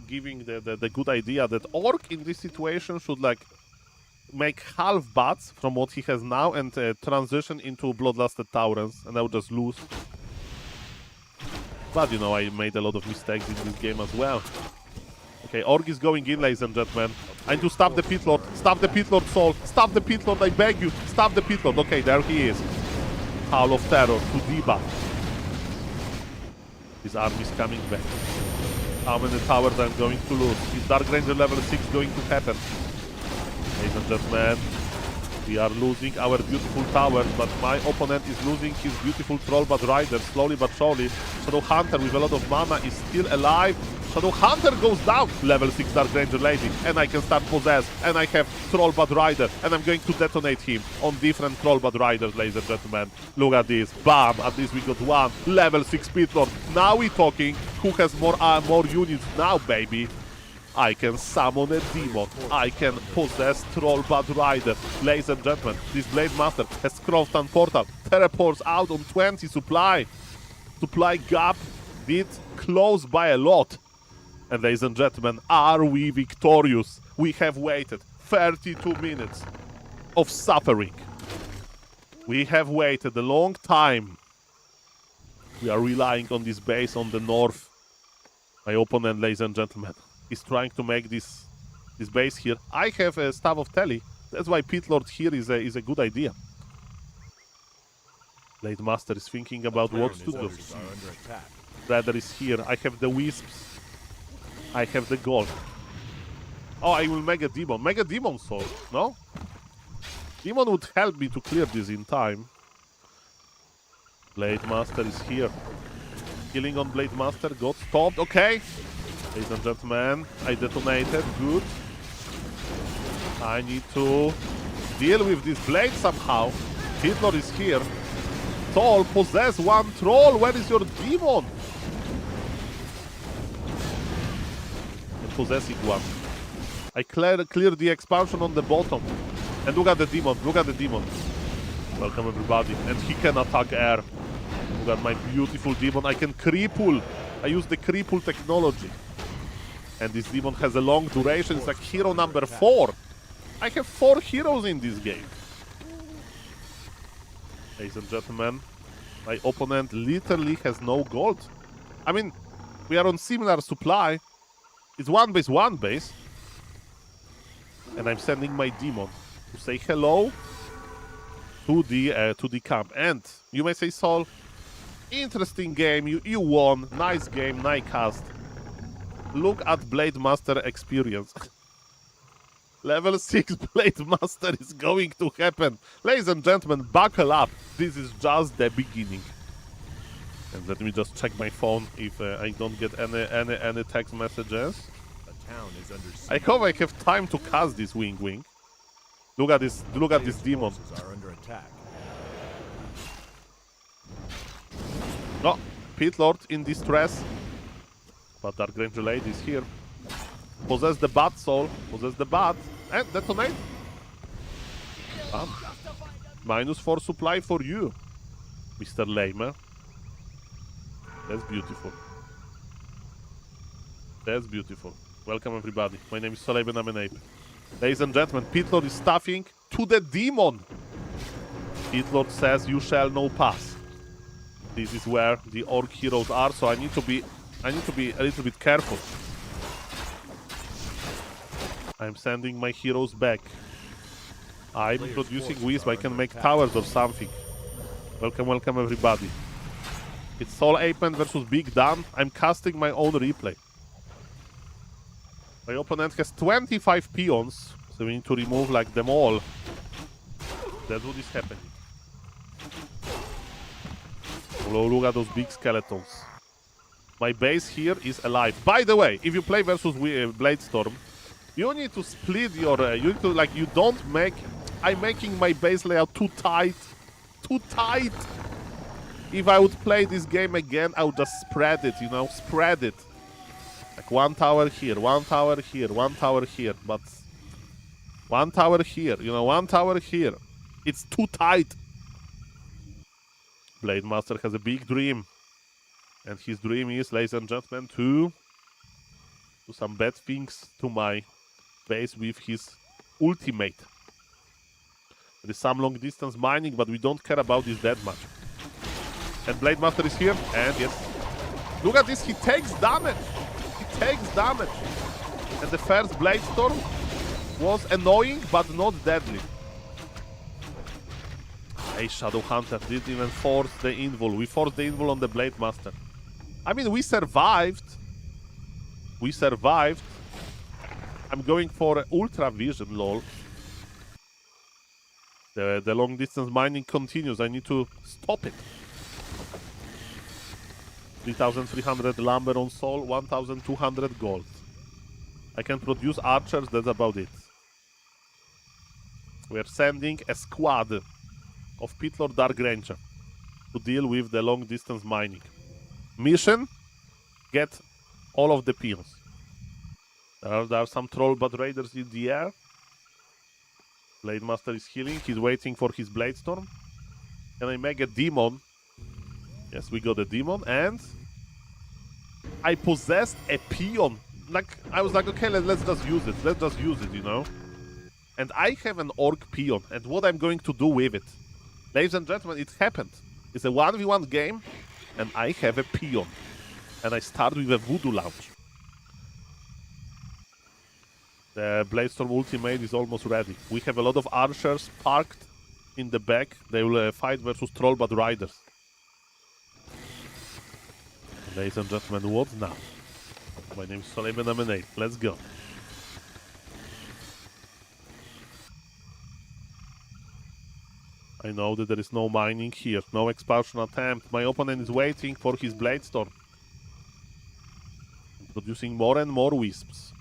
giving the good idea that Orc in this situation should like make half bats from what he has now and transition into Bloodlusted Taurens, and I would just lose. But you know, I made a lot of mistakes in this game as well. Okay, Orc is going in, ladies and gentlemen. I need to stop the Pit Lord. Stop the Pit Lord, Saul. Stop the Pit Lord, I beg you. Stop the Pit Lord. Okay, there he is. Howl of Terror to debuff. His army is coming back. How many towers I'm going to lose? Is Dark Ranger level 6 going to happen? Ladies and gentlemen, we are losing our beautiful towers, but my opponent is losing his beautiful Trollbat Rider slowly but surely. Shadow Hunter with a lot of mana is still alive. Shadow Hunter goes down, level 6 Dark Ranger Lady, and I can start Possess, and I have Trollbat Rider, and I'm going to detonate him on different Trollbat Riders, ladies and gentlemen. Look at this, bam, at least we got one, level 6 Pit Lord. Now we're talking, who has more units now, baby? I can summon a demon, I can possess Trollbat Rider. Ladies and gentlemen, this Blade Master has constant portal, teleports out on 20 supply. Supply gap did close by a lot. And ladies and gentlemen, are we victorious? We have waited 32 minutes of suffering. We have waited a long time. We are relying on this base on the north. My opponent, ladies and gentlemen, is trying to make this base here. I have a Staff of Tele. That's why Pit Lord here is a good idea. Blade Master is thinking about what to do. Rather is here. I have the Wisps. I have the gold. Oh, I will Mega Demon. Mega Demon Soul, no? Demon would help me to clear this in time. Blade Master is here. Killing on Blade Master got stopped. Okay. Ladies and gentlemen, I detonated. Good. I need to deal with this blade somehow. Hitler is here. Troll, possess one troll. Where is your demon? Possessing one. I cleared the expansion on the bottom. And look at the demon. Look at the demon. Welcome everybody. And he can attack air. Look at my beautiful demon. I can cripple. I use the cripple technology. And this demon has a long duration. It's like hero number 4. I have 4 heroes in this game. Ladies and gentlemen, my opponent literally has no gold. I mean, we are on similar supply. It's one base. And I'm sending my demon to say hello to the camp. And you may say, Saul, interesting game. You won. Nice game. Nice cast. Look at Blade Master experience. Level 6 Blade Master is going to happen. Ladies and gentlemen, buckle up. This is just the beginning. And let me just check my phone if I don't get any text messages. A town is under siege. I hope I have time to cast this wing. Look at this demon. Forces are under attack. No, Pit Lord in distress. But Dark Ranger Lady is here. Possess the bat, Soul. Possess the bat. And detonate. Bam. -4 supply for you, Mr. Lamer. That's beautiful. That's beautiful. Welcome everybody. My name is SaulApe and I. Ladies and gentlemen, Pit Lord is staffing to the demon. Pit Lord says you shall no pass. This is where the orc heroes are, so I need to be a little bit careful. I'm sending my heroes back. I'm producing wisp. I can make towers or something. Welcome everybody. It's SaulApe and versus Big Dan. I'm casting my own replay. My opponent has 25 peons, so we need to remove like them all. That's what is happening. Oh, look at those big skeletons. My base here is alive. By the way, if you play versus Bladestorm, you need to split your... you need to, like, you don't make... I'm making my base layout too tight. Too tight! If I would play this game again, I would just spread it, you know? Spread it. Like one tower here, one tower here, one tower here, but... one tower here, you know, one tower here. It's too tight. Blade Master has a big dream. And his dream is, ladies and gentlemen, to do some bad things to my base with his ultimate. There is some long distance mining, but we don't care about this that much. And Blade Master is here, and yes. Look at this, he takes damage! He takes damage! And the first Blade Storm was annoying, but not deadly. Hey, Shadow Hunter didn't even force the invul. We forced the invul on the Blade Master. I mean, we survived. We survived. I'm going for Ultra Vision, lol. The long distance mining continues. I need to stop it. 3,300 lumber on Soul, 1,200 gold. I can produce archers, that's about it. We are sending a squad of Pit Lord Dark Ranger to deal with the long distance mining. Mission, get all of the peons. There are some troll but raiders in the air. Blade Master is healing, he's waiting for his Blade Storm. Can I make a demon? Yes, we got a demon, and I possessed a peon. Like, I was like, okay, let's just use it. Let's just use it, you know? And I have an orc peon, and what I'm going to do with it. Ladies and gentlemen, it happened. It's a 1v1 game, and I have a peon. And I start with a voodoo launch. The Bladestorm ultimate is almost ready. We have a lot of archers parked in the back. They will fight versus troll but riders. Ladies and gentlemen, what now? My name is SaulApe and I. Let's go. I know that there is no mining here, no expulsion attempt. My opponent is waiting for his Bladestorm. Producing more and more wisps.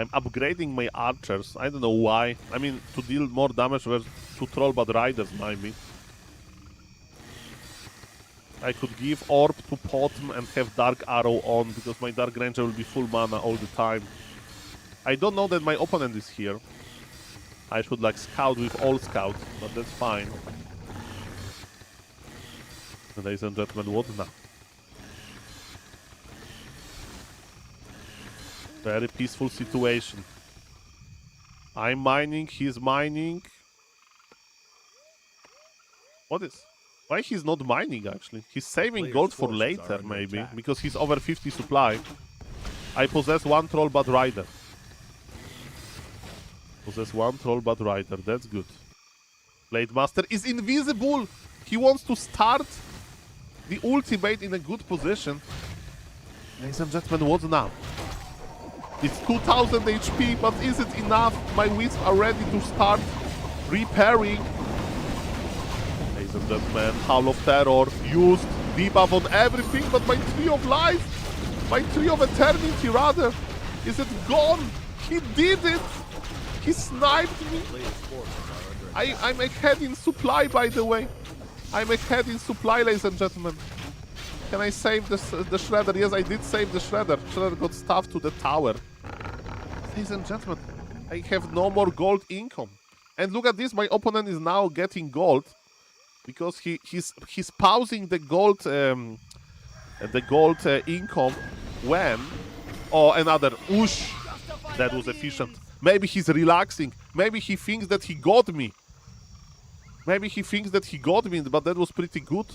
I'm upgrading my archers. I don't know why. I mean, to deal more damage to troll but riders, maybe. I could give Orb to Potm and have Dark Arrow on, because my Dark Ranger will be full mana all the time. I don't know that my opponent is here. I should like scout with all scouts, but that's fine. Ladies and gentlemen, what now? Very peaceful situation. I'm mining, he's mining. What is? Why he's not mining, actually? He's saving Player's gold for forces are later, under maybe. attack. Because he's over 50 supply. I possess one troll but rider. Possess one troll but rider. That's good. Blade Master is invisible! He wants to start the ultimate in a good position. Ladies and gentlemen, what now? It's 2000 HP, but is it enough? My wisps are ready to start repairing. Ladies and gentlemen, Howl of Terror used debuff on everything, but my Tree of Life, my Tree of Eternity rather, is it gone? He did it! He sniped me! Player's forces are under I'm ahead in supply, by the way. I'm ahead in supply, ladies and gentlemen. Can I save the Shredder? Yes, I did save the Shredder. Shredder got stuffed to the tower. Ladies and gentlemen, I have no more gold income. And look at this, my opponent is now getting gold because he's pausing the gold income when... Oh, another whoosh. That was efficient. Maybe he's relaxing. Maybe he thinks that he got me. Maybe he thinks that he got me, but that was pretty good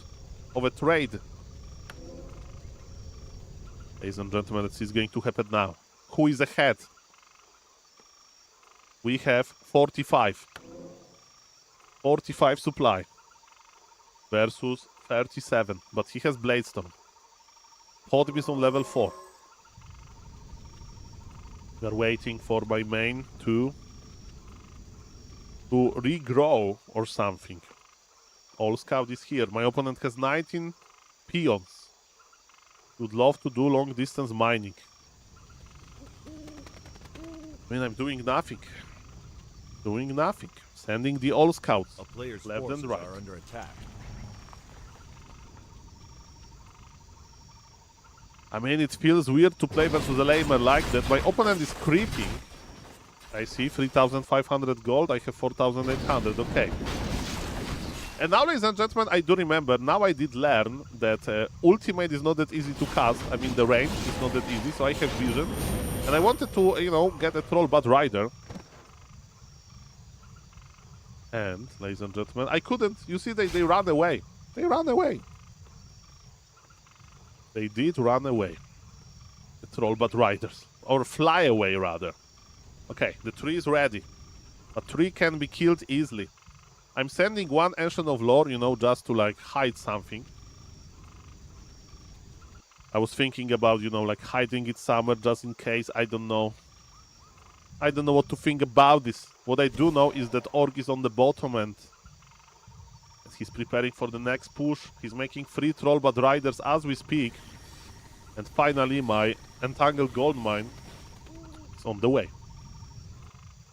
of a trade. Ladies and gentlemen, let's see what's going to happen now. Who is ahead? We have 45. 45 supply. Versus 37. But he has Bladestone. Podm is on level 4. We are waiting for my main to regrow or something. All Scout is here. My opponent has 19 peons. Would love to do long distance mining. I mean, I'm doing nothing. Doing nothing. Sending the all scouts A player's left forces and right. are under attack. I mean, it feels weird to play versus a lamer like that. My opponent is creeping. I see 3,500 gold. I have 4,800. Okay. And now, ladies and gentlemen, I do remember, now I did learn that ultimate is not that easy to cast. I mean, the range is not that easy, so I have vision. And I wanted to, you know, get a troll butt rider. And, ladies and gentlemen, I couldn't. You see, they ran away. They ran away. They did run away. The troll butt riders. Or fly away, rather. Okay, the tree is ready. A tree can be killed easily. I'm sending one Ancient of Lore, you know, just to, like, hide something. I was thinking about, you know, like, hiding it somewhere just in case. I don't know. I don't know what to think about this. What I do know is that Orc is on the bottom and he's preparing for the next push. He's making 3 Trollbutt Riders as we speak. And finally, my Entangled Gold Mine is on the way.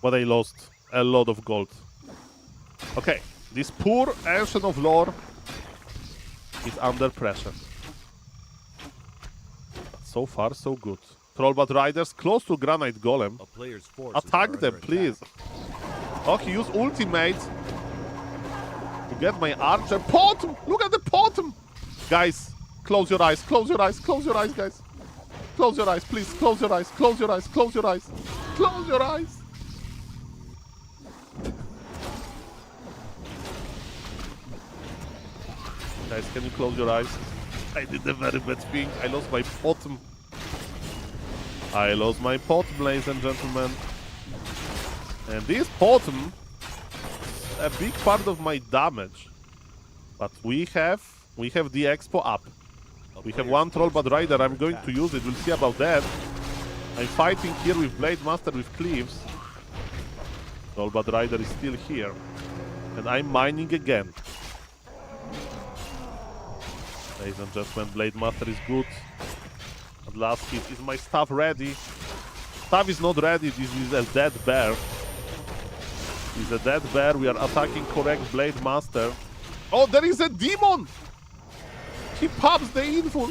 But I lost a lot of gold. Okay, this poor Ancient of Lore is under pressure. But so far, so good. Trollbutt Riders close to Granite Golem. A player's forces Attack are them, under please. attack. Oh, he used ultimate to get my archer. Potom! Look at the potom! Guys, close your eyes, close your eyes, close your eyes, guys. Close your eyes, please. Close your eyes, close your eyes, close your eyes. Close your eyes. Guys, can you close your eyes? I did a very bad thing. I lost my potom. I lost my potom, ladies and gentlemen. And this potom is a big part of my damage. But we have the expo up. We have one Trollbutt Rider. I'm going to use it. We'll see about that. I'm fighting here with Blade Master with Cleaves. Trollbutt Rider is still here. And I'm mining again. Ladies and gentlemen, Blade Master is good. At last hit. Is my staff ready? Staff is not ready. This is a dead bear. He's a dead bear. We are attacking correct Blade Master. Oh, there is a demon! He pops the info.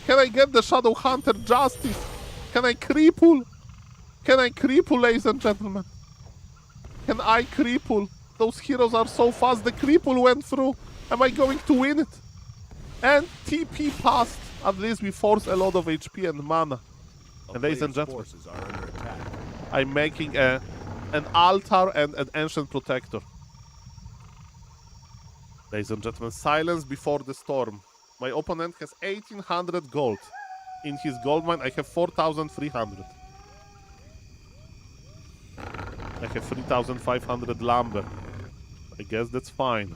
Can I get the Shadow Hunter Justice? Can I cripple? Can I cripple, ladies and gentlemen? Can I cripple? Those heroes are so fast. The cripple went through. Am I going to win it? And TP passed. At least we force a lot of HP and mana. A And ladies and player's gentlemen, forces are under attack. I'm making an altar and an ancient protector. Ladies and gentlemen, silence before the storm. My opponent has 1800 gold. In his gold mine, I have 4300. I have 3500 lumber. I guess that's fine.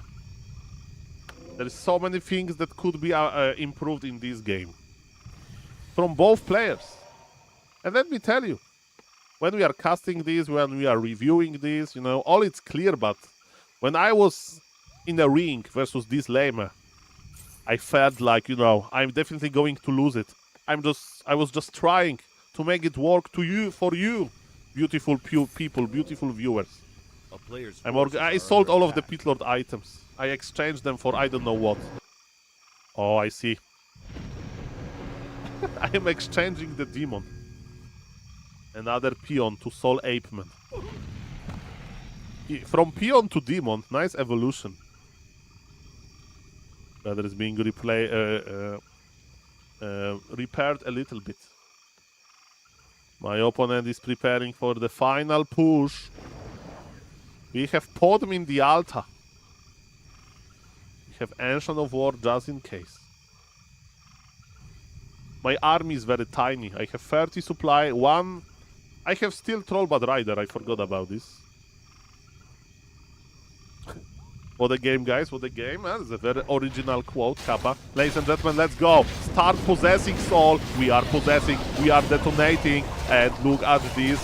There is so many things that could be improved in this game. From both players. And let me tell you, when we are casting this, when we are reviewing this, you know, all it's clear, but when I was in a ring versus this lamer, I felt like, you know, I'm definitely going to lose it. I was just trying to make it work to you, for you, beautiful people, beautiful viewers. A player's I sold all of the pit lord items. I exchanged them for I don't know what. Oh, I see. I am exchanging the demon. Another peon to SaulApe Man. From peon to demon, nice evolution. That is being repaired a little bit. My opponent is preparing for the final push. We have Podm in the altar. We have Ancient of War just in case. My army is very tiny. I have 30 supply, 1... I have still Trollbad Rider, I forgot about this. What a game, guys, what a game. That's a very original quote, Kappa. Ladies and gentlemen, let's go. Start possessing Saul. We are possessing, we are detonating. And look at this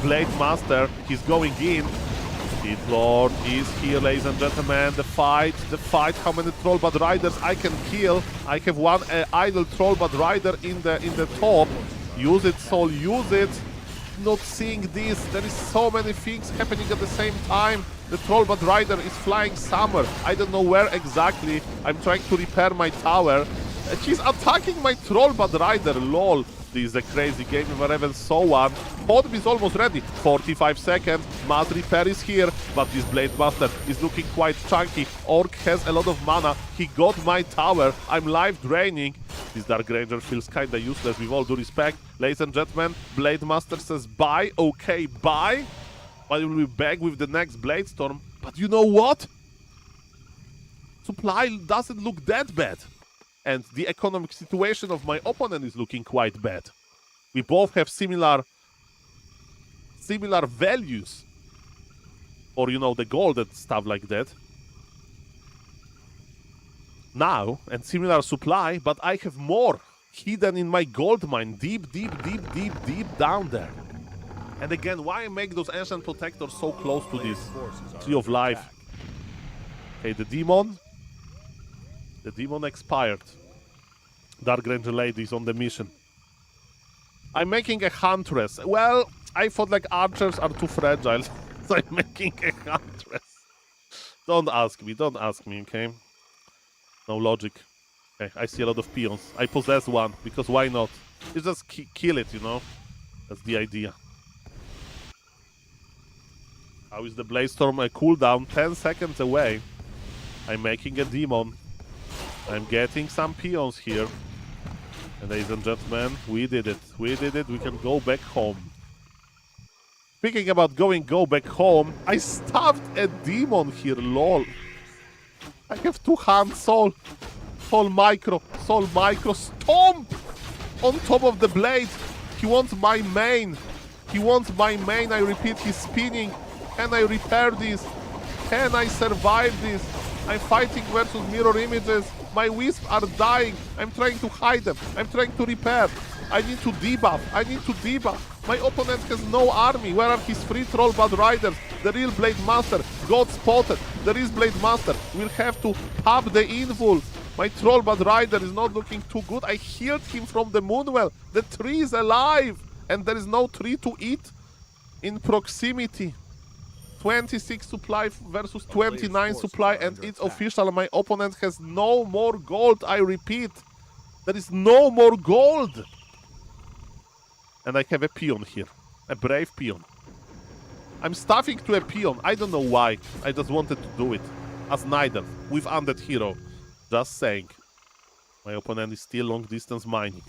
Blade Master. He's going in. Pit Lord is here, ladies and gentlemen. The fight. How many Trollbad Riders I can kill? I have one idle Trollbad Rider in the top. Use it, Saul, use it. Not seeing this. There is so many things happening at the same time. The Trollbad Rider is flying somewhere. I don't know where exactly. I'm trying to repair my tower. He's attacking my Trollbad Rider. Lol. This is a crazy game if I ever saw one. Podm is almost ready. 45 seconds. Mass repair is here. But this Blade Master is looking quite chunky. Orc has a lot of mana. He got my tower. I'm life draining. This Dark Ranger feels kinda useless with all due respect. Ladies and gentlemen, Blade Master says bye. Okay, bye. But we will be back with the next Blade Storm. But you know what? Supply doesn't look that bad. And the economic situation of my opponent is looking quite bad. We both have similar values. Or, you know, the gold and stuff like that. Now, and similar supply, but I have more hidden in my gold mine. Deep down there. And again, why make those Ancient Protectors so close to this Tree of Life? Okay, the demon expired. Dark Ranger Lady is on the mission. I'm making a Huntress. Well, I thought like archers are too fragile. So I'm making a Huntress. Don't ask me, okay? No logic. Okay, I see a lot of peons. I possess one, because why not? You just kill it, you know? That's the idea. How is the Blaze Storm a cooldown? 10 seconds away. I'm making a demon. I'm getting some peons here. And ladies and gentlemen, we did it. We did it. We can go back home. Speaking about go back home, I stuffed a demon here, lol. I have 2 hands, Saul Micro, stomp! On top of the blade. He wants my main. I repeat, he's spinning. Can I repair this? Can I survive this? I'm fighting versus mirror images. My wisps are dying. I'm trying to hide them. I'm trying to repair. I need to debuff. My opponent has no army. Where are his 3 Trollbad Riders? The real Blade Master got spotted. There is Blade Master. We'll have to pop the invul. My Trollbad Rider is not looking too good. I healed him from the Moonwell. The tree is alive. And there is no tree to eat in proximity. 26 supply versus 29 supply, and it's official. My opponent has no more gold. I repeat, there is no more gold. And I have a peon here, a brave peon. I'm stuffing to a peon. I don't know why. I just wanted to do it as neither with undead hero. Just saying. My opponent is still long distance mining.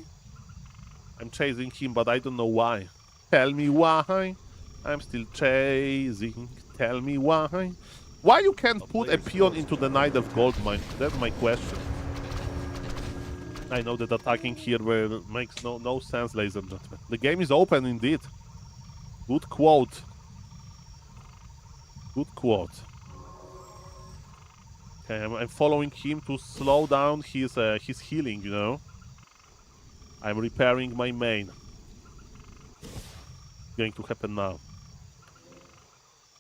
I'm chasing him, but I don't know why. Tell me why. I'm still chasing. Tell me why. Why you can't put a peon into the Night of Gold mine? That's my question. I know that attacking here makes no sense, ladies and gentlemen. The game is open indeed. Good quote. Good quote. Okay, I'm following him to slow down his healing, you know. I'm repairing my main. Going to happen now.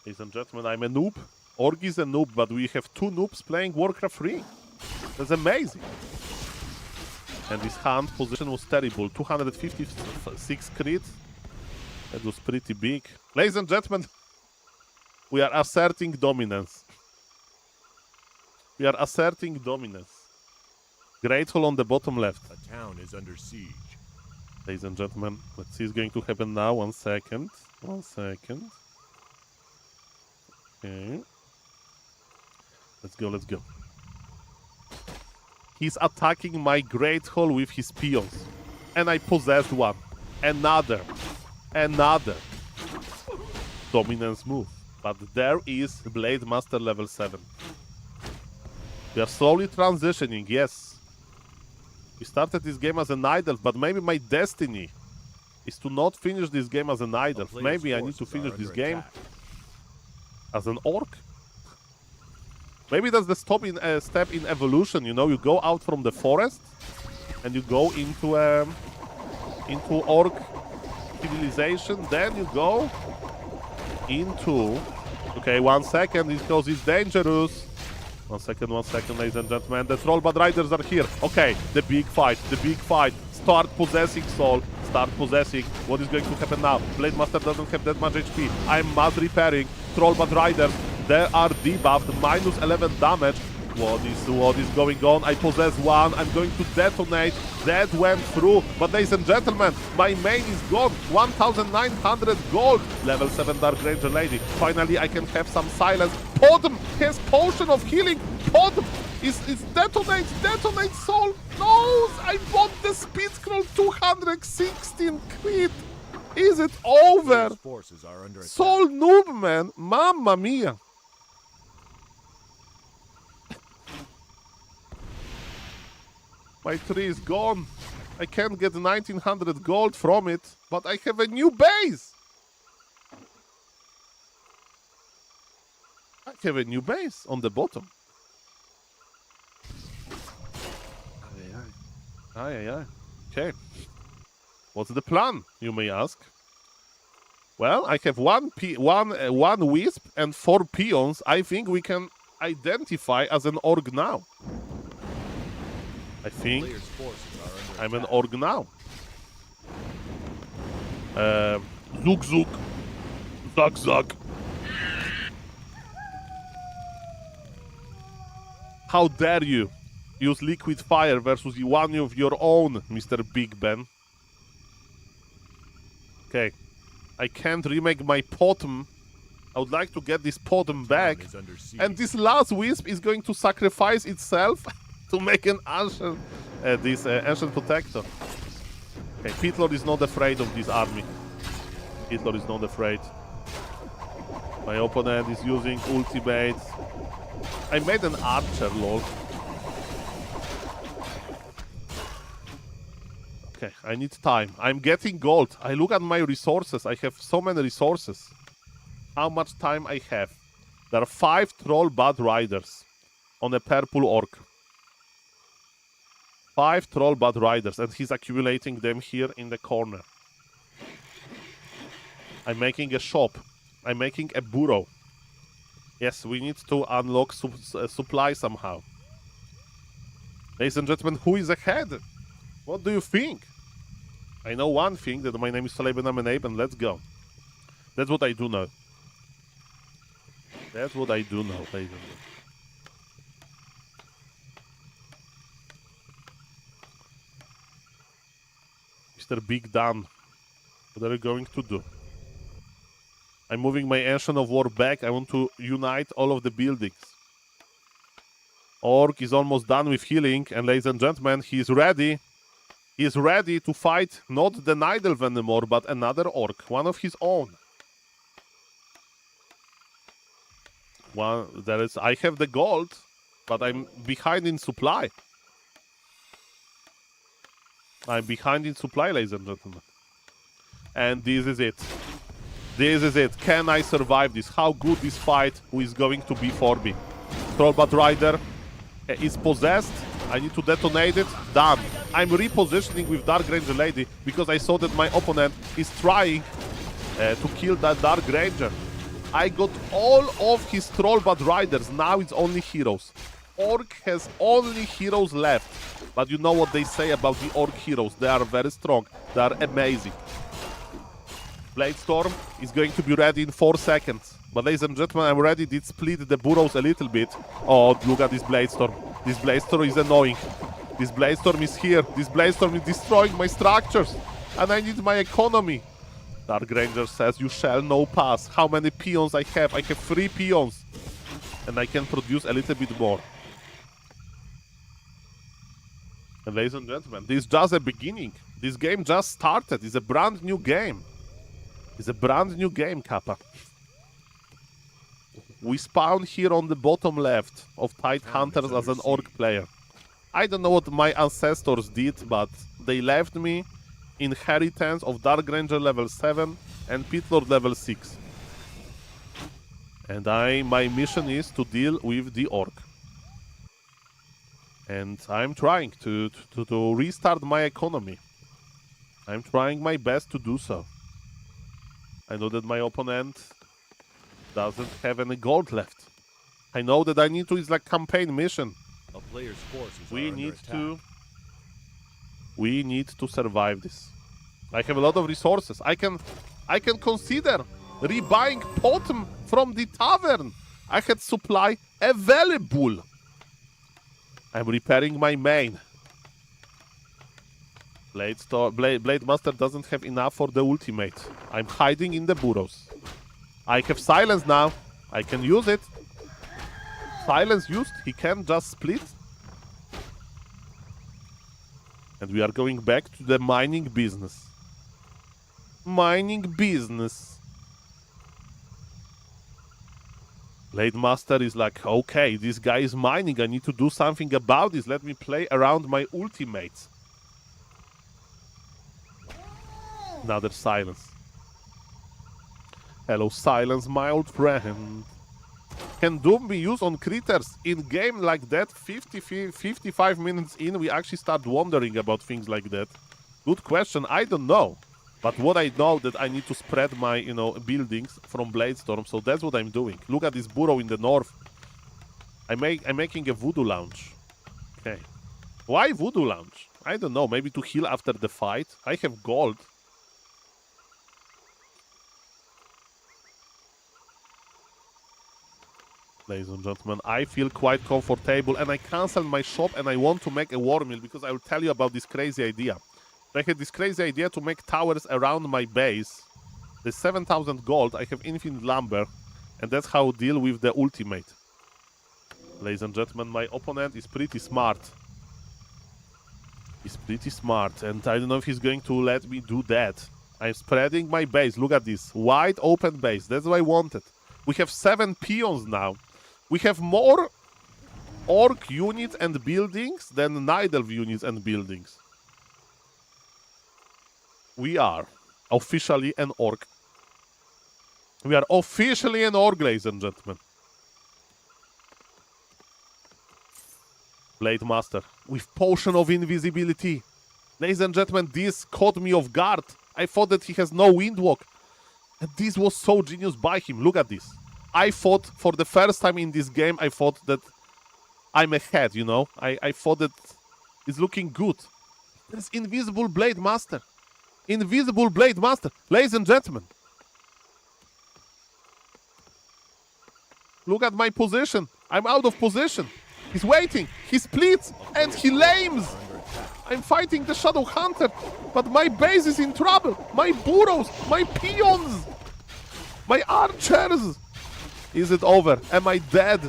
Ladies and gentlemen, I'm a noob. Org is a noob, but we have 2 noobs playing Warcraft 3. That's amazing. And this hand position was terrible. 256 crit. That was pretty big. Ladies and gentlemen, we are asserting dominance. We are asserting dominance. Great hole on the bottom left. A town is under siege. Ladies and gentlemen, let's see what's going to happen now. 1 second. 1 second. Okay. Let's go, let's go. He's attacking my Great Hall with his peons. And I possessed one. Another. Another. Dominance move. But there is Blade Master level 7. We are slowly transitioning, yes. We started this game as an idol, but maybe my destiny is to not finish this game as an idol. Maybe I need to finish this game as an orc. Maybe that's the step in evolution, you know? You go out from the forest and you go into orc civilization, then you go into... Okay, 1 second, because it's dangerous. 1 second, ladies and gentlemen. The Troll Bad Riders are here. Okay, the big fight, the big fight. Start possessing, Saul. Start possessing. What is going to happen now? Blade Master doesn't have that much HP. I'm mad repairing. Troll Bad Riders, they are debuffed. Minus 11 damage. What is going on? I possess one. I'm going to detonate. That went through. But ladies and gentlemen, my main is gone. 1,900 gold. Level 7 Dark Ranger Lady. Finally, I can have some silence. Podm has potion of healing. Podm is detonate soul. No, I want the speed scroll. 216 crit. Is it over? Soul noob, man. Mamma mia. My tree is gone. I can't get 1,900 gold from it, but I have a new base. I have a new base on the bottom. Aye. Okay. What's the plan, you may ask? Well, I have one wisp and 4 peons. I think we can identify as an org now. I think I'm an org now. Zook. Zug. How dare you use liquid fire versus one of your own, Mr. Big Ben. Okay. I can't remake my Potom. I would like to get this Potom back. And this last wisp is going to sacrifice itself to make an ancient, ancient protector. Okay, Pitlor is not afraid of this army. Pitlor is not afraid. My opponent is using ultimates. I made an archer, lol. Okay, I need time. I'm getting gold. I look at my resources. I have so many resources. How much time I have? There are 5 Troll Bad Riders on a purple orc. 5 Troll Bad Riders, and he's accumulating them here in the corner. I'm making a shop. I'm making a burrow. Yes, we need to unlock supply somehow. Ladies and gentlemen, who is ahead? What do you think? I know one thing, that my name is SaulApe and I, and let's go. That's what I do know. That's what I do know, ladies and gentlemen. Mr. Big Dan, what are you going to do? I'm moving my Ancient of War back. I want to unite all of the buildings. Orc is almost done with healing, and ladies and gentlemen, he is ready. He is ready to fight not the Night Elf anymore, but another orc, one of his own. I have the gold, but I'm behind in supply. I'm behind in supply, ladies and gentlemen. And this is it. This is it. Can I survive this? How good this fight who is going to be for me? Trollbat Rider is possessed. I need to detonate it. Done. I'm repositioning with Dark Ranger Lady because I saw that my opponent is trying to kill that Dark Ranger. I got all of his Trollbat Riders. Now it's only heroes. Orc has only heroes left. But you know what they say about the Orc heroes. They are very strong. They are amazing. Bladestorm is going to be ready in 4 seconds. But ladies and gentlemen, I already did split the burrows a little bit. Oh, look at this Bladestorm. This Bladestorm is annoying. This Bladestorm is here. This Bladestorm is destroying my structures. And I need my economy. Dark Ranger says, you shall no pass. How many peons I have? I have 3 peons. And I can produce a little bit more. And ladies and gentlemen, this is just a beginning. This game just started. It's a brand new game. It's a brand new game, Kappa. We spawn here on the bottom left of Tide Hunters as an Orc player. I don't know what my ancestors did, but they left me inheritance of Dark Ranger level 7 and Pit Lord level 6. And my mission is to deal with the Orc. And I'm trying to restart my economy. I'm trying my best to do so. I know that my opponent doesn't have any gold left. I know that I need to, it's like campaign mission. A player's forces We are under need attack. we need to survive this. I have a lot of resources. I can consider rebuying Potom from the tavern. I had supply available. I'm repairing my main. Blade Master doesn't have enough for the ultimate. I'm hiding in the burrows. I have silence now. I can use it. Silence used. He can just split. And we are going back to the mining business. Mining business. Blade Master is like, okay, this guy is mining. I need to do something about this. Let me play around my ultimates. Now there's silence. Hello, silence, my old friend. Can Doom be used on critters? In game like that, 55 minutes in, we actually start wondering about things like that. Good question, I don't know. But what I know that I need to spread my, buildings from Bladestorm, so that's what I'm doing. Look at this burrow in the north. I'm making a voodoo lounge. Okay. Why voodoo lounge? I don't know, maybe to heal after the fight. I have gold. Ladies and gentlemen, I feel quite comfortable and I canceled my shop and I want to make a war mill because I will tell you about this crazy idea. I had this crazy idea to make towers around my base. There's 7,000 gold, I have infinite lumber, and that's how I deal with the ultimate. Ladies and gentlemen, my opponent is pretty smart. He's pretty smart, and I don't know if he's going to let me do that. I'm spreading my base, look at this, wide open base, that's what I wanted. We have 7 peons now. We have more Orc units and buildings than Nidelv units and buildings. We are officially an Orc. We are officially an Orc, ladies and gentlemen. Blade Master with Potion of Invisibility. Ladies and gentlemen, this caught me off guard. I thought that he has no Windwalk. And this was so genius by him. Look at this. I thought, for the first time in this game, I thought that I'm ahead, I thought that it's looking good. There's Invisible Blade Master. Invisible Blade Master. Ladies and gentlemen. Look at my position. I'm out of position. He's waiting. He splits and he lames. I'm fighting the Shadow Hunter, but my base is in trouble. My burrows, my peons, my archers. Is it over? Am I dead?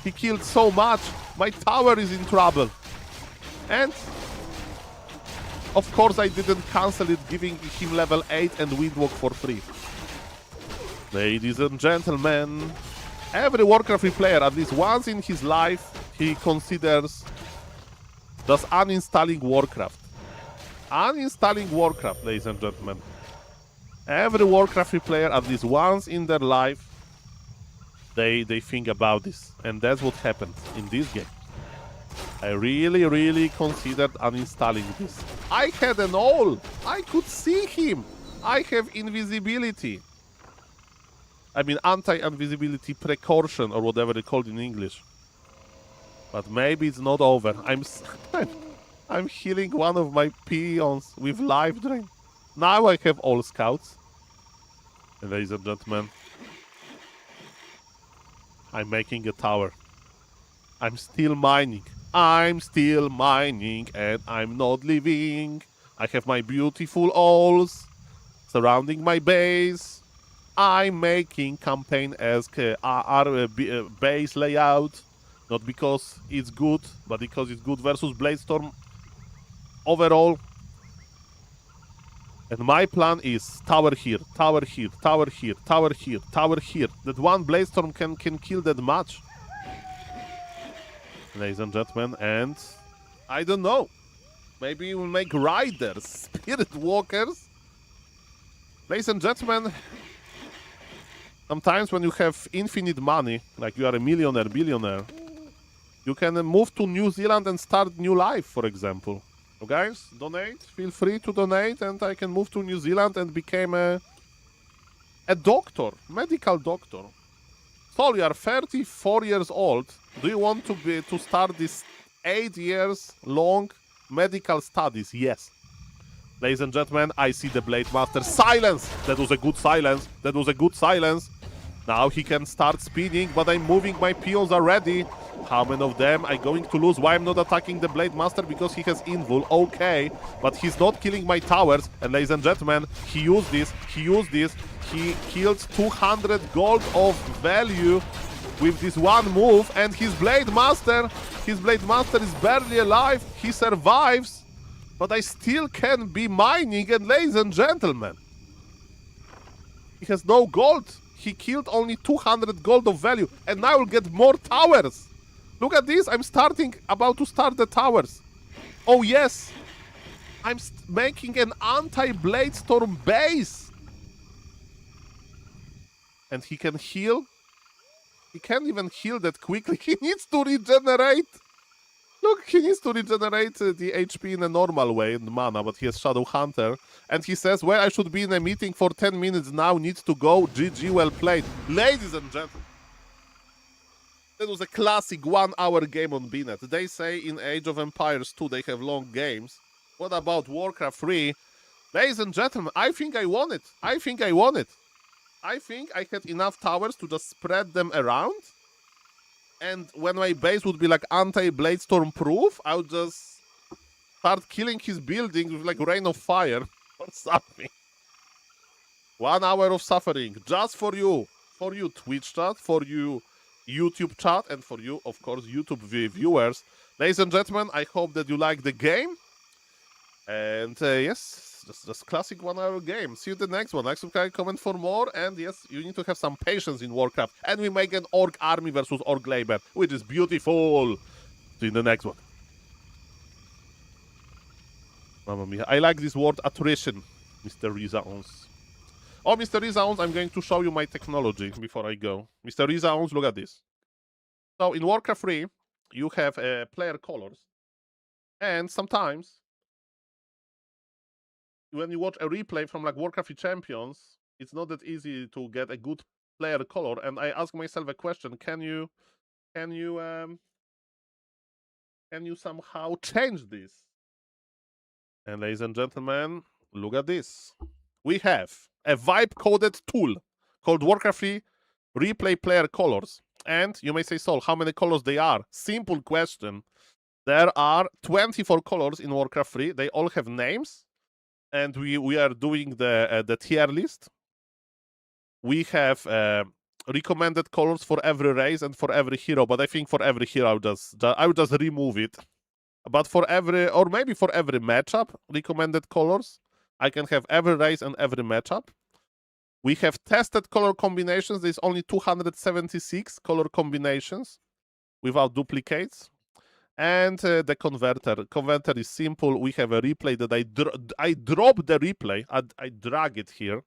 He killed so much. My tower is in trouble. And of course I didn't cancel it, giving him level 8 and Windwalk for free. Ladies and gentlemen, Every Warcraft 3 player, at least once in his life, he considers just uninstalling Warcraft. Uninstalling Warcraft, ladies and gentlemen. Every Warcraft 3 player, at least once in their life, they think about this. And that's what happened in this game. I really considered uninstalling this. I had an all. I could see him. I have invisibility. I mean, anti-invisibility precaution, or whatever they call it in English. But maybe it's not over. I'm healing one of my peons with life drain. Now I have all scouts. And ladies and gentlemen, I'm making a tower. I'm still mining. I'm still mining and I'm not leaving. I have my beautiful owls surrounding my base. I'm making campaign as our base layout. Not because it's good, but because it's good versus Bladestorm overall. And my plan is tower here, tower here, tower here, tower here, tower here. That one Bladestorm can kill that much. Ladies and gentlemen, and I don't know. Maybe we'll make riders, spirit walkers. Ladies and gentlemen, sometimes when you have infinite money, like you are a millionaire, billionaire, you can move to New Zealand and start new life, for example. So guys, donate, feel free to donate, and I can move to New Zealand and become a doctor, medical doctor. Saul, you are 34 years old. Do you want to start this 8 years long medical studies? Yes. Ladies and gentlemen, I see the Blade Master. Silence! That was a good silence. That was a good silence. Now he can start spinning, but I'm moving my peons already. How many of them am going to lose? Why I'm not attacking the Blade Master? Because he has invul. Okay, but he's not killing my towers. And ladies and gentlemen, he used this. He killed 200 gold of value with this one move, and his Blade Master is barely alive. He survives, but I still can be mining. And ladies and gentlemen, he has no gold. He killed only 200 gold of value, and now I'll get more towers. Look at this. I'm about to start the towers. Oh yes, I'm making an anti-Bladestorm base. And he can heal. He can't even heal that quickly. He needs to regenerate. Look, he needs to regenerate the HP in a normal way, in mana, but he has Shadow Hunter. And he says, well, I should be in a meeting for 10 minutes now, needs to go. GG, well played. Ladies and gentlemen, that was a classic 1 hour game on BNet. They say in Age of Empires 2 they have long games. What about Warcraft 3? Ladies and gentlemen, I think I won it. I think I had enough towers to just spread them around. And when my base would be like anti-Bladestorm proof, I would just start killing his buildings with like Rain of Fire or something. 1 hour of suffering just for you. For you, Twitch chat, for you, YouTube chat, and for you, of course, YouTube viewers. Ladies and gentlemen, I hope that you like the game. And yes, just classic 1 hour game. See you in the next one. Like, subscribe, comment for more. And yes, you need to have some patience in Warcraft. And we make an Orc army versus Orc labor, which is beautiful. See you in the next one. Mamma mia. I like this word attrition, Mr. Rizaons. Oh, Mr. Rizaons, I'm going to show you my technology before I go. Mr. Rizaons, look at this. So in Warcraft 3, you have player colors. And sometimes when you watch a replay from like Warcraft 3 Champions, it's not that easy to get a good player color. And I ask myself a question: can you somehow change this? And ladies and gentlemen, look at this. We have a vibe-coded tool called Warcraft 3 Replay Player Colors. And you may say, Saul, how many colors they are? Simple question. There are 24 colors in Warcraft 3. They all have names. And we are doing the tier list. We have recommended colors for every race and for every hero. But I think for every hero, I would just remove it. But for every, or maybe for every matchup, recommended colors, I can have every race and every matchup. We have tested color combinations. There's only 276 color combinations without duplicates. And the converter. Converter is simple. We have a replay that I drop the replay. I drag it here.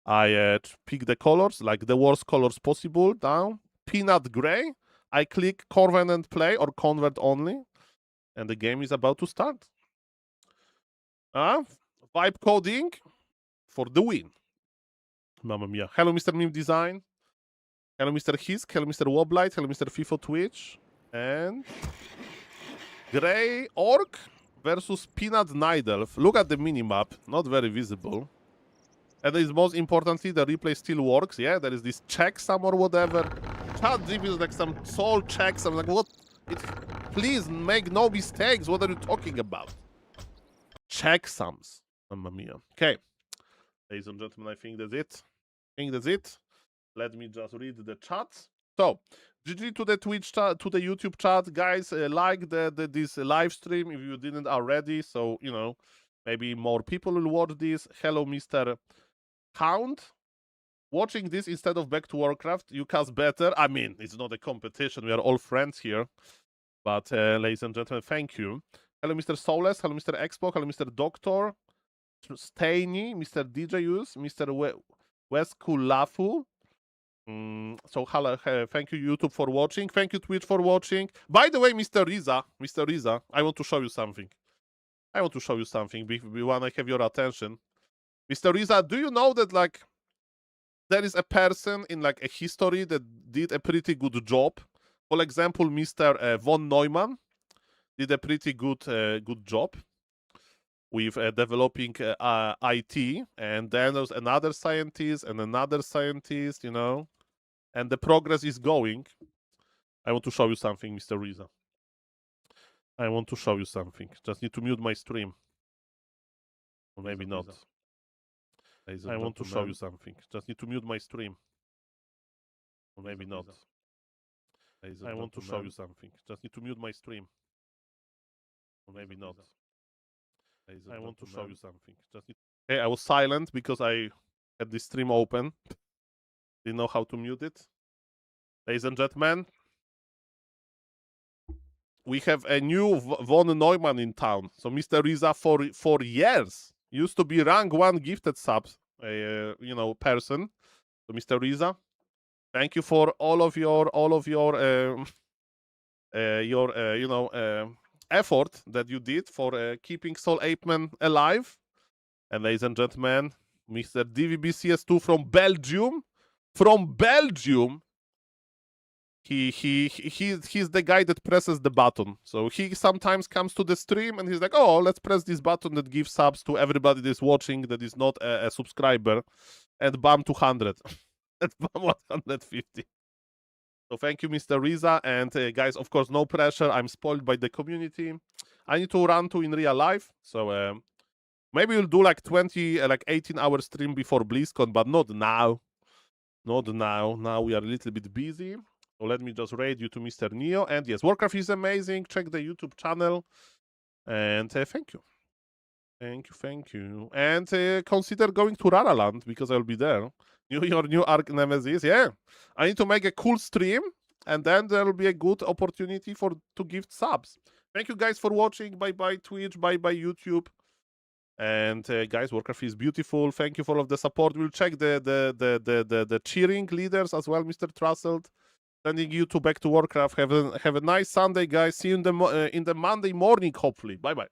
I pick the colors, like the worst colors possible, down. Peanut gray. I click Covenant play or convert only. And the game is about to start. Vibe coding for the win. Mamma mia. Hello, Mr. Meme Design. Hello, Mr. Hisk. Hello, Mr. Woblight. Hello, Mr. FIFO Twitch. And Grey Orc versus Peanut Night Elf. Look at the minimap. Not very visible. And is most importantly, the replay still works. Yeah, there is this checksum or whatever. ChatGPT is like some soul checksum. Like, what? Please make no mistakes. What are you talking about? Checksums. Mamma mia. Okay. Ladies and gentlemen, I think that's it. Let me just read the chat. So, GG to the Twitch chat, to the YouTube chat, guys. Like this live stream if you didn't already. So you know, maybe more people will watch this. Hello, Mr. Count. Watching this instead of back to Warcraft, you cast better. I mean, it's not a competition. We are all friends here. But ladies and gentlemen, thank you. Hello, Mr. Soulless. Hello, Mr. Expo. Hello, Mr. Doctor. Stainy, Mr. DJus, Mr. Weskulafu. So hello, thank you YouTube for watching. Thank you Twitch for watching. By the way, Mr. Riza, I want to show you something. We want to have your attention. Mr. Riza, do you know that like there is a person in like a history that did a pretty good job? For example, Mr. Von Neumann did a pretty good job with developing IT, and then there's another scientist, you know, and the progress is going. I want to show you something, Mr. Riza. I want to show you something. Just need to mute my stream. Or maybe not. I want to show you something. Just need to mute my stream. Or maybe not. I want to show you something. Just need to mute my stream. Or maybe not. I want to show you something. Just need... Hey, I was silent because I had the stream open. Didn't know how to mute it. Ladies and gentlemen, we have a new Von Neumann in town. So Mr. Riza for years used to be rank 1 gifted subs, you know, person. So Mr. Riza, thank you for all of your you know, effort that you did for keeping SaulApe alive. And ladies and gentlemen, Mr. DVBCS2 from Belgium. He's the guy that presses the button. So he sometimes comes to the stream and he's like, oh, let's press this button that gives subs to everybody that's watching that is not a subscriber. And bam, 200. And bam, 150. So thank you, Mr. Riza. And guys, of course, no pressure. I'm spoiled by the community. I need to run to in real life. So maybe we'll do like 18-hour stream before BlizzCon, but not now. Not now. Now we are a little bit busy. So let me just raid you to Mr. Neo. And yes, Warcraft is amazing. Check the YouTube channel. And thank you. Thank you. And consider going to Raraland because I'll be there. Your new Arch Nemesis. Yeah. I need to make a cool stream. And then there will be a good opportunity to gift subs. Thank you guys for watching. Bye-bye Twitch. Bye-bye YouTube. And guys, Warcraft is beautiful. Thank you for all of the support. We'll check the cheering leaders as well, Mr. Trusselt. Sending you back to Warcraft. Have a nice Sunday, guys. See you in the Monday morning, hopefully. Bye bye.